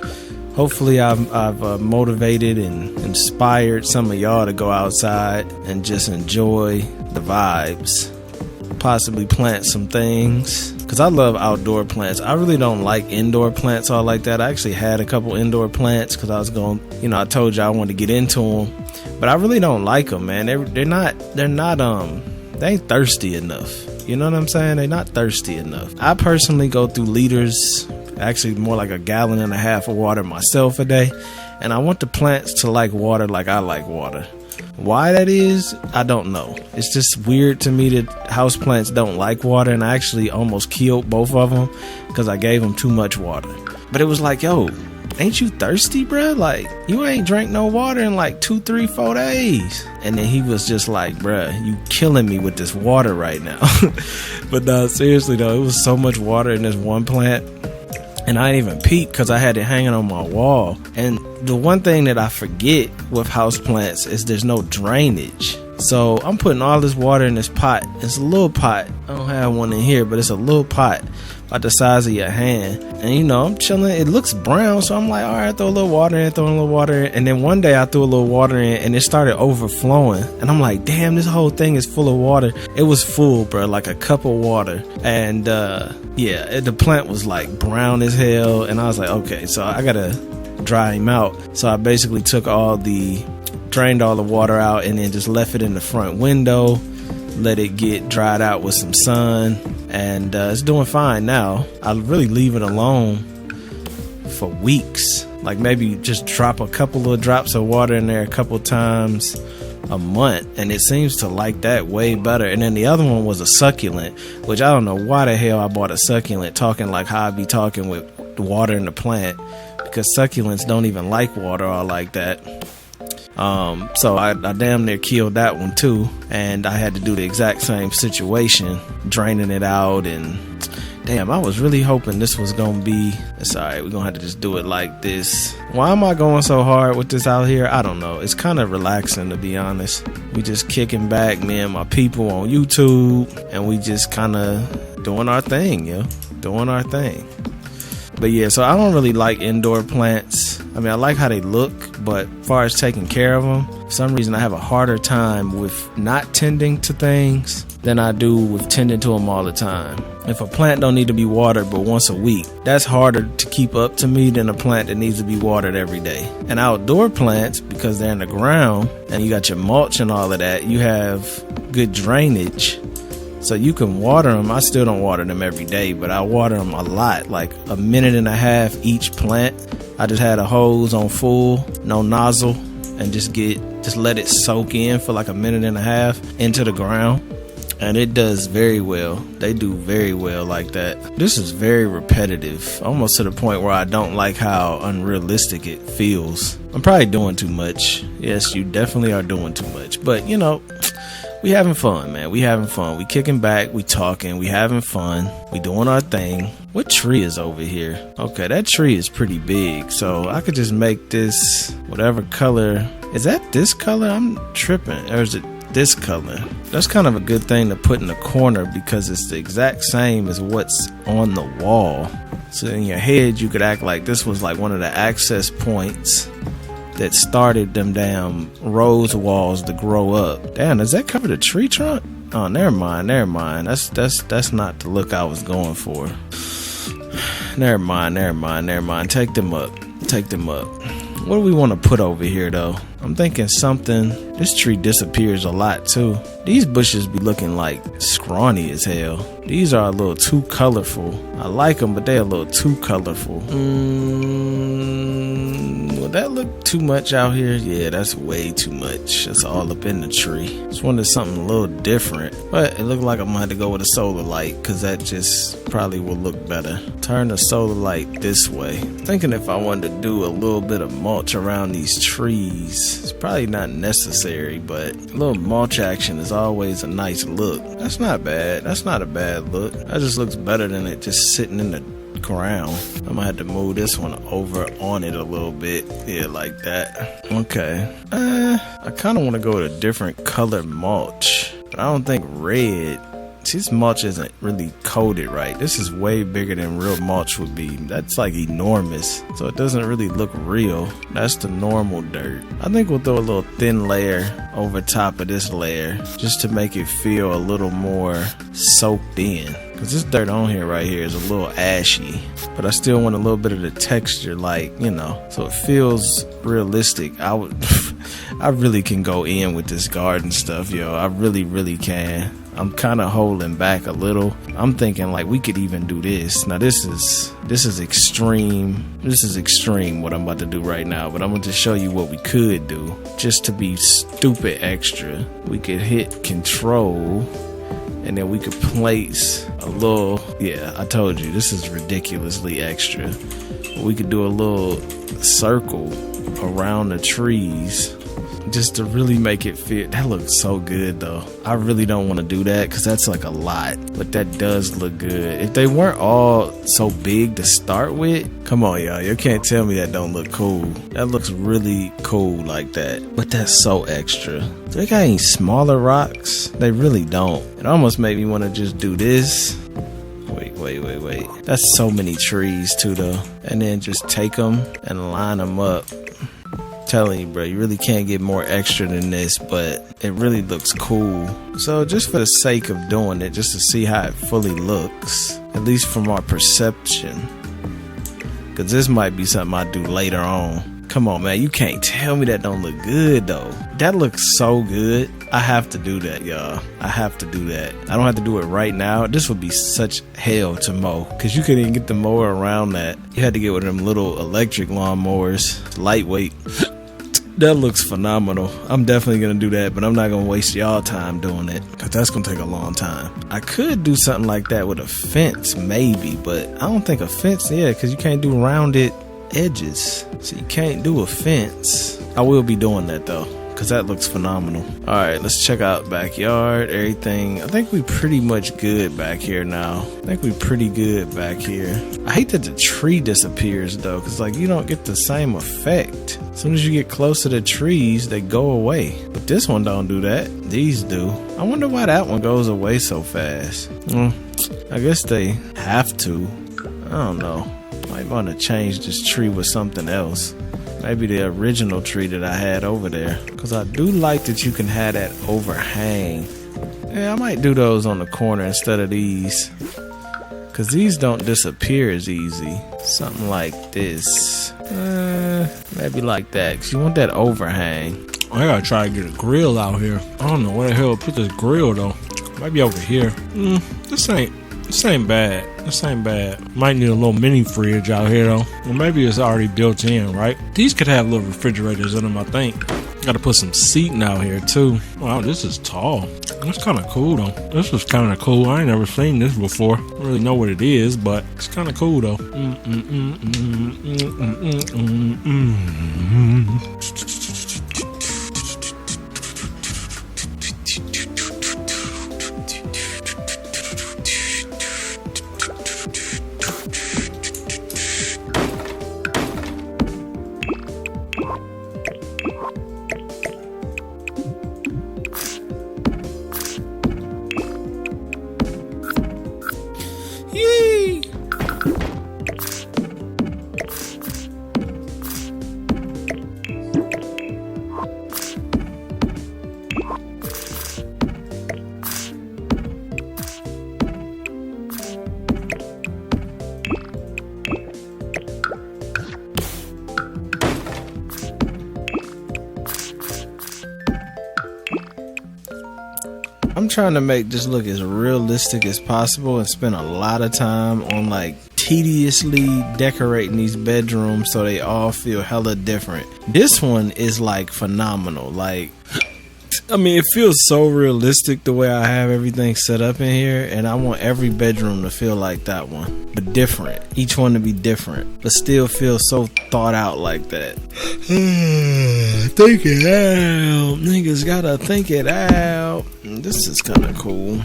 Hopefully I've motivated and inspired some of y'all to go outside and just enjoy the vibes, possibly plant some things, because I love outdoor plants. I really don't like indoor plants all like that. I actually had a couple indoor plants because I was going, you know, I told you I wanted to get into them, but I really don't like them, man. They ain't thirsty enough. You know what I'm saying? They're not thirsty enough. I personally go through liters, actually more like 1.5 gallons of water myself a day, and I want the plants to like water like I like water. Why that is, I don't know. It's just weird to me that houseplants don't like water, and I actually almost killed both of them because I gave them too much water. But it was like, yo, ain't you thirsty, bruh? Like, you ain't drank no water in like 2, 3, 4 days. And then he was just like, bruh, you killing me with this water right now. But no, seriously though, it was so much water in this one plant, and I didn't even peep because I had it hanging on my wall. And the one thing that I forget with houseplants is there's no drainage. So I'm putting all this water in this pot. It's a little pot. I don't have one in here, but it's a little pot about the size of your hand. And you know, I'm chilling. It looks brown, so I'm like, all right, throw a little water in, And then one day I threw a little water in, and it started overflowing. And I'm like, damn, this whole thing is full of water. It was full, bro, like a cup of water. And yeah, the plant was like brown as hell. And I was like, okay, so I gotta dry him out. So I basically drained all the water out, and then just left it in the front window, let it get dried out with some sun, and it's doing fine now. I really leave it alone for weeks, like maybe just drop a couple of drops of water in there a couple times a month, and it seems to like that way better. And then the other one was a succulent, which I don't know why the hell I bought a succulent, talking like how I be talking with the water in the plant, because succulents don't even like water all like that. So I damn near killed that one too, and I had to do the exact same situation, draining it out. And damn, I was really hoping this was gonna be, it's alright, we're gonna have to just do it like this. Why am I going so hard with this out here? I don't know. It's kind of relaxing, to be honest. We just kicking back, me and my people on YouTube, and we just kind of doing our thing, doing our thing. But yeah, so I don't really like indoor plants. I mean, I like how they look, but as far as taking care of them, for some reason I have a harder time with not tending to things than I do with tending to them all the time. If a plant don't need to be watered but once a week, that's harder to keep up to me than a plant that needs to be watered every day. And outdoor plants, because they're in the ground and you got your mulch and all of that, you have good drainage, so you can water them. I still don't water them every day, but I water them a lot, like 1.5 minutes each plant. I just had a hose on full, no nozzle, and just let it soak in for like 1.5 minutes into the ground. And it does very well. They do very well like that. This is very repetitive, almost to the point where I don't like how unrealistic it feels. I'm probably doing too much. Yes, you definitely are doing too much. But, you know, we having fun, man. We having fun. We kicking back. We talking. We having fun. We doing our thing. What tree is over here? Okay, that tree is pretty big. So I could just make this whatever color. Is that this color? I'm tripping. Or is it this color? That's kind of a good thing to put in the corner because it's the exact same as what's on the wall. So in your head, you could act like this was like one of the access points that started them damn rose walls to grow up. Damn, does that cover the tree trunk? Oh, never mind. That's not the look I was going for. Never mind. Take them up. What do we want to put over here though? I'm thinking something. This tree disappears a lot too. These bushes be looking like scrawny as hell. These are a little too colorful. I like them, but they're a little too colorful. Would that look too much out here? Yeah, that's way too much. That's all up in the tree. Just wanted something a little different. But it looked like I'm gonna have to go with a solar light, because that just probably will look better. Turn the solar light this way. Thinking if I wanted to do a little bit of mulch around these trees. It's probably not necessary, but a little mulch action is always a nice look. That's not bad. That's not a bad look. That just looks better than it just sitting in the ground. I'm gonna have to move this one over on it a little bit. Yeah, like that. Okay. I kind of want to go with a different color mulch, but I don't think red. This mulch isn't really coated right. This is way bigger than real mulch would be. That's like enormous, so it doesn't really look real. That's the normal dirt. I think we'll throw a little thin layer over top of this layer just to make it feel a little more soaked in, because this dirt on here right here is a little ashy, but I still want a little bit of the texture, like, you know, so it feels realistic. I really can go in with this garden stuff, yo. I really can. I'm kind of holding back a little. I'm thinking like we could even do this. Now this is extreme. This is extreme what I'm about to do right now, but I'm going to show you what we could do just to be stupid extra. We could hit control and then we could place a little, yeah, I told you this is ridiculously extra. We could do a little circle around the trees just to really make it fit. That looks so good though. I really don't want to do that because that's like a lot, but that does look good. If they weren't all so big to start with, come on y'all, you can't tell me that don't look cool. That looks really cool like that, but that's so extra. Do they got any smaller rocks? They really don't. It almost made me want to just do this. Wait. That's so many trees too though. And then just take them and line them up. Telling you, bro, you really can't get more extra than this, but it really looks cool. So just for the sake of doing it, just to see how it fully looks, at least from our perception, because this might be something I do later on. Come on, man, you can't tell me that don't look good though. That looks so good. I have to do that, y'all. I have to do that. I don't have to do it right now. This would be such hell to mow, because you couldn't even get the mower around that. You had to get one of them little electric lawnmowers, lightweight. That looks phenomenal. I'm definitely going to do that, but I'm not going to waste y'all time doing it, because that's going to take a long time. I could do something like that with a fence, maybe, but I don't think a fence, yeah, because you can't do rounded edges. So you can't do a fence. I will be doing that, though, because that looks phenomenal. All right, let's check out backyard, everything. I think we pretty much good back here now. I think we pretty good back here. I hate that the tree disappears, though, because, like, you don't get the same effect. As soon as you get close to the trees, they go away. But this one don't do that. These do. I wonder why that one goes away so fast. I guess they have to. I don't know. Might want to change this tree with something else. Maybe the original tree that I had over there. Because I do like that you can have that overhang. Yeah, I might do those on the corner instead of these. Because these don't disappear as easy. Something like this. Maybe like that, because you want that overhang. I gotta try to get a grill out here. I don't know where the hell to put this grill though. Maybe over here. This ain't bad. This ain't bad. Might need a little mini fridge out here though. Or maybe it's already built in, right? These could have little refrigerators in them, I think. Gotta put some seating out here too. Wow, this is tall. That's kind of cool though. This is kind of cool. I ain't never seen this before. I don't really know what it is, but it's kind of cool though. Yee! trying to make this look as realistic as possible and spend a lot of time on like tediously decorating these bedrooms so they all feel hella different. This one is like phenomenal. Like, I mean, it feels so realistic the way I have everything set up in here, and I want every bedroom to feel like that one, but different. Each one to be different, but still feel so thought out like that. Think it out. Niggas gotta think it out. This is kind of cool.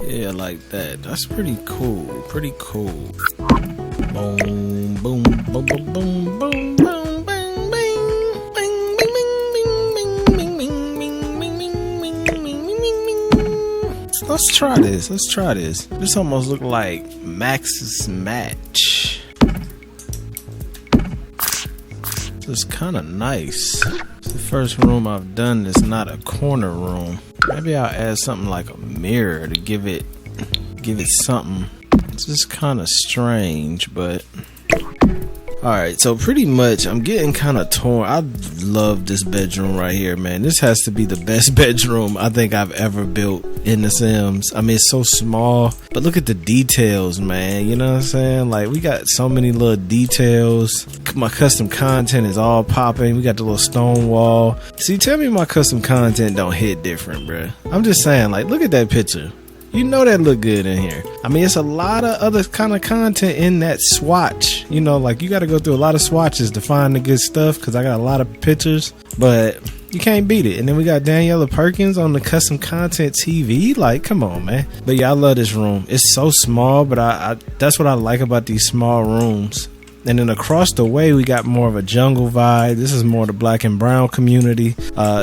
Yeah, like that. That's pretty cool. Pretty cool. Boom, boom, boom, boom, boom, boom, boom, bang, bang, bang, bing, bing, bing, bing, bing, bing, bing, bing, bing, bing. Let's try this. Let's try this. This almost look like Max's Match. This is kind of nice. It's the first room I've done that's not a corner room. Maybe I'll add something like a mirror to give it something. It's just kind of strange, but alright, so pretty much I'm getting kind of torn. I love this bedroom right here, man. This has to be the best bedroom I think I've ever built in The Sims. I mean, it's so small, but look at the details, man. You know what I'm saying? Like, we got so many little details. My custom content is all popping. We got the little stone wall. See, tell me my custom content don't hit different, bruh. I'm just saying, like, look at that picture. You know that look good in here. I mean, it's a lot of other kind of content in that swatch. You know, like, you got to go through a lot of swatches to find the good stuff, because I got a lot of pictures, but you can't beat it. And then we got Daniela Perkins on the custom content TV. Like, come on, man. But yeah, I love this room. It's so small, but I that's what I like about these small rooms. And then across the way, we got more of a jungle vibe. This is more the black and brown community.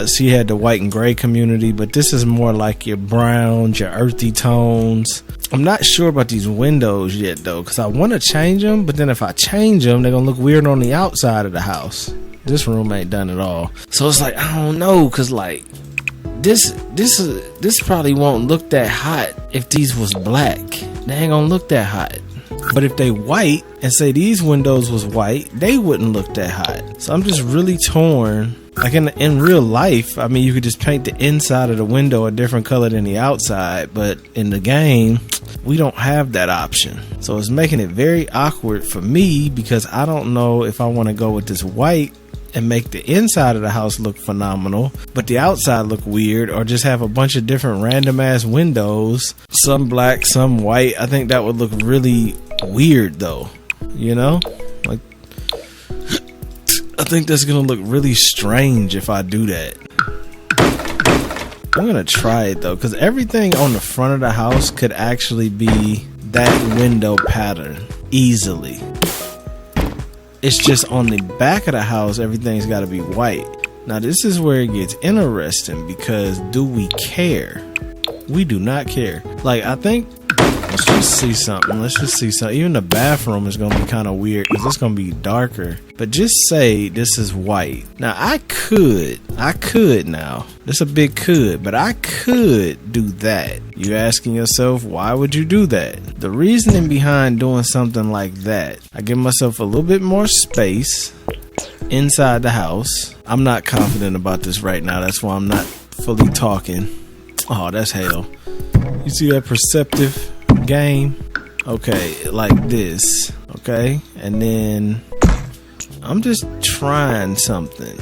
She had the white and gray community, but this is more like your browns, your earthy tones. I'm not sure about these windows yet, though, because I want to change them. But then if I change them, they're going to look weird on the outside of the house. This room ain't done at all. So it's like, I don't know, because like, this probably won't look that hot if these was black. They ain't going to look that hot. But if they white and say these windows was white, they wouldn't look that hot. So I'm just really torn. Like in real life, I mean, you could just paint the inside of the window a different color than the outside. But in the game, we don't have that option. So it's making it very awkward for me, because I don't know if I want to go with this white and make the inside of the house look phenomenal, but the outside look weird, or just have a bunch of different random ass windows, some black, some white. I think that would look really weird though, you know? Like, I think that's gonna look really strange if I do that. I'm gonna try it though, because everything on the front of the house could actually be that window pattern easily. It's just on the back of the house, everything's got to be white. Now, this is where it gets interesting, because do we care? We do not care. Like, I think, let's just see something. Let's just see something. Even the bathroom is going to be kind of weird, because it's going to be darker. But just say this is white. Now, I could now. It's a big could, but I could do that. You're asking yourself, why would you do that? The reasoning behind doing something like that, I give myself a little bit more space inside the house. I'm not confident about this right now. That's why I'm not fully talking. Oh, that's hell. You see that perceptive game? Okay, like this. Okay, and then I'm just trying something.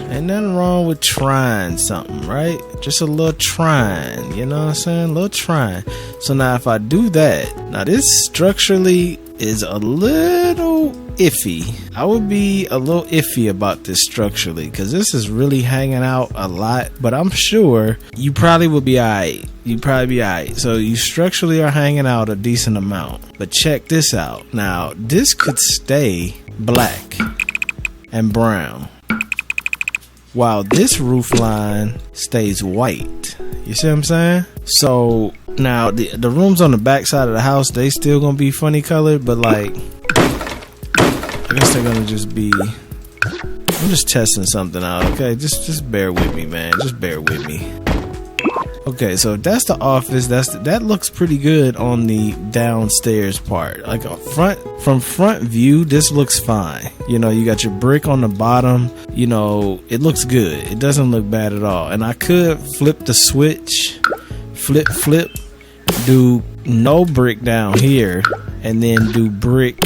Ain't nothing wrong with trying something, right? Just a little trying, you know what I'm saying? A little trying. So now if I do that, now this structurally is a little iffy. I would be a little iffy about this structurally, because this is really hanging out a lot, but I'm sure you probably will be alright. You probably be alright. So you structurally are hanging out a decent amount. But check this out. Now, this could stay black and brown, while this roof line stays white. You see what I'm saying? So now the rooms on the back side of the house, they still gonna be funny colored, but like, I guess they're gonna just be, I'm just testing something out, okay? Just bear with me, man. Just bear with me. Okay, so if that's the office, that looks pretty good on the downstairs part. Like from front view, this looks fine. You know, you got your brick on the bottom. You know, it looks good. It doesn't look bad at all. And I could flip the switch, flip, do no brick down here, and then do brick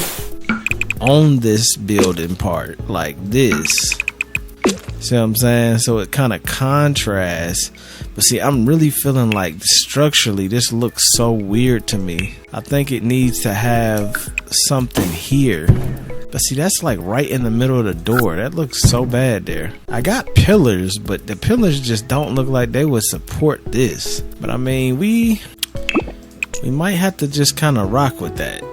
on this building part like this. See what I'm saying? So it kind of contrasts. But see, I'm really feeling like structurally this looks so weird to me. I think it needs to have something here. But see, that's like right in the middle of the door. That looks so bad there. I got pillars, but the pillars just don't look like they would support this. But I mean, we might have to just kind of rock with that.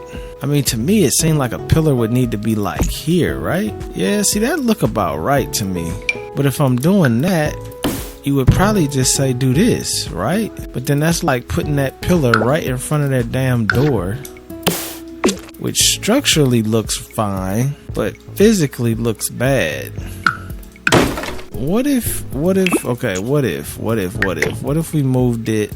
I mean, to me, it seemed like a pillar would need to be like here, right? Yeah, see, that look about right to me. But if I'm doing that, you would probably just say do this, right? But then that's like putting that pillar right in front of that damn door, which structurally looks fine, but physically looks bad. What if we moved it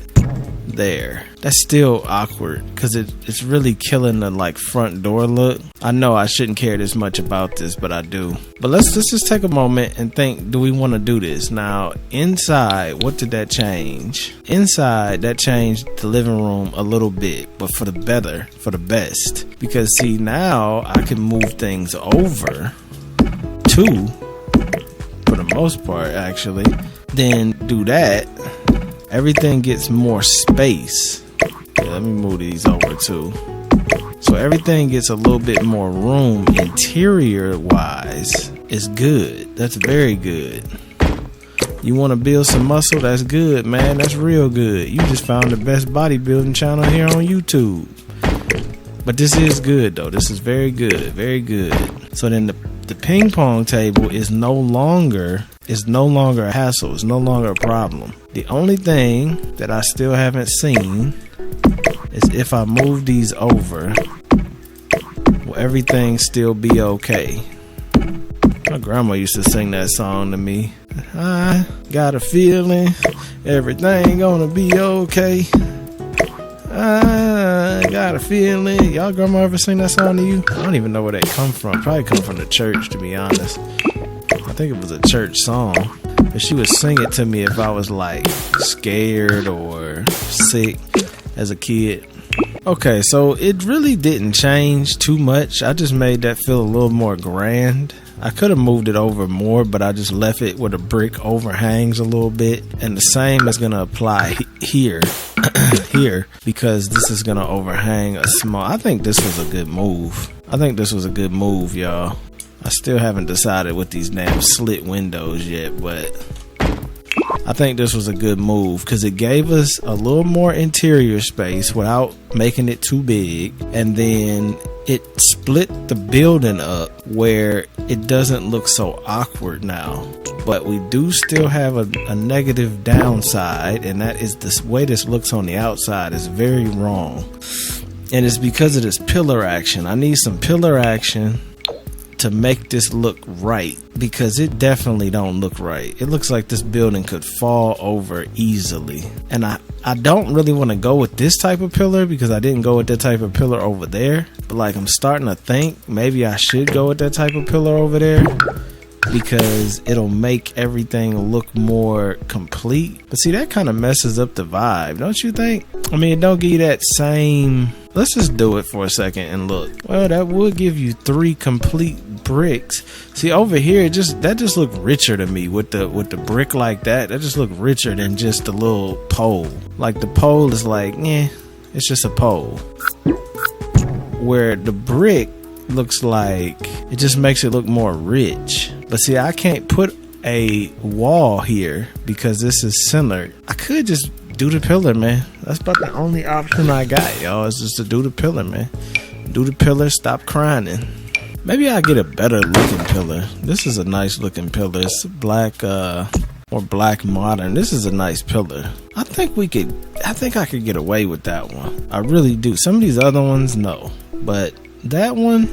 there? That's still awkward because it's really killing the like front door look. I know I shouldn't care this much about this, but I do. But let's just take a moment and think, do we want to do this? Now, inside, what did that change? Inside, that changed the living room a little bit, but for the better, for the best. Because see, now I can move things over too, for the most part actually. Then do that. Everything gets more space. Okay, let me move these over too. So everything gets a little bit more room interior wise. It's good. That's very good. You want to build some muscle? That's good, man. That's real good. You just found the best bodybuilding channel here on YouTube. But this is good though. This is very good. Very good. So then the ping pong table is no longer a hassle. It's no longer a problem. The only thing that I still haven't seen is if I move these over, will everything still be okay? My grandma used to sing that song to me. I got a feeling everything gonna be okay. I got a feeling. Y'all grandma ever sing that song to you? I don't even know where that come from. Probably come from the church, to be honest. I think it was a church song. But she would sing it to me if I was like scared or sick as a kid. Okay, so it really didn't change too much. I just made that feel a little more grand. I could have moved it over more, but I just left it where the brick overhangs a little bit. And the same is going to apply here. Here, because this is going to overhang a small. I think this was a good move. Y'all. I still haven't decided with these damn slit windows yet, but I think this was a good move because it gave us a little more interior space without making it too big, and then it split the building up where it doesn't look so awkward now. But we do still have a negative downside, and that is this way this looks on the outside is very wrong, and it's because of this pillar action. I need some pillar action to make this look right, because it definitely don't look right. It looks like this building could fall over easily, and I don't really want to go with this type of pillar because I didn't go with that type of pillar over there. But like, I'm starting to think maybe I should go with that type of pillar over there because it'll make everything look more complete. But see, that kind of messes up the vibe, don't you think? I mean, it don't give you that same. Let's just do it for a second and look. Well, that would give you 3 complete bricks. See, over here, that just looked richer to me with the brick like that. That just looked richer than just the little pole. Like the pole is like, it's just a pole. Where the brick looks like it just makes it look more rich. But see, I can't put a wall here because this is centered. I could just do the pillar, man. That's about the only option I got, y'all, is just to do the pillar, man. Do the pillar, stop crying. Maybe I'll get a better looking pillar. This is a nice looking pillar. It's black, or black modern. This is a nice pillar. I think I could get away with that one. I really do. Some of these other ones, no. But that one,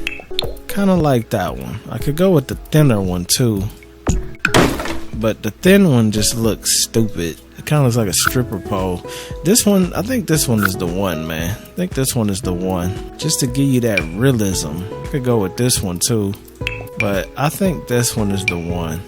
kind of like that one. I could go with the thinner one too. But the thin one just looks stupid. It Kind of looks like a stripper pole. This one, I think this one is the one, man. I think this one is the one. Just to give you that realism. I could go with this one too, but I think this one is the one.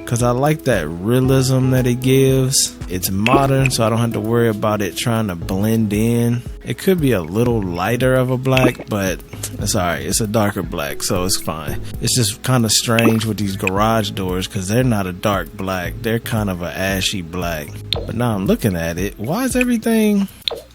Cause I like that realism that it gives. It's modern, so I don't have to worry about it trying to blend in. It could be a little lighter of a black, but it's alright. It's a darker black, so it's fine. It's just kind of strange with these garage doors, cause they're not a dark black. They're kind of an ashy black. But now I'm looking at it. Why is everything...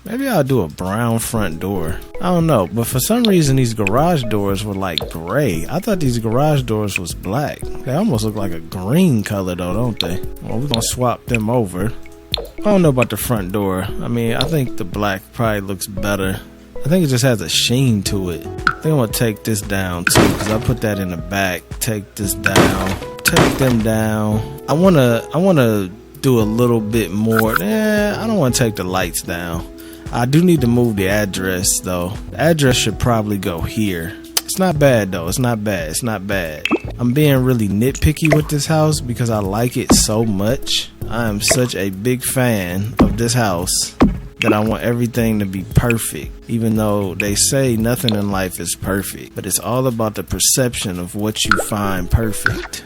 Maybe I'll do a brown front door. I don't know, but for some reason these garage doors were like gray. I thought these garage doors was black. They almost look like a green color though, don't they? Well, we're gonna swap them over. I don't know about the front door. I mean, I think the black probably looks better. I think it just has a sheen to it. I think I'm gonna take this down too, because I put that in the back. Take this down. Take them down. I wanna do a little bit more. I don't want to take the lights down. I do need to move the address though. The address should probably go here. It's not bad though. It's not bad. It's not bad. I'm being really nitpicky with this house because I like it so much. I am such a big fan of this house that I want everything to be perfect. Even though they say nothing in life is perfect, but it's all about the perception of what you find perfect.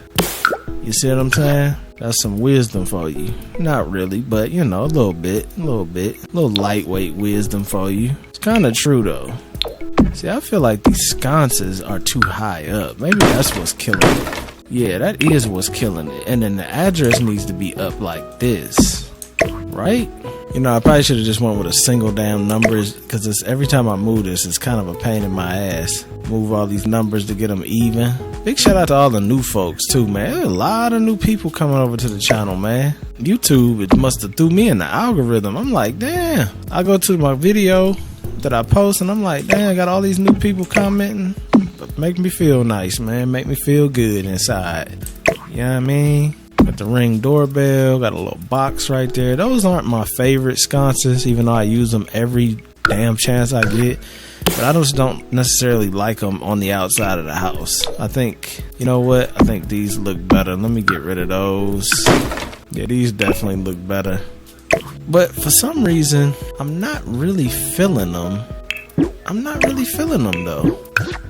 You see what I'm saying? That's some wisdom for you. Not really, but you know, a little bit. A little lightweight wisdom for you. It's kind of true though. See, I feel like these sconces are too high up. Maybe that's what's killing it. Yeah, that is what's killing it. And then the address needs to be up like this, right? You know, I probably should have just went with a single damn numbers, because it's every time I move this, it's kind of a pain in my ass. Move all these numbers to get them even. Big shout out to all the new folks too, man. There's a lot of new people coming over to the channel, man. YouTube, it must have threw me in the algorithm. I'm like, damn. I go to my video that I post and I'm like, damn, I got all these new people commenting. But make me feel nice, man. Make me feel good inside. You know what I mean? Got the Ring doorbell, got a little box right there. Those aren't my favorite sconces, even though I use them every damn chance I get. But I just don't necessarily like them on the outside of the house. I think, you know what? I think these look better. Let me get rid of those. Yeah, these definitely look better. But for some reason, I'm not really feeling them. I'm not really feeling them though.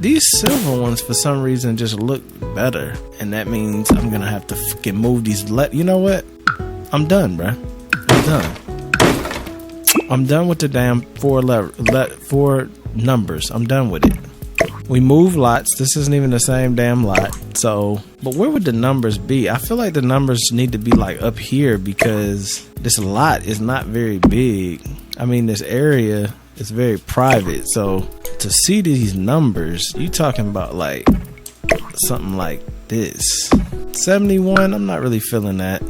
These silver ones for some reason just look better. And that means I'm gonna have to fucking move these. You know what? I'm done, bruh. I'm done. I'm done with the damn four numbers. I'm done with it. We move lots. This isn't even the same damn lot. So, but where would the numbers be? I feel like the numbers need to be like up here because this lot is not very big. I mean, this area is very private. So to see these numbers, you talking about like something like this. 71, I'm not really feeling that.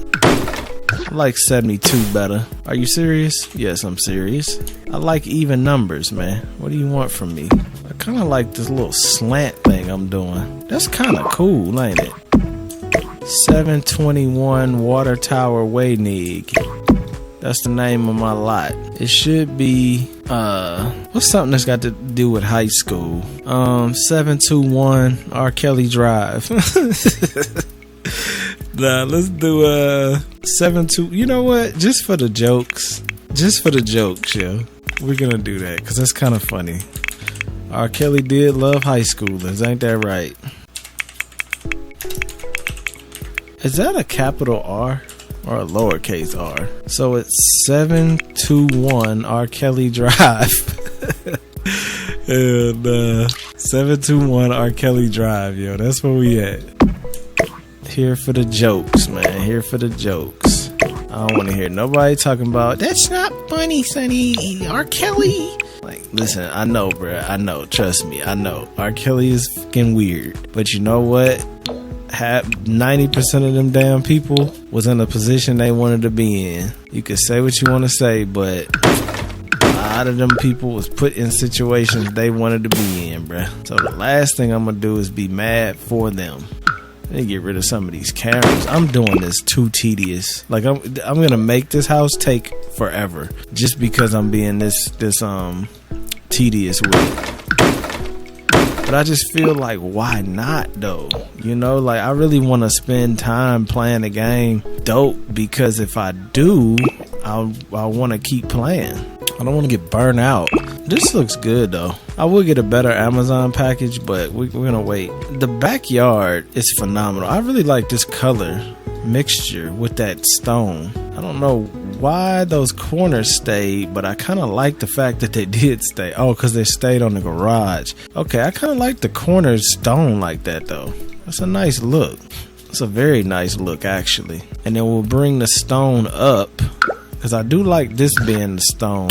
I like 72 better. Are you serious? Yes, I'm serious. I like even numbers, man. What do you want from me? I kind of like this little slant thing I'm doing. That's kind of cool, ain't it? 721 Water Tower Waynig. That's the name of my lot. It should be, what's something that's got to do with high school? 721 R. Kelly Drive. Nah, let's do 72. You know what? Just for the jokes. Just for the jokes, yo. We're gonna do that because that's kind of funny. R. Kelly did love high schoolers, ain't that right? Is that a capital R or a lowercase r? So it's 721 R. Kelly Drive. And 721 R. Kelly Drive, yo. That's where we at. Here for the jokes, man. Here for the jokes. I don't want to hear nobody talking about that's not funny, Sonny. R. Kelly. Like, listen, I know, bruh. I know. Trust me, I know. R. Kelly is fucking weird. But you know what? 90% of them damn people was in a position they wanted to be in. You can say what you want to say, but a lot of them people was put in situations they wanted to be in, bruh. So the last thing I'm gonna do is be mad for them. Let me get rid of some of these cameras. I'm doing this too tedious. Like I'm gonna make this house take forever just because I'm being this tedious with it. But I just feel like, why not though? You know, like I really want to spend time playing the game dope, because if I do, I want to keep playing. I don't want to get burned out. This looks good though. I will get a better Amazon package, but we're gonna wait. The backyard is phenomenal. I really like this color mixture with that stone. I don't know why those corners stayed, but I kind of like the fact that they did stay. Oh, because they stayed on the garage. Okay, I kind of like the corners stone like that though. That's a nice look. It's a very nice look actually. And then we'll bring the stone up, because I do like this being the stone.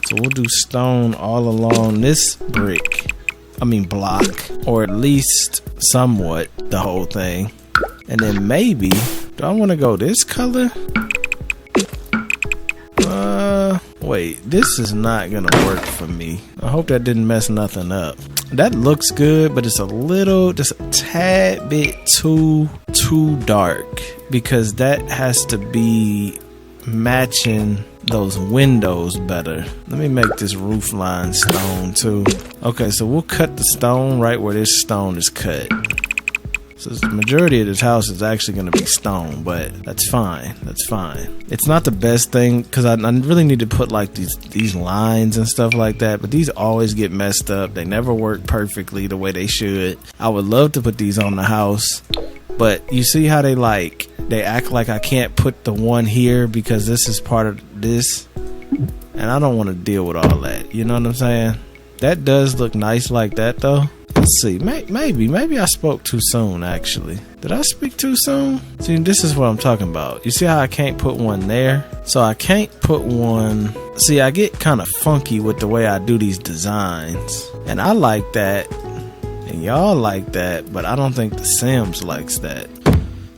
So we'll do stone all along this block, or at least somewhat the whole thing. And then maybe, do I want to go this color? Wait, this is not gonna work for me. I hope that didn't mess nothing up. That looks good, but it's just a tad bit too dark, because that has to be matching those windows better. Let me make this roof line stone too. Okay, so we'll cut the stone right where this stone is cut. So the majority of this house is actually going to be stone, but that's fine. That's fine. It's not the best thing, because I really need to put like these lines and stuff like that, but these always get messed up. They never work perfectly the way they should. I would love to put these on the house, but you see how they act like I can't put the one here because this is part of this, and I don't want to deal with all that. You know what I'm saying? That does look nice like that though. Let's see, maybe I spoke too soon actually. Did I speak too soon? See, this is what I'm talking about. You see how I can't put one there? So I can't put one. See, I get kind of funky with the way I do these designs, and I like that and y'all like that, but I don't think the Sims likes that.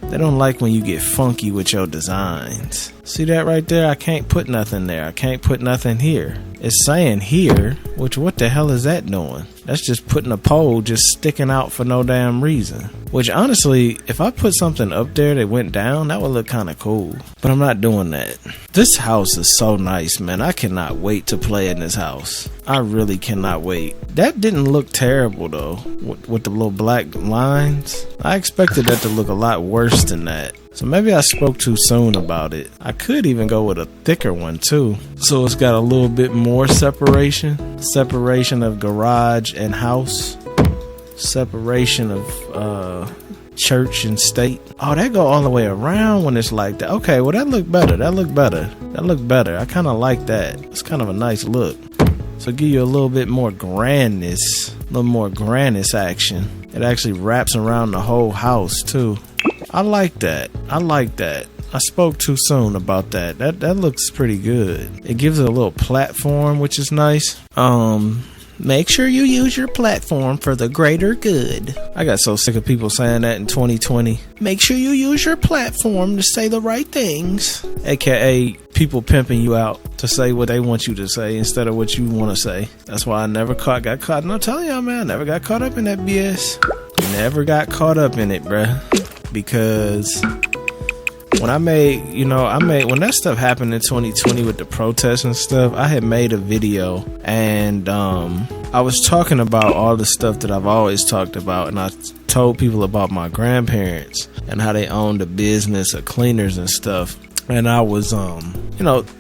They don't like when you get funky with your designs. See that right there? I can't put nothing there. I can't put nothing here. It's saying here, which what the hell is that doing? That's just putting a pole just sticking out for no damn reason. Which honestly, if I put something up there that went down, that would look kind of cool. But I'm not doing that. This house is so nice, man. I cannot wait to play in this house. I really cannot wait. That didn't look terrible though, with the little black lines. I expected that to look a lot worse than that. So maybe I spoke too soon about it. I could even go with a thicker one too, so it's got a little bit more separation of garage and house, separation of church and state. Oh, that go all the way around when it's like that. Okay, well that looked better. That looked better. I kind of like that. It's kind of a nice look. So give you a little bit more grandness, action. It actually wraps around the whole house too. I like that. I spoke too soon about that. That looks pretty good. It gives it a little platform, which is nice. Make sure you use your platform for the greater good. I got so sick of people saying that in 2020. Make sure you use your platform to say the right things. AKA people pimping you out to say what they want you to say instead of what you want to say. That's why I never got caught. And I'm telling y'all, man, I never got caught up in that BS. Never got caught up in it, bruh. Because when when that stuff happened in 2020 with the protests and stuff, I had made a video and I was talking about all the stuff that I've always talked about, and I told people about my grandparents and how they owned a business of cleaners and stuff. And I was,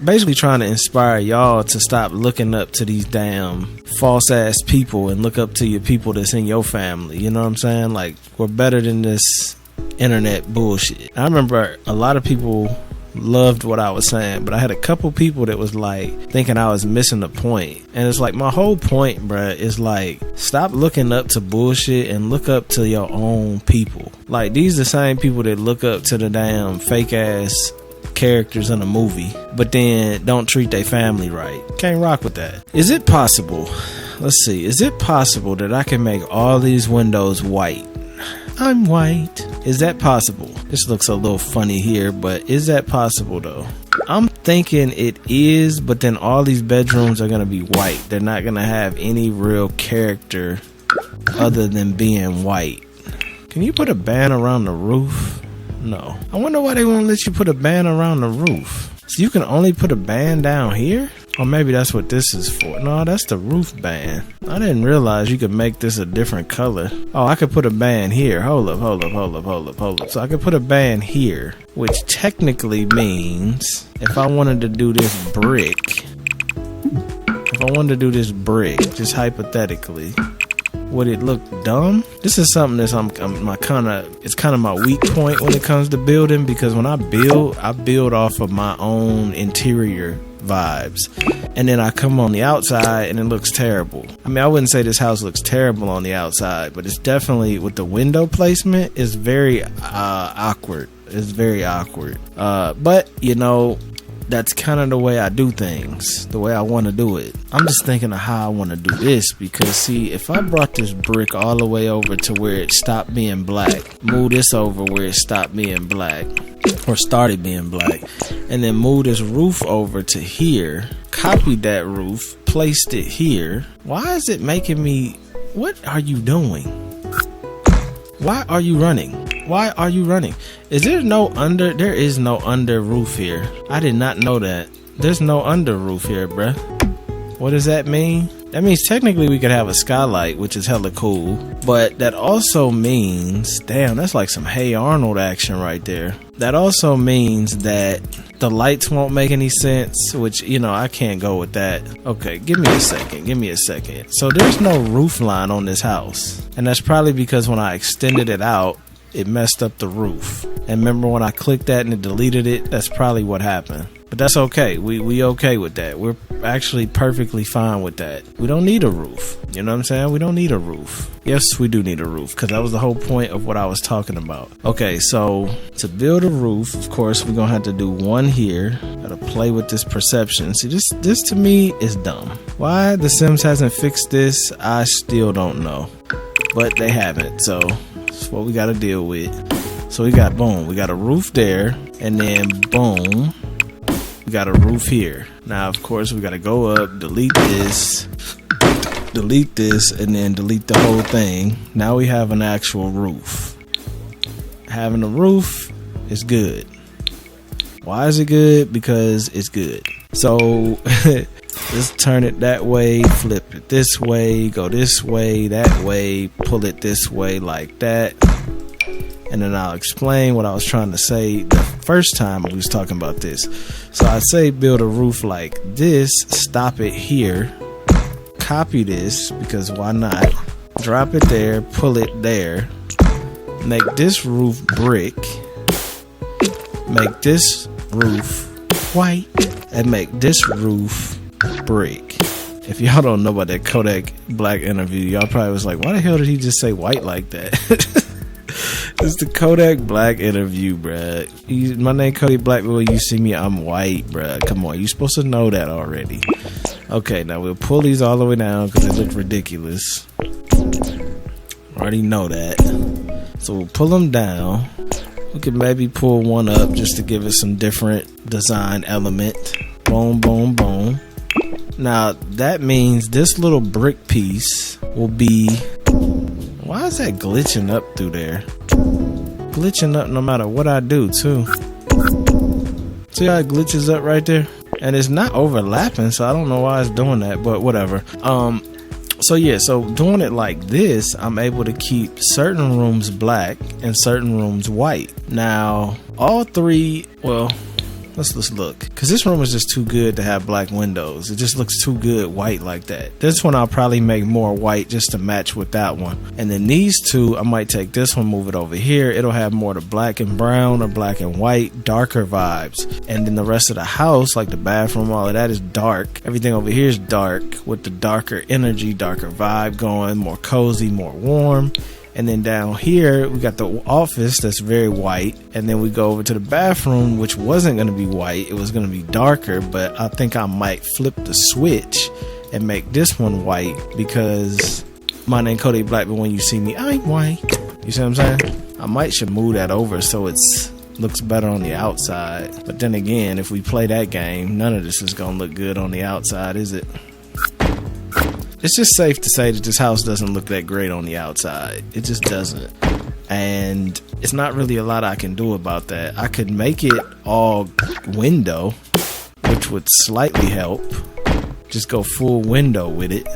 basically trying to inspire y'all to stop looking up to these damn false ass people and look up to your people that's in your family. You know what I'm saying? Like, we're better than this internet bullshit. I remember a lot of people loved what I was saying, but I had a couple people that was like thinking I was missing the point. And it's like, my whole point, bruh, is like, stop looking up to bullshit and look up to your own people. Like, these are the same people that look up to the damn fake ass characters in a movie, but then don't treat their family right. Can't rock with that. Is it possible? Let's see. Is it possible that I can make all these windows white? I'm white. Is that possible? This looks a little funny here, but is that possible though? I'm thinking it is, but then all these bedrooms are gonna be white. They're not gonna have any real character other than being white. Can you put a band around the roof? No. I wonder why they won't let you put a band around the roof. So you can only put a band down here? Or maybe that's what this is for. No, that's the roof band. I didn't realize you could make this a different color. Oh, I could put a band here. Hold up. So I could put a band here, which technically means if I wanted to do this brick, just hypothetically, would it look dumb? This is something that's it's kind of my weak point when it comes to building, because when I build off of my own interior vibes, and then I come on the outside and it looks terrible. I mean, I wouldn't say this house looks terrible on the outside, but it's definitely, with the window placement, is very awkward. It's very awkward. But you know, that's kind of the way I do things, the way I want to do it. I'm just thinking of how I want to do this, because see, if I brought this brick all the way over to where it stopped being black, move this over where it stopped being black, or started being black, and then move this roof over to here, copied that roof, placed it here. Why is it making me, what are you doing? Why are you running? Why are you running? Is there no under? There is no under roof here. I did not know that. There's no under roof here, bruh. What does that mean? That means technically we could have a skylight, which is hella cool. But that also means, damn, that's like some Hey Arnold action right there. That also means that the lights won't make any sense, which, you know, I can't go with that. Okay, give me a second. So there's no roof line on this house. And that's probably because when I extended it out, it messed up the roof. And remember when I clicked that and it deleted it? That's probably what happened. But that's okay. We okay with that. We're actually perfectly fine with that. We don't need a roof. You know what I'm saying? We don't need a roof. Yes, we do need a roof, because that was the whole point of what I was talking about. Okay, so to build a roof, of course, we're going to have to do one here. Gotta play with this perception. See, this to me is dumb. Why The Sims hasn't fixed this, I still don't know. But they haven't, so that's what we got to deal with. So we got, boom, we got a roof there, and then boom, we got a roof here. Now, of course, we got to go up, delete this, and then delete the whole thing. Now we have an actual roof. Having a roof is good. Why is it good? Because it's good. So let's turn it that way, flip it this way, go this way, that way, pull it this way like that. And then I'll explain what I was trying to say the first time we was talking about this. So I'd say build a roof like this, stop it here, copy this, because why not? Drop it there, pull it there, make this roof brick, make this roof white, and make this roof brick. If y'all don't know about that Kodak Black interview, y'all probably was like, why the hell did he just say white like that? It's the Kodak Black interview, bruh. My name Kodak Black, but when you see me, I'm white, bruh. Come on, you supposed to know that already. Okay, now we'll pull these all the way down because they look ridiculous. Already know that. So we'll pull them down. We could maybe pull one up just to give it some different design element. Boom, boom, boom. Now, that means this little brick piece will be... Why is that glitching up through there? Glitching up no matter what I do, too. See how it glitches up right there? And it's not overlapping, so I don't know why it's doing that, but whatever. So yeah, so doing it like this, I'm able to keep certain rooms black and certain rooms white. Now, all three, well, let's look, because this room is just too good to have black windows. It just looks too good white like that. This one I'll probably make more white just to match with that one. And then these two, I might take this one, move it over here. It'll have more the black and brown or black and white, darker vibes. And then the rest of the house, like the bathroom, all of that is dark. Everything over here is dark with the darker energy, darker vibe going, more cozy, more warm. And then down here, we got the office that's very white. And then we go over to the bathroom, which wasn't going to be white. It was going to be darker, but I think I might flip the switch and make this one white because my name Kodak Black, but when you see me, I'm white. You see what I'm saying? I might should move that over so it's looks better on the outside. But then again, if we play that game, none of this is going to look good on the outside, is it? It's just safe to say that this house doesn't look that great on the outside. It just doesn't. And it's not really a lot I can do about that. I could make it all window, which would slightly help. just go full window with it.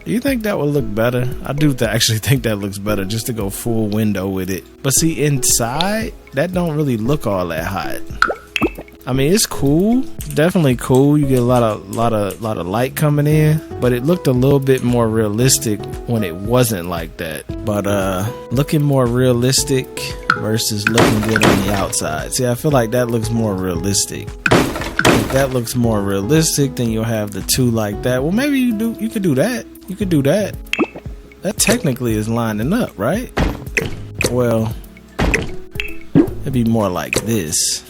Do you think that would look better? I do actually think that looks better, just to go full window with it. But see, inside, that don't really look all that hot. I mean, it's cool, definitely cool. You get a lot of light coming in, but it looked a little bit more realistic when it wasn't like that. But looking more realistic versus looking good on the outside. See, I feel like that looks more realistic. If that looks more realistic, then you'll have the two like that. Well, maybe you could do that. You could do that. That technically is lining up, right? Well, it'd be more like this.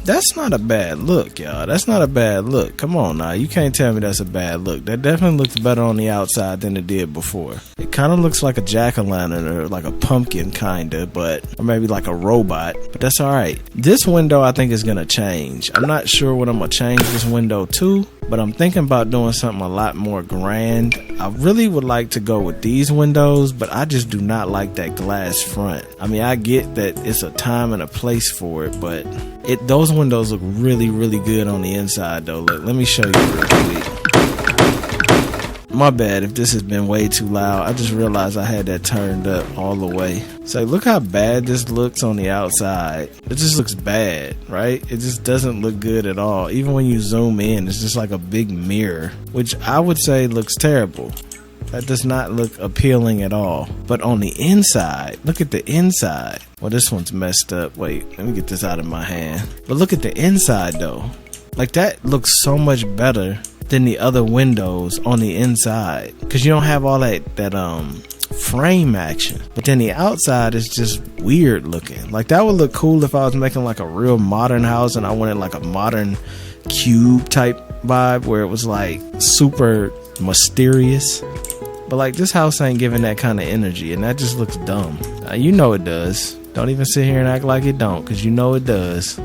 That's not a bad look, y'all. That's not a bad look. Come on now. You can't tell me that's a bad look. That definitely looks better on the outside than it did before. It kind of looks like a jack-o'-lantern or like a pumpkin kind of, or maybe like a robot, but that's all right. This window I think is going to change. I'm not sure what I'm going to change this window to, but I'm thinking about doing something a lot more grand. I really would like to go with these windows, but I just do not like that glass front. I mean, I get that it's a time and a place for it, but those windows look really, really good on the inside though. Look, let me show you real quick. My bad if this has been way too loud. I just realized I had that turned up all the way. So look how bad this looks on the outside. It just looks bad, right? It just doesn't look good at all. Even when you zoom in, it's just like a big mirror, which I would say looks terrible. That does not look appealing at all. But on the inside, look at the inside. Well, this one's messed up. Wait, let me get this out of my hand. But look at the inside though. Like that looks so much better than the other windows on the inside, because you don't have all that frame action. But then the outside is just weird looking. Like that would look cool if I was making like a real modern house and I wanted like a modern cube type vibe where it was like super mysterious. But like this house ain't giving that kind of energy, and that just looks dumb. You know it does. Don't even sit here and act like it don't, because you know it does.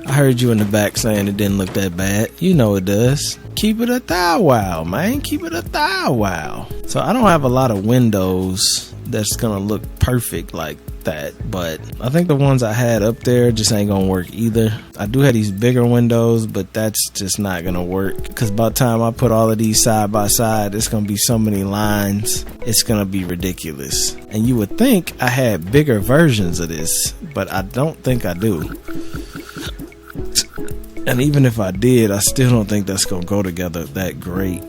I heard you in the back saying it didn't look that bad. You know it does. Keep it a thou wow, man. Keep it a thou wow. So I don't have a lot of windows that's gonna look perfect like that, but I think the ones I had up there just ain't gonna work either. I do have these bigger windows, but that's just not gonna work, because by the time I put all of these side by side, it's gonna be so many lines, it's gonna be ridiculous. And you would think I had bigger versions of this, but I don't think I do. And even if I did, I still don't think that's gonna go together that great.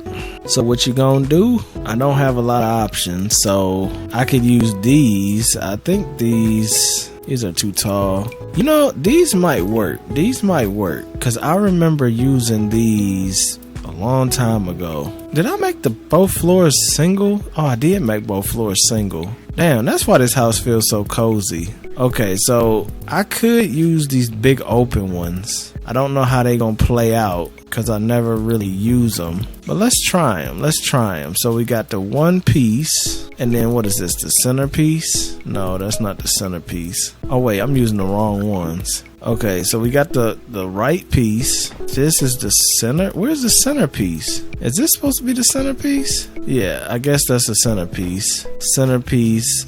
So what you gonna do? I don't have a lot of options, so I could use these. I think these are too tall. You know, these might work. These might work, because I remember using these a long time ago. Did I make both floors single? Oh, I did make both floors single. Damn, that's why this house feels so cozy. Okay, so I could use these big open ones. I don't know how they gonna play out, because I never really use them. But let's try them. Let's try them. So we got the one piece. And then what is this? The centerpiece? No, that's not the centerpiece. Oh wait, I'm using the wrong ones. Okay, so we got the right piece. This is the center. Where's the centerpiece? Is this supposed to be the centerpiece? Yeah, I guess that's the centerpiece. Centerpiece.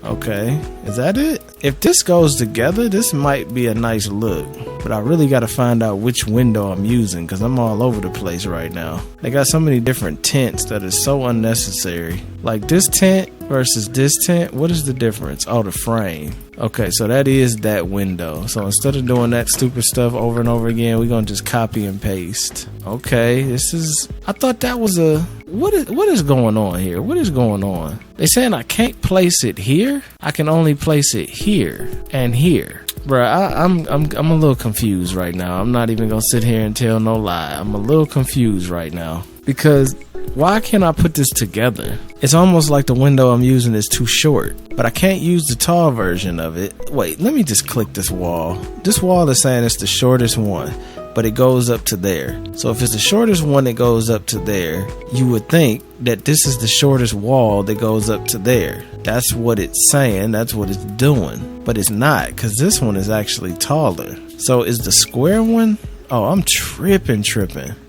Okay, is that it? If this goes together, this might be a nice look. But I really got to find out which window I'm using, because I'm all over the place right now. They got so many different tints that is so unnecessary. Like this tint versus this tint, what is the difference? Oh, the frame. Okay, so that is that window. So instead of doing that stupid stuff over and over again, we're gonna just copy and paste. Okay, I thought that was what is going on here? What is going on? They saying I can't place it here? I can only place it here and here. Bruh, I'm a little confused right now. I'm not even gonna sit here and tell no lie. I'm a little confused right now, because why can't I put this together? It's almost like the window I'm using is too short, but I can't use the tall version of it. Wait, let me just click this wall. This wall is saying it's the shortest one, but it goes up to there. So if it's the shortest one that goes up to there, you would think that this is the shortest wall that goes up to there. That's what it's saying. That's what it's doing. But it's not, because this one is actually taller. So is the square one? Oh, I'm tripping.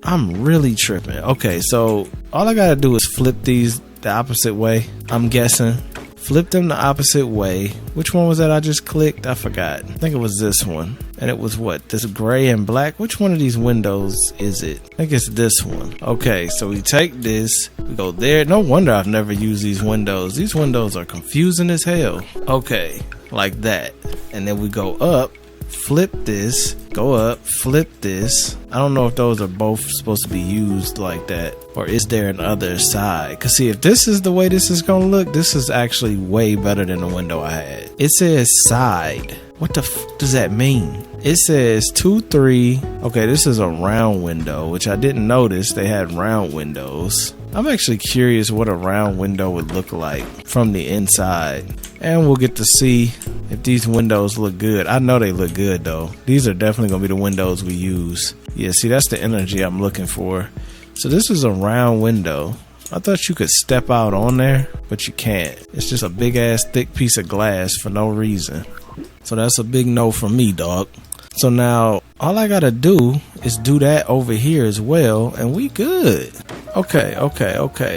I'm really tripping. Okay, so all I gotta do is flip these the opposite way, I'm guessing. Flip them the opposite way. Which one was that I just clicked? I forgot. I think it was this one. And it was what? This gray and black? Which one of these windows is it? I think it's this one. Okay, so we take this, we go there. No wonder I've never used these windows. These windows are confusing as hell. Okay, like that. And then we go up, flip this, go up, flip this. I don't know if those are both supposed to be used like that, or is there an other side? Cause see, if this is the way this is gonna look, this is actually way better than the window I had. It says side. What the f does that mean? It says 2, 3. Okay, this is a round window, which I didn't notice they had round windows. I'm actually curious what a round window would look like from the inside. And we'll get to see if these windows look good. I know they look good though. These are definitely gonna be the windows we use. Yeah, see, that's the energy I'm looking for. So this is a round window. I thought you could step out on there, but you can't. It's just a big ass thick piece of glass for no reason. So that's a big no from me, dog. So now all I gotta do is do that over here as well, and we good. Okay.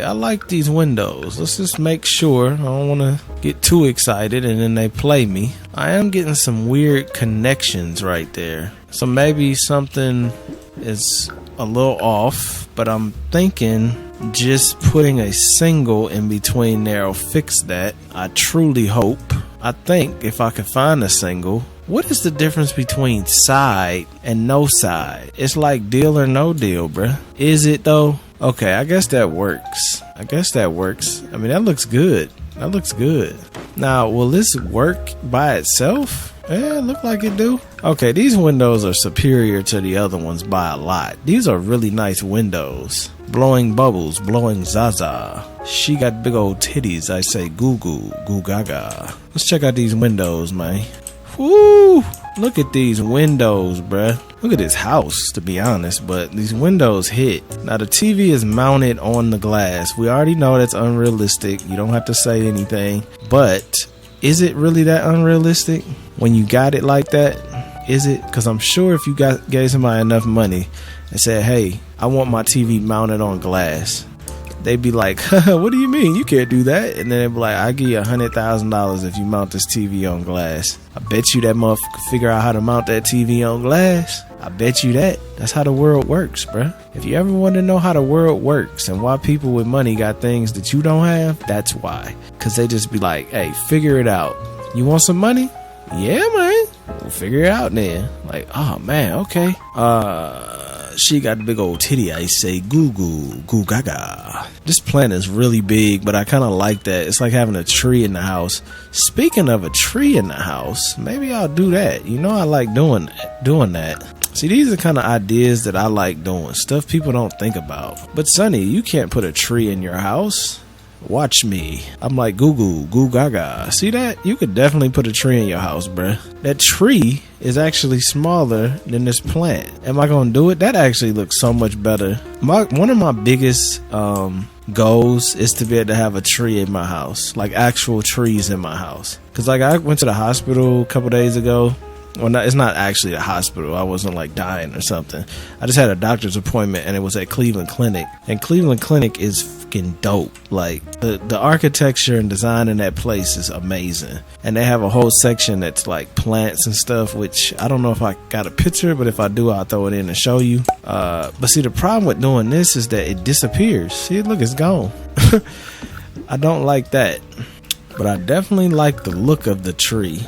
I like these windows. Let's just make sure. I don't want to get too excited and then they play me. I am getting some weird connections right there. So maybe something is a little off, but I'm thinking just putting a single in between there will fix that. I truly hope. I think if I could find a single. What is the difference between side and no side? It's like deal or no deal, bruh. Is it though? Okay, I guess that works. I mean, that looks good. Now, will this work by itself? Yeah, look like it do. Okay, these windows are superior to the other ones by a lot. These are really nice windows. Blowing bubbles, blowing zaza. She got big old titties. I say goo goo, goo gaga. Let's check out these windows, man. Woo! Look at these windows, bruh. Look at this house, to be honest, but these windows hit. Now the TV is mounted on the glass. We already know that's unrealistic. You don't have to say anything. But is it really that unrealistic when you got it like that? Is it? Because I'm sure if you gave somebody enough money and said, hey, I want my TV mounted on glass, they'd be like, what do you mean? You can't do that. And then they'd be like, I'll give you $100,000 if you mount this TV on glass. I bet you that motherfucker could figure out how to mount that TV on glass. I bet you that. That's how the world works, bruh. If you ever want to know how the world works and why people with money got things that you don't have, that's why. Because they just be like, hey, figure it out. You want some money? Yeah, man. We'll figure it out then. Like, oh, man, okay. She got a big old titty. I say goo goo, goo gaga. This plant is really big, but I kind of like that. It's like having a tree in the house. Speaking of a tree in the house, maybe I'll do that. You know, I like doing that. See, these are the kind of ideas that I like doing. Stuff people don't think about. But Sonny, you can't put a tree in your house. Watch me. I'm like goo goo, goo gaga. See that? You could definitely put a tree in your house, bruh. That tree is actually smaller than this plant. Am I gonna do it? That actually looks so much better. One of my biggest goals is to be able to have a tree in my house, like actual trees in my house. Cause like I went to the hospital a couple days ago. Well, it's not actually a hospital. I wasn't like dying or something. I just had a doctor's appointment and it was at Cleveland Clinic. And Cleveland Clinic is fucking dope. Like the architecture and design in that place is amazing. And they have a whole section that's like plants and stuff, which I don't know if I got a picture, but if I do, I'll throw it in and show you. But see, the problem with doing this is that it disappears. See, look, it's gone. I don't like that. But I definitely like the look of the tree.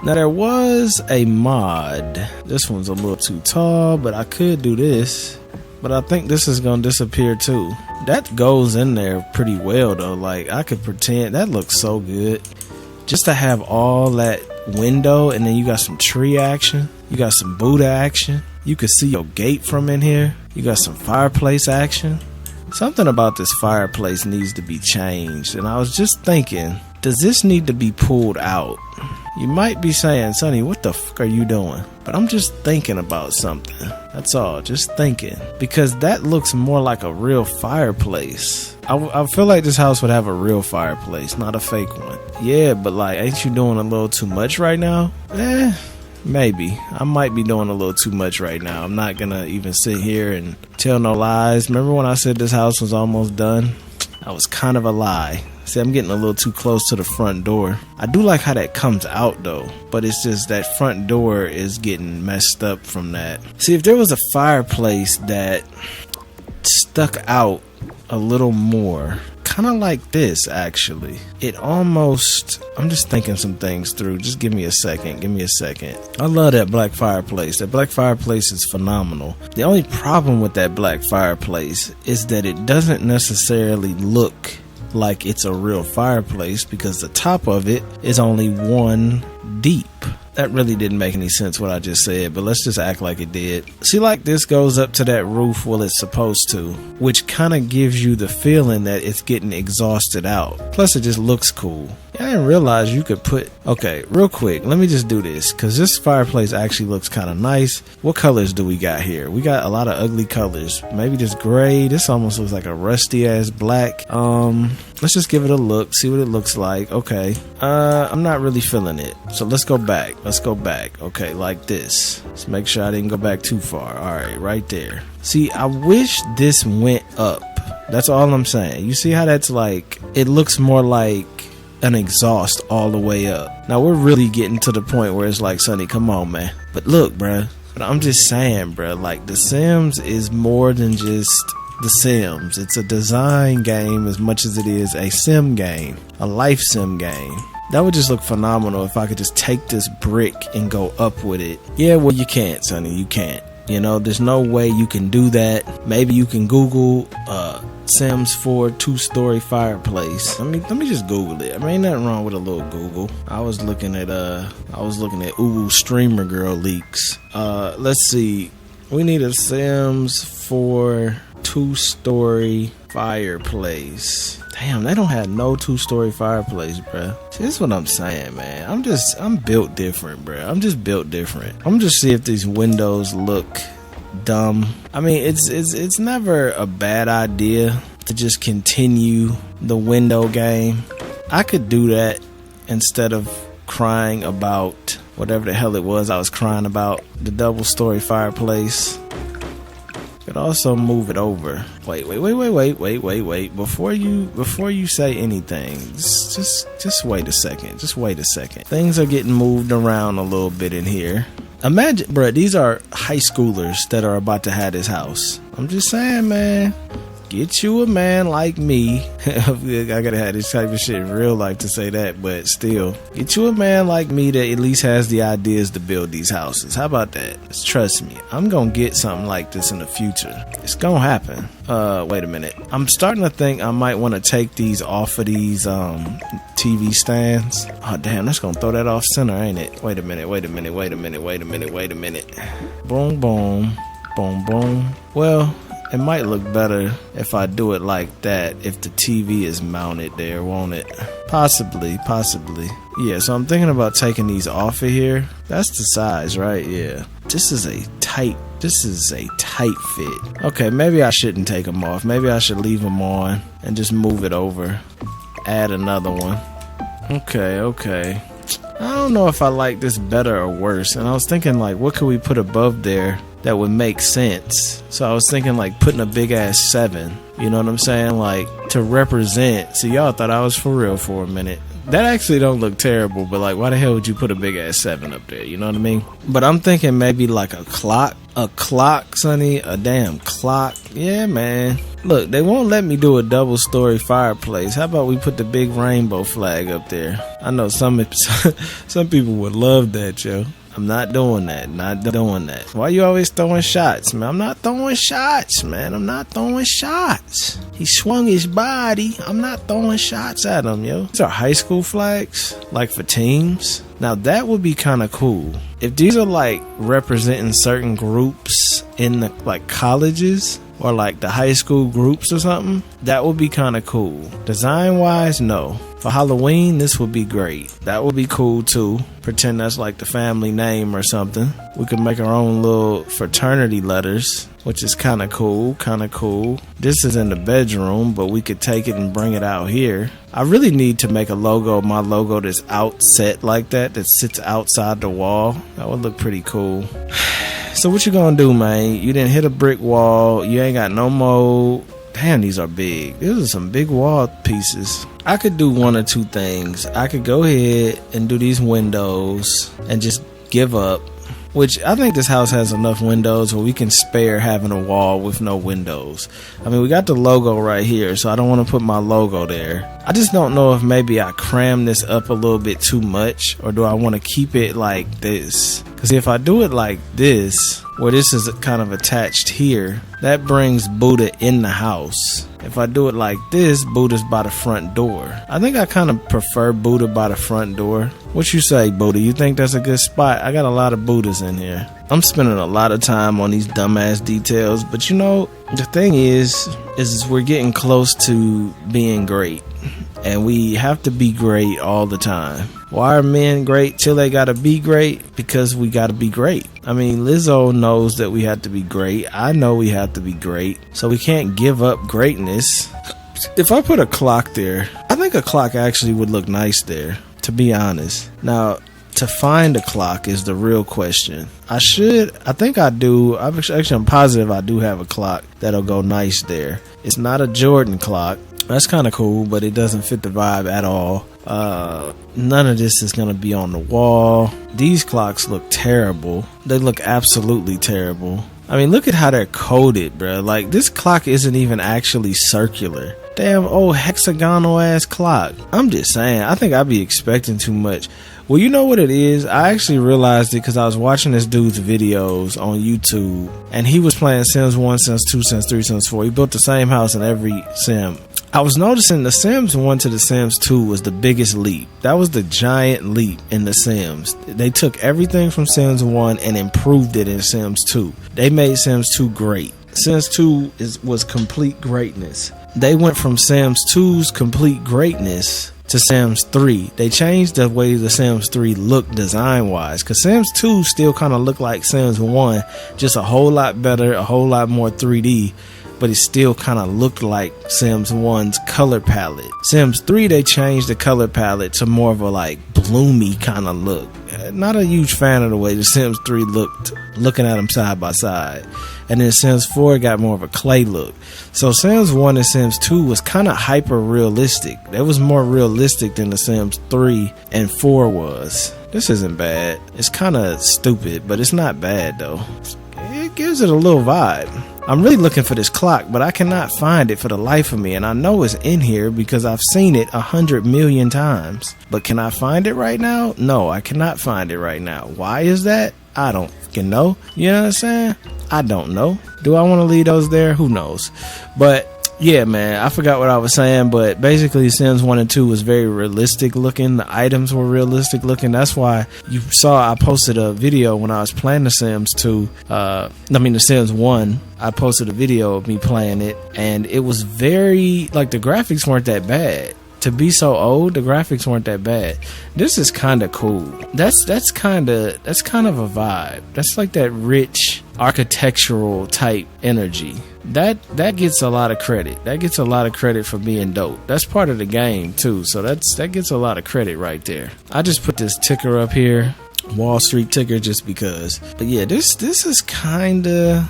Now there was a mod. This one's a little too tall, but I could do this. But I think this is gonna disappear too. That goes in there pretty well though. Like I could pretend that looks so good. Just to have all that window and then you got some tree action. You got some Buddha action. You could see your gate from in here. You got some fireplace action. Something about this fireplace needs to be changed. And I was just thinking, does this need to be pulled out? You might be saying, Sonny, what the fuck are you doing? But I'm just thinking about something. That's all, just thinking. Because that looks more like a real fireplace. I feel like this house would have a real fireplace, not a fake one. Yeah, but like, ain't you doing a little too much right now? Maybe. I might be doing a little too much right now. I'm not gonna even sit here and tell no lies. Remember when I said this house was almost done? That was kind of a lie. See, I'm getting a little too close to the front door. I do like how that comes out though, but it's just that front door is getting messed up from that. See, if there was a fireplace that stuck out a little more, kind of like this actually, it almost, I'm just thinking some things through. Just give me a second. I love that black fireplace. That black fireplace is phenomenal. The only problem with that black fireplace is that it doesn't necessarily look like it's a real fireplace because the top of it is only one deep. That really didn't make any sense what I just said, but let's just act like it did. See, like this goes up to that roof, well, it's supposed to, which kind of gives you the feeling that it's getting exhausted out. Plus, it just looks cool. I didn't realize you could put, okay, real quick, let me just do this, because this fireplace actually looks kind of nice. What colors do we got here? We got a lot of ugly colors. Maybe this gray. This almost looks like a rusty ass black. Let's just give it a look, see what it looks like. Okay, I'm not really feeling it, so let's go back. Okay, like this. Let's make sure I didn't go back too far. All right, right there. See, I wish this went up. That's all I'm saying. You see how that's like, it looks more like an exhaust all the way up. Now we're really getting to the point where it's like, Sonny, come on, man. But look, bruh, but I'm just saying, bruh, like The Sims is more than just The Sims. It's a design game as much as it is a sim game, a life sim game. That would just look phenomenal if I could just take this brick and go up with it. Yeah, well, you can't, Sonny, you can't. You know, there's no way you can do that. Maybe you can Google Sims 4 2-story fireplace. Let me just Google it. I mean, ain't nothing wrong with a little Google. I was looking at Uwu Streamer Girl leaks. Let's see. We need a Sims 4 2-story fireplace. Damn, they don't have no 2-story fireplace, bruh. See, this is what I'm saying, man. I'm built different, bruh. I'm just built different. I'm just see if these windows look dumb. I mean, it's never a bad idea to just continue the window game. I could do that instead of crying about whatever the hell it was I was crying about, the double-story fireplace. Could also move it over. Wait. Before you say anything, just wait a second. Things are getting moved around a little bit in here. Imagine, bruh, these are high schoolers that are about to have this house. I'm just saying, man. Get you a man like me. I gotta have this type of shit in real life to say that, but still. Get you a man like me that at least has the ideas to build these houses. How about that? Just trust me. I'm gonna get something like this in the future. It's gonna happen. Wait a minute. I'm starting to think I might want to take these off of these TV stands. Oh damn, that's gonna throw that off center, ain't it? Wait a minute. Boom, boom. Boom, boom. Well, it might look better if I do it like that, if the TV is mounted there, won't it? Possibly. Yeah, so I'm thinking about taking these off of here. That's the size, right? Yeah. This is a tight fit. Okay, maybe I shouldn't take them off. Maybe I should leave them on and just move it over. Add another one. Okay. I don't know if I like this better or worse. And I was thinking, like, what could we put above there that would make sense? So I was thinking, like, putting a big ass 7. You know what I'm saying? Like, to represent. See, y'all thought I was for real for a minute. That actually don't look terrible, but like, why the hell would you put a big ass 7 up there? You know what I mean? But I'm thinking maybe like a clock. A clock, Sonny. A damn clock. Yeah, man. Look, they won't let me do a double-story fireplace. How about we put the big rainbow flag up there? I know some people would love that, yo. I'm not doing that. Why you always throwing shots, man? I'm not throwing shots, man. He swung his body. I'm not throwing shots at him, yo. These are high school flags, like for teams. Now that would be kind of cool. If these are like representing certain groups in the like colleges or like the high school groups or something, that would be kind of cool. Design wise, no. For Halloween, this would be great. That would be cool too. Pretend that's like the family name or something. We could make our own little fraternity letters, which is kind of cool. This is in the bedroom, but we could take it and bring it out here. I really need to make a logo, my logo that's outset like that sits outside the wall. That would look pretty cool. So what you gonna do, man? You didn't hit a brick wall. You ain't got no more Damn, these are big. These are some big wall pieces. I could do one or two things. I could go ahead and do these windows and just give up. Which I think this house has enough windows where we can spare having a wall with no windows. I mean, we got the logo right here, so I don't want to put my logo there. I just don't know if maybe I cram this up a little bit too much, or do I want to keep it like this? Because if I do it like this, where this is kind of attached here, that brings Buddha in the house. If I do it like this, Buddha's by the front door. I think I kind of prefer Buddha by the front door. What you say, Buddha? You think that's a good spot? I got a lot of Buddhas in here. I'm spending a lot of time on these dumbass details, but you know, the thing is we're getting close to being great. And we have to be great all the time. Why are men great till they gotta be great? Because we gotta be great. I mean, Lizzo knows that we have to be great. I know we have to be great. So we can't give up greatness. If I put a clock there, I think a clock actually would look nice there, to be honest. Now, to find a clock is the real question. I'm positive I do have a clock that'll go nice there. It's not a Jordan clock. That's kind of cool, but it doesn't fit the vibe at all. None of this is going to be on the wall. These clocks look terrible. They look absolutely terrible. I mean, look at how they're coated, bro. Like, this clock isn't even actually circular. Damn old hexagonal ass clock. I'm just saying, I think I'd be expecting too much. Well, you know what it is? I actually realized it because I was watching this dude's videos on YouTube, and he was playing Sims 1, Sims 2, Sims 3, Sims 4. He built the same house in every sim. I was noticing the Sims 1 to the Sims 2 was the biggest leap. That was the giant leap in the Sims. They took everything from Sims 1 and improved it in Sims 2. They made Sims 2 great. Sims 2 was complete greatness. They went from Sims 2's complete greatness to Sims 3. They changed the way the Sims 3 looked design-wise, because Sims 2 still kind of looked like Sims 1, just a whole lot better, a whole lot more 3D, but it still kind of looked like Sims 1's color palette. Sims 3, they changed the color palette to more of a like bloomy kind of look. Not a huge fan of the way the Sims 3 looked, looking at them side by side. And then Sims 4 got more of a clay look. So Sims 1 and Sims 2 was kind of hyper realistic. That was more realistic than the Sims 3 and 4 was. This isn't bad. It's kind of stupid, but it's not bad though. It gives it a little vibe. I'm really looking for this clock, but I cannot find it for the life of me. And I know it's in here because I've seen it 100 million times. But can I find it right now? No, I cannot find it right now. Why is that? I don't fucking know. You know what I'm saying? I don't know. Do I want to leave those there? Who knows? But yeah, man, I forgot what I was saying, but basically Sims 1 and 2 was very realistic looking. The items were realistic looking. That's why you saw I posted a video when I was playing the Sims 2. The Sims 1. I posted a video of me playing it, and it was very, like, the graphics weren't that bad. To be so old, the graphics weren't that bad. This is kind of cool. That's kind of a vibe. That's like that rich architectural type energy. That gets a lot of credit. That gets a lot of credit for being dope. That's part of the game too. So that gets a lot of credit right there. I just put this ticker up here, Wall Street ticker, just because. But yeah, this is kind of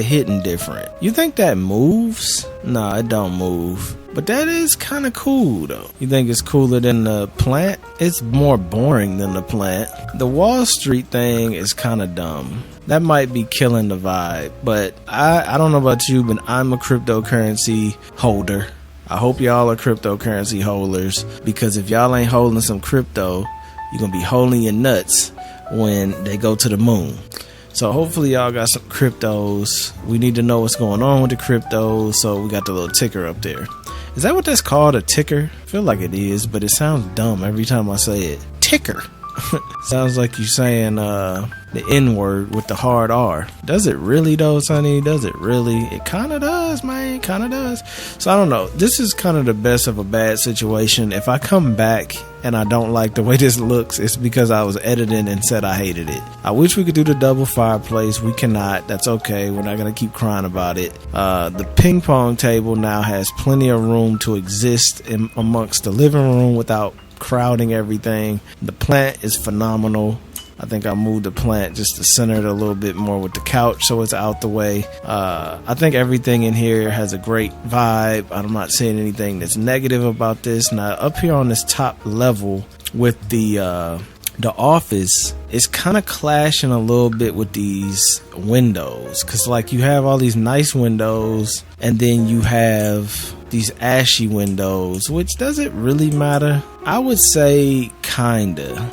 hitting different. You think that moves? Nah, it don't move. But that is kind of cool though. You think it's cooler than the plant? It's more boring than the plant. The Wall Street thing is kind of dumb. That might be killing the vibe. But I don't know about you, but I'm a cryptocurrency holder. I hope y'all are cryptocurrency holders, because if y'all ain't holding some crypto, you're going to be holding your nuts when they go to the moon. So hopefully y'all got some cryptos. We need to know what's going on with the cryptos, so we got the little ticker up there. Is that what that's called, a ticker? I feel like it is, but it sounds dumb every time I say it. Ticker. Sounds like you saying the N-word with the hard R. Does it really though, Sonny? Does it really? It kind of does, man. Kind of does. So I don't know. This is kind of the best of a bad situation. If I come back and I don't like the way this looks, it's because I was editing and said I hated it. I wish we could do the double fireplace. We cannot. That's okay. We're not going to keep crying about it. The ping pong table now has plenty of room to exist amongst the living room without crowding everything. The plant is phenomenal. I think I moved the plant just to center it a little bit more with the couch so it's out the way. I think everything in here has a great vibe. I'm not saying anything that's negative about this. Now, up here on this top level with the office, it's kind of clashing a little bit with these windows, because like you have all these nice windows and then you have these ashy windows, which doesn't really matter. I would say kinda.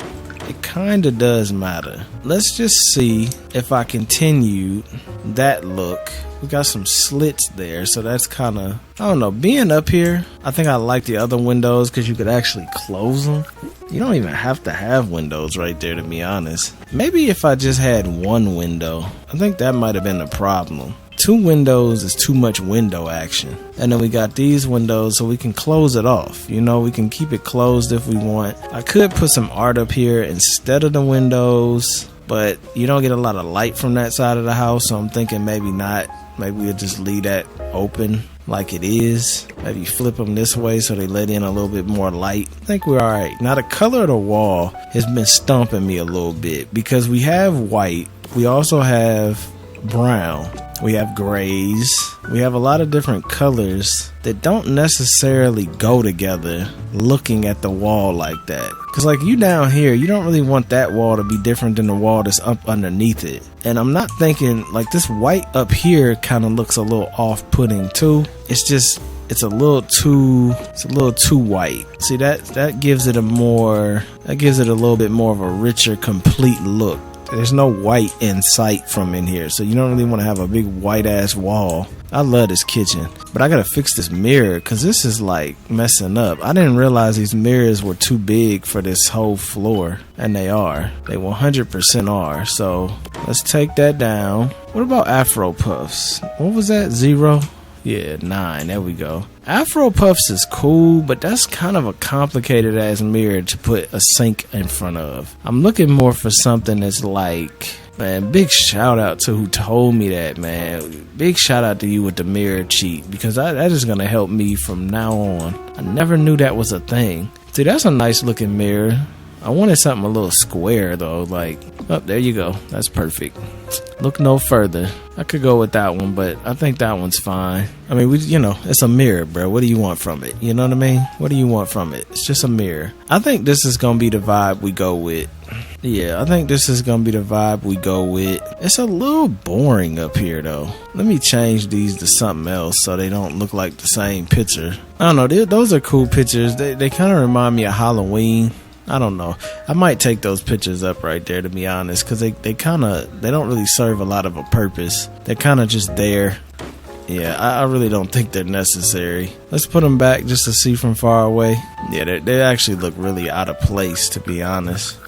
It kinda does matter. Let's just see if I continue that look. We got some slits there, so that's kind of, I don't know, being up here, I think I like the other windows because you could actually close them. You don't even have to have windows right there, to be honest. Maybe if I just had one window, I think that might have been the problem. 2 windows is too much window action. And then we got these windows so we can close it off. You know, we can keep it closed if we want. I could put some art up here instead of the windows, but you don't get a lot of light from that side of the house, so I'm thinking maybe not. Maybe we'll just leave that open like it is. Maybe flip them this way so they let in a little bit more light. I think we're alright. Now the color of the wall has been stumping me a little bit because we have white, we also have brown, we have grays, we have a lot of different colors that don't necessarily go together looking at the wall like that. Because like you down here, you don't really want that wall to be different than the wall that's up underneath it. And I'm not thinking, like this white up here kind of looks a little off-putting too. It's a little too white. See, that gives it a little bit more of a richer, complete look. There's no white in sight from in here, so you don't really want to have a big white ass wall. I love this kitchen, but I gotta fix this mirror because this is like messing up. I didn't realize these mirrors were too big for this whole floor, and they are. They 100% are. So let's take that down. What about Afro Puffs? What was that? 0? Yeah, 9. There we go. Afro Puffs is cool, but that's kind of a complicated ass mirror to put a sink in front of. I'm looking more for something that's like, man, big shout out to who told me that, man. Big shout out to you with the mirror cheat, because that is gonna help me from now on. I never knew that was a thing. See, that's a nice looking mirror. I wanted something a little square though, like, oh, there you go. That's perfect. Look no further. I could go with that one, but I think that one's fine. I mean, it's a mirror, bro. What do you want from it? You know what I mean? What do you want from it? It's just a mirror. I think this is gonna be the vibe we go with. Yeah, I think this is gonna be the vibe we go with. It's a little boring up here though. Let me change these to something else so they don't look like the same picture. I don't know, those are cool pictures. They kind of remind me of Halloween. I don't know. I might take those pictures up right there, to be honest, because they don't really serve a lot of a purpose. They're kind of just there. Yeah, I really don't think they're necessary. Let's put them back just to see from far away. Yeah, they actually look really out of place, to be honest.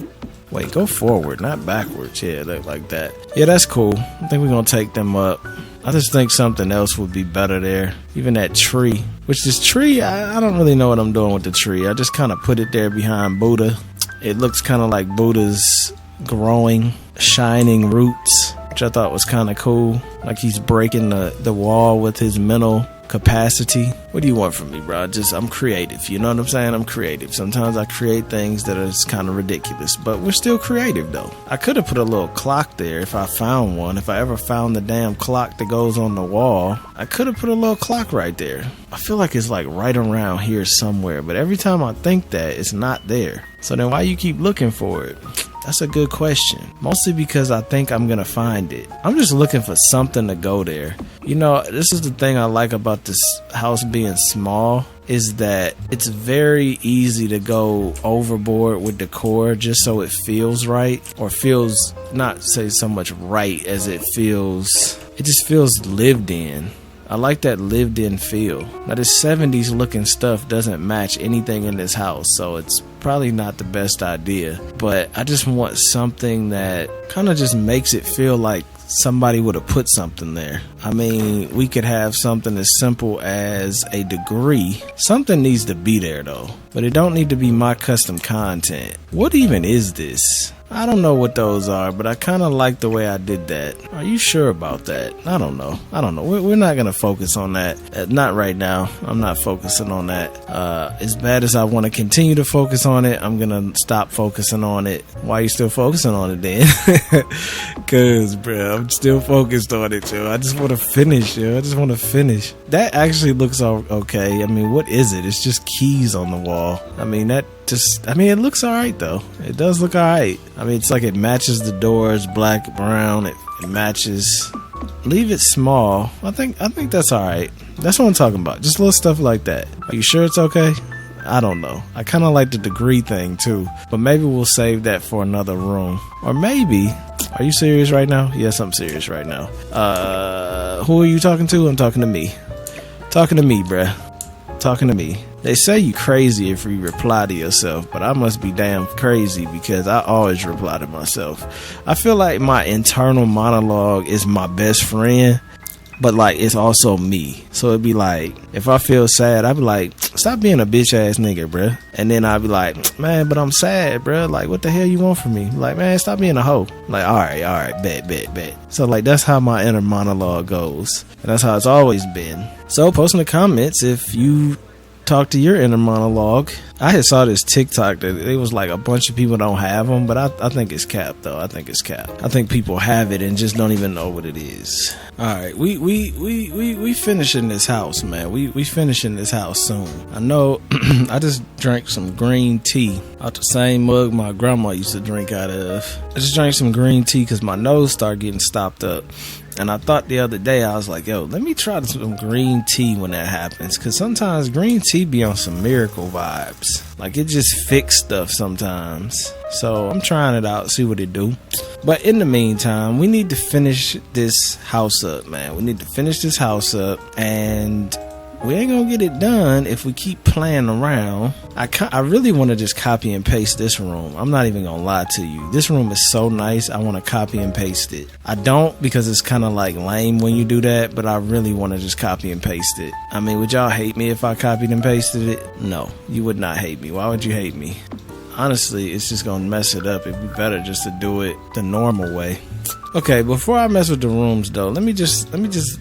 Wait, go forward, not backwards. Yeah, look like that. Yeah, that's cool. I think we're going to take them up. I just think something else would be better there. Even that tree. Which this tree, I don't really know what I'm doing with the tree. I just kind of put it there behind Buddha. It looks kind of like Buddha's growing, shining roots, which I thought was kind of cool. Like he's breaking the wall with his mental capacity. What do you want from me, bro? I'm creative. You know what I'm saying? I'm creative. Sometimes I create things that are just kind of ridiculous, but we're still creative though. I could have put a little clock there if I found one. If I ever found the damn clock that goes on the wall, I could have put a little clock right there. I feel like it's like right around here somewhere, but every time I think that, it's not there. So then why you keep looking for it? That's a good question. Mostly because I think I'm gonna find it. I'm just looking for something to go there. You know, this is the thing I like about this house being small, is that it's very easy to go overboard with decor just so it feels right, or feels, not say so much right as it just feels lived in. I like that lived in feel. Now this 70s looking stuff doesn't match anything in this house, so it's probably not the best idea. But I just want something that kind of just makes it feel like somebody would have put something there. I mean, we could have something as simple as a degree. Something needs to be there though, but it don't need to be my custom content. What even is this? I don't know what those are, but I kind of like the way I did that. Are you sure about that? I don't know. We're not going to focus on that. Not right now. I'm not focusing on that. As bad as I want to continue to focus on it, I'm going to stop focusing on it. Why are you still focusing on it then? Because, bro, I'm still focused on it, yo. I just want to finish, yo. That actually looks okay. I mean, what is it? It's just keys on the wall. I mean, it looks alright though. It does look alright. I mean, it's like it matches the doors, black, brown. It matches. Leave it small. I think that's alright. That's what I'm talking about. Just little stuff like that. Are you sure it's okay? I don't know. I kind of like the degree thing too, but maybe we'll save that for another room. Or maybe, are you serious right now? Yes, I'm serious right now. Who are you talking to? I'm talking to me. Talking to me, bruh. Talking to me. They say you crazy if you reply to yourself, but I must be damn crazy because I always reply to myself. I feel like my internal monologue is my best friend, but like it's also me. So it'd be like, if I feel sad, I'd be like, stop being a bitch ass nigga, bruh. And then I'd be like, man, but I'm sad, bruh. Like, what the hell you want from me? Like, man, stop being a hoe. Like, all right, bet. So like, that's how my inner monologue goes. And that's how it's always been. So post in the comments if you talk to your inner monologue. I had saw this TikTok that it was like a bunch of people don't have them, but I think it's cap though. I think it's cap. I think people have it and just don't even know what it is. All right, we finishing this house, man. We finishing this house soon. I know. I just drank some green tea out the same mug my grandma used to drink out of. I just drank some green tea because my nose started getting stopped up. And I thought the other day, I was like, yo, let me try some green tea when that happens. Because sometimes green tea be on some miracle vibes. Like, it just fix stuff sometimes. So I'm trying it out, see what it do. But in the meantime, we need to finish this house up, man. We need to finish this house up. And we ain't gonna get it done if we keep playing around. I really want to just copy and paste this room. I'm not even gonna lie to you. This room is so nice. I want to copy and paste it. I don't because it's kind of like lame when you do that, but I really want to just copy and paste it. I mean, would y'all hate me if I copied and pasted it? No, you would not hate me. Why would you hate me? Honestly, it's just gonna mess it up. It'd be better just to do it the normal way. Okay, before I mess with the rooms though, let me just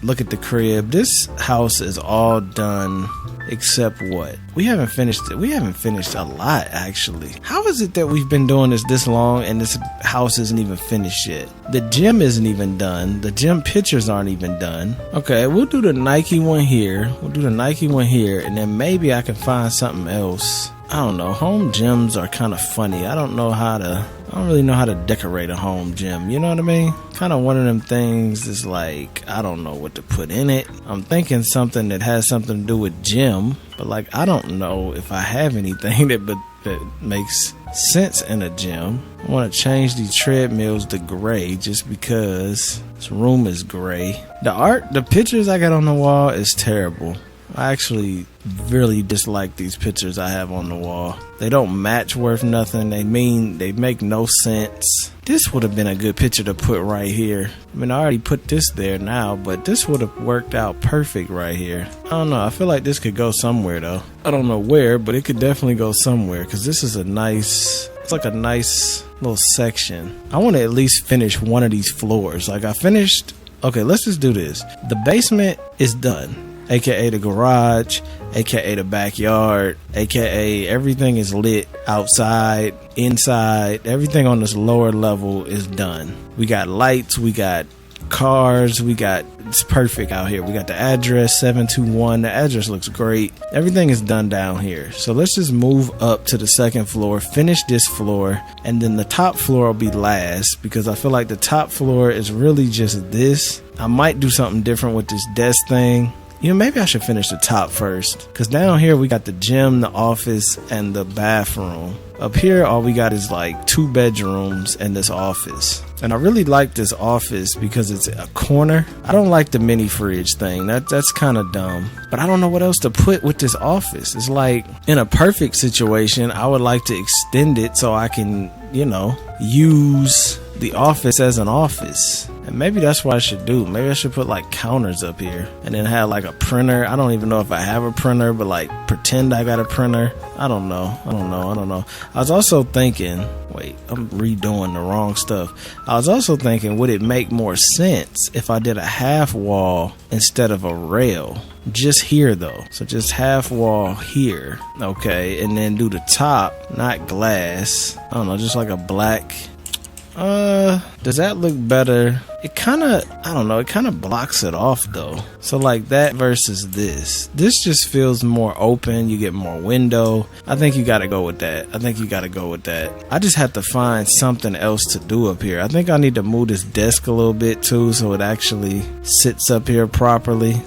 look at the crib. This house is all done except what? We haven't finished it. We haven't finished a lot actually. How is it that we've been doing this long and this house isn't even finished yet? The gym isn't even done. The gym pictures aren't even done. Okay, we'll do the Nike one here. And then maybe I can find something else. I don't know. Home gyms are kind of funny. I don't really know how to decorate a home gym. You know what I mean? Kind of one of them things is like, I don't know what to put in it. I'm thinking something that has something to do with gym, but like, I don't know if I have anything that makes sense in a gym. I want to change these treadmills to gray just because this room is gray. The pictures I got on the wall is terrible. I actually really dislike these pictures I have on the wall. They don't match worth nothing. They make no sense. This would have been a good picture to put right here. I mean, I already put this there now, but this would have worked out perfect right here. I don't know. I feel like this could go somewhere though. I don't know where, but it could definitely go somewhere because this is it's like a nice little section. I want to at least finish one of these floors. Like okay, let's just do this. The basement is done. AKA the garage, AKA the backyard, AKA everything is lit outside, inside. Everything on this lower level is done. We got lights, we got cars, it's perfect out here. We got the address 721. The address looks great. Everything is done down here. So let's just move up to the second floor, finish this floor, and then the top floor will be last because I feel like the top floor is really just this. I might do something different with this desk thing. You know, maybe I should finish the top first. Because down here we got the gym, the office, and the bathroom. Up here, all we got is like 2 bedrooms and this office. And I really like this office because it's a corner. I don't like the mini fridge thing. That's kind of dumb. But I don't know what else to put with this office. It's like, in a perfect situation, I would like to extend it so I can, use the office as an office. And maybe that's what I should do. Maybe I should put like counters up here and then have like a printer. I don't even know if I have a printer, but like pretend I got a printer. I don't know. I was also thinking, wait, I'm redoing the wrong stuff. I was also thinking, would it make more sense if I did a half wall instead of a rail? Just here though. So just half wall here. Okay. And then do the top, not glass. I don't know, just like a black. Does that look better? It kind of, I don't know, it kind of blocks it off though. So like that versus this just feels more open. You get more window. I think you gotta go with that. I just have to find something else to do up here. I think I need to move this desk a little bit too, so it actually sits up here properly.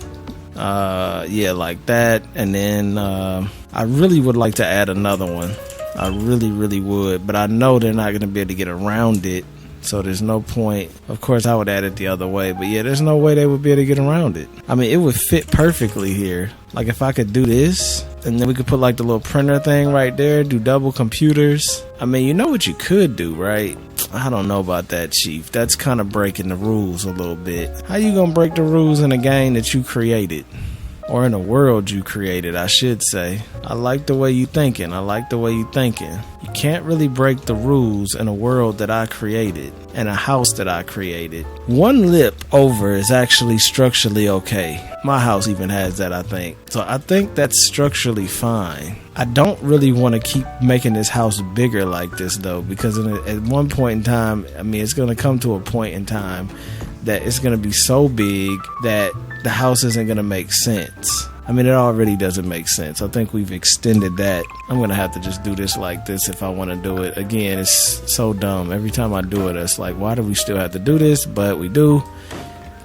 Yeah, like that. And then I really would like to add another one. I really would, but I know they're not going to be able to get around it, so there's no point. Of course, I would add it the other way, but yeah, there's no way they would be able to get around it. I mean, it would fit perfectly here. Like if I could do this, and then we could put like the little printer thing right there, do double computers. I mean, you know what you could do, right? I don't know about that, Chief. That's kind of breaking the rules a little bit. How you gonna break the rules in a game that you created? Or in a world you created, I should say. I like the way you thinking. You can't really break the rules in a world that I created, and a house that I created. One lip over is actually structurally okay. My house even has that, I think. So I think that's structurally fine. I don't really want to keep making this house bigger like this though, because at one point in time, I mean, it's going to come to a point in time that it's going to be so big that the house isn't going to make sense. I mean, it already doesn't make sense. I think we've extended that. I'm going to have to just do this like this if I want to do it. Again, it's so dumb. Every time I do it, it's like, why do we still have to do this? But we do.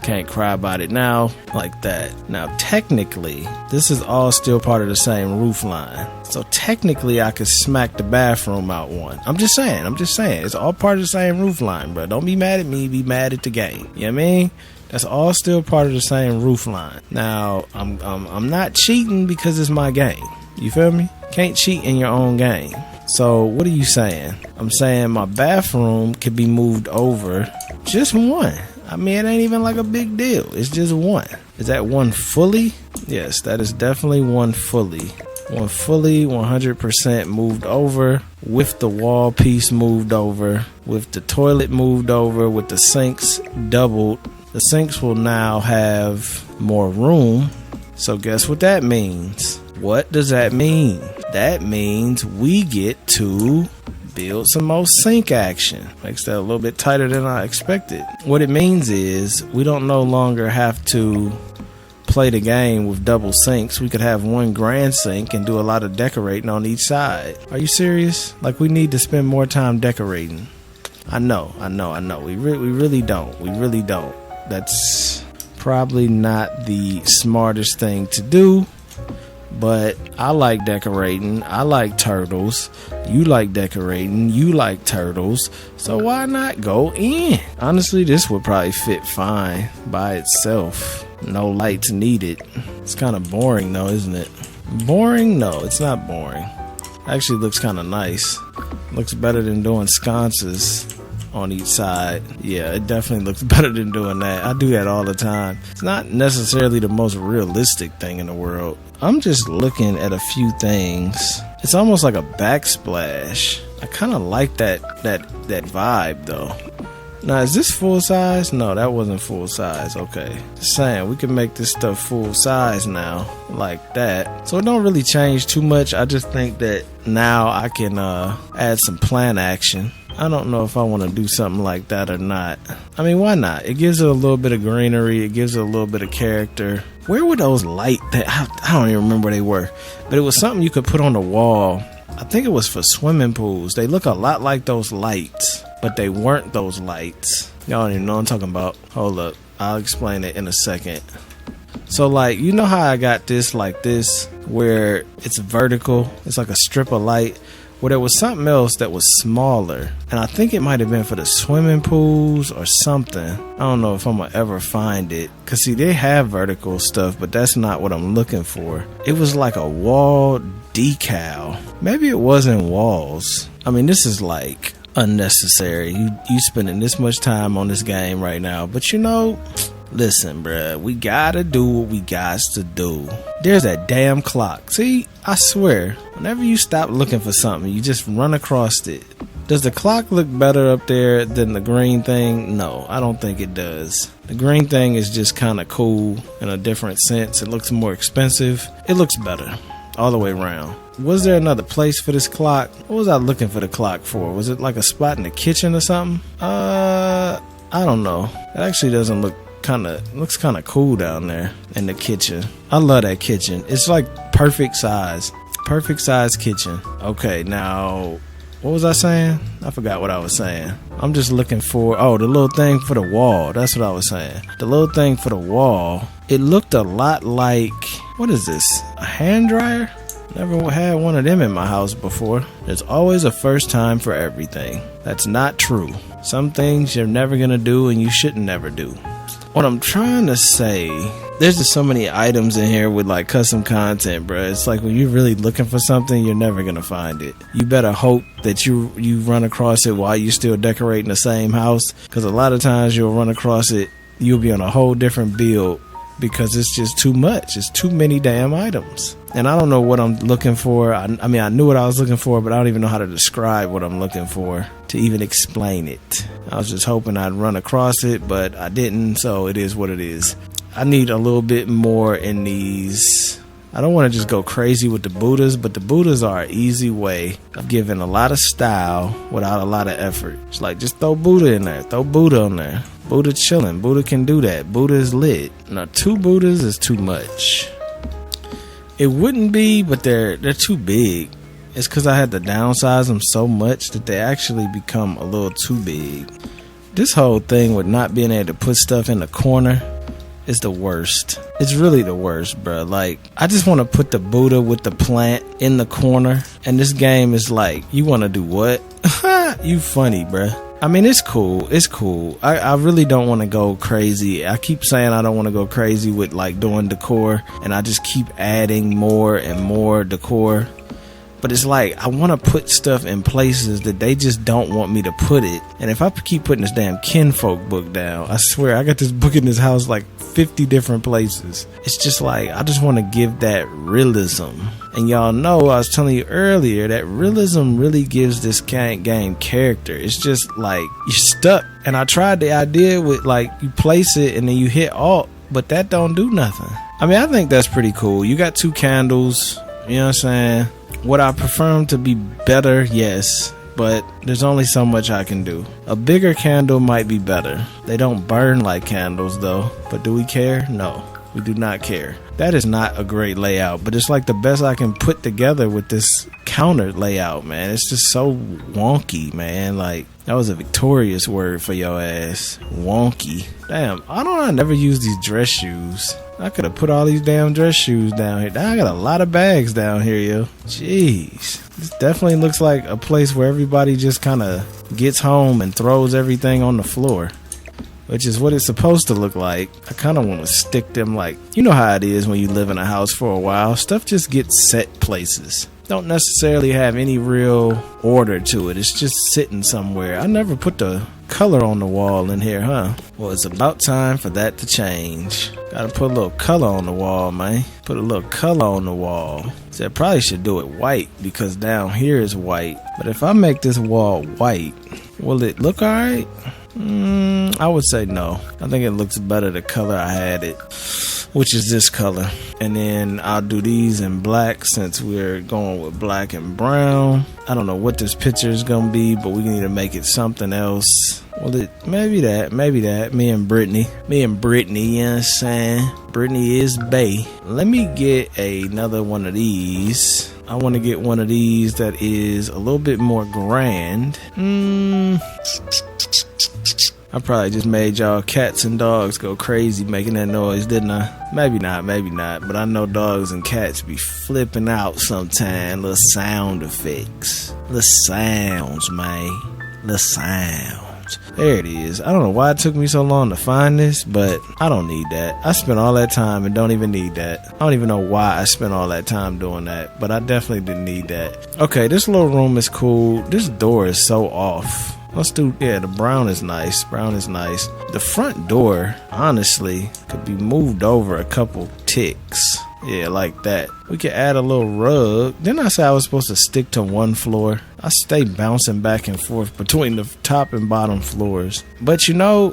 Can't cry about it now. Like that. Now, technically, this is all still part of the same roof line. So technically, I could smack the bathroom out one. I'm just saying. It's all part of the same roof line, bro. Don't be mad at me. Be mad at the game. You know what I mean? That's all still part of the same roof line. Now, I'm not cheating because it's my game. You feel me? Can't cheat in your own game. So, what are you saying? I'm saying my bathroom could be moved over just one. I mean, it ain't even like a big deal. It's just one. Is that one fully? Yes, that is definitely one fully. One fully, 100% moved over, with the wall piece moved over, with the toilet moved over, with the sinks doubled. The sinks will now have more room. So guess what that means? What does that mean? That means we get to build some more sink action. Makes that a little bit tighter than I expected. What it means is we don't no longer have to play the game with double sinks. We could have one grand sink and do a lot of decorating on each side. Are you serious? Like, we need to spend more time decorating. I know. We really don't. That's probably not the smartest thing to do, but I like decorating. I like turtles. You like decorating. You like turtles. So why not go in? Honestly, this would probably fit fine by itself. No lights needed. It's kind of boring though, isn't it? Boring? No, it's not boring. Actually looks kind of nice. Looks better than doing sconces on each side. Yeah, it definitely looks better than doing that. I do that all the time. It's not necessarily the most realistic thing in the world. I'm just looking at a few things. It's almost like a backsplash. I kind of like that vibe though. Now, is this full size? No, that wasn't full size. Okay. Just saying, we can make this stuff full size now, like that. So it don't really change too much. I just think that now I can add some plant action. I don't know if I want to do something like that or not. I mean, why not? It gives it a little bit of greenery. It gives it a little bit of character. Where were those lights? I don't even remember where they were. But it was something you could put on the wall. I think it was for swimming pools. They look a lot like those lights, but they weren't those lights. Y'all don't even know what I'm talking about. Hold up. I'll explain it in a second. So, like, you know how I got this like this, where it's vertical? It's like a strip of light. Well, there was something else that was smaller, and I think it might have been for the swimming pools or something. I don't know if I'm gonna ever find it, cause see, they have vertical stuff, but that's not what I'm looking for. It was like a wall decal. Maybe it wasn't walls. I mean, this is like unnecessary. You spending this much time on this game right now, but you know, listen, bruh, we gotta do what we got to do. There's that damn clock. See, I swear, whenever you stop looking for something, you just run across it. Does the clock look better up there than the green thing? No, I don't think it does. The green thing is just kind of cool in a different sense. It looks more expensive. It looks better all the way around. Was there another place for this clock? What was I looking for the clock for? Was it like a spot in the kitchen or something? I don't know. It actually doesn't look looks kind of cool down there in the kitchen. I love that kitchen. It's like perfect size kitchen. Okay, now what was I saying? I forgot what I was saying. I'm just looking for the little thing for the wall. That's what I was saying. The little thing for the wall. It looked a lot like, what is this, a hand dryer? Never had one of them in my house before. There's always a first time for everything. That's not true. Some things you're never gonna do and you shouldn't never do. What I'm trying to say, there's just so many items in here with like custom content, bro. It's like when you're really looking for something, you're never gonna find it. You better hope that you run across it while you're still decorating the same house, because a lot of times you'll run across it, you'll be on a whole different build because it's just too much. It's too many damn items. And I don't know what I'm looking for. I mean, I knew what I was looking for, but I don't even know how to describe what I'm looking for to even explain it. I was just hoping I'd run across it, but I didn't, so it is what it is. I need a little bit more in these. I don't want to just go crazy with the Buddhas, but the Buddhas are an easy way of giving a lot of style without a lot of effort. It's like, just throw Buddha in there. Throw Buddha on there. Buddha chilling. Buddha can do that. Buddha is lit. Now, 2 Buddhas is too much. It wouldn't be, but they're too big. It's because I had to downsize them so much that they actually become a little too big. This whole thing with not being able to put stuff in the corner is the worst. It's really the worst, bro. Like, I just want to put the Buddha with the plant in the corner, and this game is like, you want to do what? You funny, bro. I mean, it's cool. It's cool. I really don't want to go crazy. I keep saying I don't want to go crazy with like doing decor, and I just keep adding more and more decor. But it's like, I want to put stuff in places that they just don't want me to put it. And if I keep putting this damn kinfolk book down, I swear I got this book in this house like 50 different places. It's just like, I just want to give that realism. And y'all know, I was telling you earlier, that realism really gives this game character. It's just like, you're stuck. And I tried the idea with like, you place it and then you hit Alt, but that don't do nothing. I mean, I think that's pretty cool. You got 2 candles, you know what I'm saying? Would I prefer them to be better? Yes, but there's only so much I can do. A bigger candle might be better. They don't burn like candles though, but do we care? No, we do not care. That is not a great layout, but it's like the best I can put together with this counter layout, man. It's just so wonky, man. Like, that was a victorious word for your ass. Wonky. Damn, I never use these dress shoes. I could have put all these damn dress shoes down here. I got a lot of bags down here, yo. Jeez. This definitely looks like a place where everybody just kind of gets home and throws everything on the floor, which is what it's supposed to look like. I kind of want to stick them, like, you know how it is when you live in a house for a while. Stuff just gets set places. Don't necessarily have any real order to it. It's just sitting somewhere. I never put the color on the wall in here, huh? Well, it's about time for that to change. Gotta put a little color on the wall, man. Put a little color on the wall. So I probably should do it white, because down here is white. But if I make this wall white, will it look alright? I would say no. I think it looks better the color I had it, which is this color. And then I'll do these in black, since we're going with black and brown. I don't know what this picture is gonna be, but we need to make it something else. Well, maybe that. Me and Brittany, you know what I'm saying? Brittany is bae. Let me get another one of these. I want to get one of these that is a little bit more grand. I probably just made y'all cats and dogs go crazy making that noise, didn't I? Maybe not. But I know dogs and cats be flipping out sometime. Little sound effects. Little sounds, man. Little sounds. closed. There it is. I don't know why it took me so long to find this, but I don't need that. I spent all that time and don't even need that. I don't even know why I spent all that time doing that, but I definitely didn't need that. Okay, this little room is cool. This door is so off. Let's do, yeah, the brown is nice. Brown is nice. The front door, honestly, could be moved over a couple ticks. Yeah, like that. We could add a little rug. Didn't I say I was supposed to stick to one floor? I stay bouncing back and forth between the top and bottom floors. But you know,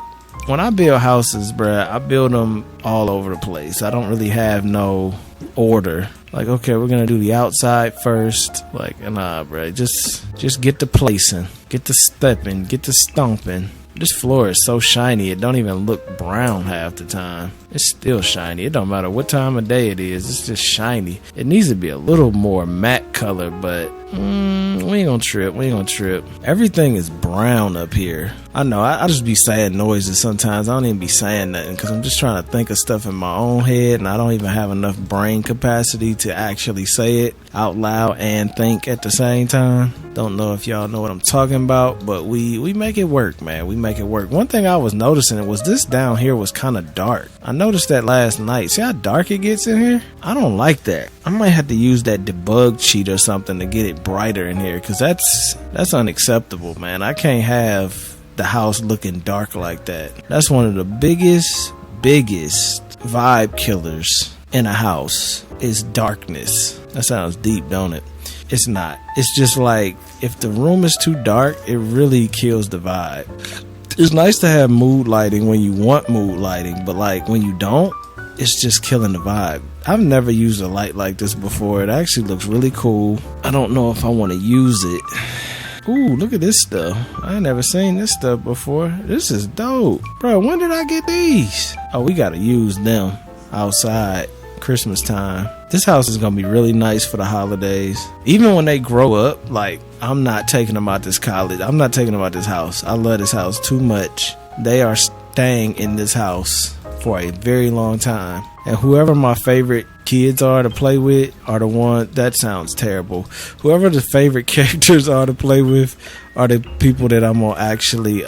when I build houses, bruh, I build them all over the place. I don't really have no order. Like, okay, we're gonna do the outside first. Like, nah, bruh, just get to placing, get to stepping, get to stomping. This floor is so shiny, it don't even look brown half the time. It's still shiny. It don't matter what time of day it is. It's just shiny. It needs to be a little more matte color, but we ain't gonna trip. We ain't gonna trip. Everything is brown up here. I know, I just be saying noises sometimes. I don't even be saying nothing because I'm just trying to think of stuff in my own head, and I don't even have enough brain capacity to actually say it out loud and think at the same time. Don't know if y'all know what I'm talking about, but we make it work, man. We make it work. One thing I was noticing was this down here was kind of dark. I noticed that last night. See how dark it gets in here? I don't like that. I might have to use that debug cheat or something to get it brighter in here, because that's unacceptable, man. I can't have the house looking dark like that. That's one of the biggest vibe killers in a house is darkness. That sounds deep, don't it? It's not. It's just like, if the room is too dark, it really kills the vibe. It's nice to have mood lighting when you want mood lighting, but like when you don't, it's just killing the vibe. I've never used a light like this before. It actually looks really cool. I don't know if I want to use it. Ooh, look at this stuff. I ain't never seen this stuff before. This is dope. Bro, when did I get these? Oh, we gotta use them outside Christmas time. This house is gonna be really nice for the holidays. Even when they grow up, like, I'm not taking them out this college. I'm not taking them out this house. I love this house too much. They are staying in this house for a very long time. And whoever my favorite kids are to play with are the one, that sounds terrible. Whoever the favorite characters are to play with are the people that I'm gonna actually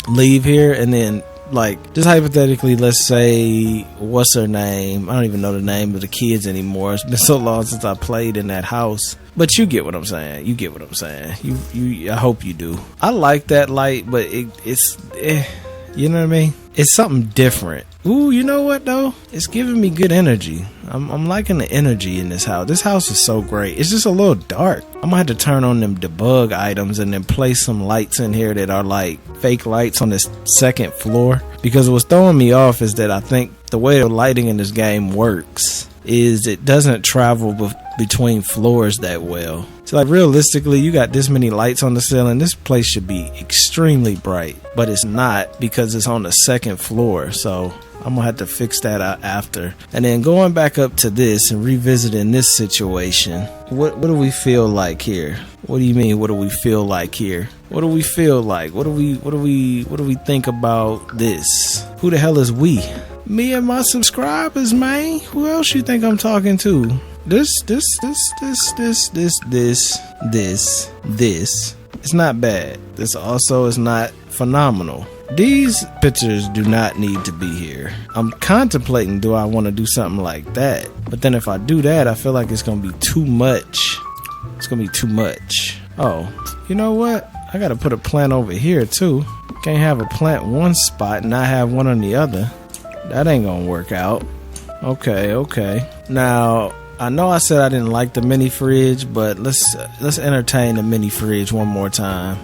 leave here. And then, like, just hypothetically, let's say, what's her name? I don't even know the name of the kids anymore. It's been so long since I played in that house. But you get what I'm saying. You get what I'm saying. You I hope you do. I like that light, but it's you know what I mean? It's something different. Ooh, you know what though? It's giving me good energy. I'm liking the energy in this house. This house is so great. It's just a little dark. I'm gonna have to turn on them debug items and then place some lights in here that are like fake lights on this second floor. Because what's throwing me off is that I think the way the lighting in this game works is it doesn't travel between floors that well. So like realistically, you got this many lights on the ceiling, this place should be extremely bright, but it's not because it's on the second floor. So I'm gonna have to fix that out after. And then going back up to this and revisiting this situation, what do we feel like here? What do you mean, what do we feel like here? What do we feel like? What do we think about this? Who the hell is we? Me and my subscribers, man. Who else you think I'm talking to? This. It's not bad. This also is not phenomenal. These pictures do not need to be here. I'm contemplating, do I want to do something like that? But then if I do that, I feel like it's going to be too much. It's going to be too much. Oh, you know what? I got to put a plant over here too. Can't have a plant one spot and not have one on the other. That ain't gonna work out. Okay. Now, I know I said I didn't like the mini fridge, but let's entertain the mini fridge one more time.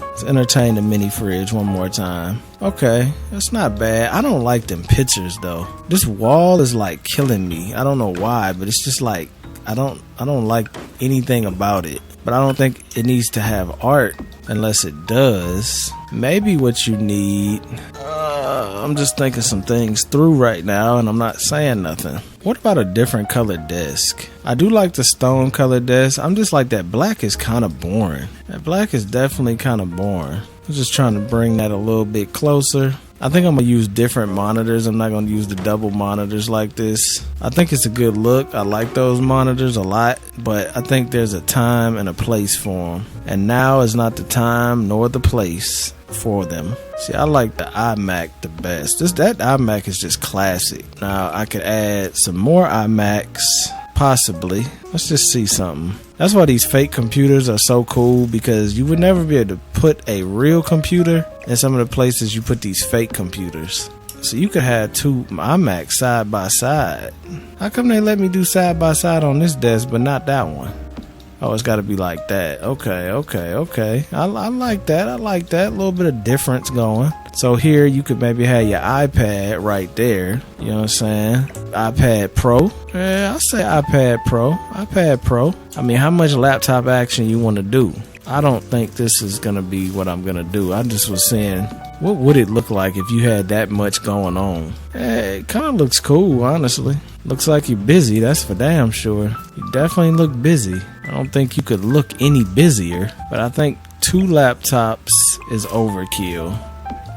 Okay, that's not bad. I don't like them pictures though. This wall is like killing me. I don't know why, but it's just like I don't like anything about it. But I don't think it needs to have art unless it does. Maybe what you need, I'm just thinking some things through right now and I'm not saying nothing. What about a different colored desk? I do like the stone colored desk. I'm just like, that black is kind of boring. That black is definitely kind of boring. I'm just trying to bring that a little bit closer. I think I'm gonna use different monitors. I'm not gonna use the double monitors like this. I think it's a good look. I like those monitors a lot, but I think there's a time and a place for them. And now is not the time nor the place for them. See, I like the iMac the best. That iMac is just classic. Now I could add some more iMacs, possibly. Let's just see something. That's why these fake computers are so cool, because you would never be able to put a real computer in some of the places you put these fake computers. So you could have two iMacs side by side. How come they let me do side by side on this desk but not that one? Oh, it's got to be like that. Okay. I like that. I like that. A little bit of difference going. So here you could maybe have your iPad right there. You know what I'm saying? iPad Pro. Yeah, I'll say iPad Pro. iPad Pro. I mean, how much laptop action you want to do? I don't think this is going to be what I'm going to do. I just was saying, what would it look like if you had that much going on? It kind of looks cool, honestly. Looks like you're busy, that's for damn sure. You definitely look busy. I don't think you could look any busier, but I think 2 laptops is overkill.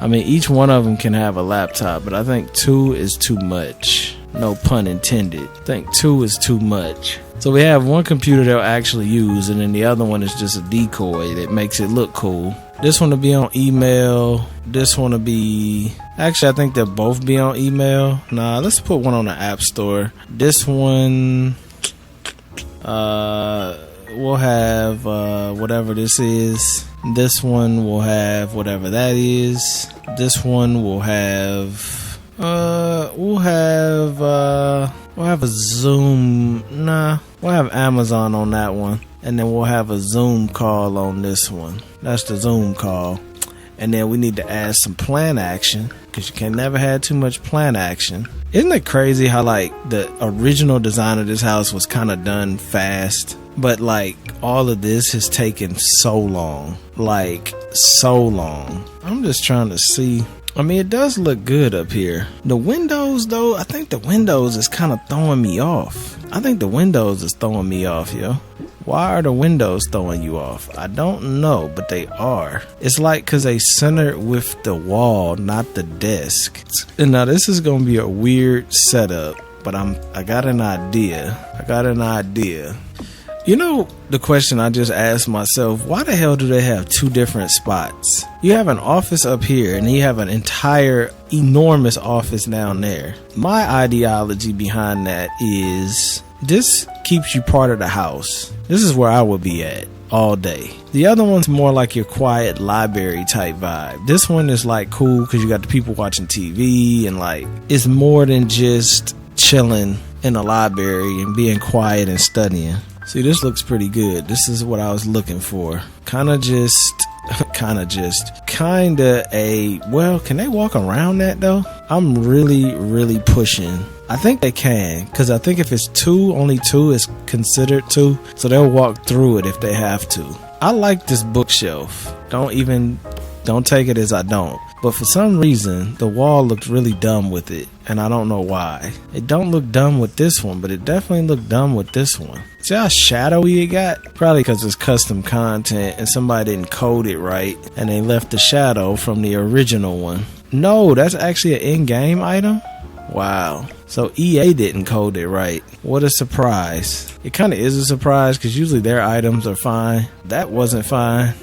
I mean, each one of them can have a laptop, but I think 2 is too much. No pun intended. I think 2 is too much. So we have one computer they'll actually use, and then the other one is just a decoy that makes it look cool. This one will be on email. This one will be... Actually, I think they'll both be on email. Nah, let's put one on the App Store. This one... we'll have whatever this is. This one will have whatever that is. This one will have... we'll have a Zoom. Nah, we'll have Amazon on that one. And then we'll have a Zoom call on this one. That's the Zoom call. And then we need to add some plan action, because you can never have too much plan action. Isn't it crazy how like the original design of this house was kind of done fast, but like all of this has taken so long, like so long. I'm just trying to see. I mean, it does look good up here. The windows though, I think the windows is kind of throwing me off. I think the windows is throwing me off, yo. Why are the windows throwing you off? I don't know, but they are. It's like because they centered with the wall, not the desk. And now this is going to be a weird setup, but I got an idea. You know, the question I just asked myself, why the hell do they have 2 different spots? You have an office up here, and you have an entire enormous office down there. My ideology behind that is this keeps you part of the house. This is where I would be at all day. The other one's more like your quiet library type vibe. This one is like cool because you got the people watching TV, and like it's more than just chilling in a library and being quiet and studying. See, this looks pretty good. This is what I was looking for. Kinda well, can they walk around that though? I'm really pushing. I think they can, because I think if it's 2, only 2 is considered 2, so they'll walk through it if they have to. I like this bookshelf. Don't take it as I don't. But for some reason, the wall looked really dumb with it, and I don't know why. It don't look dumb with this one, but it definitely looked dumb with this one. See how shadowy it got? Probably because it's custom content and somebody didn't code it right, and they left the shadow from the original one. No, that's actually an in-game item? Wow. So EA didn't code it right. What a surprise. It kind of is a surprise, because usually their items are fine. That wasn't fine.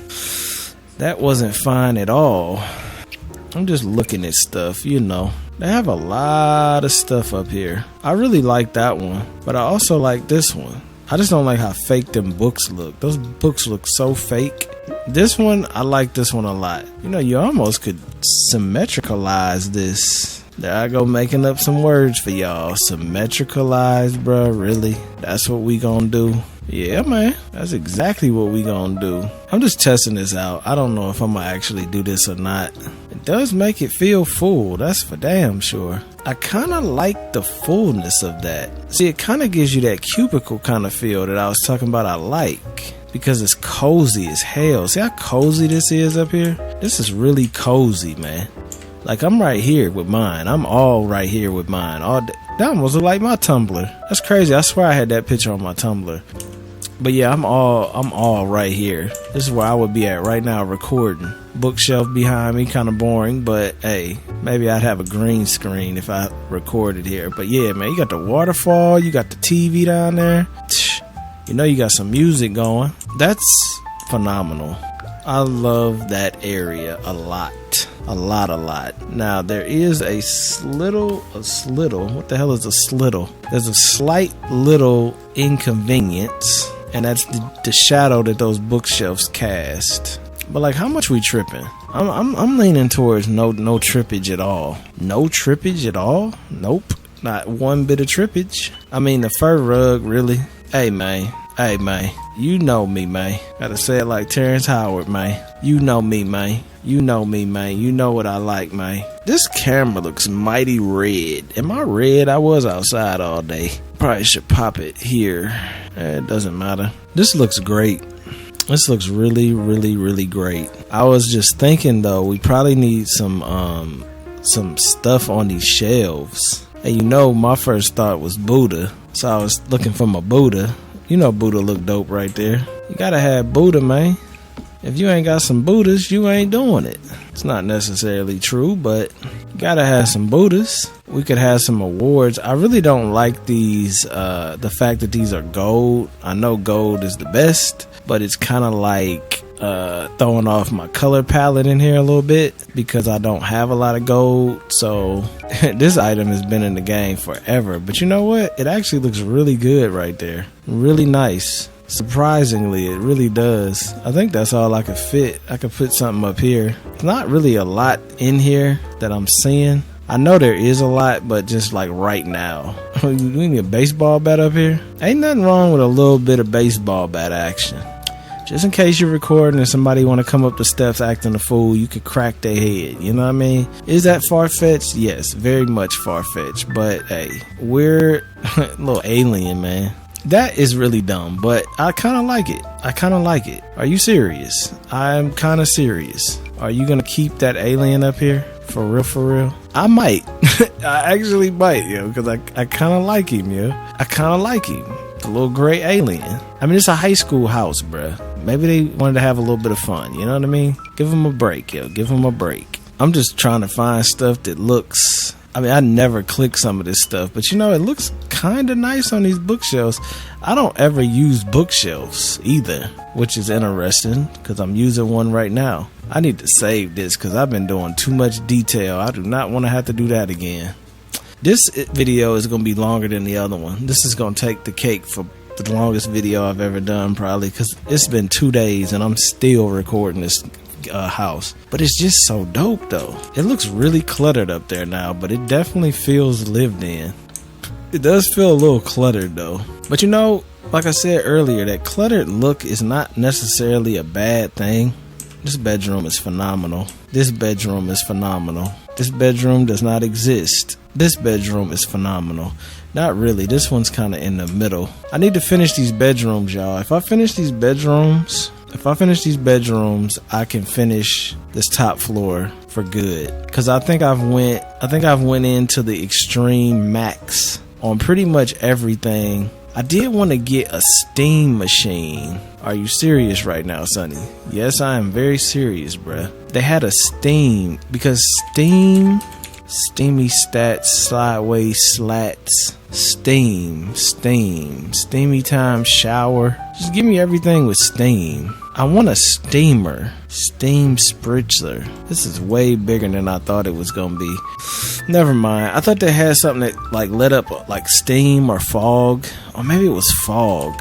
That wasn't fine at all. I'm just looking at stuff, you know. They have a lot of stuff up here. I really like that one, but I also like this one. I just don't like how fake them books look. Those books look so fake. This one, I like this one a lot. You know, you almost could symmetricalize this. There I go, making up some words for y'all. Symmetricalize, bro, really? That's what we gonna do? Yeah, man, that's exactly what we gonna do. I'm just testing this out. I don't know if I'm gonna actually do this or not. It does make it feel full, that's for damn sure. I kind of like the fullness of that. See, it kind of gives you that cubicle kind of feel that I was talking about I like, because it's cozy as hell. See how cozy this is up here? This is really cozy, man. Like, I'm right here with mine. I'm all right here with mine. All day. That almost look like my Tumblr. That's crazy. I swear I had that picture on my Tumblr. But yeah, I'm all right here. This is where I would be at right now recording. bookshelf behind me, kind of boring, but hey, maybe I'd have a green screen if I recorded here. But yeah, man, you got the waterfall, you got the TV down there. You know, you got some music going. That's phenomenal. I love that area a lot. A lot. Now, there is a slittle. What the hell is a slittle? There's a slight little inconvenience, and that's the shadow that those bookshelves cast. But like, how much we tripping? I'm leaning towards no trippage at all. No trippage at all? Nope. Not one bit of trippage. I mean, the fur rug, really? Hey, man. You know me, man. Gotta say it like Terrence Howard, man. You know me, man. You know me, man. You know what I like, man. This camera looks mighty red. Am I red? I was outside all day. Probably should pop it here. It doesn't matter. This looks great. This looks really, really, really great. I was just thinking, though, we probably need some stuff on these shelves. And you know, my first thought was Buddha. So I was looking for my Buddha. You know Buddha look dope right there. You gotta have Buddha, man. If you ain't got some Buddhas, you ain't doing it. It's not necessarily true, but you gotta have some Buddhas. We could have some awards. I really don't like these, the fact that these are gold. I know gold is the best, but it's kind of like throwing off my color palette in here a little bit because I don't have a lot of gold. So this item has been in the game forever, but you know what? It actually looks really good right there. Really nice. Surprisingly, it really does. I think that's all I could fit. I could put something up here. It's not really a lot in here that I'm seeing. I know there is a lot, but just like right now. We need a baseball bat up here. Ain't nothing wrong with a little bit of baseball bat action. Just in case you're recording and somebody want to come up the steps acting a fool, you could crack their head. You know what I mean? Is that far-fetched? Yes, very much far-fetched. But hey, we're a little alien, man. That is really dumb, but I kind of like it. Are you serious? I'm kind of serious. Are you going to keep that alien up here? For real? I might. I actually might, yo, because I kind of like him, yo. I kind of like him. The little gray alien. I mean, it's a high school house, bruh. Maybe they wanted to have a little bit of fun, you know what I mean? Give them a break, yo. Give them a break. I'm just trying to find stuff that looks... I mean, I never click some of this stuff, but you know, it looks kind of nice on these bookshelves. I don't ever use bookshelves either, which is interesting because I'm using one right now. I need to save this because I've been doing too much detail. I do not want to have to do that again. This video is going to be longer than the other one. This is going to take the cake for the longest video I've ever done, probably, because it's been 2 days and I'm still recording this house. But it's just so dope, though. It looks really cluttered up there now, but it definitely feels lived in. It does feel a little cluttered, though. But you know, like I said earlier, that cluttered look is not necessarily a bad thing. This bedroom is phenomenal. This bedroom is phenomenal. This bedroom does not exist. This bedroom is phenomenal. Not really. This one's kind of in the middle. I need to finish these bedrooms, y'all. If I finish these bedrooms, I can finish this top floor for good. Cause I think I've went into the extreme max on pretty much everything. I did want to get a steam machine. Are you serious right now, Sonny? Yes, I am very serious, bruh. They had a steam because steamy stats, sideways slats, steamy time shower. Just give me everything with steam. I want a steamer, steam spritzer. This is way bigger than I thought it was gonna be. Never mind. I thought they had something that like let up like steam or fog, or maybe it was fog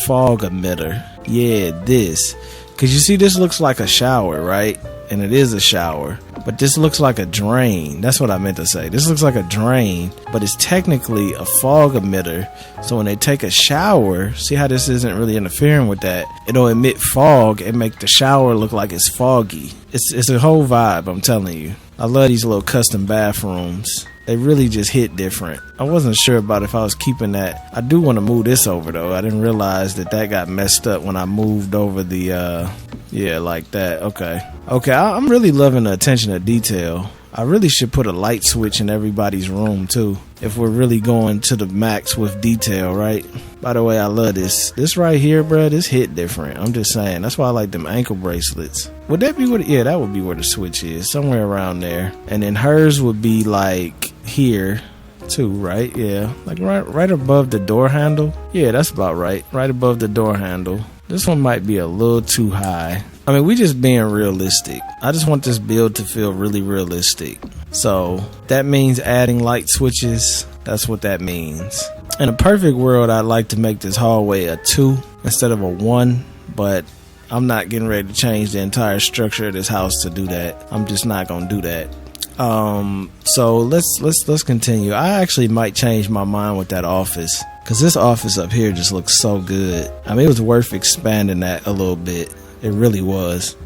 emitter. Yeah, this. Cause you see, this looks like a shower, right? And it is a shower, but this looks like a drain. That's what I meant to say. This looks like a drain, but it's technically a fog emitter. So when they take a shower, see how this isn't really interfering with that? It'll emit fog and make the shower look like it's foggy. It's a whole vibe, I'm telling you. I love these little custom bathrooms. They really just hit different. I wasn't sure about if I was keeping that. I do want to move this over, though. I didn't realize that got messed up when I moved over the, yeah, like that. Okay, I'm really loving the attention to detail. I really should put a light switch in everybody's room, too. if we're really going to the max with detail, right? By the way, I love this. This right here, bruh, this hit different. I'm just saying. That's why I like them ankle bracelets. Would that be yeah, that would be where the switch is. Somewhere around there. And then hers would be like here too, right? Yeah. Like right above the door handle. Yeah, that's about right. Right above the door handle. This one might be a little too high. I mean, we just being realistic. I just want this build to feel really realistic. So that means adding light switches. That's what that means. In a perfect world, I'd like to make this hallway a 2 instead of a 1, but I'm not getting ready to change the entire structure of this house to do that. I'm just not gonna do that. So let's continue. I actually might change my mind with that office, because this office up here just looks so good. I mean, it was worth expanding that a little bit. It really was.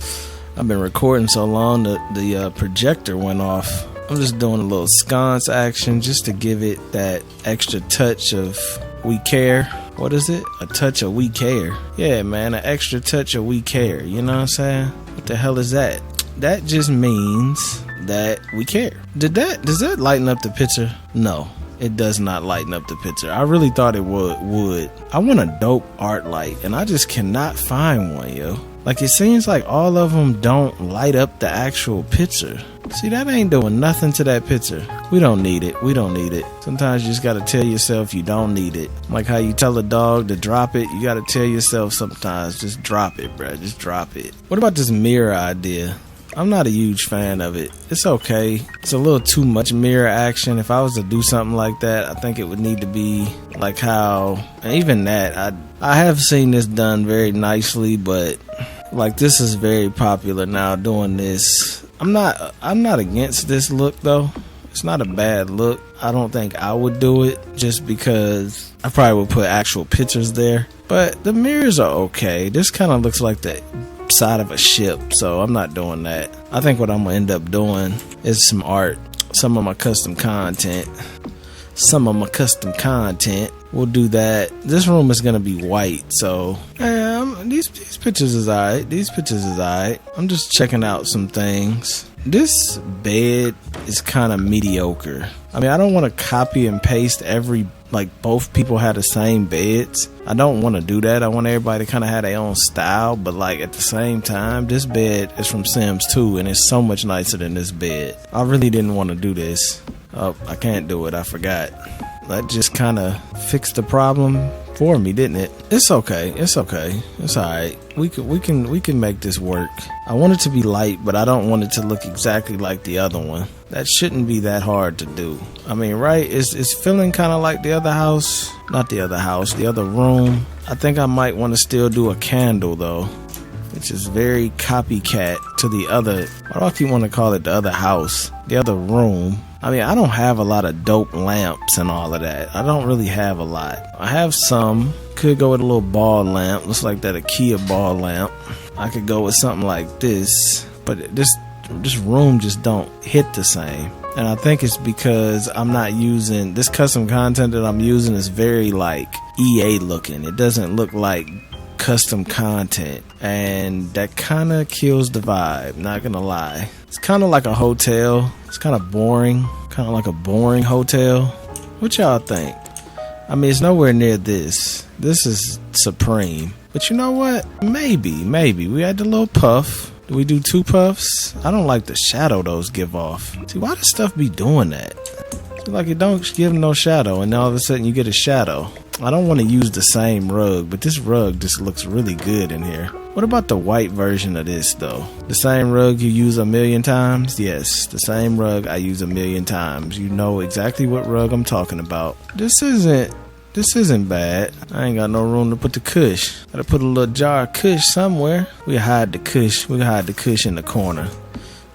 I've been recording so long, the projector went off. I'm just doing a little sconce action just to give it that extra touch of we care. What is it? A touch of we care. Yeah, man, an extra touch of we care. You know what I'm saying? What the hell is that? That just means that we care. Does that lighten up the picture? No, it does not lighten up the picture. I really thought it would. I want a dope art light, and I just cannot find one, yo. Like, it seems like all of them don't light up the actual picture. See, that ain't doing nothing to that picture. We don't need it. We don't need it. Sometimes you just gotta tell yourself you don't need it. Like how you tell a dog to drop it, you gotta tell yourself sometimes, just drop it, bruh. Just drop it. What about this mirror idea? I'm not a huge fan of it. It's okay. It's a little too much mirror action. If I was to do something like that, I think it would need to be like how, and even that, I have seen this done very nicely, but like this is very popular now doing this. I'm not against this look though. It's not a bad look. I don't think I would do it just because I probably would put actual pictures there. But the mirrors are okay. This kind of looks like the side of a ship, so I'm not doing that. I think what I'm gonna end up doing is some art, some of my custom content. We'll do that. This room is gonna be white, so these pictures is alright. I'm just checking out some things. This bed is kind of mediocre. I mean, I don't want to copy and paste both people have the same beds. I don't want to do that. I want everybody to kind of have their own style, but like at the same time, this bed is from Sims 2 and it's so much nicer than this bed. I really didn't want to do this. Oh, I can't do it. I forgot. That just kind of fixed the problem for me, didn't it? It's okay. It's alright. We can make this work. I want it to be light, but I don't want it to look exactly like the other one. That shouldn't be that hard to do. I mean, right? It's feeling kind of like the other house. Not the other house, the other room. I think I might want to still do a candle though, which is very copycat to the other. Why do I keep wanting to call it the other house? The other room. I mean, I don't have a lot of dope lamps and all of that. I don't really have a lot. I have some. Could go with a little ball lamp. Looks like that IKEA ball lamp. I could go with something like this. But this room just don't hit the same. And I think it's because I'm not using... This custom content that I'm using is very like EA looking. It doesn't look like custom content. And that kind of kills the vibe. Not gonna lie. It's kind of like a hotel. It's kind of boring. Kind of like a boring hotel. What y'all think? I mean, it's nowhere near this. This is supreme. But you know what? Maybe. We had the little puff. Do we do 2 puffs? I don't like the shadow those give off. See, why does stuff be doing that? It's like it don't give no shadow, and all of a sudden you get a shadow. I don't want to use the same rug, but this rug just looks really good in here. What about the white version of this though? The same rug you use 1,000,000 times? Yes, the same rug I use 1,000,000 times. You know exactly what rug I'm talking about. This isn't bad. I ain't got no room to put the kush. Gotta put a little jar of kush somewhere. We hide the kush. We hide the kush in the corner.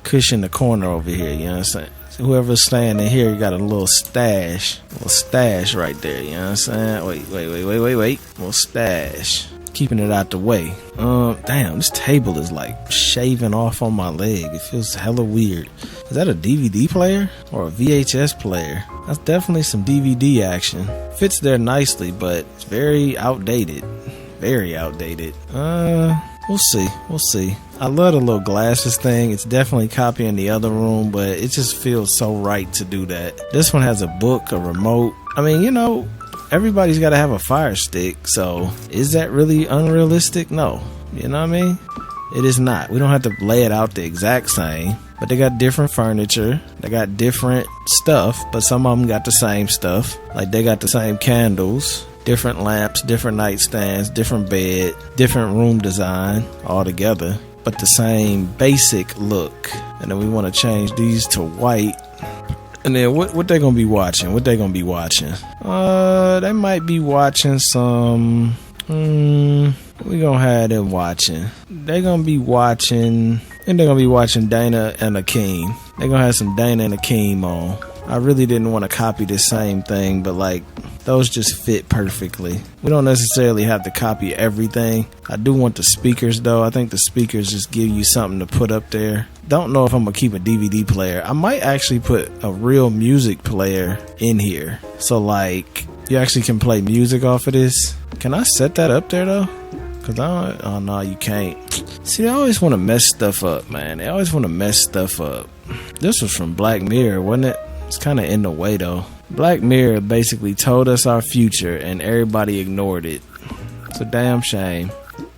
Kush in the corner over here, you know what I'm saying? So whoever's staying in here, you got a little stash. A little stash right there, you know what I'm saying? Wait. A little stash. Keeping it out the way. Damn, this table is like shaving off on my leg. It feels hella weird. Is that a DVD player or a VHS player? That's definitely some DVD action. Fits there nicely, but it's very outdated. Very outdated. We'll see. We'll see. I love the little glasses thing. It's definitely copying the other room, but it just feels so right to do that. This one has a book, a remote. I mean, you know, everybody's got to have a fire stick. So is that really unrealistic? No. You know what I mean? It is not. We don't have to lay it out the exact same. But they got different furniture. They got different stuff. But some of them got the same stuff. Like they got the same candles. Different lamps, different nightstands, different bed, different room design all together, but the same basic look. And then we want to change these to white. And then what they gonna be watching? What they gonna be watching? They might be watching some. We gonna have them watching. They gonna be watching, and they're gonna be watching Dana and Akeem. They gonna have some Dana and Akeem on. I really didn't want to copy the same thing, but like those just fit perfectly. We don't necessarily have to copy everything. I do want the speakers though. I think the speakers just give you something to put up there. Don't know if I'm gonna keep a DVD player. I might actually put a real music player in here. So like you actually can play music off of this. Can I set that up there though? Cause oh no, you can't. See, they always want to mess stuff up, man. They always want to mess stuff up. This was from Black Mirror, wasn't it? It's kind of in the way though. Black Mirror basically told us our future and everybody ignored it. It's a damn shame.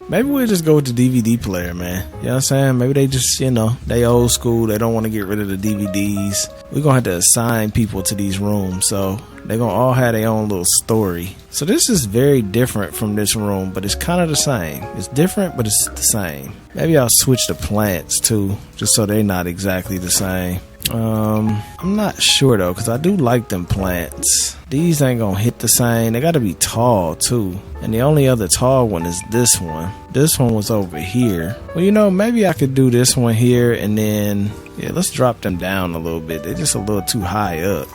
Maybe we'll just go with the DVD player, man. You know what I'm saying? Maybe they just, you know, they old school. They don't want to get rid of the DVDs. We're going to have to assign people to these rooms. So they're going to all have their own little story. So this is very different from this room, but it's kind of the same. It's different, but it's the same. Maybe I'll switch the plants too, just so they're not exactly the same. I'm not sure though, because I do like them plants. These ain't gonna hit the same. They gotta be tall too. And the only other tall one is this one. This one was over here. Well, you know, maybe I could do this one here and then, yeah, let's drop them down a little bit. They're just a little too high up.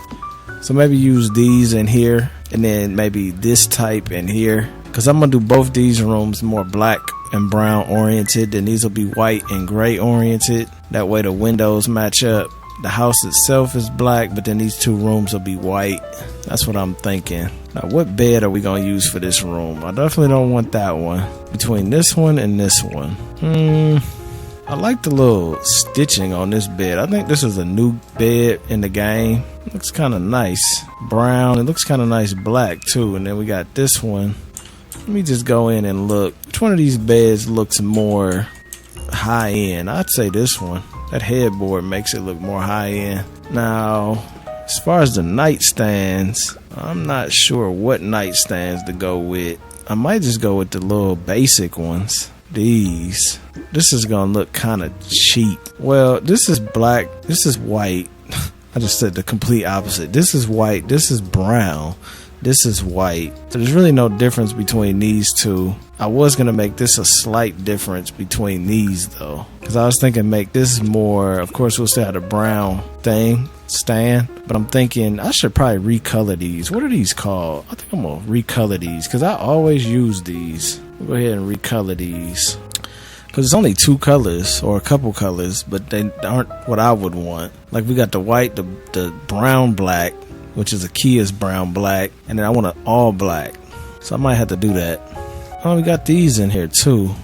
So maybe use these in here and then maybe this type in here. Because I'm gonna do both these rooms more black and brown oriented. Then these will be white and gray oriented. That way the windows match up. The house itself is black, but then these two rooms will be white. That's what I'm thinking. Now, what bed are we going to use for this room? I definitely don't want that one. Between this one and this one. I like the little stitching on this bed. I think this is a new bed in the game. It looks kind of nice. Brown. It looks kind of nice black, too. And then we got this one. Let me just go in and look. Which one of these beds looks more high end? I'd say this one. That headboard makes it look more high end. Now, as far as the nightstands, I'm not sure what nightstands to go with. I might just go with the little basic ones. These. This is gonna look kind of cheap. Well, this is black. This is white. I just said the complete opposite. This is white. This is brown. This is white. So there's really no difference between these two. I was going to make this a slight difference between these though. Because I was thinking make this more, of course we'll still have the brown thing, stand. But I'm thinking I should probably recolor these. What are these called? I think I'm going to recolor these. Because I always use these. We'll go ahead and recolor these. Because it's only two colors or a couple colors. But they aren't what I would want. Like we got the white, the brown black. Which is a Kia's brown black. And then I want an all black. So I might have to do that. Oh, we got these in here too.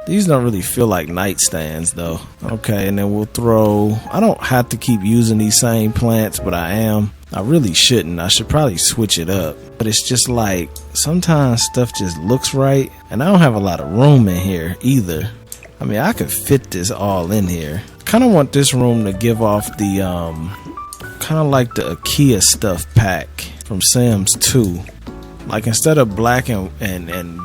These don't really feel like nightstands though. Okay, and then we'll throw... I don't have to keep using these same plants, but I am. I really shouldn't. I should probably switch it up. But it's just like, sometimes stuff just looks right. And I don't have a lot of room in here either. I mean, I could fit this all in here. Kind of want this room to give off the... kind of like the IKEA stuff pack from Sims 2. Like instead of black and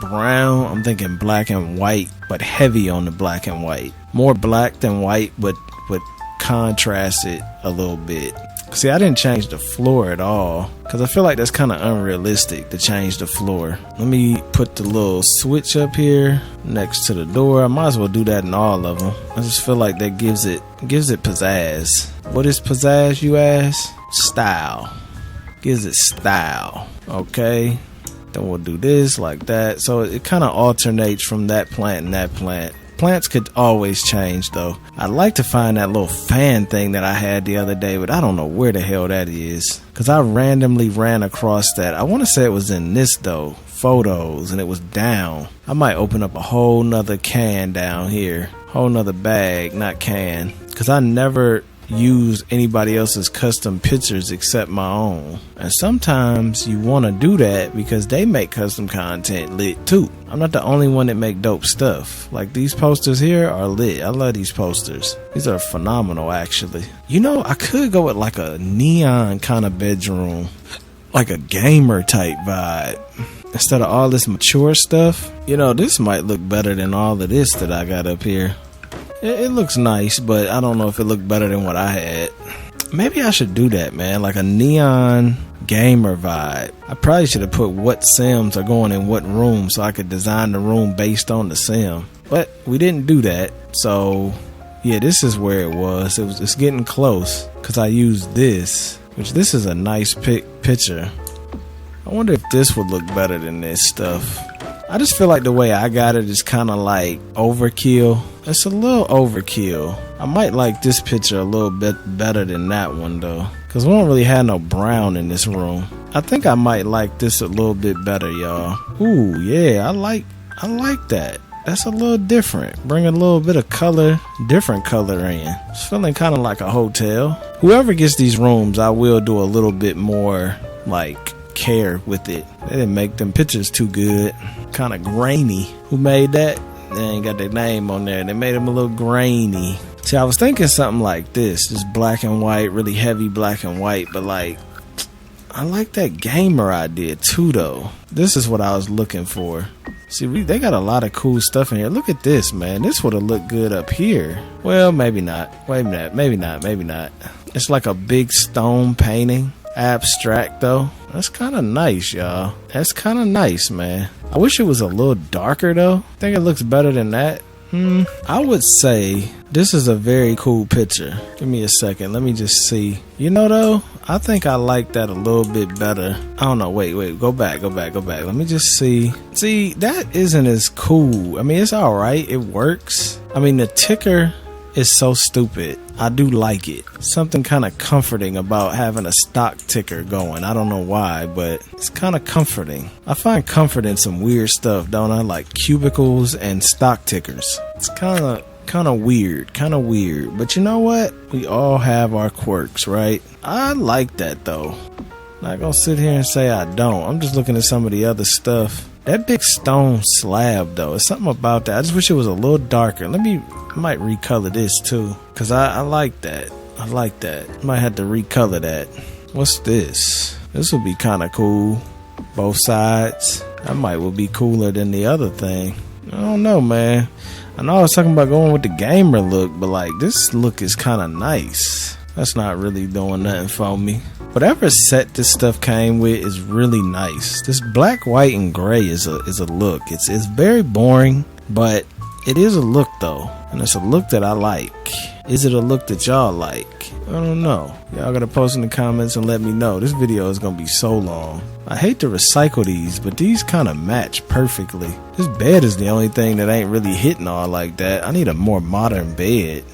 brown, I'm thinking black and white, but heavy on the black and white. More black than white, but contrast it a little bit. See, I didn't change the floor at all because I feel like that's kind of unrealistic to change the floor. Let me put the little switch up here next to the door. I might as well do that in all of them. I just feel like that gives it pizzazz. What is pizzazz, you ask? Style. Gives it style. Okay. Then we'll do this like that. So it kind of alternates from that plant and that plant. Plants could always change though. I'd like to find that little fan thing that I had the other day, but I don't know where the hell that is. Because I randomly ran across that. I want to say it was in this though. photos and it was down, I might open up a whole nother can down here. Whole nother bag, not can. Because I never use anybody else's custom pictures except my own. And sometimes you want to do that because they make custom content lit too. I'm not the only one that make dope stuff. Like these posters here are lit. I love these posters. These are phenomenal actually. You know, I could go with like a neon kind of bedroom. Like a gamer type vibe. Instead of all this mature stuff. You know, this might look better than all of this that I got up here. It looks nice, but I don't know if it looked better than what I had. Maybe I should do that, man. Like a neon gamer vibe. I probably should have put what Sims are going in what room so I could design the room based on the Sim. But we didn't do that. So, yeah, this is where it was. It's getting close because I used this, which this is a nice picture. I wonder if this would look better than this stuff. I just feel like the way I got it is kind of like overkill. It's a little overkill. I might like this picture a little bit better than that one though, because we don't really have no brown in this room. I think I might like this a little bit better, y'all. Ooh, yeah, I like that. That's a little different. Bring a little bit of color, different color in. It's feeling kind of like a hotel. Whoever gets these rooms, I will do a little bit more like care with it. They didn't make them pictures too good. Kind of grainy. Who made that? They ain't got their name on there. They made them a little grainy. See, I was thinking something like this. Just black and white, really heavy black and white. But like, I like that gamer idea too though. This is what I was looking for. See, they got a lot of cool stuff in here. Look at this, man. This would have looked good up here. Well, maybe not. Wait a minute. Maybe not. It's like a big stone painting. Abstract though. That's kind of nice, y'all. That's kind of nice, man. I wish it was a little darker though. I think it looks better than that. I would say this is a very cool picture. Give me a second. Let me just see. You know though, I think I like that a little bit better. I don't know. Wait. Go back. Let me just see. See, that isn't as cool. I mean, it's all right. It works. I mean, the ticker is so stupid. I do like it. Something kind of comforting about having a stock ticker going. I don't know why, but it's kind of comforting. I find comfort in some weird stuff, don't I? Like cubicles and stock tickers. It's kind of weird. But you know what? We all have our quirks, right? I like that though. Not gonna sit here and say I don't. I'm just looking at some of the other stuff. That big stone slab though, it's something about that. I just wish it was a little darker. I might recolor this too, cause I like that. Might have to recolor that. What's this? This would be kind of cool. Both sides. That would be cooler than the other thing. I don't know, man. I know I was talking about going with the gamer look, but like this look is kind of nice. That's not really doing nothing for me. Whatever set this stuff came with is really nice. This black, white, and gray is a look. It's very boring, but it is a look though. And it's a look that I like. Is it a look that y'all like? I don't know. Y'all gotta post in the comments and let me know. This video is gonna be so long. I hate to recycle these, but these kind of match perfectly. This bed is the only thing that ain't really hitting all like that. I need a more modern bed.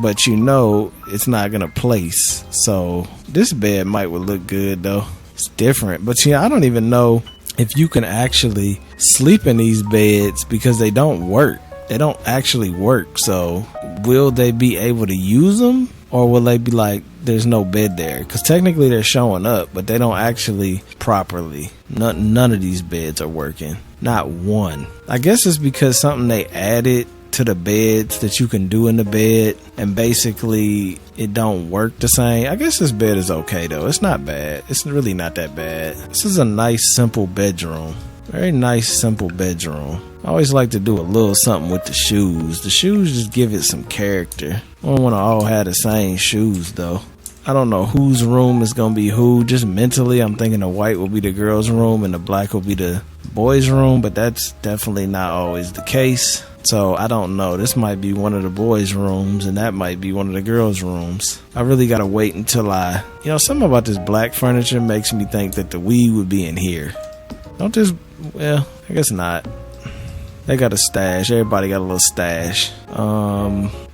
But you know, it's not gonna place. So this bed would look good though. It's different. But I don't even know if you can actually sleep in these beds because they don't work. They don't actually work. So will they be able to use them? Or will they be like, there's no bed there? Because technically they're showing up, but they don't actually properly. None of these beds are working. Not one. I guess it's because something they added to the beds that you can do in the bed, and basically it don't work the same. I guess this bed is okay though. It's not bad. It's really not that bad. This is a nice simple bedroom. Very nice simple bedroom. I always like to do a little something with the shoes. The shoes just give it some character. I don't want to all have the same shoes though. I don't know whose room is gonna be who. Just mentally I'm thinking the white will be the girls' room and the black will be the boys' room, but that's definitely not always the case. So I don't know. This might be one of the boys' rooms and that might be one of the girls' rooms. I really gotta wait until something about this black furniture makes me think that the weed would be in here. Well, I guess not. They got a stash. Everybody got a little stash.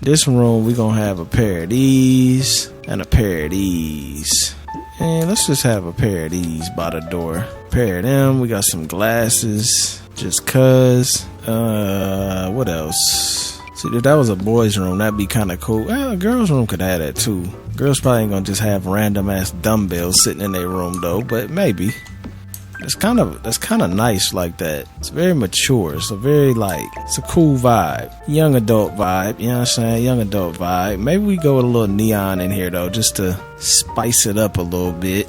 This room we gonna have a pair of these and a pair of these. And let's just have a pair of these by the door. pair of them. We got some glasses, just cuz. What else? See, if that was a boys' room, that'd be kind of cool. Well, a girls' room could have that too. Girls probably ain't gonna just have random ass dumbbells sitting in their room though, but maybe. That's kind of nice like that. It's very mature. It's a very it's a cool vibe. Young adult vibe, you know what I'm saying? Young adult vibe. Maybe we go with a little neon in here though, just to spice it up a little bit.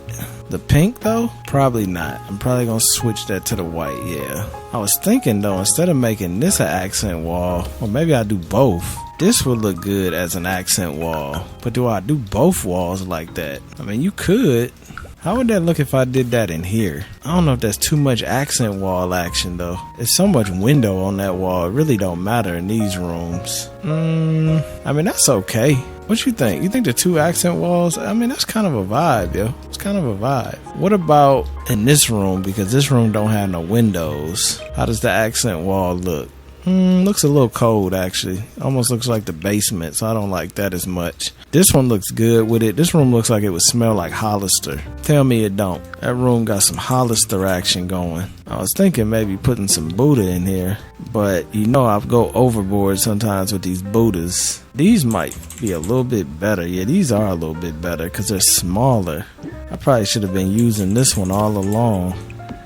The pink though? Probably not. I'm probably gonna switch that to the white, yeah. I was thinking though, instead of making this an accent wall, or maybe I do both. This would look good as an accent wall. But do I do both walls like that? I mean, you could. How would that look if I did that in here? I don't know if that's too much accent wall action though. There's so much window on that wall, it really don't matter in these rooms. I mean, that's okay. What you think? You think the 2 accent walls? I mean, that's kind of a vibe, yo. It's kind of a vibe. What about in this room? Because this room don't have no windows. How does the accent wall look? Looks a little cold actually. Almost looks like the basement, so I don't like that as much. This one looks good with it. This room looks like it would smell like Hollister. Tell me it don't. That room got some Hollister action going. I was thinking maybe putting some Buddha in here, but you know I go overboard sometimes with these Buddhas. These might be a little bit better. Yeah, these are a little bit better because they're smaller. I probably should have been using this one all along.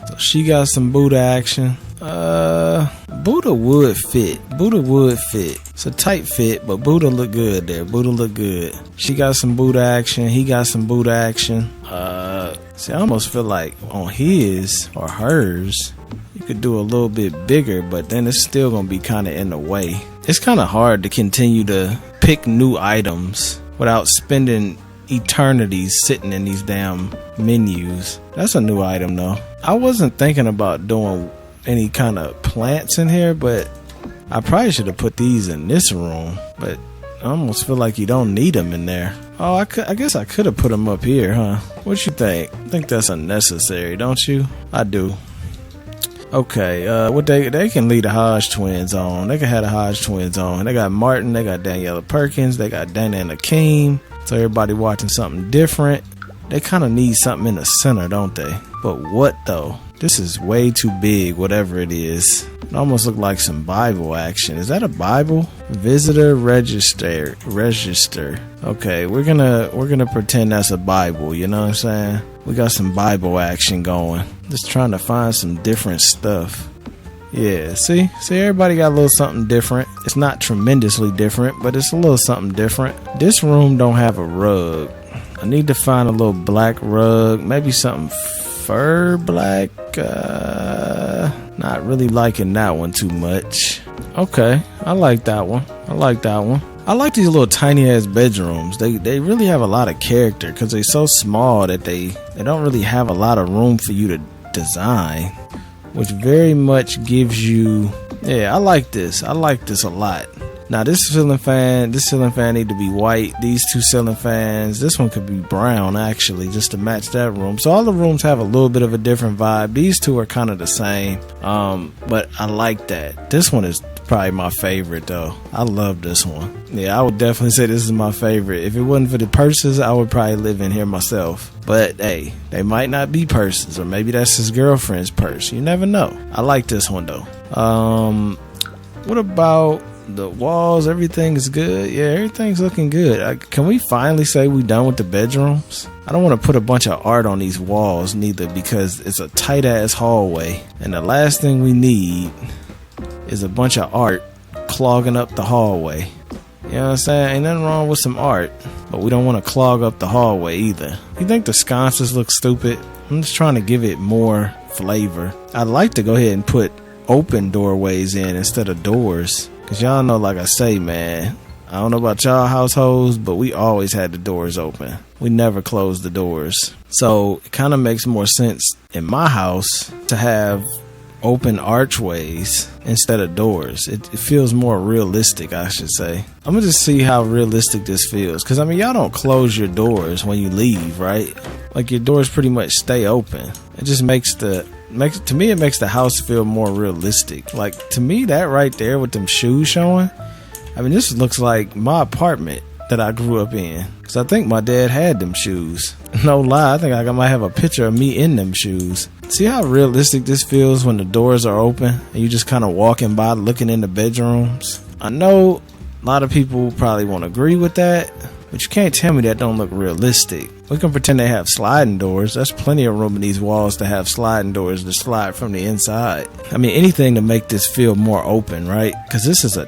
So she got some Buddha action. Buddha would fit. Buddha would fit. It's a tight fit, but Buddha look good there. Buddha look good. She got some Buddha action. He got some Buddha action. See, I almost feel like on his or hers, you could do a little bit bigger, but then it's still gonna be kind of in the way. It's kind of hard to continue to pick new items without spending eternities sitting in these damn menus. That's a new item though. I wasn't thinking about doing any kind of plants in here, but I probably should have put these in this room, but I almost feel like you don't need them in there. Oh, I guess I could have put them up here, huh? What you think? I think that's unnecessary, don't you? I do. Okay, what they can leave the Hodge twins on. They can have the Hodge twins on. They got Martin, they got Daniela Perkins, they got Dana and Akeem. So everybody watching something different. They kind of need something in the center, don't they? But what though? This is way too big, whatever it is. It almost look like some Bible action. Is that a Bible? Visitor register. Okay, we're gonna pretend that's a Bible, you know what I'm saying? We got some Bible action going. Just trying to find some different stuff. Yeah, see everybody got a little something different. It's not tremendously different, but it's a little something different. This room don't have a rug. I need to find a little black rug, maybe something fur black. Not really liking that one too much. Okay, I like that one. I like these little tiny ass bedrooms. They really have a lot of character because they're so small that they don't really have a lot of room for you to design, which very much gives you. Yeah, I like this a lot. Now this ceiling fan need to be white. These 2 ceiling fans, this one could be brown actually, just to match that room. So all the rooms have a little bit of a different vibe. These 2 are kind of the same, but I like that. This one is probably my favorite though. I love this one. Yeah, I would definitely say this is my favorite. If it wasn't for the purses, I would probably live in here myself. But hey, they might not be purses, or maybe that's his girlfriend's purse. You never know. I like this one though. What about the walls? Everything is good. Yeah, everything's looking good. Can we finally say we done with the bedrooms? I don't want to put a bunch of art on these walls neither, because it's a tight ass hallway, and the last thing we need is a bunch of art clogging up the hallway. You know what I'm saying? Ain't nothing wrong with some art, but we don't want to clog up the hallway either. You think the sconces look stupid? I'm just trying to give it more flavor. I'd like to go ahead and put open doorways in instead of doors, because y'all know, like I say, man, I don't know about y'all households, but we always had the doors open. We never closed the doors. So it kind of makes more sense in my house to have open archways instead of doors. It feels more realistic, I should say. I'm gonna just see how realistic this feels, because I mean, y'all don't close your doors when you leave, right? Like, your doors pretty much stay open. It just makes the house feel more realistic. Like, to me, that right there with them shoes showing, I mean, this looks like my apartment that I grew up in, because I think my dad had them shoes. No lie, I think I might have a picture of me in them shoes. See how realistic this feels when the doors are open and you just kind of walking by looking in the bedrooms? I know a lot of people probably won't agree with that, but you can't tell me that don't look realistic. We can pretend they have sliding doors. There's plenty of room in these walls to have sliding doors to slide from the inside. I mean, anything to make this feel more open, right? Because this is a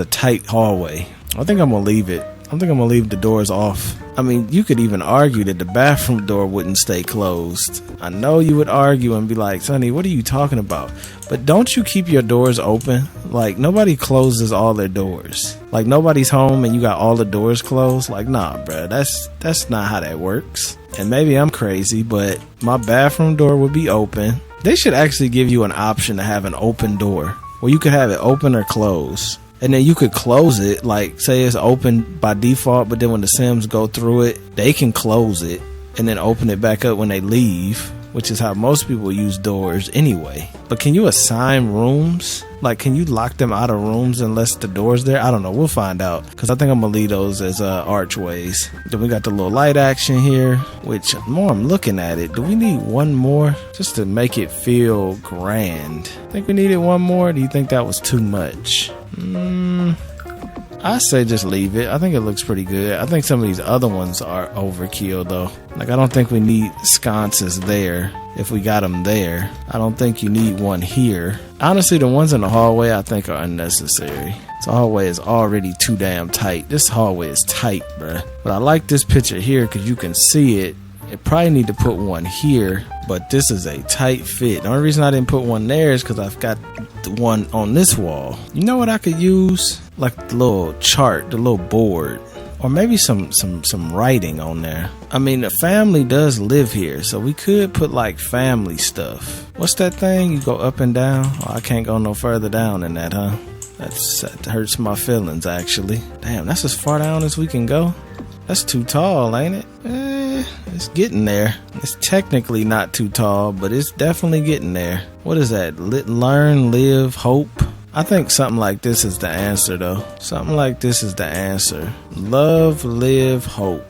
tight hallway. I think I'm gonna leave it. I think I'm gonna leave the doors off. I mean, you could even argue that the bathroom door wouldn't stay closed. I know you would argue and be like, Sonny, what are you talking about? But don't you keep your doors open? Like, nobody closes all their doors. Like, nobody's home and you got all the doors closed. Like, nah, bruh, that's not how that works. And maybe I'm crazy, but my bathroom door would be open. They should actually give you an option to have an open door where you could have it open or closed. And then you could close it, like say it's open by default, but then when the Sims go through it, they can close it and then open it back up when they leave, which is how most people use doors anyway. But can you assign rooms? Like, can you lock them out of rooms unless the door's there? I don't know. We'll find out, because I think I'm going to leave those as archways. Then we got the little light action here, which the more I'm looking at it, do we need one more just to make it feel grand? Think we needed one more? Do you think that was too much? I say just leave it. I think it looks pretty good. I think some of these other ones are overkill though. Like, I don't think we need sconces there if we got them there. I don't think you need one here. Honestly, the ones in the hallway I think are unnecessary. This hallway is already too damn tight. This hallway is tight, bruh. But I like this picture here because you can see it. It probably need to put one here, but this is a tight fit. The only reason I didn't put one there is because I've got the one on this wall. You know what I could use? Like the little chart, the little board, or maybe some writing on there. I mean, the family does live here, so we could put like family stuff. What's that thing? You go up and down? Oh, I can't go no further down than that, huh? That hurts my feelings, actually. Damn, that's as far down as we can go. That's too tall, ain't it? It's getting there. It's technically not too tall, but it's definitely getting there. What is that? Learn, live, hope? I think something like this is the answer, though. Something like this is the answer. Love, live, hope.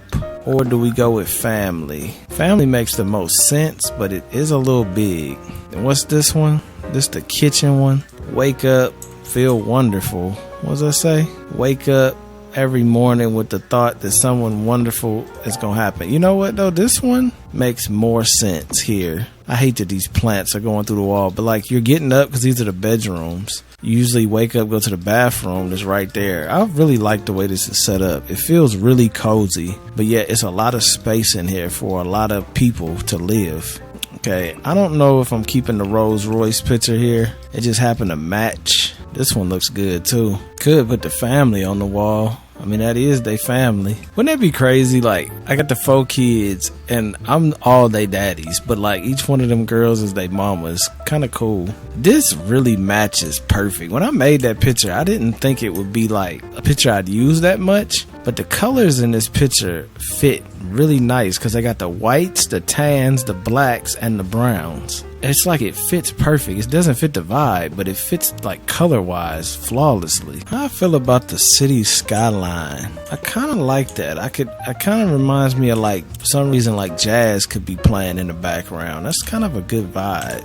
Or do we go with family? Family makes the most sense, but it is a little big. And what's this one? This the kitchen one. Wake up, feel wonderful. What does that say? Wake up every morning with the thought that someone wonderful is gonna happen. You know what though? This one makes more sense here. I hate that these plants are going through the wall, but like, you're getting up because these are the bedrooms. You usually wake up, go to the bathroom that's right there. I really like the way this is set up. It feels really cozy, but yet it's a lot of space in here for a lot of people to live. Okay, I don't know if I'm keeping the Rolls Royce picture here. It just happened to match. This one looks good too. Could put the family on the wall. I mean, that is their family. Wouldn't that be crazy? Like, I got the 4 kids and I'm all they daddies, but like each one of them girls is their mamas. Kind of cool. This really matches perfect. When I made that picture, I didn't think it would be like a picture I'd use that much, but the colors in this picture fit really nice because they got the whites, the tans, the blacks, and the browns. It's like it fits perfect. It doesn't fit the vibe, but it fits like color wise flawlessly. How I feel about the city skyline, I kind of like that. It kind of reminds me of, like, for some reason, like jazz could be playing in the background. That's kind of a good vibe.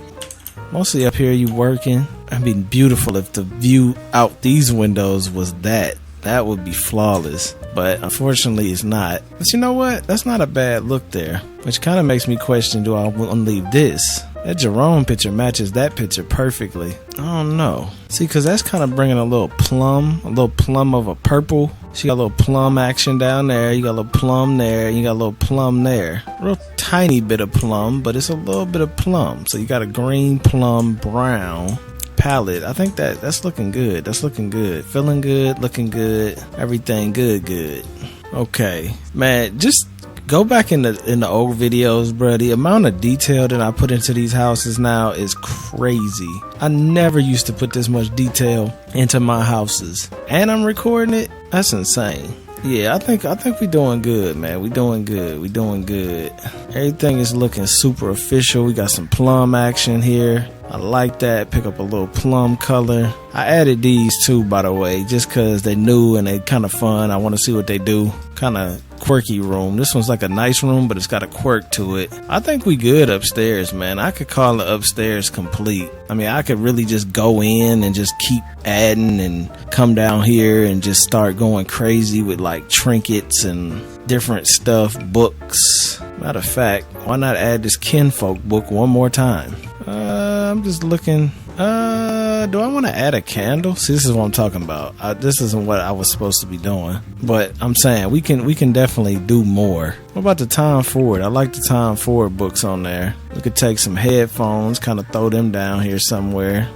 Mostly up here you working. It'd be beautiful if the view out these windows was that. That would be flawless, but unfortunately it's not. But you know what? That's not a bad look there, which kind of makes me question, do I want to leave this? That Jerome picture matches that picture perfectly. I don't know. See, because that's kind of bringing a little plum of a purple. So you got a little plum action down there. You got a little plum there. You got a little plum there. Real tiny bit of plum, but it's a little bit of plum. So you got a green, plum, brown palette. I think that's looking good. That's looking good. Feeling good, looking good. Everything good. Okay, man, just go back in the old videos, bro. The amount of detail that I put into these houses now is crazy. I never used to put this much detail into my houses, and I'm recording it. That's insane. Yeah, I think we doing good, man. We doing good. Everything is looking super official. We got some plum action here. I like that. Pick up a little plum color. I added these too, by the way, just because they're new and they kind of fun. I want to see what they do. Kind of quirky room. This one's like a nice room, but it's got a quirk to it. I think we good upstairs, man. I could call it upstairs complete. I mean, I could really just go in and just keep adding and come down here and just start going crazy with like trinkets and different stuff, books. Matter of fact, why not add this kinfolk book one more time? I'm just looking. Do I want to add a candle? See, this is what I'm talking about. This isn't what I was supposed to be doing, but I'm saying we can definitely do more. What about the Tom Ford? I like the Tom Ford books on there. We could take some headphones, kind of throw them down here somewhere.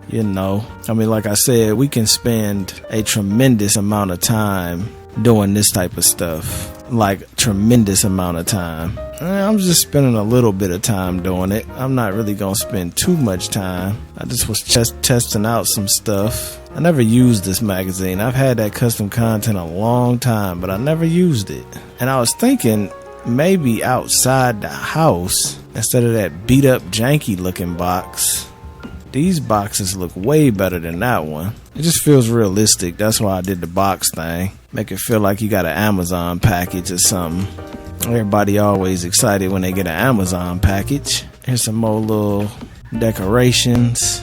You know, I mean, like I said, we can spend a tremendous amount of time doing this type of stuff. Like, tremendous amount of time. I'm just spending a little bit of time doing it. I'm not really gonna spend too much time. I just was just testing out some stuff. I never used this magazine. I've had that custom content a long time, but I never used it. And I was thinking maybe outside the house, instead of that beat up janky looking box, these boxes look way better than that one. It just feels realistic. That's why I did the box thing. Make it feel like you got an Amazon package or something. Everybody always excited when they get an Amazon package. Here's some more little decorations.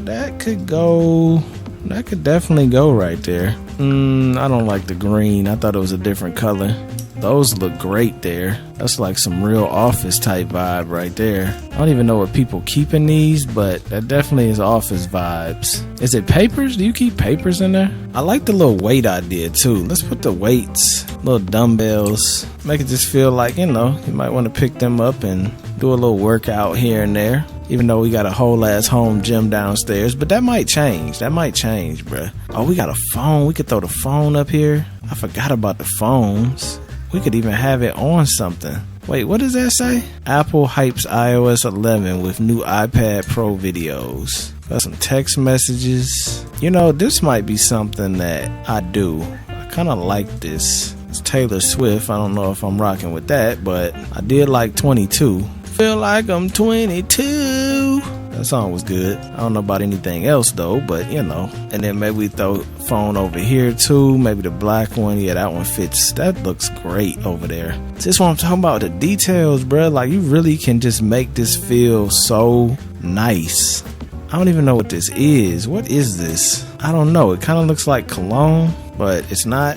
That could go. That could definitely go right there. I don't like the green. I thought it was a different color. Those look great there. That's like some real office type vibe right there. I don't even know what people keep in these, but that definitely is office vibes. Is it papers? Do you keep papers in there? I like the little weight idea too. Let's put the weights, little dumbbells. Make it just feel like, you know, you might want to pick them up and do a little workout here and there. Even though we got a whole ass home gym downstairs, but that might change. That might change, bruh. Oh, we got a phone. We could throw the phone up here. I forgot about the phones. We could even have it on something. Wait, what does that say? Apple hypes iOS 11 with new iPad Pro videos. Got some text messages. You know, this might be something that I do. I kind of like this. It's Taylor Swift. I don't know if I'm rocking with that, but I did like 22. Feel like I'm 22. That song was good. I don't know about anything else though, but you know. And then maybe we throw phone over here too. Maybe the black one. Yeah, that one fits. That looks great over there. This is what I'm talking about. The details, bro. Like, you really can just make this feel so nice. I don't even know what this is. What is this? I don't know. It kind of looks like cologne, but it's not.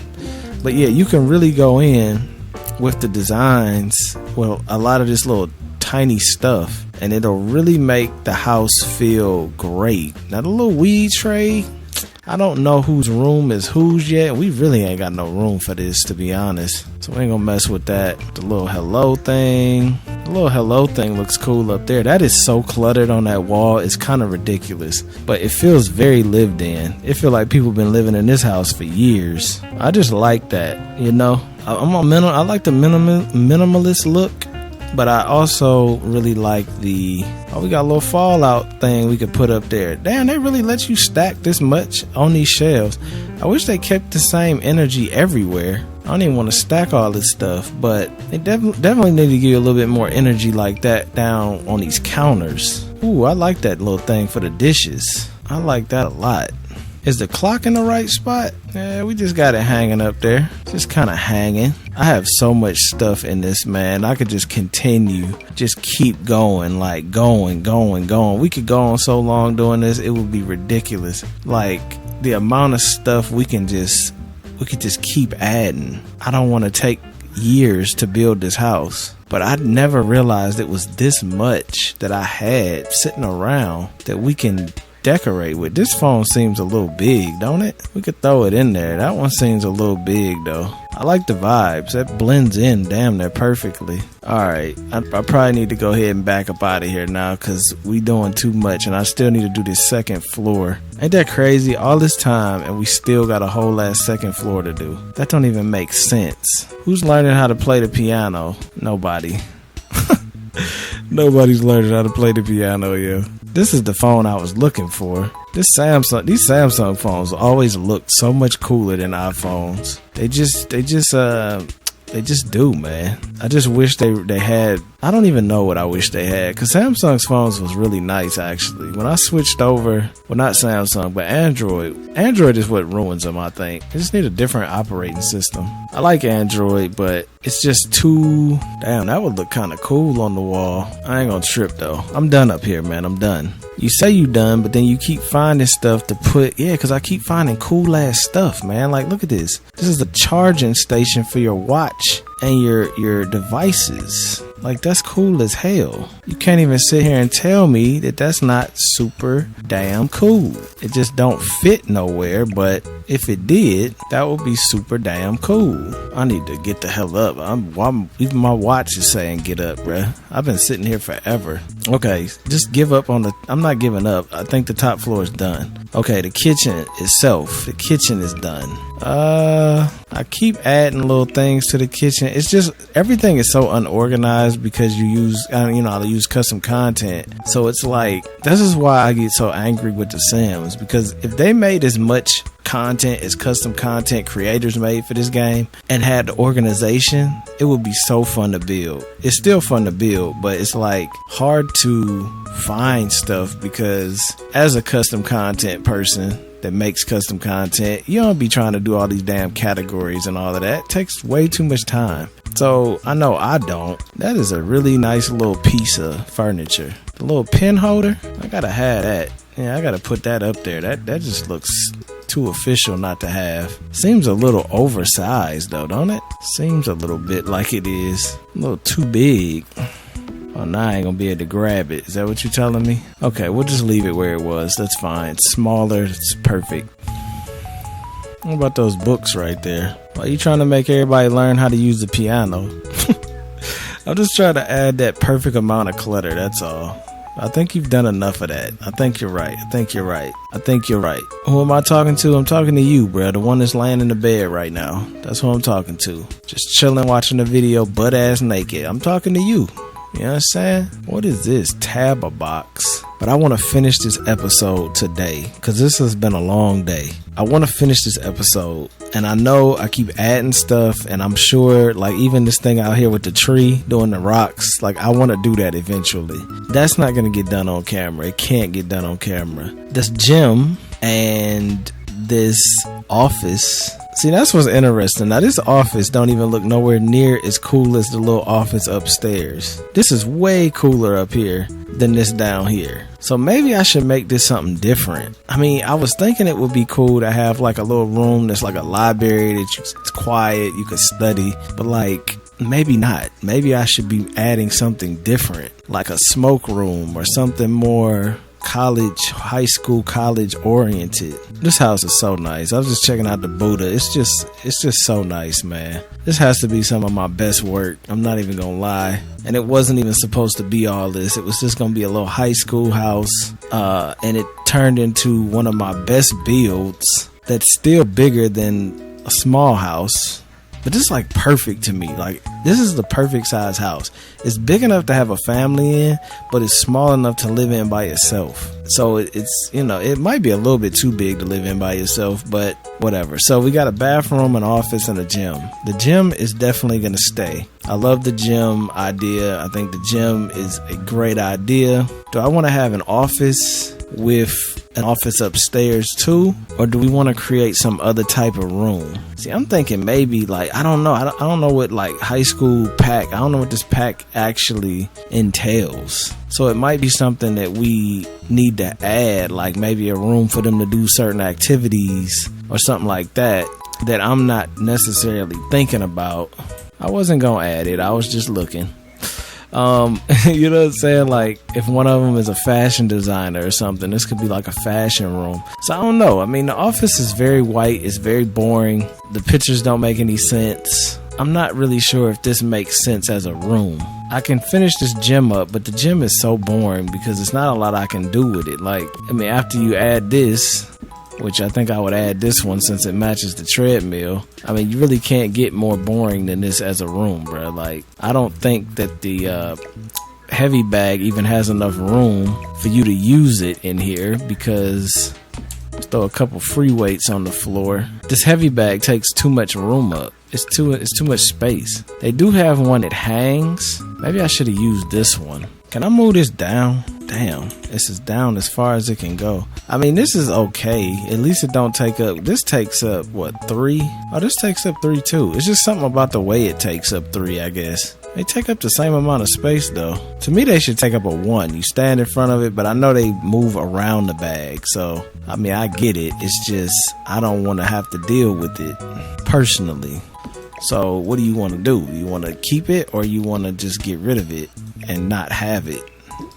But yeah, you can really go in with the designs. Well, a lot of this little tiny stuff, and it'll really make the house feel great. Now the little weed tray, I don't know whose room is whose yet. We really ain't got no room for this, to be honest, so we ain't gonna mess with that. The little hello thing, looks cool up there. That is so cluttered on that wall, it's kind of ridiculous, but it feels very lived in. It feels like people been living in this house for years. I just like that, you know. I like the minimalist look. But I also really like we got a little fallout thing we could put up there. Damn, they really let you stack this much on these shelves. I wish they kept the same energy everywhere. I don't even want to stack all this stuff, but they definitely need to give you a little bit more energy like that down on these counters. Ooh, I like that little thing for the dishes. I like that a lot. Is the clock in the right spot? Yeah, we just got it hanging up there. Just kind of hanging. I have so much stuff in this, man. I could just continue. Just keep going. Like, going. We could go on so long doing this, it would be ridiculous. Like, the amount of stuff we could just keep adding. I don't want to take years to build this house, but I never realized it was this much that I had sitting around that we can decorate with. This phone seems a little big, don't it? We could throw it in there. That one seems a little big though. I like the vibes. That blends in damn near perfectly. Alright, I probably need to go ahead and back up out of here now, because we doing too much and I still need to do this second floor. Ain't that crazy? All this time and we still got a whole ass second floor to do. That don't even make sense. Who's learning how to play the piano? Nobody. Nobody's learning how to play the piano, yo. This is the phone I was looking for. These Samsung phones always look so much cooler than iPhones. They just do, man. I just wish they had I don't even know what I wish they had, because Samsung's phones was really nice, actually. When I switched over, well, not Samsung, but Android is what ruins them, I think. They just need a different operating system. I like Android, but it's just too... Damn, that would look kind of cool on the wall. I ain't gonna trip, though. I'm done up here, man. I'm done. You say you done, but then you keep finding stuff to put... Yeah, because I keep finding cool-ass stuff, man. Like, look at this. This is a charging station for your watch and your devices. Like, that's cool as hell. You can't even sit here and tell me that that's not super damn cool. It just don't fit nowhere, but if it did, that would be super damn cool. I need to get the hell up. Even my watch is saying get up, bruh. I've been sitting here forever. Okay, just give up on the... I'm not giving up. I think the top floor is done. Okay, the kitchen itself. The kitchen is done. I keep adding little things to the kitchen. It's just, everything is so unorganized because you use, I use custom content. So it's like, this is why I get so angry with The Sims, because if they made as much content as custom content creators made for this game and had the organization, it would be so fun to build. It's still fun to build, but it's like hard to find stuff because as a custom content person that makes custom content, you don't be trying to do all these damn categories and all of that. It takes way too much time. So I know I don't. That is a really nice little piece of furniture. The little pen holder, I gotta have that. Yeah, I gotta put that up there. That just looks too official not to have. Seems a little oversized though, don't it? Seems a little bit like it is. A little too big. Oh, now I ain't gonna be able to grab it. Is that what you're telling me? Okay, we'll just leave it where it was. That's fine. It's smaller. It's perfect. What about those books right there? Why are you trying to make everybody learn how to use the piano? I'm just trying to add that perfect amount of clutter, that's all. I think you've done enough of that. I think you're right. I think you're right. Who am I talking to? I'm talking to you, bro. The one that's laying in the bed right now. That's who I'm talking to. Just chilling, watching the video, butt ass naked. I'm talking to you. You know what I'm saying? What is this? Tab box. But I want to finish this episode today because this has been a long day. I want to finish this episode, and I know I keep adding stuff, and I'm sure like even this thing out here with the tree doing the rocks, like I want to do that eventually. That's not going to get done on camera. It can't get done on camera. This gym and this office. See, that's what's interesting. Now, this office don't even look nowhere near as cool as the little office upstairs. This is way cooler up here than this down here. So maybe I should make this something different. I mean, I was thinking it would be cool to have like a little room that's like a library that it's quiet, you could study, but like maybe not. Maybe I should be adding something different, like a smoke room or something more high school college oriented. This house is so nice. I was just checking out the Buddha. It's just so nice, man. This has to be some of my best work. I'm not even gonna lie. And it wasn't even supposed to be all this. It was just gonna be a little high school house, and it turned into one of my best builds that's still bigger than a small house. But this is like perfect to me. Like, this is the perfect size house. It's big enough to have a family in, but it's small enough to live in by yourself. So it's, it might be a little bit too big to live in by yourself, but whatever. So we got a bathroom, an office, and a gym. The gym is definitely going to stay. I love the gym idea. I think the gym is a great idea. Do I want to have an office with an office upstairs too, or do we want to create some other type of room? See, I'm thinking maybe like I don't know what like high school pack. I don't know what this pack actually entails. So it might be something that we need to add, like maybe a room for them to do certain activities or something like that I'm not necessarily thinking about. I wasn't gonna add it. I was just looking. You know what I'm saying? Like, if one of them is a fashion designer or something, this could be like a fashion room. So I don't know. I mean, the office is very white. It's very boring. The pictures don't make any sense. I'm not really sure if this makes sense as a room. I can finish this gym up, but the gym is so boring because it's not a lot I can do with it. Like, I mean, after you add this, which I think I would add this one since it matches the treadmill. I mean, you really can't get more boring than this as a room, bro. Like, I don't think that the heavy bag even has enough room for you to use it in here because let's throw a couple free weights on the floor. This heavy bag takes too much room up. It's too much space. They do have one that hangs, Maybe I should have used this one. Can I move this down? Damn, this is down as far as it can go. I mean, this is okay. At least it don't take up, this takes up, what, 3? Oh, this takes up 3 too. It's just something about the way it takes up 3, I guess. They take up the same amount of space though. To me, they should take up a 1. You stand in front of it, but I know they move around the bag. So, I mean, I get it. It's just, I don't want to have to deal with it personally. So, what do you want to do? You want to keep it or you want to just get rid of it and not have it?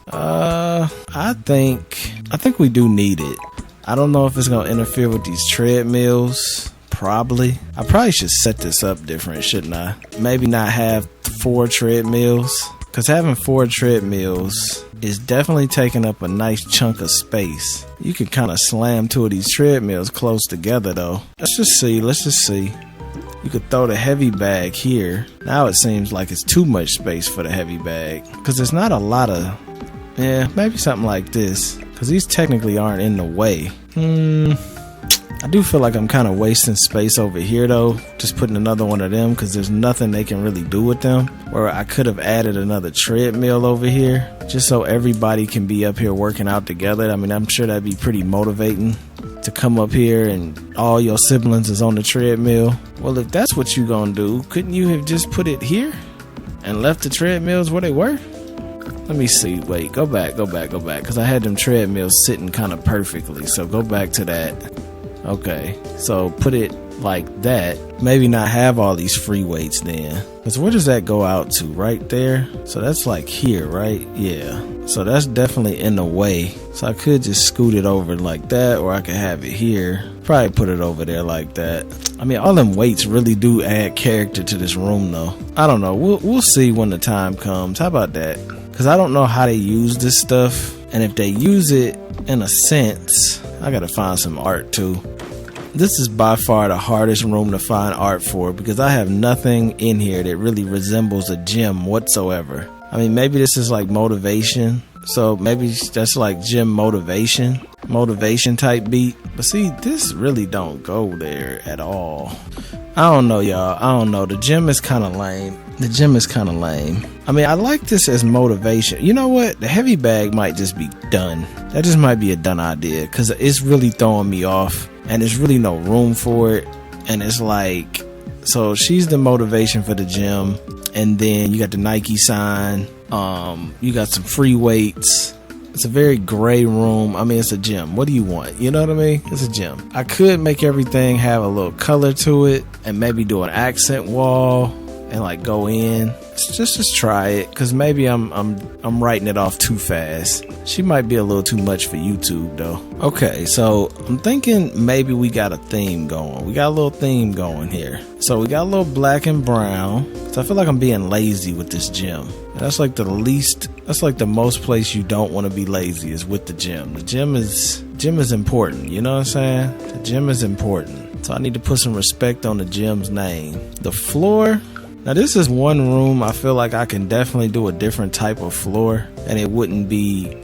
I think we do need it. I don't know if it's gonna interfere with these treadmills. Probably. I probably should set this up different, shouldn't I? Maybe not have 4 treadmills, because having 4 treadmills is definitely taking up a nice chunk of space. You could kind of slam 2 of these treadmills close together though. Let's just see. You could throw the heavy bag here. Now it seems like it's too much space for the heavy bag, because there's not a lot of, yeah, maybe something like this, because these technically aren't in the way. I do feel like I'm kind of wasting space over here though, just putting another one of them, because there's nothing they can really do with them. Where I could have added another treadmill over here, just so everybody can be up here working out together. I mean, I'm sure that'd be pretty motivating to come up here and all your siblings is on the treadmill. Well, if that's what you gonna do, couldn't you have just put it here and left the treadmills where they were? Let me see. Wait, go back, because I had them treadmills sitting kind of perfectly. So go back to that. Okay, so put it like that. Maybe not have all these free weights then. Because where does that go out to? Right there? So that's like here, right? Yeah. So that's definitely in the way. So I could just scoot it over like that, or I could have it here. Probably put it over there like that. I mean, all them weights really do add character to this room though. I don't know. We'll see when the time comes. How about that? Because I don't know how they use this stuff. And if they use it in a sense, I gotta find some art too. This is by far the hardest room to find art for, because I have nothing in here that really resembles a gym whatsoever. I mean, maybe this is like motivation. So maybe that's like gym motivation type beat. But see, this really don't go there at all. I don't know, y'all. I don't know. The gym is kind of lame. I mean, I like this as motivation. You know what? The heavy bag might just be done. That just might be a done idea, because it's really throwing me off. And there's really no room for it. And it's like, so she's the motivation for the gym. And then you got the Nike sign. You got some free weights. It's a very gray room. I mean, it's a gym. What do you want? You know what I mean? It's a gym. I could make everything have a little color to it and maybe do an accent wall and like go in. Just try it, because maybe I'm writing it off too fast. She might be a little too much for YouTube though. Okay, so I'm thinking maybe we got a theme going. We got a little theme going here. So we got a little black and brown. So I feel like I'm being lazy with this gym. And that's like the most place you don't want to be lazy is with the gym. The gym is important. You know what I'm saying? The gym is important. So I need to put some respect on the gym's name. The floor. Now this is one room I feel like I can definitely do a different type of floor, and it wouldn't be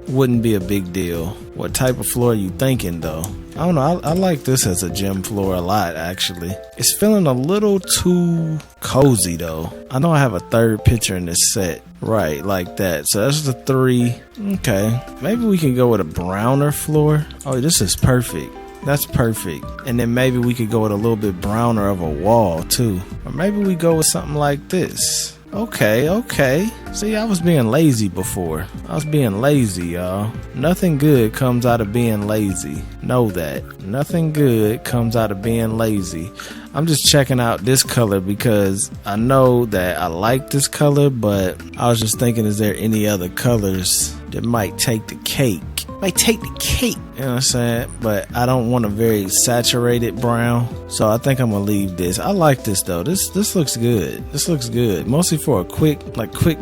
a big deal. What type of floor are you thinking though? I don't know. I like this as a gym floor a lot actually. It's feeling a little too cozy though. I know I have a third picture in this set. Right, like that. So that's the 3. Okay. Maybe we can go with a browner floor. Oh, this is perfect. That's perfect. And then maybe we could go with a little bit browner of a wall too. Or maybe we go with something like this. Okay. See, I was being lazy before. I was being lazy, y'all. Nothing good comes out of being lazy. Know that. Nothing good comes out of being lazy. I'm just checking out this color because I know that I like this color, but I was just thinking, is there any other colors that might take the cake? You know what I'm saying? But I don't want a very saturated brown, so I think I'm gonna leave this. I like this though. This looks good. This looks good. Mostly for a quick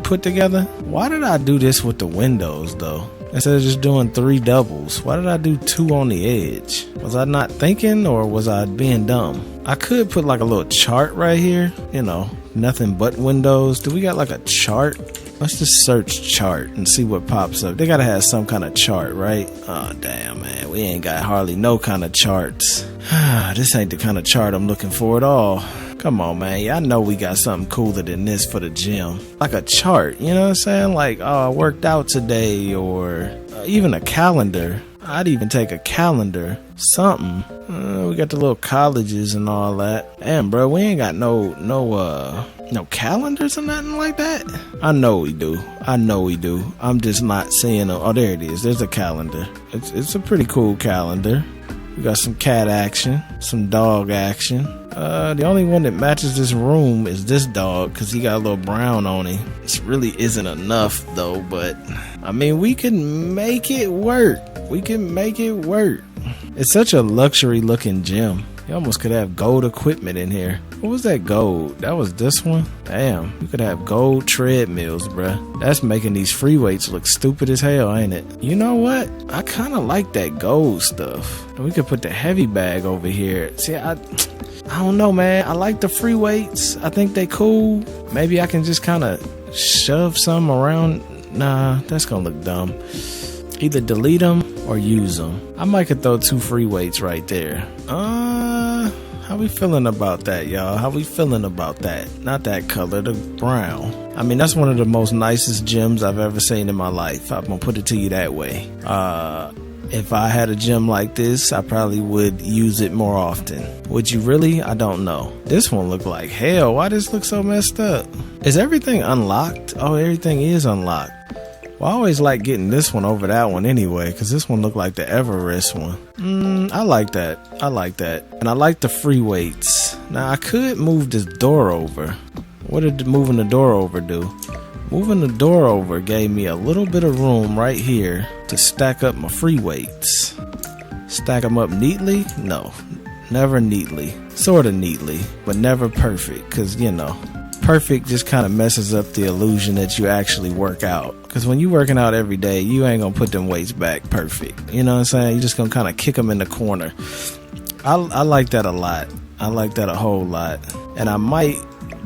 put together. Why did I do this with the windows though? Instead of just doing 3 doubles, why did I do 2 on the edge? Was I not thinking, or was I being dumb? I could put like a little chart right here, you know, nothing but windows. Do we got like a chart? Let's just search chart and see what pops up. They gotta have some kind of chart, right? Oh, damn, man. We ain't got hardly no kind of charts. This ain't the kind of chart I'm looking for at all. Come on, man. Yeah, I know we got something cooler than this for the gym. Like a chart, you know what I'm saying? Like, oh, I worked out today, or even a calendar. I'd even take a calendar. Something. We got the little colleges and all that. Damn, bro, we ain't got no calendars or nothing like that. I know we do. I'm just not seeing them. Oh, there it is. There's a calendar. It's a pretty cool calendar. We got some cat action, some dog action. The only one that matches this room is this dog, because he got a little brown on him. This really isn't enough though, but I mean, we can make it work. It's such a luxury looking gym. You almost could have gold equipment in here. What was that gold? That was this one? Damn, you could have gold treadmills, bruh. That's making these free weights look stupid as hell, ain't it? You know what? I kind of like that gold stuff. We could put the heavy bag over here. See, I don't know, man. I like the free weights. I think they cool. Maybe I can just kind of shove some around. Nah, that's gonna look dumb. Either delete them or use them. I might could throw 2 free weights right there. How we feeling about that, y'all? How we feeling about that? Not that color, the brown. I mean, that's one of the most nicest gyms I've ever seen in my life. I'm gonna put it to you that way. If I had a gym like this, I probably would use it more often. Would you really? I don't know. This one look like hell. Why does this look so messed up? Is everything unlocked? Oh, everything is unlocked. Well, I always like getting this one over that one anyway, because this one looked like the Everest one. I like that. And I like the free weights. Now, I could move this door over. What did moving the door over do? Moving the door over gave me a little bit of room right here to stack up my free weights. Stack them up neatly? No, never neatly. Sort of neatly, but never perfect, because, you know, perfect just kind of messes up the illusion that you actually work out. Because when you working out every day, you ain't gonna put them weights back perfect. You know what I'm saying? You're just gonna kind of kick them in the corner. I like that a lot. I like that a whole lot. And I might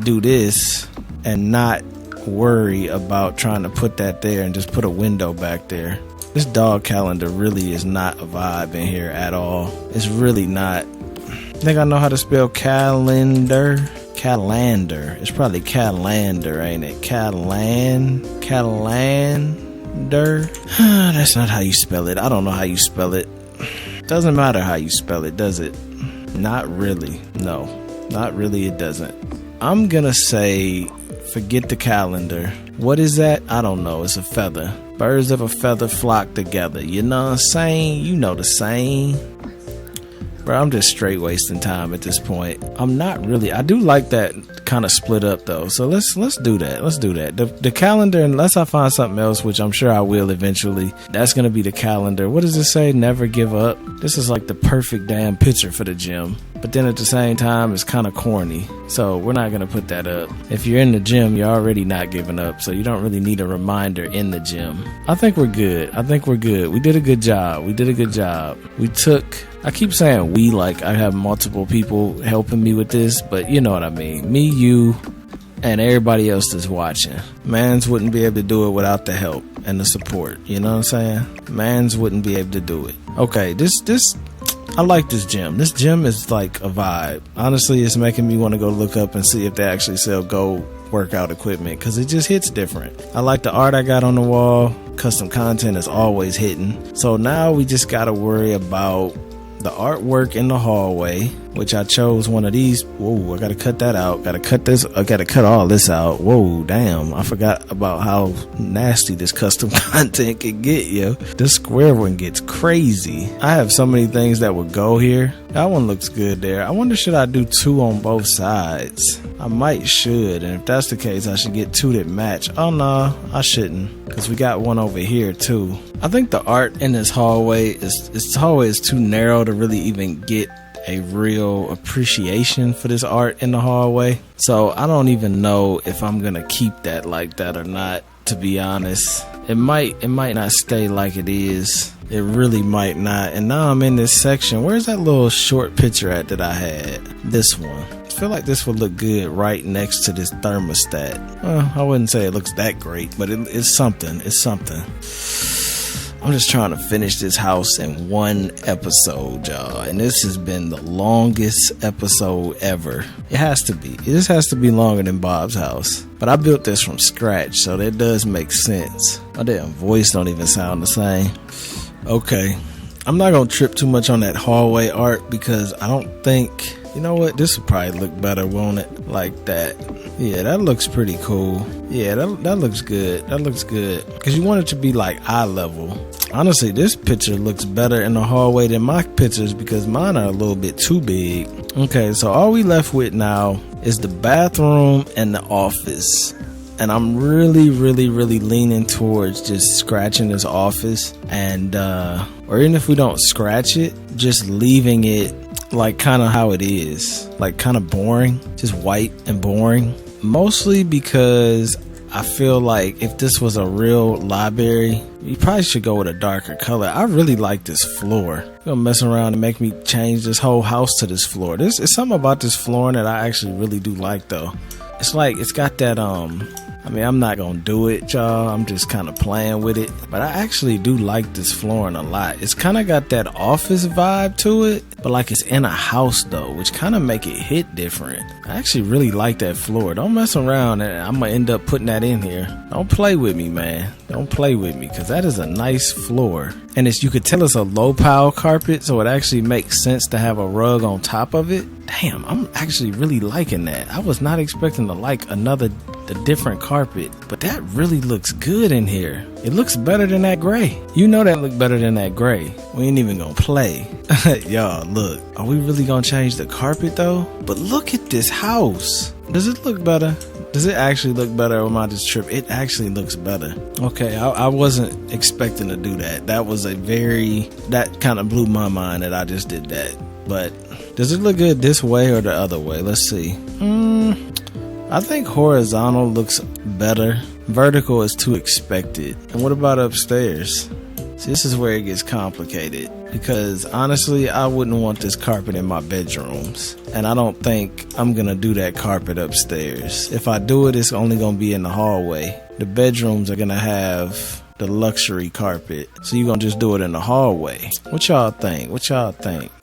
do this and not worry about trying to put that there and just put a window back there. This dog calendar really is not a vibe in here at all. It's really not. I think I know how to spell calendar. Calander. It's probably Calander, ain't it? Calander. That's not how you spell it. I don't know how you spell it. Doesn't matter how you spell it, does it? Not really. No, not really. It doesn't. I'm gonna say forget the calendar. What is that? I don't know. It's a feather. Birds of a feather flock together. You know what I'm saying? You know the saying. Bro, I'm just straight wasting time at this point. I'm not really. I do like that kind of split up though. So let's do that. Let's do that. The calendar, unless I find something else, which I'm sure I will eventually. That's gonna be the calendar. What does it say? Never give up. This is like the perfect damn picture for the gym. But then at the same time, it's kind of corny. So we're not gonna put that up. If you're in the gym, you're already not giving up. So you don't really need a reminder in the gym. I think we're good. We did a good job. We took. I keep saying we, like I have multiple people helping me with this, but you know what I mean. Me, you, and everybody else that's watching. Mans wouldn't be able to do it without the help and the support. You know what I'm saying? Mans wouldn't be able to do it. Okay, I like this gym. This gym is like a vibe. Honestly, it's making me want to go look up and see if they actually sell gold workout equipment, because it just hits different. I like the art I got on the wall. Custom content is always hitting. So now we just got to worry about the artwork in the hallway, which I chose one of these. Whoa, I gotta cut that out. Gotta cut all this out. Whoa, damn, I forgot about how nasty this custom content can get, yo. This square one gets crazy. I have so many things that would go here. That one looks good there. I wonder, should I do 2 on both sides? I might should, and if that's the case, I should get 2 that match. Oh no, I shouldn't, because we got one over here too. I think the art in this hallway is too narrow to really even get a real appreciation for this art in the hallway. So I don't even know if I'm gonna keep that like that or not, to be honest. It might not stay like it is. It really might not. And now I'm in this section. Where's that little short picture at that I had? This one. feel like this would look good right next to this thermostat. Well, I wouldn't say it looks that great, but it's something. It's something. I'm just trying to finish this house in one episode, y'all. And this has been the longest episode ever. It has to be. This has to be longer than Bob's house. But I built this from scratch, so that does make sense. My damn voice don't even sound the same. Okay. I'm not going to trip too much on that hallway art because I don't think... You know what? This would probably look better, won't it? Like that. Yeah, that looks pretty cool. Yeah, that looks good. That looks good. Because you want it to be like eye level. Honestly, this picture looks better in the hallway than my pictures because mine are a little bit too big. Okay, so all we left with now is the bathroom and the office. And I'm really leaning towards just scratching this office. And, or even if we don't scratch it, just leaving it like kind of how it is, like kind of boring, just white and boring. Mostly because I feel like if this was a real library, you probably should go with a darker color. I really like this floor. You're gonna mess around and make me change this whole house to this floor. There's something about this flooring that I actually really do like though. It's like it's got that I mean, I'm not gonna do it, y'all. I'm just kind of playing with it. But I actually do like this flooring a lot. It's kind of got that office vibe to it, but like it's in a house though, which kind of make it hit different. I actually really like that floor. Don't mess around and I'm gonna end up putting that in here. Don't play with me, man. Don't play with me, because that is a nice floor. And you could tell it's a low pile carpet, so it actually makes sense to have a rug on top of it. Damn, I'm actually really liking that. I was not expecting to like the different carpet, but that really looks good in here. It looks better than that gray. You know that look better than that gray. We ain't even gonna play. Y'all, look, are we really gonna change the carpet though? But look at this house. Does it look better? Does it actually look better, or am I just tripping? It actually looks better. Okay, I wasn't expecting to do that. That kind of blew my mind that I just did that. But does it look good this way or the other way? Let's see. I think horizontal looks better. Vertical is too expected. And what about upstairs? See, this is where it gets complicated, because honestly, I wouldn't want this carpet in my bedrooms. And I don't think I'm gonna do that carpet upstairs. If I do it, it's only gonna be in the hallway. The bedrooms are gonna have the luxury carpet, so you're gonna just do it in the hallway. What y'all think?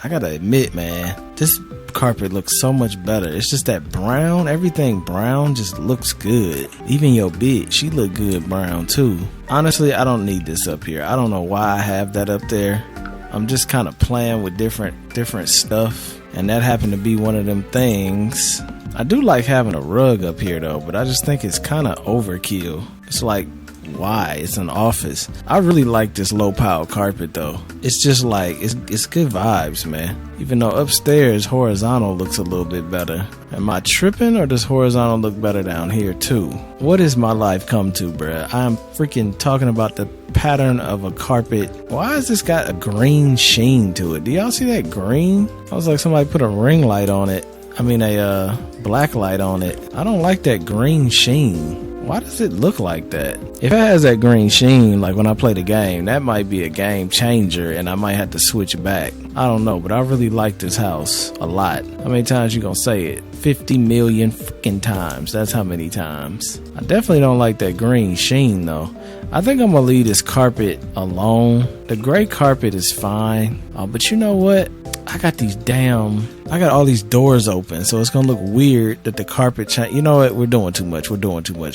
I gotta admit, man, this carpet looks so much better. It's just that brown, everything brown just looks good. Even your bitch, she look good brown too. Honestly, I don't need this up here. I don't know why I have that up there. I'm just kind of playing with different stuff, and that happened to be one of them things. I do like having a rug up here though, but I just think it's kind of overkill. It's like, why? It's an office. I really like this low pile carpet though. It's just like it's good vibes, man. Even though upstairs horizontal looks a little bit better. Am I tripping, or does horizontal look better down here too? What has my life come to, bruh? I'm freaking talking about the pattern of a carpet. Why has this got a green sheen to it? Do y'all see that green? I was like somebody put a ring light on it. I mean a black light on it. I don't like that green sheen. Why does it look like that? If it has that green sheen, like when I play the game, that might be a game changer and I might have to switch back. I don't know, but I really like this house a lot. How many times you gonna say it? 50 million freaking times. That's how many times. I definitely don't like that green sheen though. I think I'm gonna leave this carpet alone. The gray carpet is fine. But you know what? I got all these doors open, so it's gonna look weird that the carpet change. You know what? We're doing too much.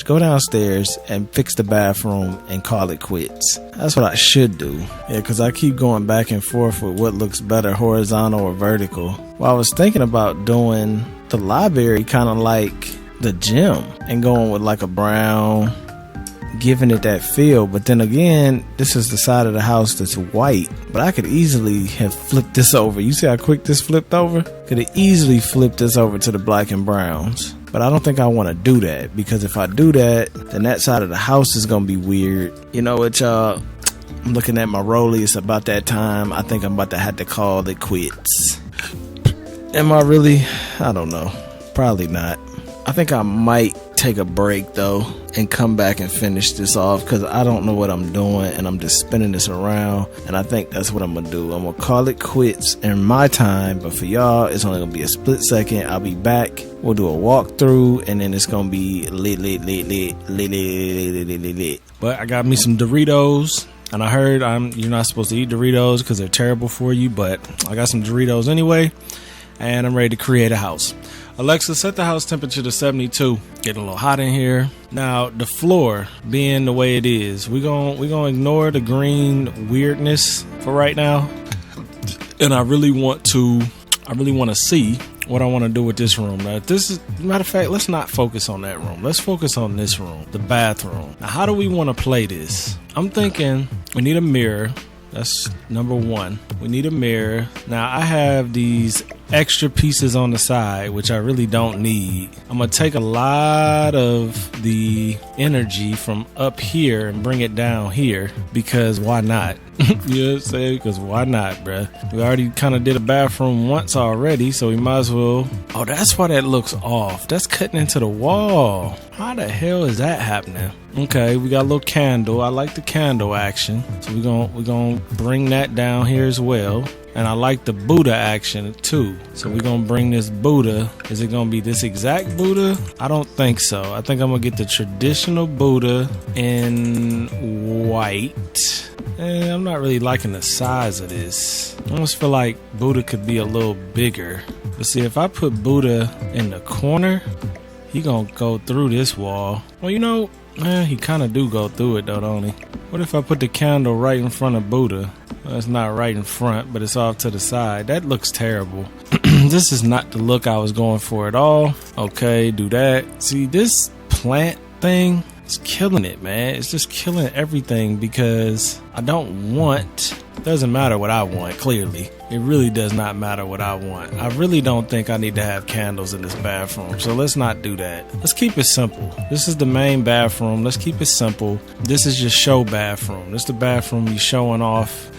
Go downstairs and fix the bathroom and call it quits. That's what I should do. Yeah, because I keep going back and forth with what looks better, horizontal or vertical. Well, I was thinking about doing the library kind of like the gym and going with like a brown, giving it that feel. But then again, this is the side of the house that's white, but I could easily have flipped this over. You see how quick this flipped over? Could have easily flipped this over to the black and browns, but I don't think I want to do that, because if I do that, then that side of the house is gonna be weird. You know what, y'all? I'm looking at my rollie. It's about that time. I think I'm about to have to call it quits. Am I really? I don't know. Probably not. I think I might take a break though and come back and finish this off because I don't know what I'm doing and I'm just spinning this around, and I think that's what I'm gonna do. I'm gonna call it quits in my time, but for y'all it's only gonna be a split second. I'll be back, we'll do a walkthrough, and then it's gonna be lit. But I got me some Doritos, and I heard you're not supposed to eat Doritos because they're terrible for you, but I got some Doritos anyway, and I'm ready to create a house. Alexa, set the house temperature to 72. Getting a little hot in here. Now, the floor being the way it is, we're gonna ignore the green weirdness for right now. And I really want to see what I want to do with this room. Now, matter of fact, let's not focus on that room. Let's focus on this room, the bathroom. Now, how do we want to play this? I'm thinking we need a mirror. That's number one. We need a mirror. Now, I have these extra pieces on the side, which I really don't need. I'm going to take a lot of the energy from up here and bring it down here because why not? You know what I'm saying? Because why not, bruh? We already kind of did a bathroom once already, so we might as well. Oh, that's why that looks off. That's cutting into the wall. How the hell is that happening? Okay, we got a little candle. I like the candle action, so we're gonna bring that down here as well. And I like the Buddha action too. So we're gonna bring this Buddha. Is it gonna be this exact Buddha? I don't think so. I think I'm gonna get the traditional Buddha in white. And I'm not really liking the size of this. I almost feel like Buddha could be a little bigger. But see, if I put Buddha in the corner, he gonna go through this wall. Well, you know, he kind of do go through it though, don't he? What if I put the candle right in front of Buddha? Well, it's not right in front, but it's off to the side. That looks terrible. This is not the look I was going for at all. Okay, do that. See, this plant thing, it's killing it, man. It's just killing everything because I don't want... Doesn't matter what I want, clearly. It really does not matter what I want. I really don't think I need to have candles in this bathroom, so let's not do that. Let's keep it simple. This is the main bathroom. Let's keep it simple. This is your show bathroom. This is the bathroom you're showing off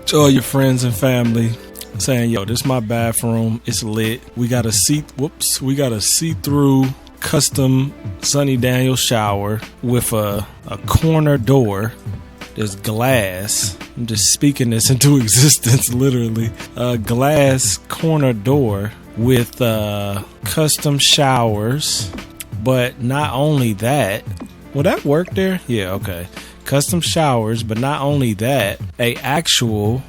to all your friends and family, saying, yo, this is my bathroom. It's lit. We got a see-through custom Sonny Daniel shower with a corner door. There's glass. I'm just speaking this into existence, literally. A glass corner door with custom showers. But not only that, will that work there? Yeah, okay. Custom showers, but not only that, a actual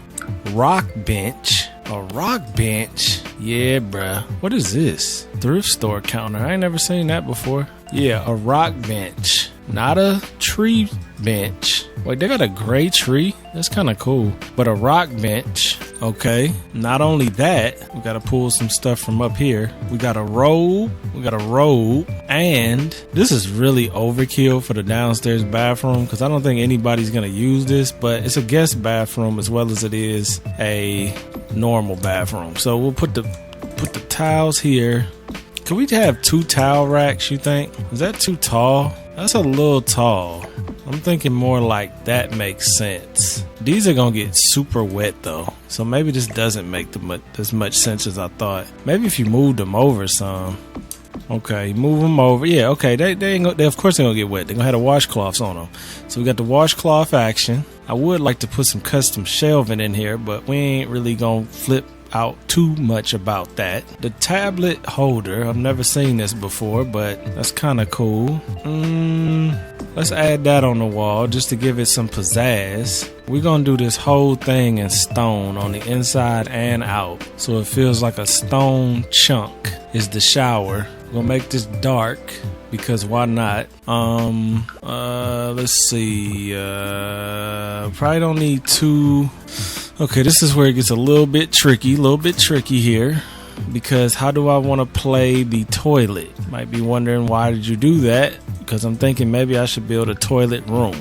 rock bench. A rock bench? Yeah, bruh. What is this? Thrift store counter. I ain't never seen that before. Yeah, a rock bench. Not a tree bench. Wait, they got a gray tree? That's kind of cool. But a rock bench. Okay. Not only that, we got to pull some stuff from up here. We got a robe. And this is really overkill for the downstairs bathroom because I don't think anybody's going to use this. But it's a guest bathroom as well as it is a normal bathroom. So we'll put the towels here. Can we have 2 towel racks, you think? Is that too tall? That's a little tall. I'm thinking more like that makes sense. These are gonna get super wet though, so maybe this doesn't make as much sense as I thought. Maybe if you moved them over some. Okay, move them over. Yeah, okay. They of course they're gonna get wet. They're gonna have the washcloths on them. So we got the washcloth action. I would like to put some custom shelving in here, but we ain't really gonna flip out too much about that. The tablet holder, I've never seen this before, but that's kind of cool. Let's add that on the wall just to give it some pizzazz. We're gonna do this whole thing in stone on the inside and out, so it feels like a stone chunk is the shower. We're gonna make this dark because why not? Let's see. Probably don't need 2. Okay, this is where it gets a little bit tricky here, because how do I want to play the toilet? Might be wondering, why did you do that? Because I'm thinking maybe I should build a toilet room.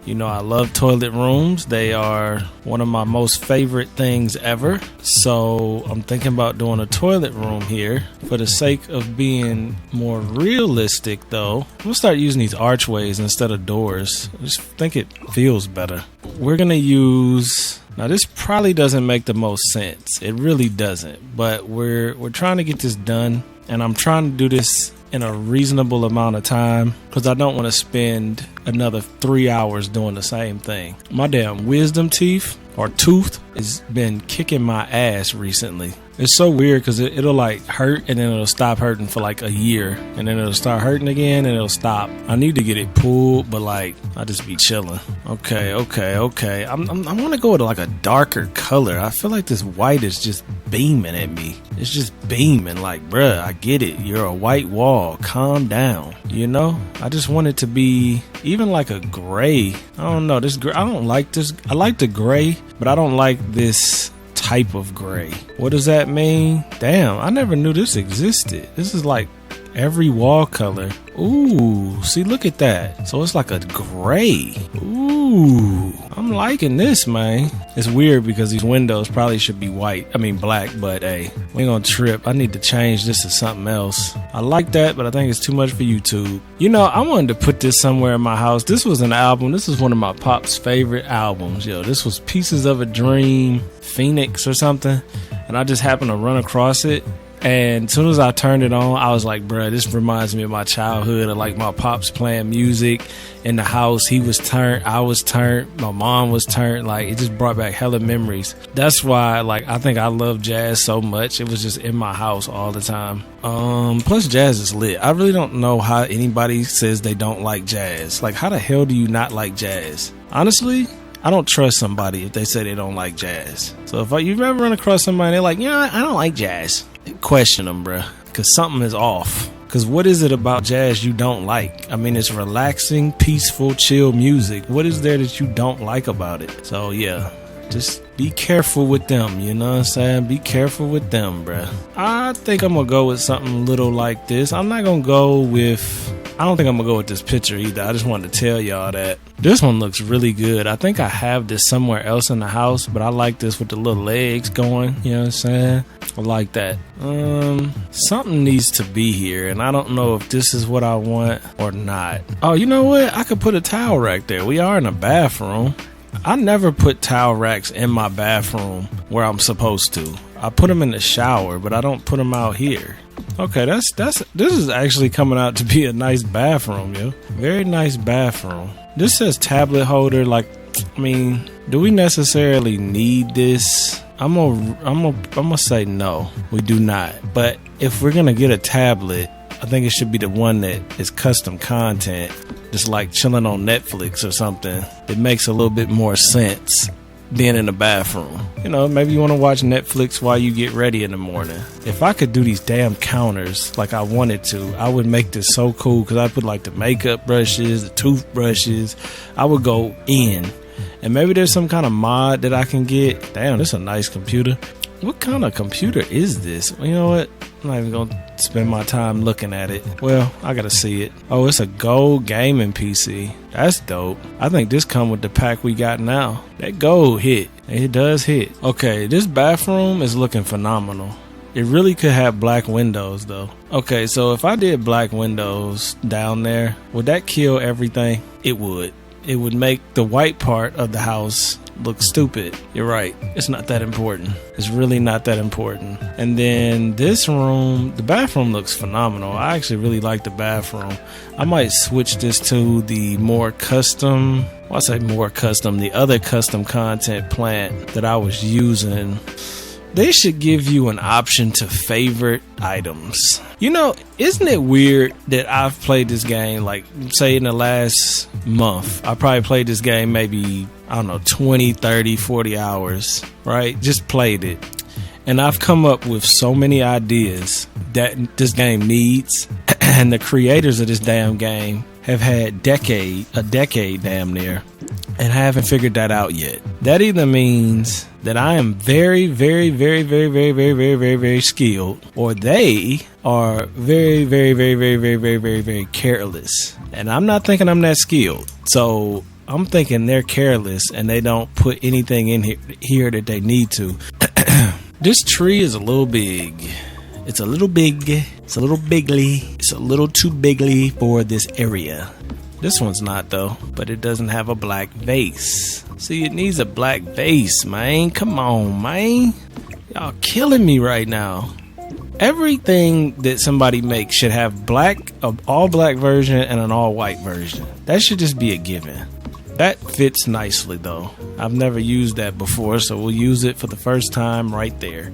You know, I love toilet rooms. They are one of my most favorite things ever. So I'm thinking about doing a toilet room here. For the sake of being more realistic though, I'm gonna start using these archways instead of doors. I just think it feels better. We're gonna use... Now this probably doesn't make the most sense. It really doesn't. But we're trying to get this done. and I'm trying to do this in a reasonable amount of time because I don't want to spend another 3 hours doing the same thing. My damn wisdom teeth or tooth has been kicking my ass recently. It's so weird because it'll like hurt and then it'll stop hurting for like a year and then it'll start hurting again and it'll stop. I need to get it pulled, but like I just be chilling. Okay. I want to go with like a darker color. I feel like this white is just beaming at me. It's just beaming like, bruh, I get it. You're a white wall. Calm down. You know, I just want it to be even like a gray. I don't know. This gray, I don't like this. I like the gray, but I don't like this type of gray. What does that mean? Damn, I never knew this existed. This is like every wall color. Ooh, see, look at that. So it's like a gray. Ooh, I'm liking this, man. It's weird because these windows probably should be black, but hey, we ain't gonna trip. I need to change this to something else. I like that, but I think it's too much for YouTube. You know, I wanted to put this somewhere in my house. This was an album. This was one of my pop's favorite albums. Yo, this was Pieces of a Dream, Phoenix or something, and I just happened to run across it. And as soon as I turned it on, I was like, bruh, this reminds me of my childhood, of like my pops playing music in the house. He was turned, I was turned, my mom was turned. Like, it just brought back hella memories. That's why, like, I think I love jazz so much. It was just in my house all the time. Plus jazz is lit. I really don't know how anybody says they don't like jazz. Like, how the hell do you not like jazz? Honestly, I don't trust somebody if they say they don't like jazz. So if you've ever run across somebody and they're like, yeah, I don't like jazz, question them, bruh, because something is off. Because what is it about jazz you don't like? I mean, it's relaxing, peaceful, chill music. What is there that you don't like about it? So yeah, just be careful with them, you know what I'm saying? Be careful with them, bruh. I think I'm gonna go with something little like this. I don't think I'm gonna go with this picture either. I just wanted to tell y'all that this one looks really good. I think I have this somewhere else in the house, but I like this with the little legs going, you know what I'm saying? I like that. Something needs to be here, and I don't know if this is what I want or not. Oh, you know what? I could put a towel rack there. We are in a bathroom. I never put towel racks in my bathroom where I'm supposed to. I put them in the shower, but I don't put them out here. Okay, this is actually coming out to be a nice bathroom, yo. Very nice bathroom. This says tablet holder. Like, I mean, do we necessarily need this? I'm gonna say no, we do not. But if we're gonna get a tablet, I think it should be the one that is custom content, just like chilling on Netflix or something. It makes a little bit more sense being in the bathroom. You know, maybe you want to watch Netflix while you get ready in the morning. If I could do these damn counters like I wanted to, I would make this so cool, because I put like the makeup brushes, the toothbrushes. I would go in. And maybe there's some kind of mod that I can get. Damn, this is a nice computer. What kind of computer is this? You know what? I'm not even going to spend my time looking at it. Well, I got to see it. Oh, it's a gold gaming PC. That's dope. I think this come with the pack we got now. That gold hit. It does hit. Okay, this bathroom is looking phenomenal. It really could have black windows though. Okay, so if I did black windows down there, would that kill everything? It would. It would make the white part of the house look stupid. You're right. It's not that important. It's really not that important. And then this room, the bathroom looks phenomenal. I actually really like the bathroom. I might switch this to the more custom, well, I say more custom, the other custom content plant that I was using. They should give you an option to favorite items. You know, isn't it weird that I've played this game, like, say in the last month, I probably played this game maybe, I don't know, 20, 30, 40 hours, right? Just played it. And I've come up with so many ideas that this game needs. And the creators of this damn game have had a decade damn near, and haven't figured that out yet. That either means that I am very, very, very, very, very, very, very, very, very skilled, or they are very, very, very, very, very, very, very, very careless. And I'm not thinking I'm that skilled. So I'm thinking they're careless and they don't put anything in here that they need to. This tree is a little big. It's a little big. It's a little bigly. It's a little too bigly for this area. This one's not though, but it doesn't have a black vase. See, it needs a black vase, man. Come on, man. Y'all killing me right now. everything that somebody makes should have black, an all black version and an all white version. That should just be a given. That fits nicely though. I've never used that before, so we'll use it for the first time right there.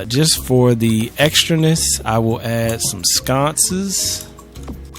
Just for the extraness, I will add some sconces.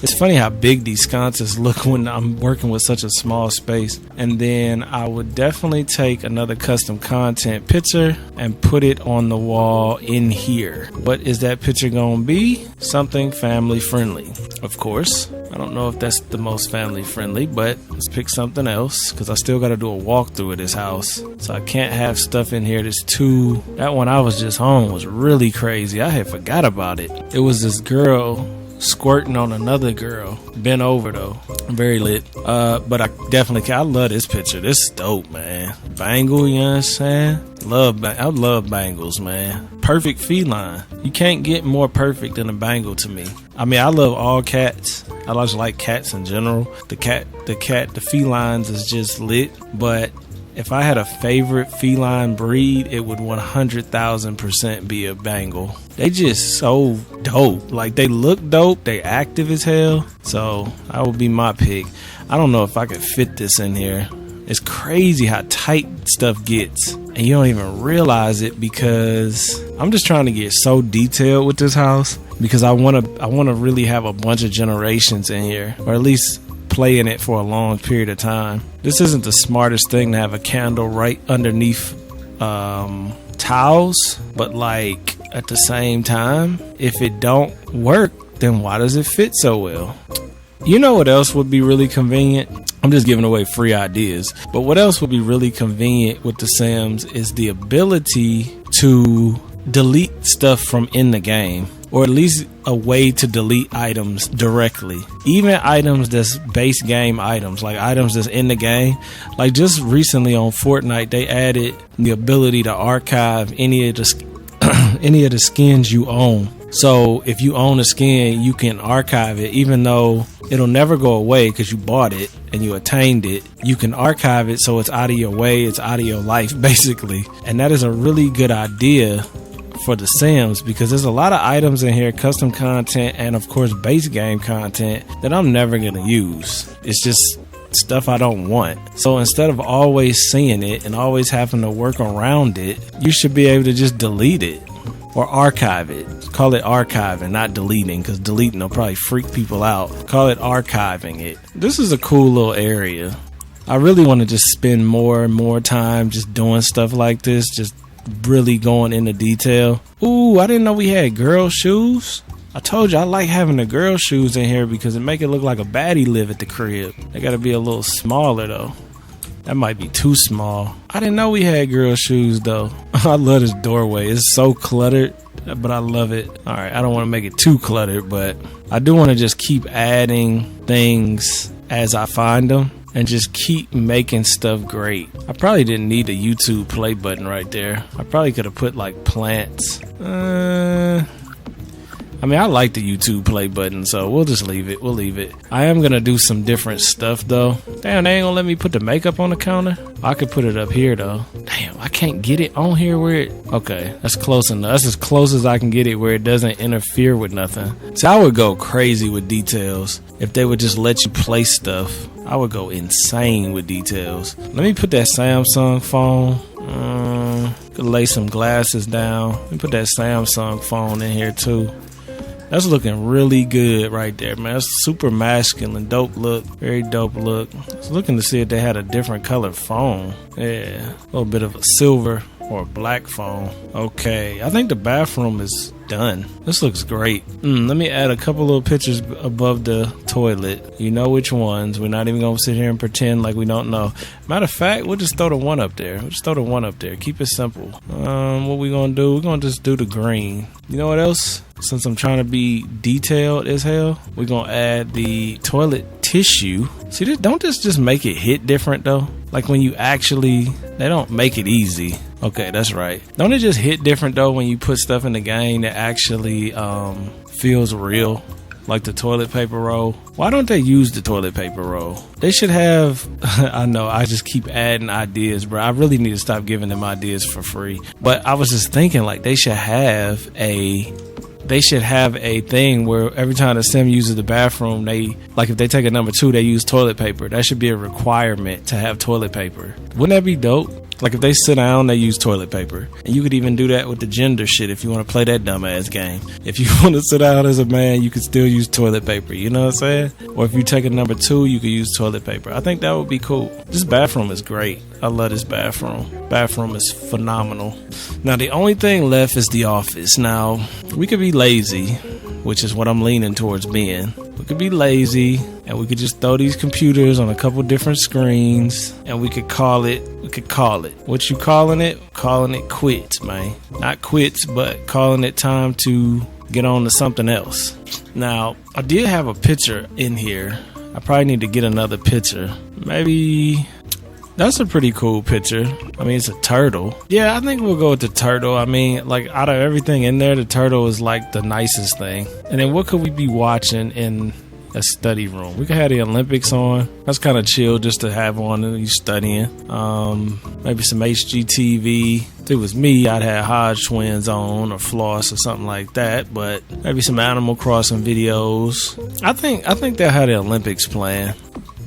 It's funny how big these sconces look when I'm working with such a small space. And then I would definitely take another custom content picture and put it on the wall in here. What is that picture gonna be? Something family friendly, of course. I don't know if that's the most family friendly, but let's pick something else because I still got to do a walkthrough of this house. So I can't have stuff in here that's too... That one I was just on was really crazy. I had forgot about it. It was this girl squirting on another girl. Bent over though. Very lit. But I definitely I love this picture. This is dope, man. Bangle, you know what I'm saying? I love bangles, man. Perfect feline. You can't get more perfect than a bangle to me. I mean, I love all cats. I just like cats in general. The felines is just lit. But if I had a favorite feline breed, it would 100,000% be a Bengal. They just so dope. Like, they look dope. They active as hell. So that would be my pick. I don't know if I could fit this in here. It's crazy how tight stuff gets. And you don't even realize it because I'm just trying to get so detailed with this house. Because I want to really have a bunch of generations in here. Or at least play in it for a long period of time. This isn't the smartest thing to have a candle right underneath tiles, but like at the same time, if it don't work, then why does it fit so well? You know what else would be really convenient? I'm just giving away free ideas, but what else would be really convenient with the Sims is the ability to delete stuff from in the game. Or at least a way to delete items directly. Even items that's base game items, like items that's in the game. Like just recently on Fortnite, they added the ability to archive any of the skins you own. So if you own a skin, you can archive it, even though it'll never go away because you bought it and you attained it. You can archive it so it's out of your way, it's out of your life, basically. And that is a really good idea for the Sims because there's a lot of items in here, custom content and of course base game content that I'm never gonna use. It's just stuff I don't want. So instead of always seeing it and always having to work around it, you should be able to just delete it or archive it. Call it archiving, not deleting, because deleting will probably freak people out. Call it archiving it. This is a cool little area. I really want to just spend more and more time just doing stuff like this, just really going into detail. Ooh, I didn't know we had girl shoes. I told you I like having the girl shoes in here because it make it look like a baddie live at the crib. They gotta be a little smaller though. That might be too small. I didn't know we had girl shoes though. I love this doorway. It's so cluttered, but I love it. Alright, I don't want to make it too cluttered, but I do want to just keep adding things as I find them. And just keep making stuff great. I probably didn't need the YouTube play button right there. I probably could have put like plants. I mean, I like the YouTube play button, so we'll just leave it. We'll leave it. I am gonna do some different stuff though. Damn, they ain't gonna let me put the makeup on the counter. I could put it up here though. Damn, I can't get it on here where it... Okay, that's close enough. That's as close as I can get it where it doesn't interfere with nothing. So I would go crazy with details. If they would just let you place stuff, I would go insane with details. Let me put that Samsung phone. Could lay some glasses down. Let me put that Samsung phone in here too. That's looking really good right there, man. That's super masculine, dope look, very dope look. I was looking to see if they had a different color phone. Yeah, a little bit of a silver or a black phone. Okay, I think the bathroom is done. This looks great. Let me add a couple little pictures above the toilet. You know which ones. We're not even gonna sit here and pretend like we don't know. Matter of fact, we'll just throw the one up there. Keep it simple. What we gonna do? We're gonna just do the green. You know what else? Since I'm trying to be detailed as hell, we're gonna add the toilet tissue. See, don't this just make it hit different though? Like when you actually, they don't make it easy. Okay, that's right. Don't it just hit different though when you put stuff in the game that actually feels real? Like the toilet paper roll. Why don't they use the toilet paper roll? They should have... I know, I just keep adding ideas, bro. I really need to stop giving them ideas for free. But I was just thinking, like, they should have a they should have a thing where every time the sim uses the bathroom, they, like if they take a number 2, they use toilet paper. That should be a requirement to have toilet paper. Wouldn't that be dope? Like if they sit down, they use toilet paper. And you could even do that with the gender shit if you want to play that dumbass game. If you want to sit down as a man, you could still use toilet paper. You know what I'm saying? Or if you take a number 2, you could use toilet paper. I think that would be cool. This bathroom is great. I love this bathroom. Bathroom is phenomenal. Now the only thing left is the office. Now we could be lazy, which is what I'm leaning towards being. We could be lazy and we could just throw these computers on a couple different screens and we could call it. What you calling it? Calling it quits, man. Not quits, but calling it time to get on to something else. Now, I did have a picture in here. I probably need to get another picture. Maybe that's a pretty cool picture. I mean, it's a turtle. Yeah, I think we'll go with the turtle. I mean, like out of everything in there, the turtle is like the nicest thing. And then what could we be watching in a study room? We could have the Olympics on. That's kind of chill just to have on and you studying. Maybe some HGTV. If it was me, I'd have Hodge Twins on or Floss or something like that. But maybe some Animal Crossing videos. I think they'll have the Olympics playing.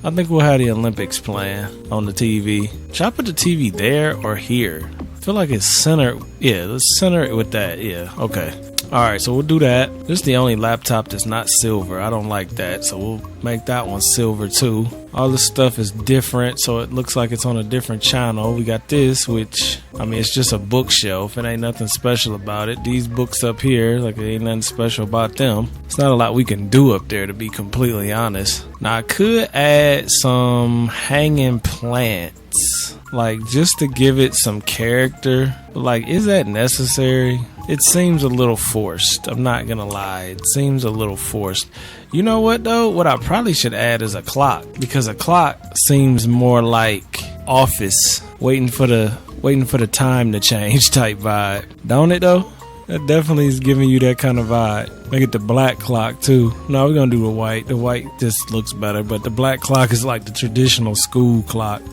I think we'll have the Olympics playing on the TV. Should I put the TV there or here? I feel like it's centered. Yeah, let's center it with that. Yeah, okay. Alright, so we'll do that. This is the only laptop that's not silver. I don't like that, so we'll make that one silver too. All this stuff is different, so it looks like it's on a different channel. We got this, which, I mean, it's just a bookshelf. It ain't nothing special about it. These books up here, like, it ain't nothing special about them. It's not a lot we can do up there, to be completely honest. Now, I could add some hanging plants, like, just to give it some character. Like, is that necessary? It seems a little forced. I'm not gonna lie. It seems a little forced. You know what though? What I probably should add is a clock, because a clock seems more like office, waiting for the time to change type vibe. Don't it though? That definitely is giving you that kind of vibe. Make it the black clock too. No, we're gonna do the white. The white just looks better, but the black clock is like the traditional school clock.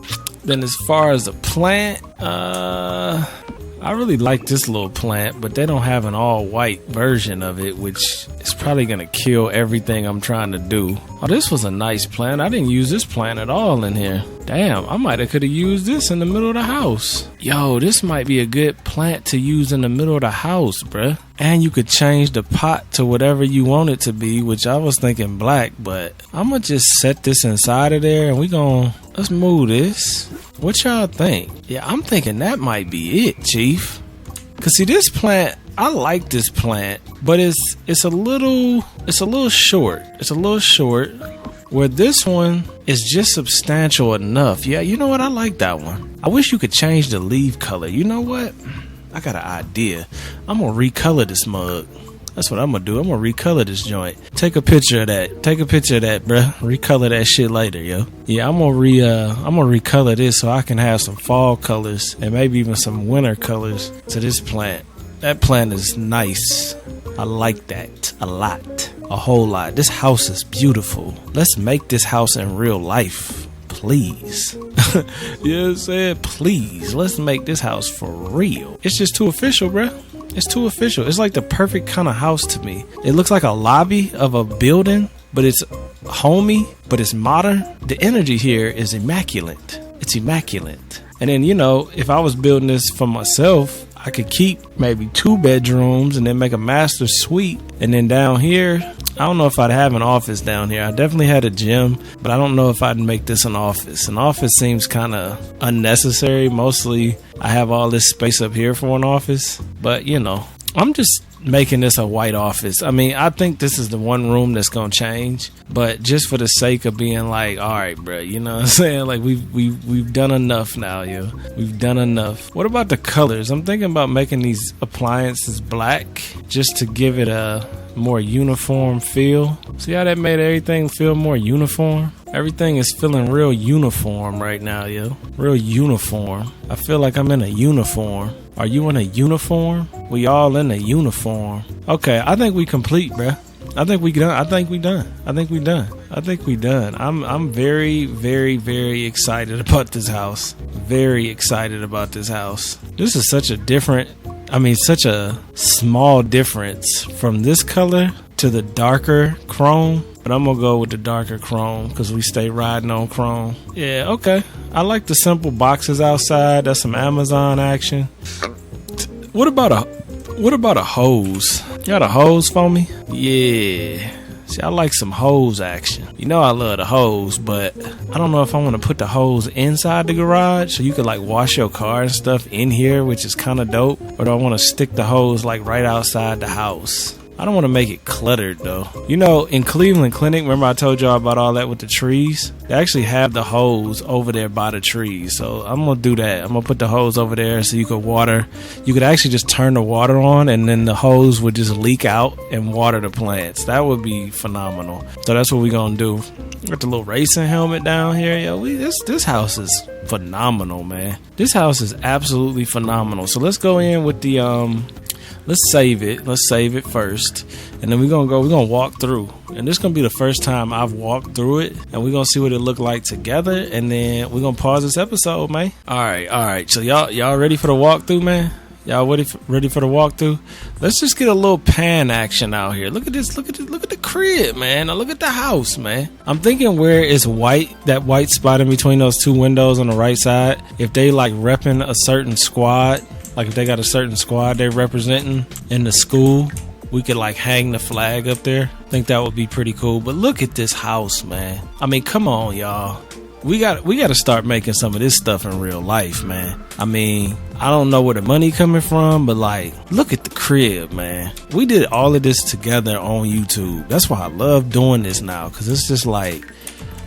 Then as far as the plant, I really like this little plant, but they don't have an all-white version of it, which is probably going to kill everything I'm trying to do. Oh, this was a nice plant. I didn't use this plant at all in here. Damn, I might have could have used this in the middle of the house. Yo, this might be a good plant to use in the middle of the house, bruh. And you could change the pot to whatever you want it to be, which I was thinking black, but I'm going to just set this inside of there and let's move this. What y'all think? Yeah, I'm thinking that might be it, Chief. Cause see, this plant, I like this plant, but it's a little short. It's a little short. Where this one is just substantial enough. Yeah, you know what? I like that one. I wish you could change the leaf color. You know what? I got an idea. I'm gonna recolor this mug. That's what I'm gonna do. I'm gonna recolor this joint. Take a picture of that. Bruh. Recolor that shit later, yo. Yeah, I'm gonna recolor this so I can have some fall colors and maybe even some winter colors to this plant. That plant is nice. I like that a lot. A whole lot. This house is beautiful. Let's make this house in real life. Please. You know what I'm saying? Please. Let's make this house for real. It's just too official, bruh. It's too official. It's like the perfect kind of house to me. It looks like a lobby of a building, but it's homey, but it's modern. The energy here is immaculate. It's immaculate. And then, you know, if I was building this for myself, I could keep maybe 2 bedrooms and then make a master suite. And then down here, I don't know if I'd have an office down here. I definitely had a gym, but I don't know if I'd make this an office. An office seems kind of unnecessary. Mostly I have all this space up here for an office, but you know, I'm just making this a white office. I mean, I think this is the one room that's gonna change, but just for the sake of being like, all right, bro, you know what I'm saying? Like we've done enough now, yo. We've done enough. What about the colors? I'm thinking about making these appliances black just to give it a more uniform feel. See how that made everything feel more uniform? Everything is feeling real uniform right now, yo. Real uniform. I feel like I'm in a uniform. Are you in a uniform? We all in a uniform. Okay, I think we complete, bruh. I think we done. I'm very, very, very excited about this house. Very excited about this house. This is such a different I mean, such a small difference from this color to the darker chrome. But I'm gonna go with the darker chrome because we stay riding on chrome. Yeah, okay. I like the simple boxes outside. That's some Amazon action. What about a hose? You got a hose for me? Yeah. See, I like some hose action. You know I love the hose, but I don't know if I want to put the hose inside the garage so you could like wash your car and stuff in here, which is kind of dope. Or do I want to stick the hose like right outside the house? I don't want to make it cluttered though. You know, in Cleveland Clinic, remember I told y'all about all that with the trees? They actually have the hose over there by the trees. So I'm going to do that. I'm going to put the hose over there so you could water. You could actually just turn the water on and then the hose would just leak out and water the plants. That would be phenomenal. So that's what we're going to do. Got the little racing helmet down here. Yo, this house is phenomenal, man. This house is absolutely phenomenal. So let's go in with the let's save it first, and then we're gonna walk through, and this is gonna be the first time I've walked through it, and we're gonna see what it looked like together, and then we're gonna pause this episode, man. All right, so y'all ready for the walkthrough, man? Y'all ready for the walkthrough? Let's just get a little pan action out here. Look at this, look at the crib, man. Now look at the house, man. I'm thinking where it's white, that white spot in between those two windows on the right side, if they like repping a certain squad, like if they got a certain squad they're representing in the school, we could like hang the flag up there. I think that would be pretty cool. But look at this house, man. I mean, come on, y'all. We got to start making some of this stuff in real life, man. I mean, I don't know where the money coming from, but like, look at the crib, man. We did all of this together on YouTube. That's why I love doing this now, because it's just like,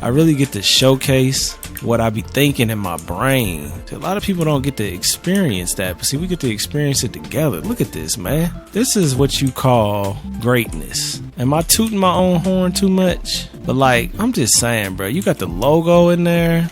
I really get to showcase what I be thinking in my brain. A lot of people don't get to experience that, but see, we get to experience it together. Look at this, man. This is what you call greatness. Am I tooting my own horn too much? But like, I'm just saying, bro, you got the logo in there.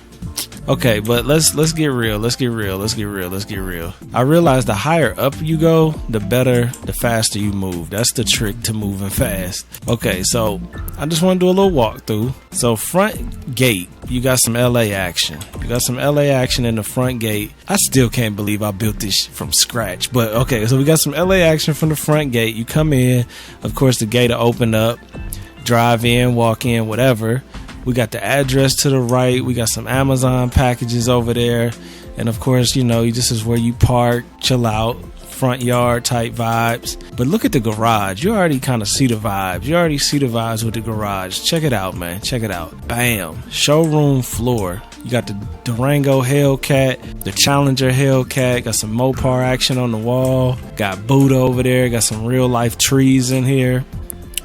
Okay, but let's get real. Let's get real. I realize the higher up you go, the better, the faster you move. That's the trick to moving fast. Okay, so I just want to do a little walkthrough. So front gate, you got some LA action. You got some LA action in the front gate. I still can't believe I built this from scratch. But okay, so we got some LA action from the front gate. You come in, of course the gate will open up, drive in, walk in, whatever. We got the address to the right. We got some Amazon packages over there. And of course, you know, this is where you park, chill out, front yard type vibes. But look at the garage. You already kind of see the vibes. You already see the vibes with the garage. Check it out, man. Check it out. Bam. Showroom floor. You got the Durango Hellcat, the Challenger Hellcat. Got some Mopar action on the wall. Got Buddha over there. Got some real life trees in here.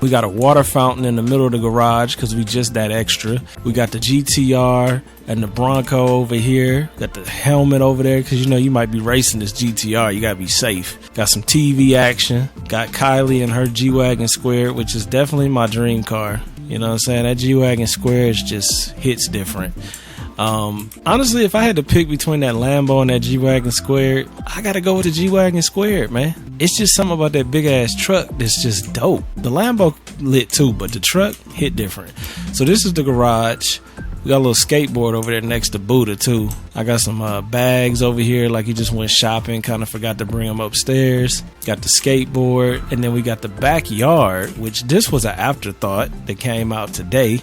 We got a water fountain in the middle of the garage because we just that extra. We got the GTR and the Bronco over here. Got the helmet over there because, you know, you might be racing this GTR. You got to be safe. Got some TV action. Got Kylie and her G-Wagon Squared, which is definitely my dream car. You know what I'm saying? That G-Wagon Squared just hits different. Honestly, if I had to pick between that Lambo and that G-Wagon Squared, I gotta go with the G-Wagon Squared, man. It's just something about that big ass truck that's just dope. The Lambo lit too, but the truck hit different. So this is the garage. We got a little skateboard over there next to Buddha too. I got some bags over here, like you just went shopping, kind of forgot to bring them upstairs. Got the skateboard, and then we got the backyard, which this was an afterthought that came out today.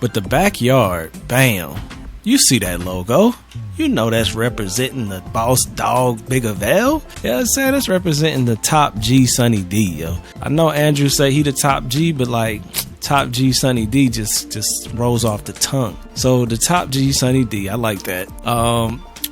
But the backyard, bam. You see that logo. You know that's representing the boss dog Bigger Vel. Yeah, I'm saying that's representing the top G Sonny D, yo. I know Andrew say he the top G, but like top G Sonny D just rolls off the tongue. So the top G Sonny D, I like that.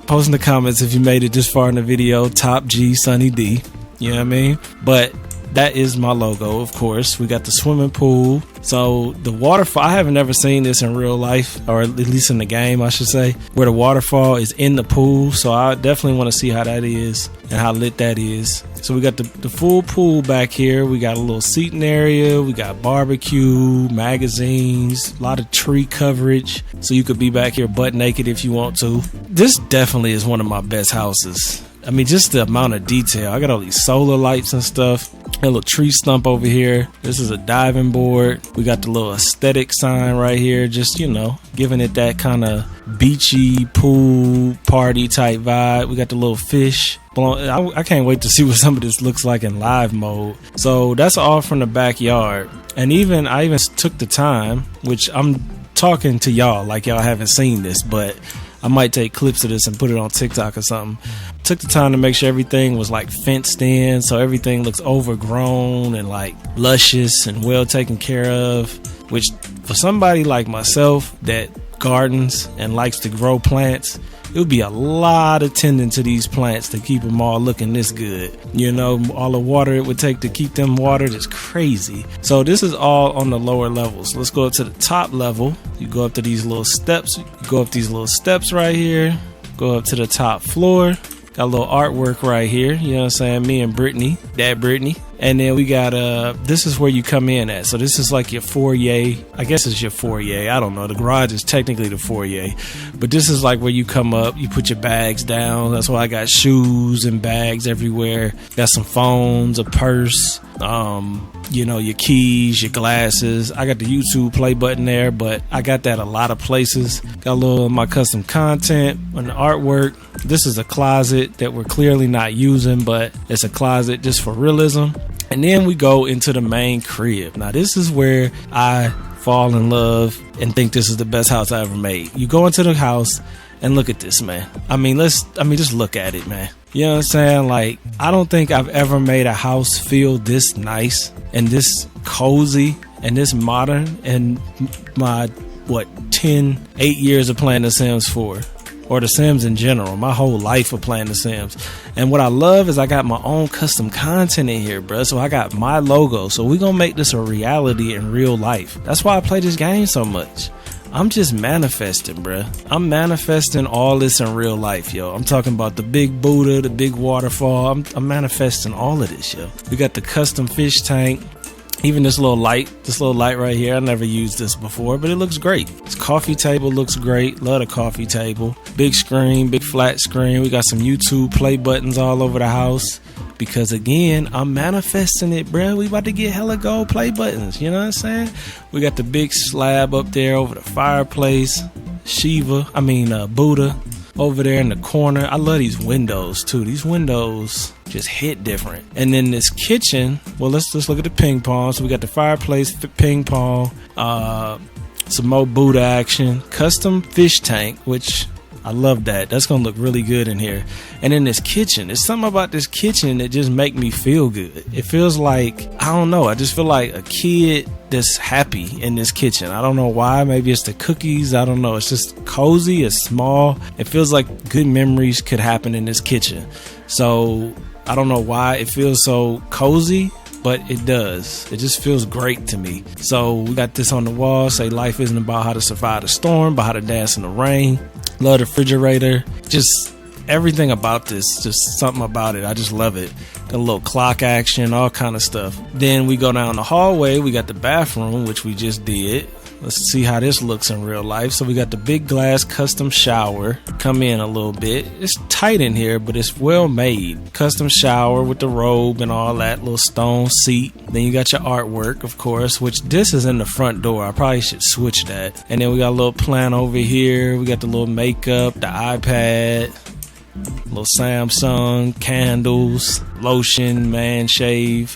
Post in the comments if you made it this far in the video, top G Sonny D. You know what I mean? But that is my logo, of course. We got the swimming pool. So the waterfall, I haven't ever seen this in real life, or at least in the game, I should say, where the waterfall is in the pool. So I definitely want to see how that is and how lit that is. So we got the full pool back here. We got a little seating area. We got barbecue, magazines, a lot of tree coverage. So you could be back here butt naked if you want to. This definitely is one of my best houses. I mean, just the amount of detail. I got all these solar lights and stuff. A little tree stump over here. This is a diving board. We got the little aesthetic sign right here. Just, you know, giving it that kind of beachy pool party type vibe. We got the little fish blown. I can't wait to see what some of this looks like in live mode. So that's all from the backyard. And I even took the time, which I'm talking to y'all like y'all haven't seen this, but I might take clips of this and put it on TikTok or something. Took the time to make sure everything was like fenced in, so everything looks overgrown and like luscious and well taken care of, which for somebody like myself that gardens and likes to grow plants, it would be a lot of tending to these plants to keep them all looking this good. You know, all the water it would take to keep them watered is crazy. So this is all on the lower levels. Let's go up to the top level. You go up to these little steps. You go up these little steps right here. Go up to the top floor. Got a little artwork right here. You know what I'm saying? Me and Brittany, Dad Brittany. And then we got, this is where you come in at. So this is like your foyer. I guess it's your foyer. I don't know. The garage is technically the foyer. But this is like where you come up. You put your bags down. That's why I got shoes and bags everywhere. Got some phones, a purse, you know, your keys, your glasses. I got the YouTube play button there, but I got that a lot of places. Got a little of my custom content on the artwork. This is a closet that we're clearly not using, but it's a closet just for realism. And then we go into the main crib. Now this is where I fall in love and think this is the best house I ever made. You go into the house and look at this, man. I mean, just look at it, man. You know what I'm saying? Like, I don't think I've ever made a house feel this nice and this cozy and this modern in my 8 years of playing The Sims 4. Or The Sims in general, my whole life of playing The Sims. And what I love is I got my own custom content in here, bro. So I got my logo. So we're gonna make this a reality in real life. That's why I play this game so much. I'm just manifesting, bro. I'm manifesting all this in real life, yo. I'm talking about the big Buddha, the big waterfall. I'm manifesting all of this, yo. We got the custom fish tank. Even this little light right here, I never used this before, but it looks great. This coffee table looks great. Love the coffee table. Big screen, big flat screen. We got some YouTube play buttons all over the house. Because again, I'm manifesting it, bro. We about to get hella gold play buttons. You know what I'm saying? We got the big slab up there over the fireplace. Buddha over there in the corner. I love these windows too. These windows just hit different. And then this kitchen, well, let's just look at the ping pong. So we got the fireplace, ping pong, some more Buddha action, custom fish tank, which I love that. That's gonna look really good in here. And then this kitchen, there's something about this kitchen that just make me feel good. It feels like, I don't know, I just feel like a kid that's happy in this kitchen. I don't know why. Maybe it's the cookies. I don't know. It's just cozy. It's small. It feels like good memories could happen in this kitchen. So I don't know why it feels so cozy, but it does. It just feels great to me. So we got this on the wall. Say life isn't about how to survive the storm, but how to dance in the rain. Love the refrigerator. Just everything about this, just something about it. I just love it. Got a little clock action, all kind of stuff. Then we go down the hallway. We got the bathroom, which we just did. Let's see how this looks in real life. So we got the big glass custom shower. Come in a little bit. It's tight in here, but it's well made. Custom shower with the robe and all that. Little stone seat. Then you got your artwork, of course, which this is in the front door. I probably should switch that. And then we got a little plant over here. We got the little makeup, the iPad, little Samsung, candles, lotion, aftershave,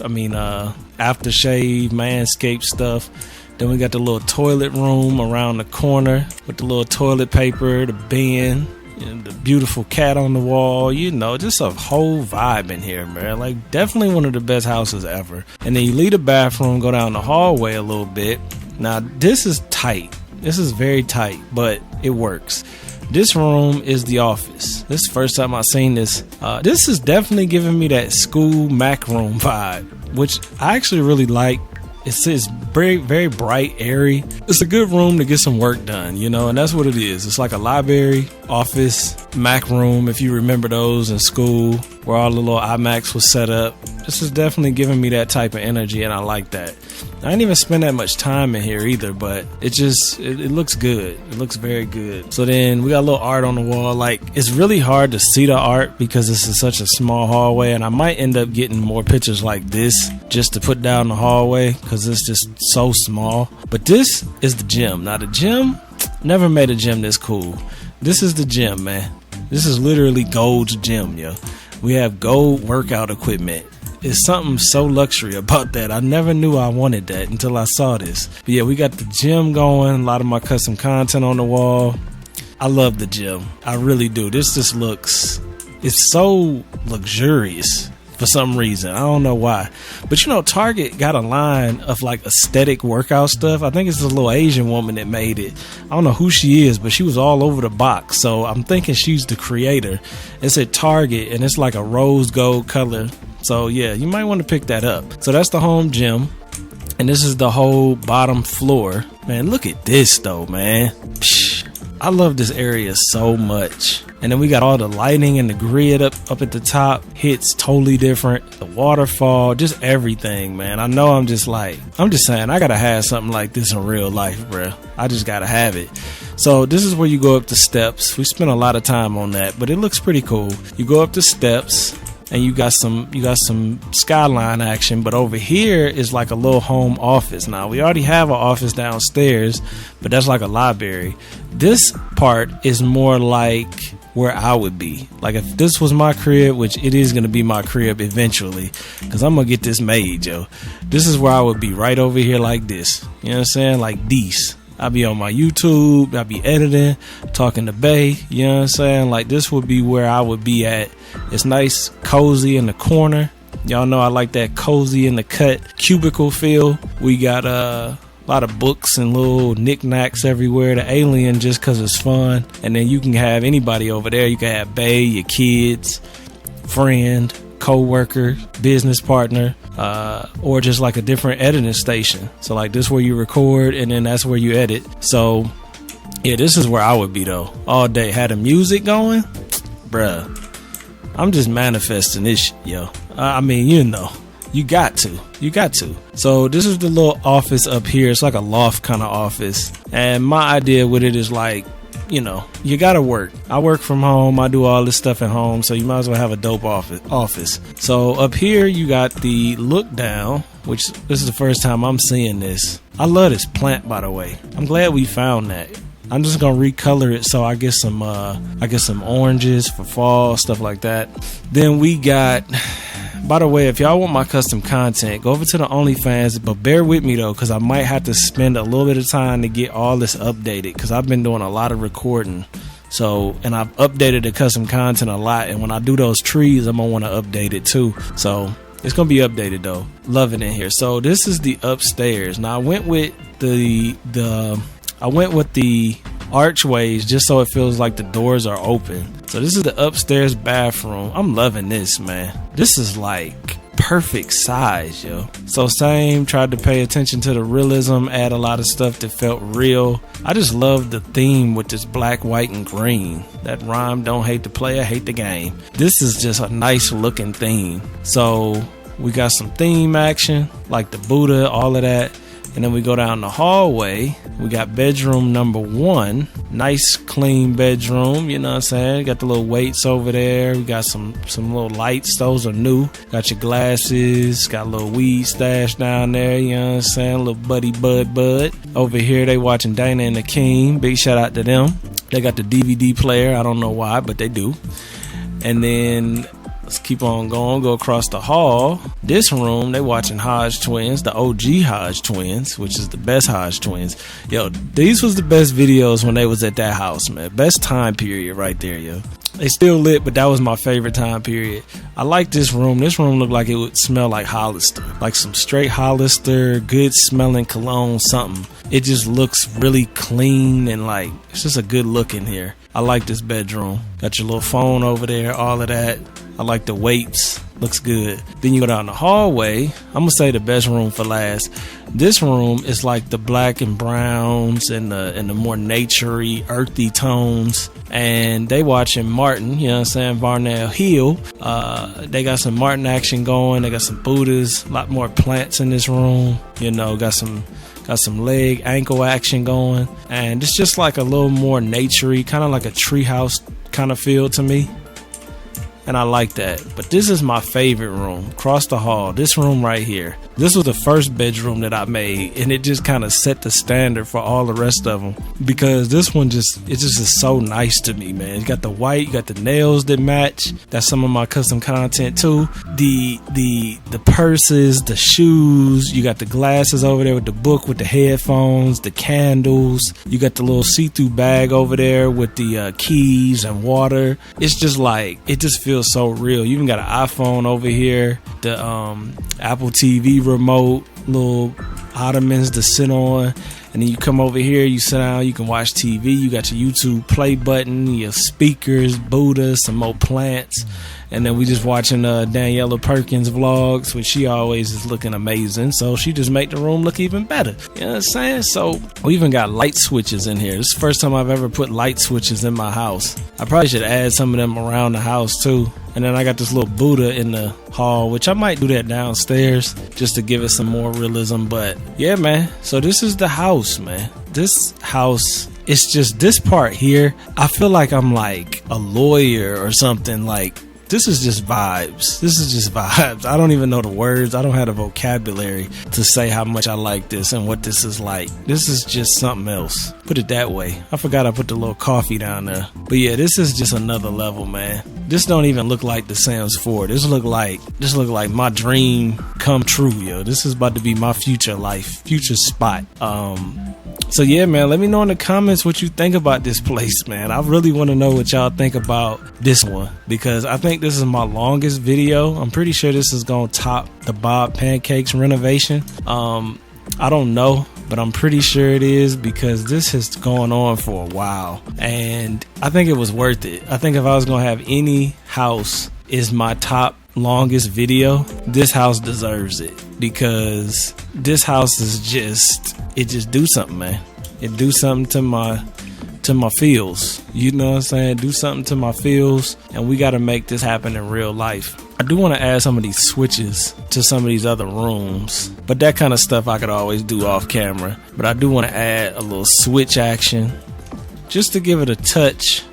Manscaped stuff. Then we got the little toilet room around the corner with the little toilet paper, the bin, and the beautiful cat on the wall. You know, just a whole vibe in here, man. Like, definitely one of the best houses ever. And then you leave the bathroom, go down the hallway a little bit. Now, this is tight. This is very tight, but it works. This room is the office. This is the first time I've seen this. This is definitely giving me that school Mac room vibe, which I actually really like. It's very, very bright, airy. It's a good room to get some work done, you know, and that's what it is. It's like a library, office, Mac room, if you remember those in school, where all the little iMacs was set up. This is definitely giving me that type of energy, and I like that. I didn't even spend that much time in here either, but it looks good. It looks very good. So then we got a little art on the wall. Like, it's really hard to see the art because this is such a small hallway, and I might end up getting more pictures like this just to put down the hallway because it's just so small. But this is the gym. Now, the gym, never made a gym this cool. This is the gym, man. This is literally Gold's gym, yo. We have gold workout equipment. It's something so luxury about that. I never knew I wanted that until I saw this. But yeah, we got the gym going. A lot of my custom content on the wall. I love the gym. I really do. This just looks, it's so luxurious for some reason. I don't know why. But you know, Target got a line of like aesthetic workout stuff. I think it's a little Asian woman that made it. I don't know who she is, but she was all over the box. So I'm thinking she's the creator. It's at Target and it's like a rose gold color. So yeah, you might want to pick that up. So that's the home gym. And this is the whole bottom floor. Man, look at this though, man. Psh, I love this area so much. And then we got all the lighting and the grid up at the top. Hits totally different. The waterfall, just everything, man. I know I'm just saying, I gotta have something like this in real life, bruh. I just gotta have it. So this is where you go up the steps. We spent a lot of time on that, but it looks pretty cool. You go up the steps. And you got some skyline action, but over here is like a little home office. Now we already have an office downstairs, but that's like a library. This part is more like where I would be. Like if this was my crib, which it is gonna be my crib eventually, because I'm gonna get this made, yo. This is where I would be, right over here like this. You know what I'm saying? Like this. I'll be on my YouTube, I'll be editing, talking to Bay, you know what I'm saying? Like this would be where I would be at. It's nice, cozy in the corner. Y'all know I like that cozy in the cut cubicle feel. We got a lot of books and little knickknacks everywhere. The alien just because it's fun. And then you can have anybody over there. You can have Bay, your kids, friend, co-worker, business partner, or just like a different editing station. So like this where you record and then that's where you edit. So yeah, this is where I would be though, all day. Had the music going, bruh. I'm just manifesting this shit, yo. I mean, you know, you got to. So this is the little office up here. It's like a loft kind of office. And my idea with it is like, you know, you gotta work. I work from home. I do all this stuff at home. So you might as well have a dope office. So up here, you got the look down, which this is the first time I'm seeing this. I love this plant, by the way. I'm glad we found that. I'm just gonna recolor it so I get some oranges for fall, stuff like that. Then we got, by the way, if y'all want my custom content, go over to the OnlyFans, but bear with me though, because I might have to spend a little bit of time to get all this updated, because I've been doing a lot of recording. So, and I've updated the custom content a lot, and when I do those trees, I'm gonna want to update it too. So it's gonna be updated though. Love it in here. So this is the upstairs. Now I went with the archways just so it feels like the doors are open. So this is the upstairs bathroom. I'm loving this, man. This is like perfect size, yo. So same, tried to pay attention to the realism, add a lot of stuff that felt real. I just love the theme with this black, white, and green. That rhyme, don't hate the player, hate the game. This is just a nice looking theme. So we got some theme action, like the Buddha, all of that. And then we go down the hallway. We got bedroom number 1. Nice, clean bedroom. You know what I'm saying? Got the little weights over there. We got some little lights. Those are new. Got your glasses. Got a little weed stash down there. You know what I'm saying? Little buddy bud. Over here, they watching Dana and the King. Big shout out to them. They got the DVD player. I don't know why, but they do. And then let's keep on going, go across the hall. This room, they watching Hodge Twins, the OG Hodge Twins, which is the best Hodge Twins. Yo, these was the best videos when they was at that house, man. Best time period right there, yo. They still lit, but that was my favorite time period. I like this room. This room looked like it would smell like Hollister. Like some straight Hollister, good smelling cologne, something. It just looks really clean and like, it's just a good look in here. I like this bedroom. Got your little phone over there, all of that. I like the weights. Looks good. Then you go down the hallway. I'm gonna say the best room for last. This room is like the black and browns and the more naturey, earthy tones. And they watching Martin, you know what I'm saying, Varnell Hill. They got some Martin action going. They got some Buddhas, a lot more plants in this room. You know, got some leg, ankle action going. And it's just like a little more naturey, kind of like a treehouse kind of feel to me. and I like that. But this is my favorite room, across the hall. This room right here. This was the first bedroom that I made, and it just kind of set the standard for all the rest of them, because this one just is so nice to me, man. You got the white, you got the nails that match. That's some of my custom content too. The purses, the shoes. You got the glasses over there with the book, with the headphones, the candles. You got the little see-through bag over there with the keys and water. It's just like, it just feels so real. You even got an iPhone over here, the Apple TV remote, little ottomans to sit on. And then you come over here, you sit down, you can watch TV. You got your YouTube play button, your speakers, Buddha, some more plants. And then we just watching Daniela Perkins vlogs, which she always is looking amazing. So she just make the room look even better. You know what I'm saying? So we even got light switches in here. This is the first time I've ever put light switches in my house. I probably should add some of them around the house too. And then I got this little Buddha in the hall, which I might do that downstairs just to give it some more realism. But yeah, man. So this is the house, man. This house, it's just this part here. I feel like I'm like a lawyer or something. Like, this is just vibes. This is just vibes. I don't even know the words. I don't have the vocabulary to say how much I like this and what this is like. This is just something else. Put it that way. I forgot I put the little coffee down there. But yeah, this is just another level, man. This don't even look like the Sims 4. This look like my dream come true, yo. This is about to be my future life, future spot. So yeah, man, let me know in the comments what you think about this place, man. I really want to know what y'all think about this one, because I think this is my longest video. I'm pretty sure this is gonna top the Bob Pancakes renovation. I don't know, but I'm pretty sure it is, because this has gone on for a while, and I think it was worth it. I think if I was gonna have any house is my top longest video, this house deserves it, because this house is just, it just do something, man. It do something to my feels. You know what I'm saying? Do something to my feels, and we got to make this happen in real life. I do want to add some of these switches to some of these other rooms, but that kind of stuff I could always do off camera. But I do want to add a little switch action just to give it a touch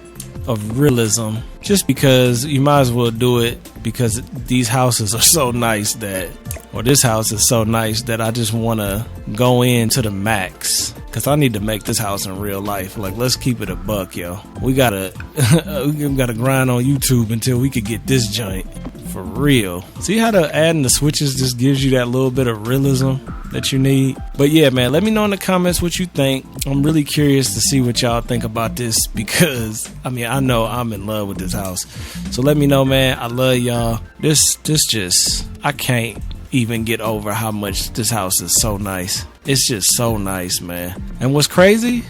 of realism, just because you might as well do it, because these houses are so nice that, or this house is so nice that I just want to go in to the max, because I need to make this house in real life. Like, let's keep it a buck, yo. We gotta grind on YouTube until we could get this joint for real. See how the adding the switches just gives you that little bit of realism that you need? But yeah, man, let me know in the comments what you think. I'm really curious to see what y'all think about this, because I mean, I know I'm in love with this house. So let me know, man. I love y'all. This just, I can't even get over how much this house is so nice. It's just so nice, man. And what's crazy,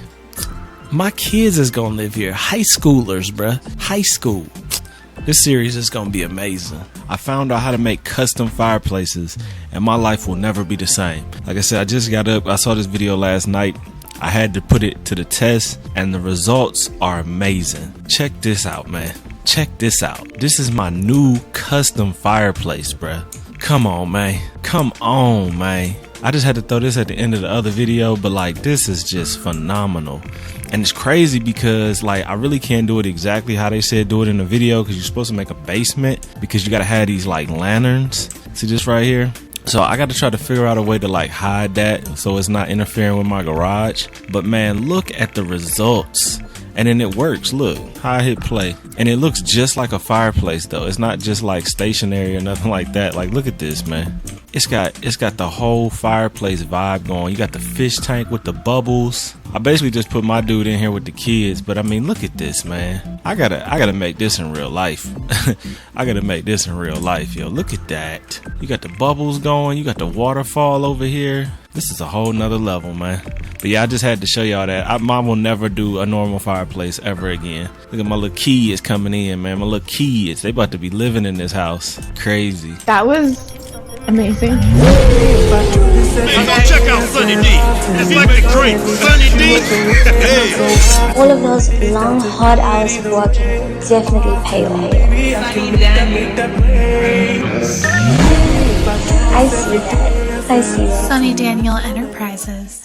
my kids is gonna live here. High schoolers, bruh. High school. This series is gonna be amazing. I found out how to make custom fireplaces, and my life will never be the same. Like I said, I just got up, I saw this video last night. I had to put it to the test, and the results are amazing. Check this out, man. Check this out. This is my new custom fireplace, bruh. Come on, man. Come on, man. I just had to throw this at the end of the other video, but like, this is just phenomenal. And it's crazy because like, I really can't do it exactly how they said do it in the video, because you're supposed to make a basement, because you gotta have these like lanterns. See this right here? So I got to try to figure out a way to like hide that so it's not interfering with my garage. But man, look at the results. And then it works. Look how I hit play, and it looks just like a fireplace though. It's not just like stationary or nothing like that. Like, look at this, man. It's got the whole fireplace vibe going. You got the fish tank with the bubbles. I basically just put my dude in here with the kids, but I mean, look at this, man. I gotta make this in real life. I gotta make this in real life, yo. Look at that. You got the bubbles going. You got the waterfall over here. This is a whole nother level, man. But yeah, I just had to show y'all that. Mom will never do a normal fireplace ever again. Look at my little kids coming in, man. My little kids. They about to be living in this house. Crazy. That was amazing. Hey, go check out Sonny D. It's like the great Sonny D. Hey. All of those long, hard hours of working definitely pay off. I see that. I see that. Sonny Daniel Enterprises.